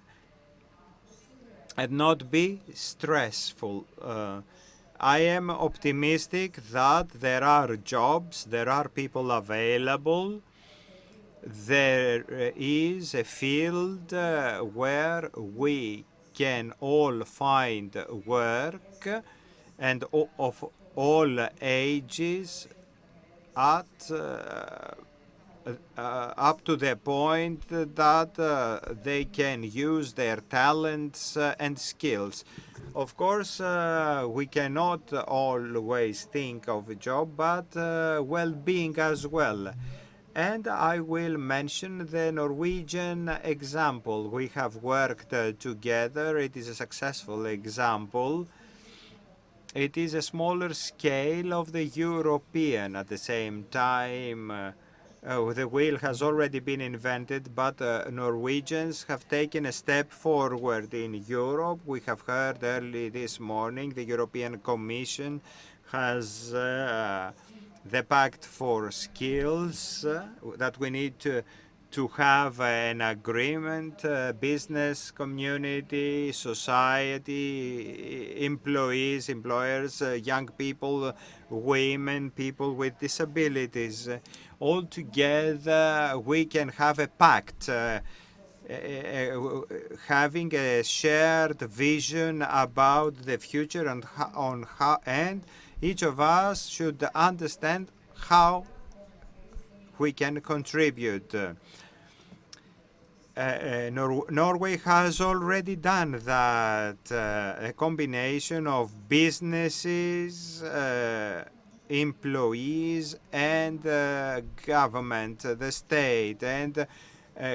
[SPEAKER 6] and not be stressful. I am optimistic that there are jobs, there are people available. There is a field where we can all find work, and of all ages, at up to the point that they can use their talents and skills. Of course, we cannot always think of a job, but well-being as well. And I will mention the Norwegian example. We have worked together. It is a successful example. It is a smaller scale of the European. At the same time, the wheel has already been invented, but Norwegians have taken a step forward in Europe. We have heard early this morning the European Commission has the Pact for Skills, that we need to have an agreement, business community, society, employees, employers, young people, women, people with disabilities. All together we can have a pact, having a shared vision about the future and and each of us should understand how we can contribute. Norway has already done that, a combination of businesses, employees, and government, the state, and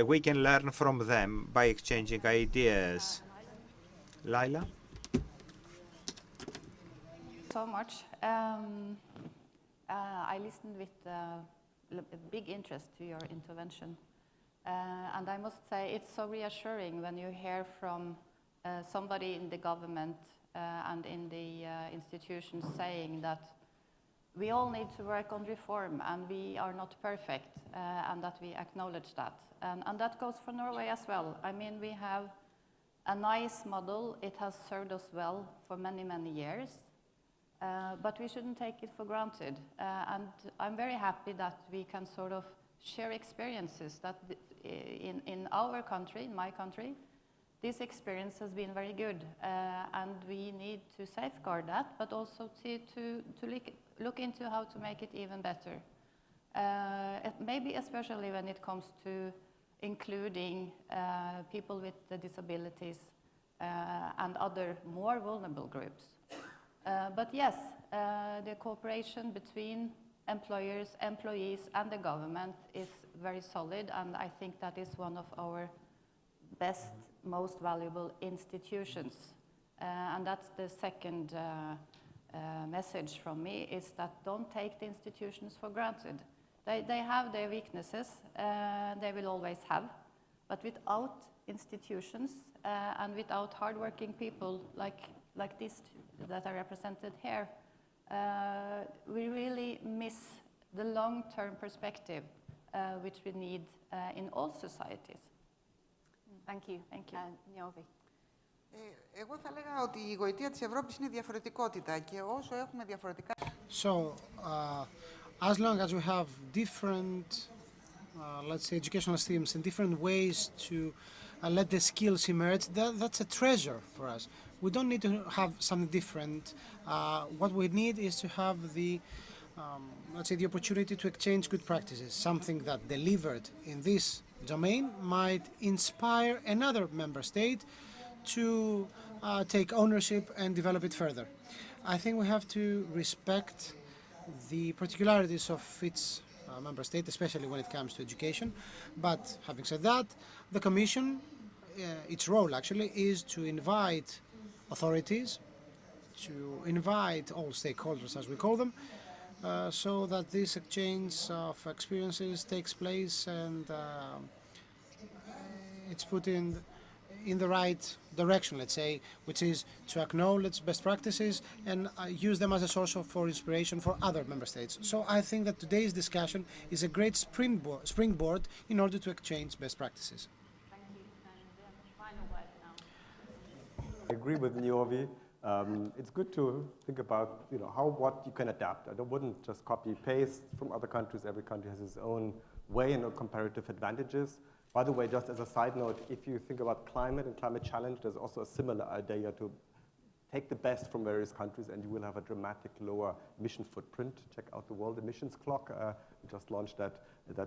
[SPEAKER 6] we can learn from them by exchanging ideas. Laila?
[SPEAKER 10] So much. I listened with big interest to your intervention. And I must say it's so reassuring when you hear from somebody in the government and in the institutions saying that we all need to work on reform and we are not perfect, and that we acknowledge that. And that goes for Norway as well. I mean, we have a nice model. It has served us well for many, many years. But we shouldn't take it for granted. And I'm very happy that we can sort of share experiences that in our country, in my country, this experience has been very good. And we need to safeguard that, but also to look into how to make it even better. Maybe especially when it comes to including people with disabilities and other more vulnerable groups. But yes, the cooperation between employers, employees, and the government is very solid, and I think that is one of our best, most valuable institutions. And that's the second message from me, is that don't take the institutions for granted. They have their weaknesses, they will always have, but without institutions and without hardworking people like these that are represented here, we really miss the long-term perspective which we need in all societies.
[SPEAKER 3] Thank you. Thank you. Niovi.
[SPEAKER 22] Εγώ θα έλεγα ότι η γοητεία της Ευρώπης είναι η διαφορετικότητα και όσο έχουμε διαφορετικά...
[SPEAKER 5] So, as long as we have different, let's say, educational systems and different ways to let the skills emerge, that's a treasure for us. We don't need to have something different. What we need is to have the, let's say, the opportunity to exchange good practices. Something that delivered in this domain might inspire another member state to take ownership and develop it further. I think we have to respect the particularities of its member state, especially when it comes to education. But having said that, the Commission, its role actually is to invite authorities, to invite all stakeholders, as we call them, so that this exchange of experiences takes place and it's put in the right direction, let's say, which is to acknowledge best practices and use them as a source for inspiration for other member states. So I think that today's discussion is a great springboard in order to exchange best practices.
[SPEAKER 3] Thank you. And final word now.
[SPEAKER 19] I agree with Niovi. It's good to think about, what you can adapt. I wouldn't just copy paste from other countries. Every country has its own way and comparative advantages. By the way, just as a side note, if you think about climate and climate challenge, there's also a similar idea to take the best from various countries and you will have a dramatic lower emission footprint. Check out the World Emissions Clock. We just launched that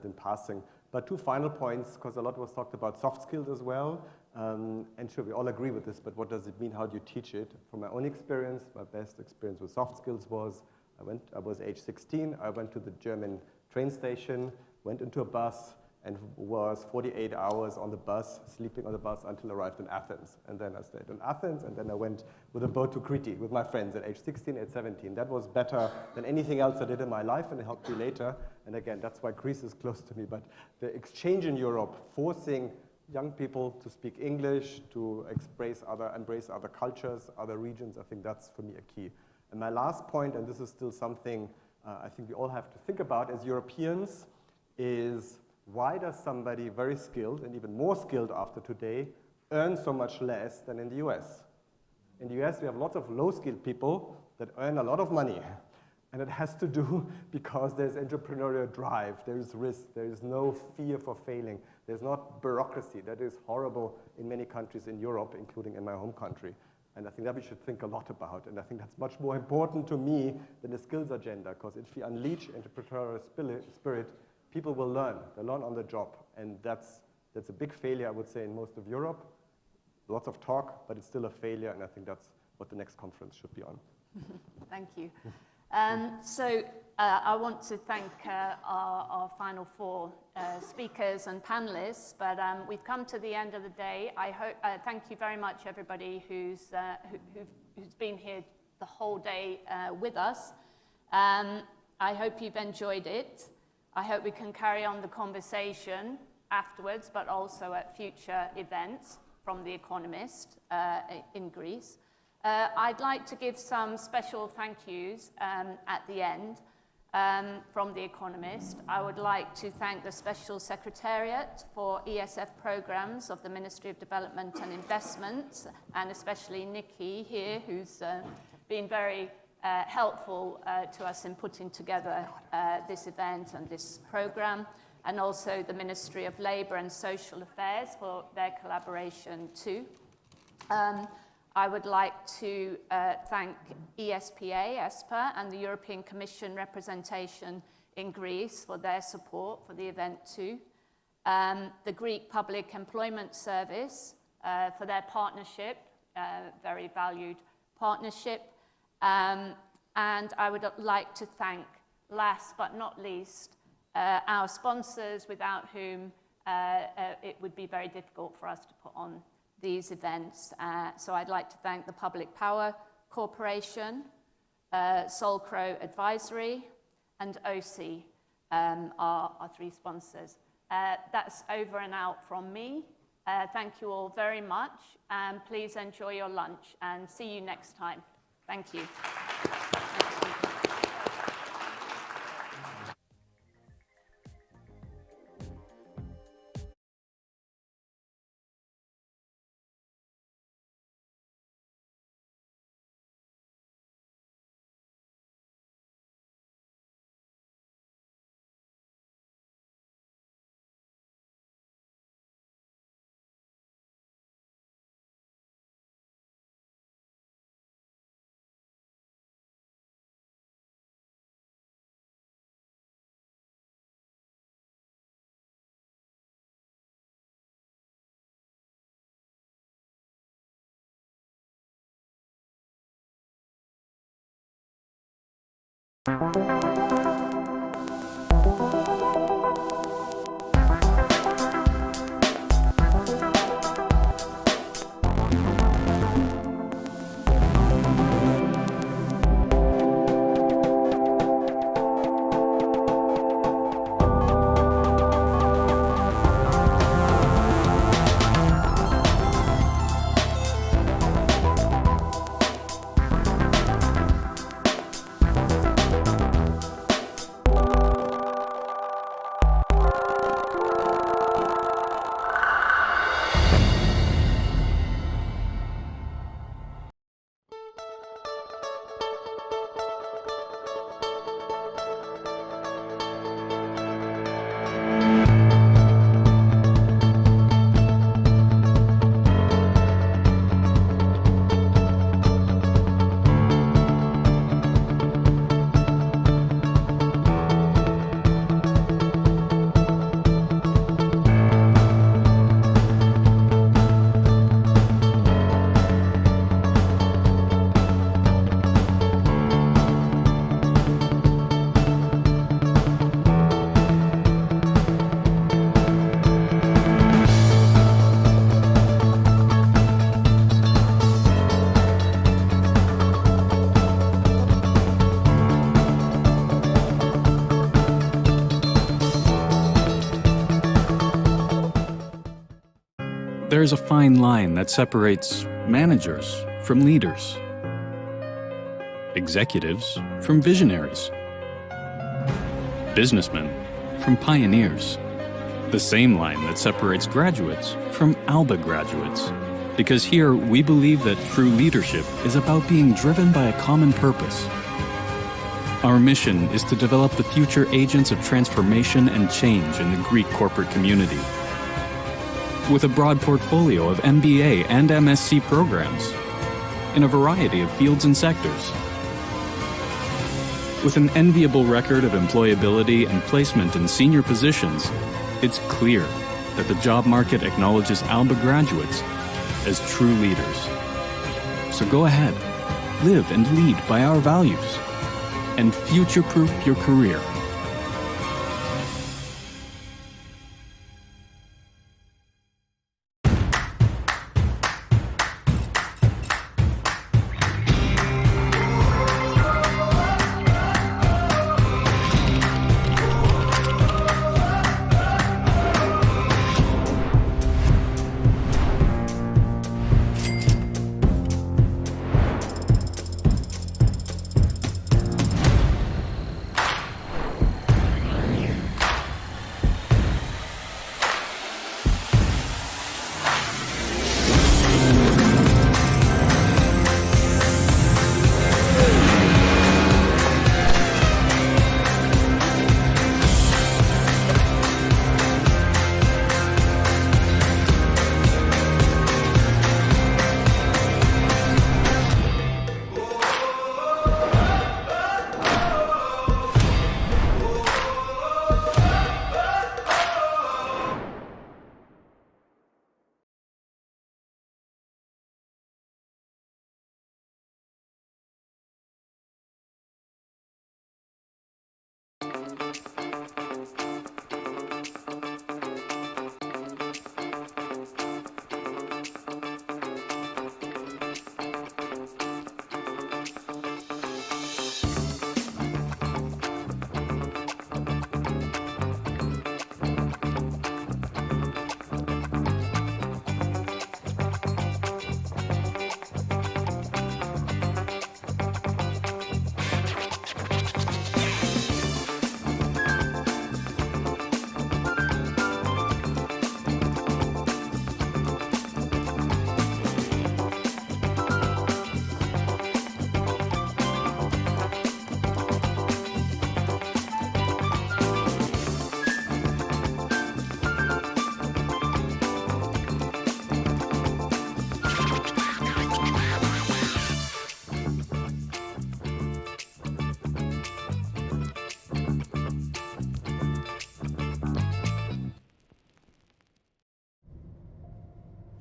[SPEAKER 19] in passing. But two final points, because a lot was talked about soft skills as well. And sure, we all agree with this, but what does it mean? How do you teach it? From my own experience, my best experience with soft skills was, I was age 16, I went to the German train station, went into a bus, and was 48 hours on the bus, sleeping on the bus until I arrived in Athens. And then I stayed in Athens, and then I went with a boat to Crete with my friends at age 16, at 17. That was better than anything else I did in my life, and it helped me later. And again, that's why Greece is close to me. But the exchange in Europe, forcing young people to speak English, to embrace other cultures, other regions, I think that's, for me, a key. And my last point, and this is still something I think we all have to think about as Europeans, is why does somebody very skilled, and even more skilled after today, earn so much less than in the US? In the US, we have lots of low-skilled people that earn a lot of money. And it has to do because there's entrepreneurial drive, there is risk, there is no fear for failing, there's not bureaucracy. That is horrible in many countries in Europe, including in my home country. And I think that we should think a lot about. And I think that's much more important to me than the skills agenda, because if we unleash entrepreneurial spirit, people will learn. They learn on the job. And that's a big failure, I would say, in most of Europe. Lots of talk, but it's still a failure, and I think that's what the next conference should be on.
[SPEAKER 3] Thank you. So I want to thank our final four speakers and panelists, but we've come to the end of the day. I hope, thank you very much, everybody who's been here the whole day with us. I hope you've enjoyed it. I hope we can carry on the conversation afterwards, but also at future events from The Economist in Greece. I'd like to give some special thank yous at the end from The Economist. I would like to thank the Special Secretariat for ESF Programs of the Ministry of Development and Investment, and especially Nikki here, who's been very helpful to us in putting together this event and this program, and also the Ministry of Labour and Social Affairs for their collaboration too. I would like to thank ESPA, and the European Commission representation in Greece for their support for the event too. The Greek Public Employment Service for their partnership, very valued partnership. And I would like to thank, last but not least, our sponsors, without whom it would be very difficult for us to put on these events. So I'd like to thank the Public Power Corporation, Solcro Advisory, and OSI, our three sponsors. That's over and out from me. Thank you all very much, and please enjoy your lunch, and see you next time. Thank you.
[SPEAKER 1] There's a fine line that separates managers from leaders, executives from visionaries, businessmen from pioneers. The same line that separates graduates from ALBA graduates. Because here we believe that true leadership is about being driven by a common purpose. Our mission is to develop the future agents of transformation and change in the Greek corporate community. With a broad portfolio of MBA and MSc programs in a variety of fields and sectors. With an enviable record of employability and placement in senior positions, it's clear that the job market acknowledges ALBA graduates as true leaders. So go ahead, live and lead by our values, and future-proof your career.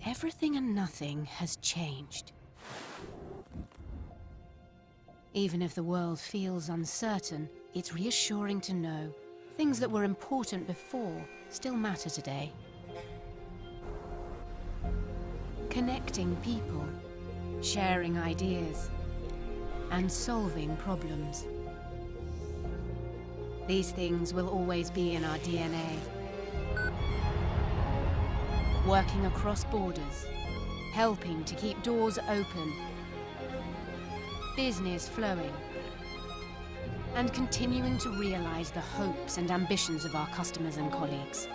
[SPEAKER 2] Everything and nothing has changed. Even if the world feels uncertain, it's reassuring to know things that were important before still matter today. Connecting people, sharing ideas, and solving problems. These things will always be in our DNA. Working across borders, helping to keep doors open, business flowing, and continuing to realize the hopes and ambitions of our customers and colleagues.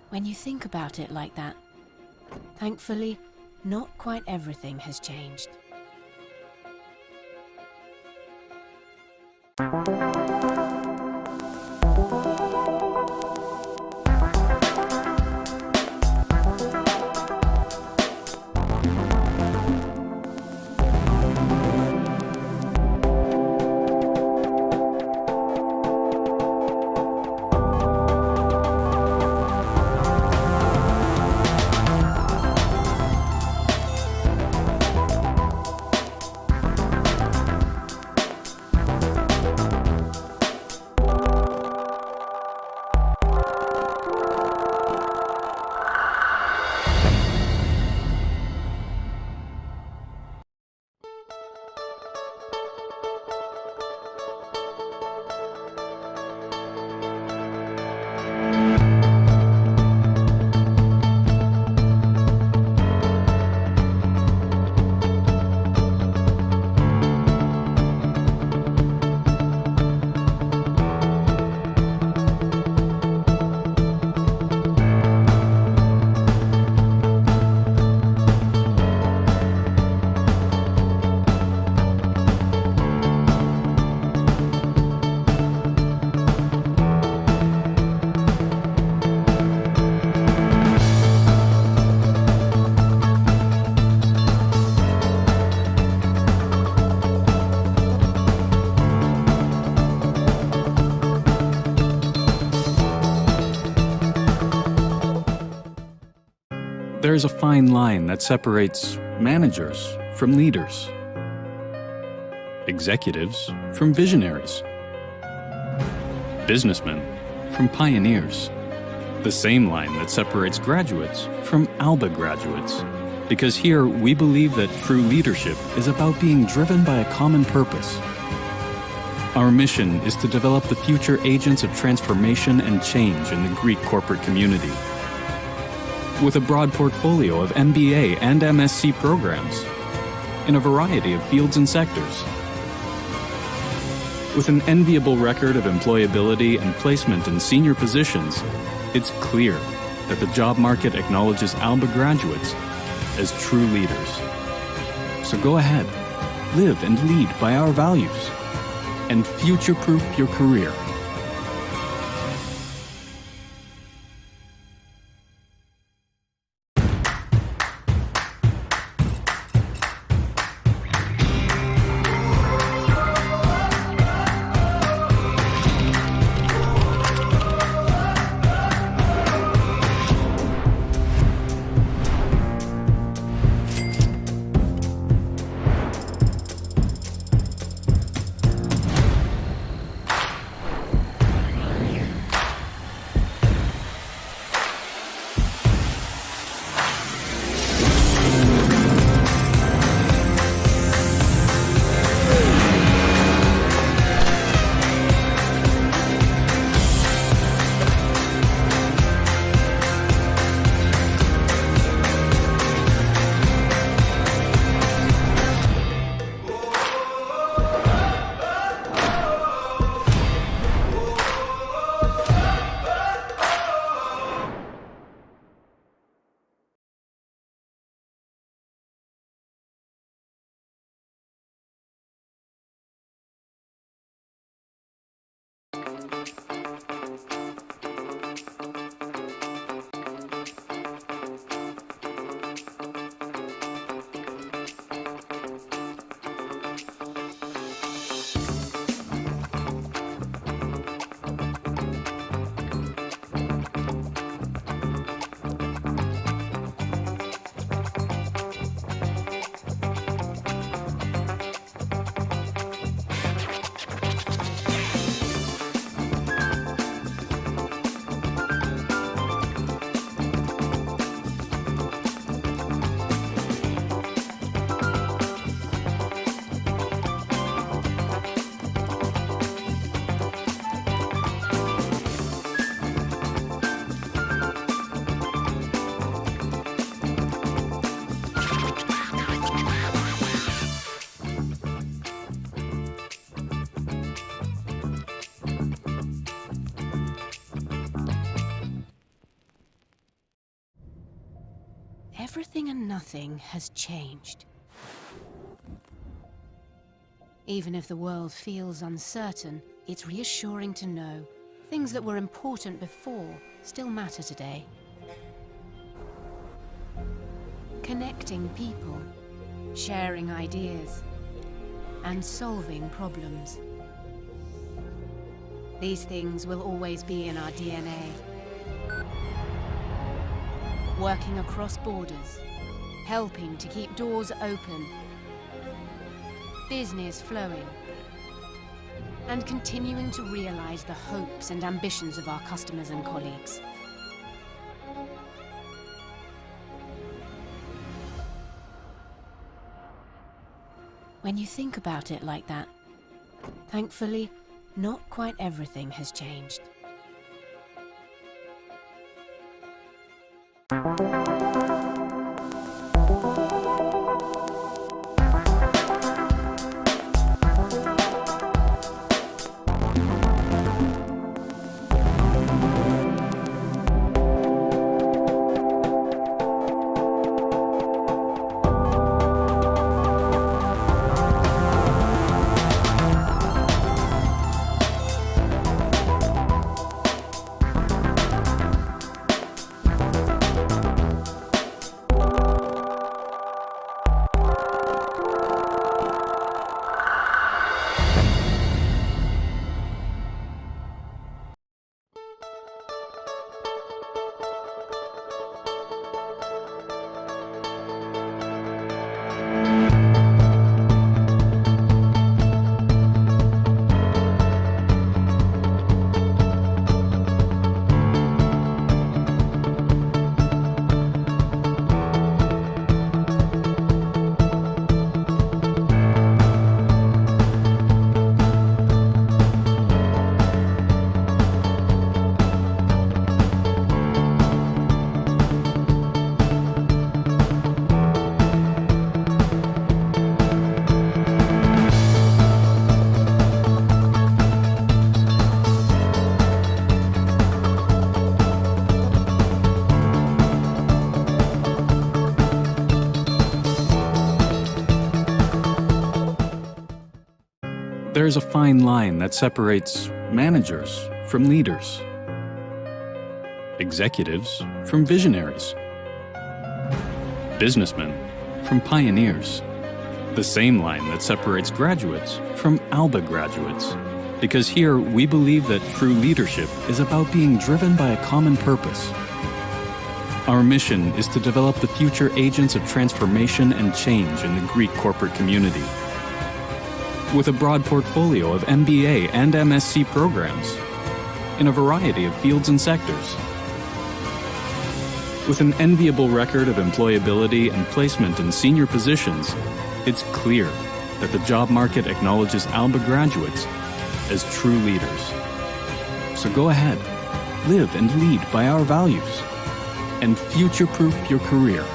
[SPEAKER 2] When you think about it like that, thankfully, not quite everything has changed.
[SPEAKER 1] There is a fine line that separates managers from leaders, executives from visionaries, businessmen from pioneers. The same line that separates graduates from Alba graduates. Because here we believe that true leadership is about being driven by a common purpose. Our mission is to develop the future agents of transformation and change in the Greek corporate community. With a broad portfolio of MBA and MSc programs in a variety of fields and sectors. With an enviable record of employability and placement in senior positions, it's clear that the job market acknowledges Alba graduates as true leaders. So go ahead, live and lead by our values, and future-proof your career.
[SPEAKER 2] Everything and nothing has changed. Even if the world feels uncertain, it's reassuring to know things that were important before still matter today. Connecting people, sharing ideas, and solving problems. These things will always be in our DNA. Working across borders, helping to keep doors open, business flowing, and continuing to realize the hopes and ambitions of our customers and colleagues. When you think about it like that, thankfully, not quite everything has changed.
[SPEAKER 1] There is a fine line that separates managers from leaders, executives from visionaries, businessmen from pioneers. The same line that separates graduates from ALBA graduates. Because here, we believe that true leadership is about being driven by a common purpose. Our mission is to develop the future agents of transformation and change in the Greek corporate community. With a broad portfolio of MBA and MSc programs in a variety of fields and sectors. With an enviable record of employability and placement in senior positions, it's clear that the job market acknowledges ALBA graduates as true leaders. So go ahead, live and lead by our values, and future-proof your career.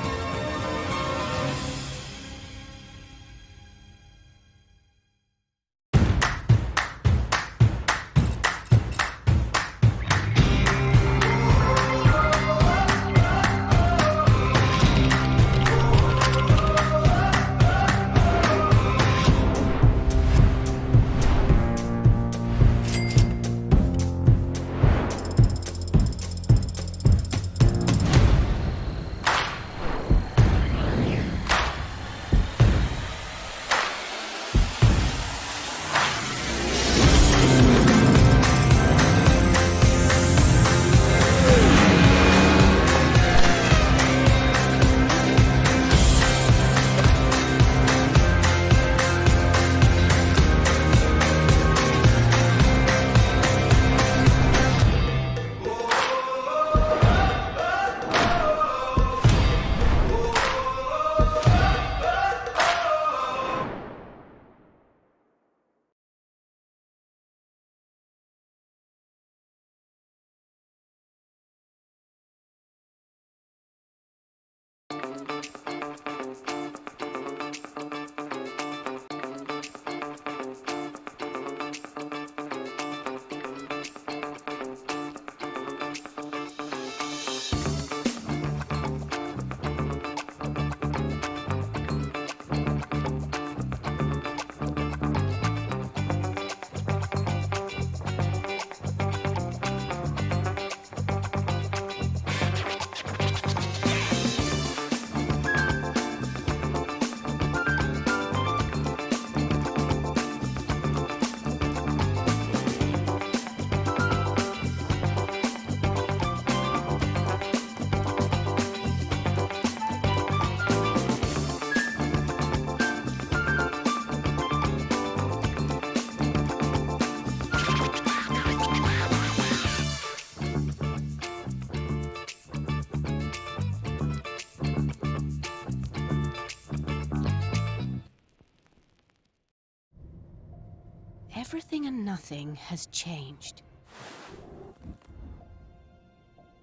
[SPEAKER 2] Everything and nothing has changed.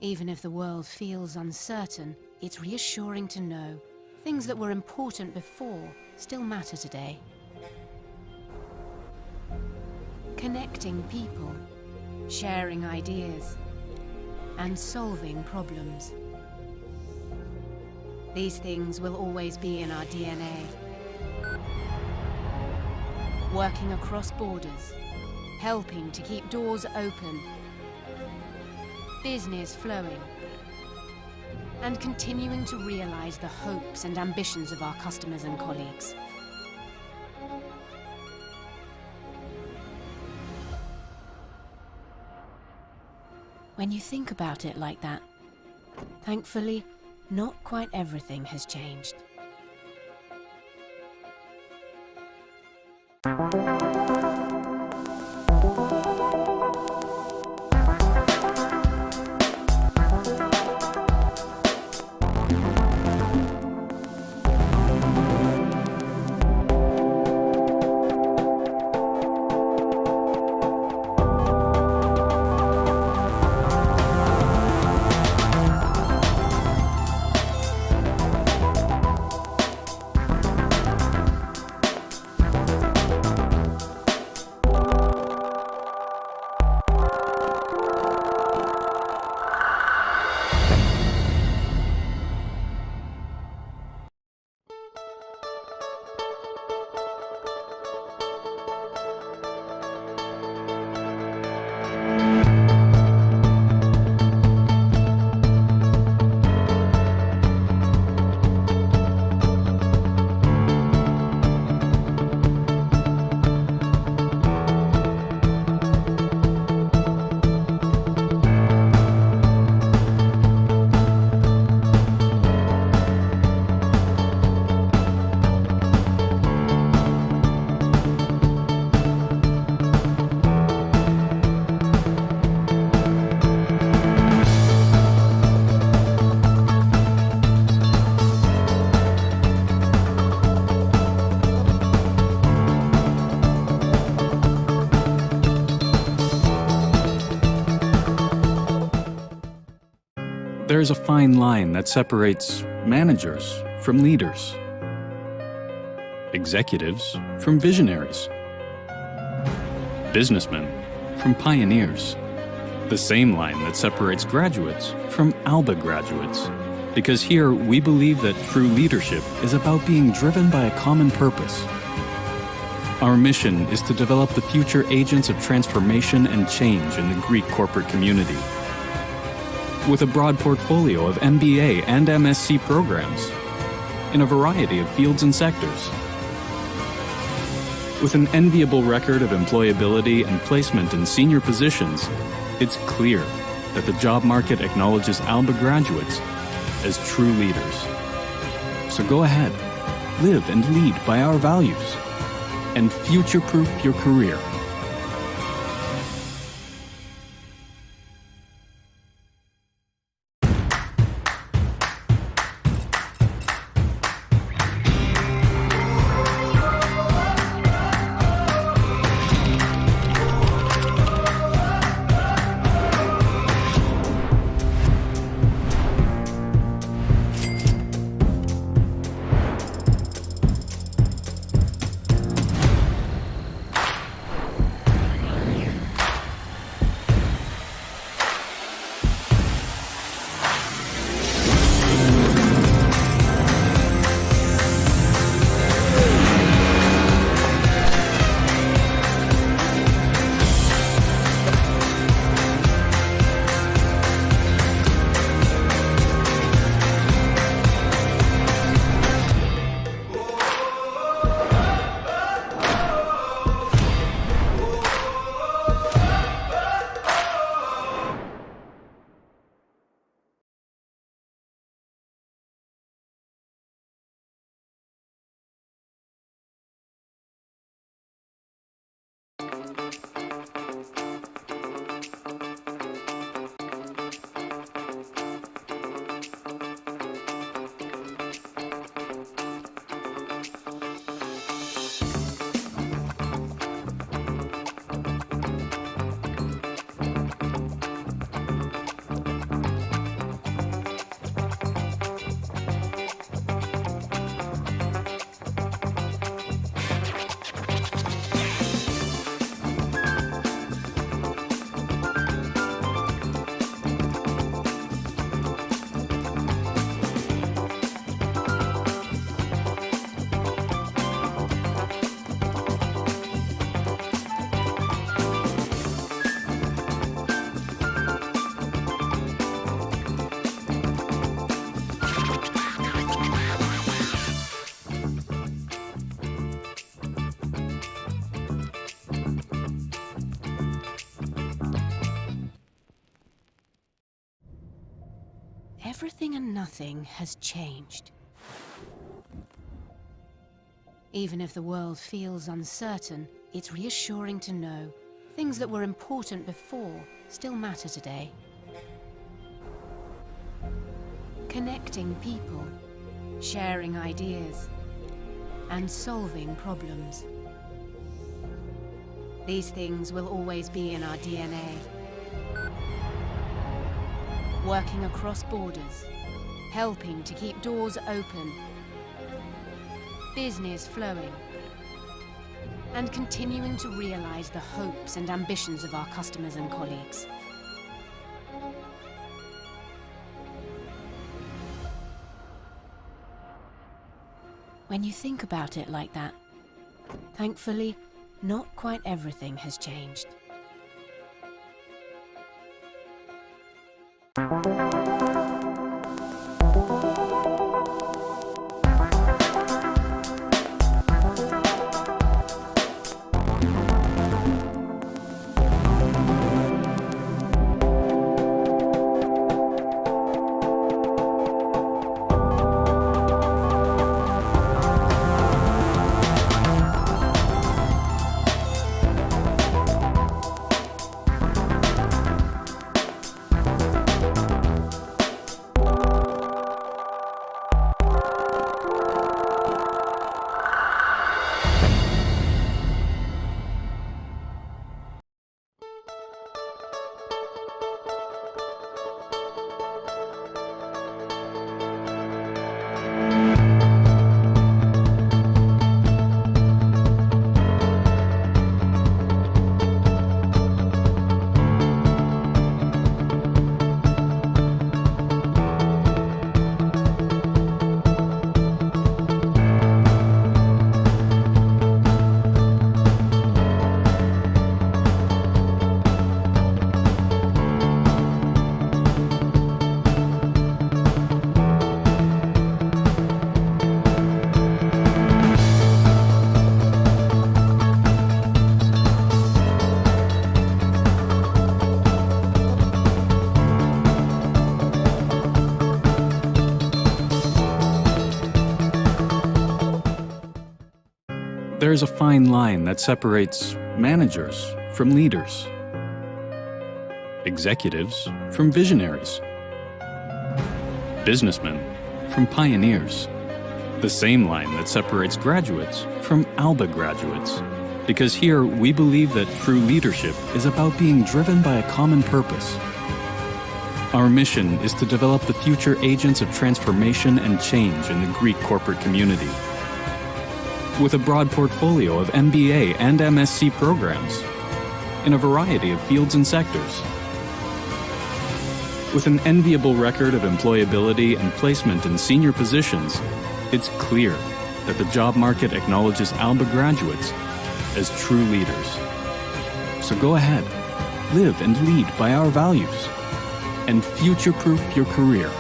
[SPEAKER 2] Even if the world feels uncertain, it's reassuring to know things that were important before still matter today. Connecting people, sharing ideas, and solving problems. These things will always be in our DNA. Working across borders, helping to keep doors open, business flowing, and continuing to realize the hopes and ambitions of our customers and colleagues. When you think about it like that, thankfully, not quite everything has changed.
[SPEAKER 1] There is a fine line that separates managers from leaders, executives from visionaries, businessmen from pioneers. The same line that separates graduates from Alba graduates. Because here we believe that true leadership is about being driven by a common purpose. Our mission is to develop the future agents of transformation and change in the Greek corporate community. With a broad portfolio of MBA and MSc programs in a variety of fields and sectors. With an enviable record of employability and placement in senior positions, it's clear that the job market acknowledges Alba graduates as true leaders. So go ahead, live and lead by our values, and future-proof your career.
[SPEAKER 2] Everything and nothing has changed. Even if the world feels uncertain, it's reassuring to know things that were important before still matter today. Connecting people, sharing ideas, and solving problems. These things will always be in our DNA. Working across borders, helping to keep doors open, business flowing, and continuing to realize the hopes and ambitions of our customers and colleagues. When you think about it like that, thankfully, not quite everything has changed.
[SPEAKER 1] There's a fine line that separates managers from leaders, executives from visionaries, businessmen from pioneers. The same line that separates graduates from ALBA graduates. Because here, we believe that true leadership is about being driven by a common purpose. Our mission is to develop the future agents of transformation and change in the Greek corporate community. With a broad portfolio of MBA and MSc programs in a variety of fields and sectors. With an enviable record of employability and placement in senior positions, it's clear that the job market acknowledges ALBA graduates as true leaders. So go ahead, live and lead by our values, and future-proof your career.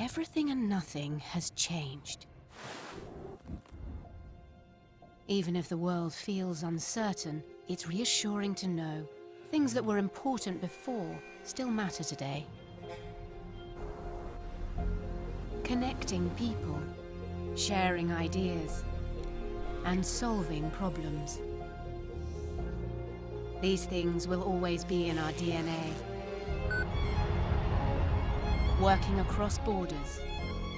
[SPEAKER 2] Everything and nothing has changed. Even if the world feels uncertain, it's reassuring to know things that were important before still matter today. Connecting people, sharing ideas, and solving problems. These things will always be in our DNA. Working across borders,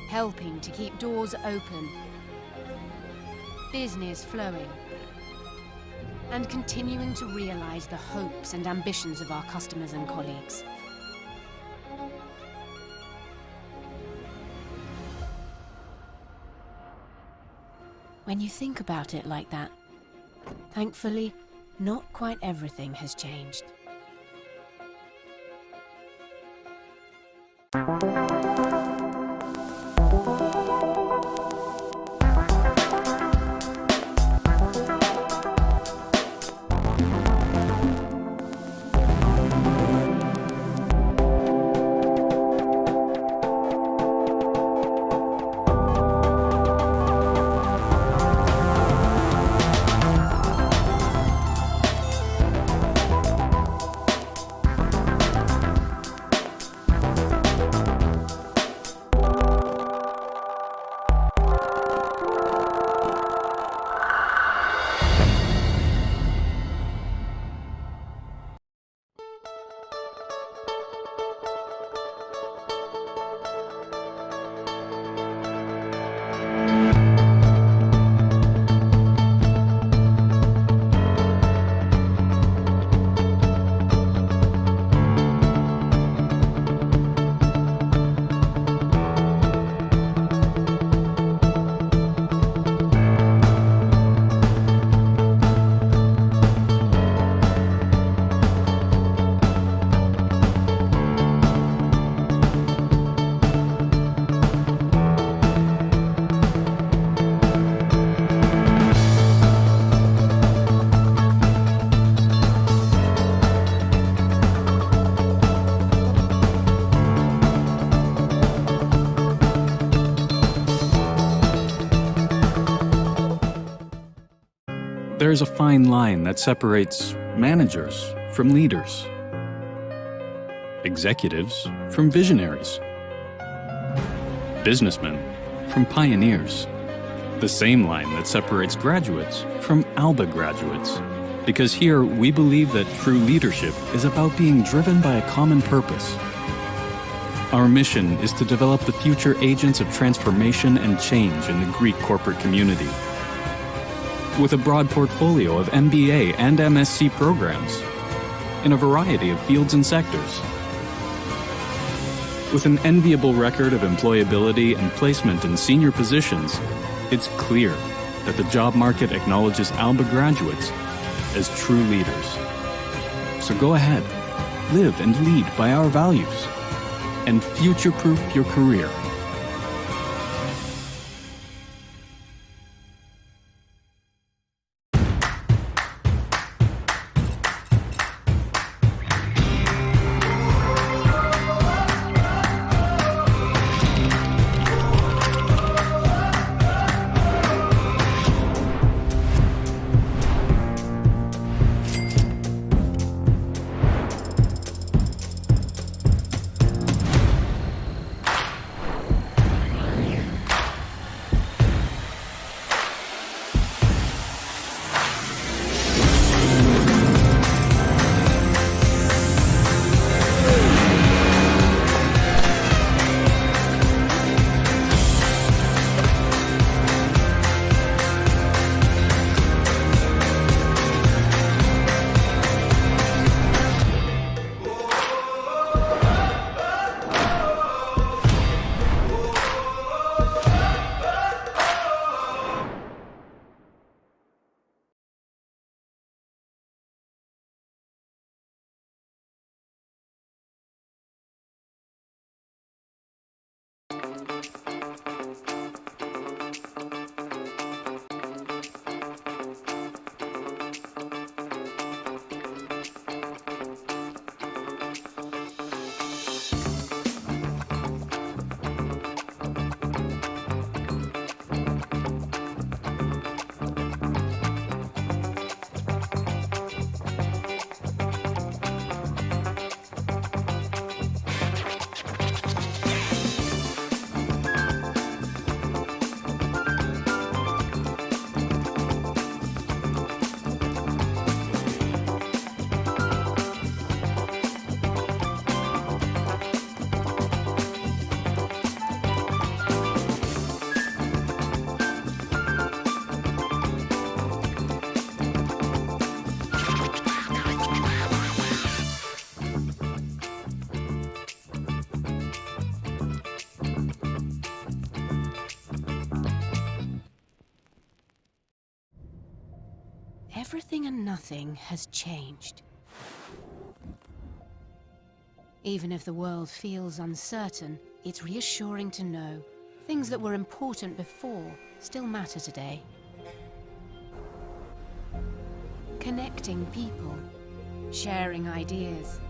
[SPEAKER 2] helping to keep doors open, business flowing, and continuing to realize the hopes and ambitions of our customers and colleagues. When you think about it like that, thankfully, not quite everything has changed.
[SPEAKER 1] There is a fine line that separates managers from leaders, executives from visionaries, businessmen from pioneers. The same line that separates graduates from Alba graduates. Because here we believe that true leadership is about being driven by a common purpose. Our mission is to develop the future agents of transformation and change in the Greek corporate community. With a broad portfolio of MBA and MSc programs in a variety of fields and sectors. With an enviable record of employability and placement in senior positions, it's clear that the job market acknowledges Alba graduates as true leaders. So go ahead, live and lead by our values, and future-proof your career.
[SPEAKER 2] nothing has changed. Even if the world feels uncertain, it's reassuring to know things that were important before still matter today. Connecting people, sharing ideas,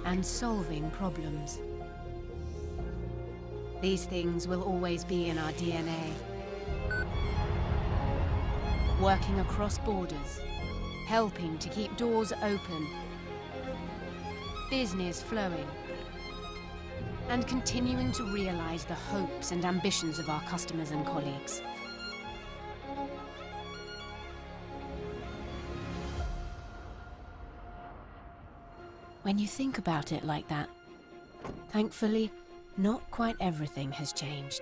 [SPEAKER 2] and solving problems. These things will always be in our DNA. Working across borders, helping to keep doors open, business flowing, and continuing to realize the hopes and ambitions of our customers and colleagues. When you think about it like that, thankfully, not quite everything has changed.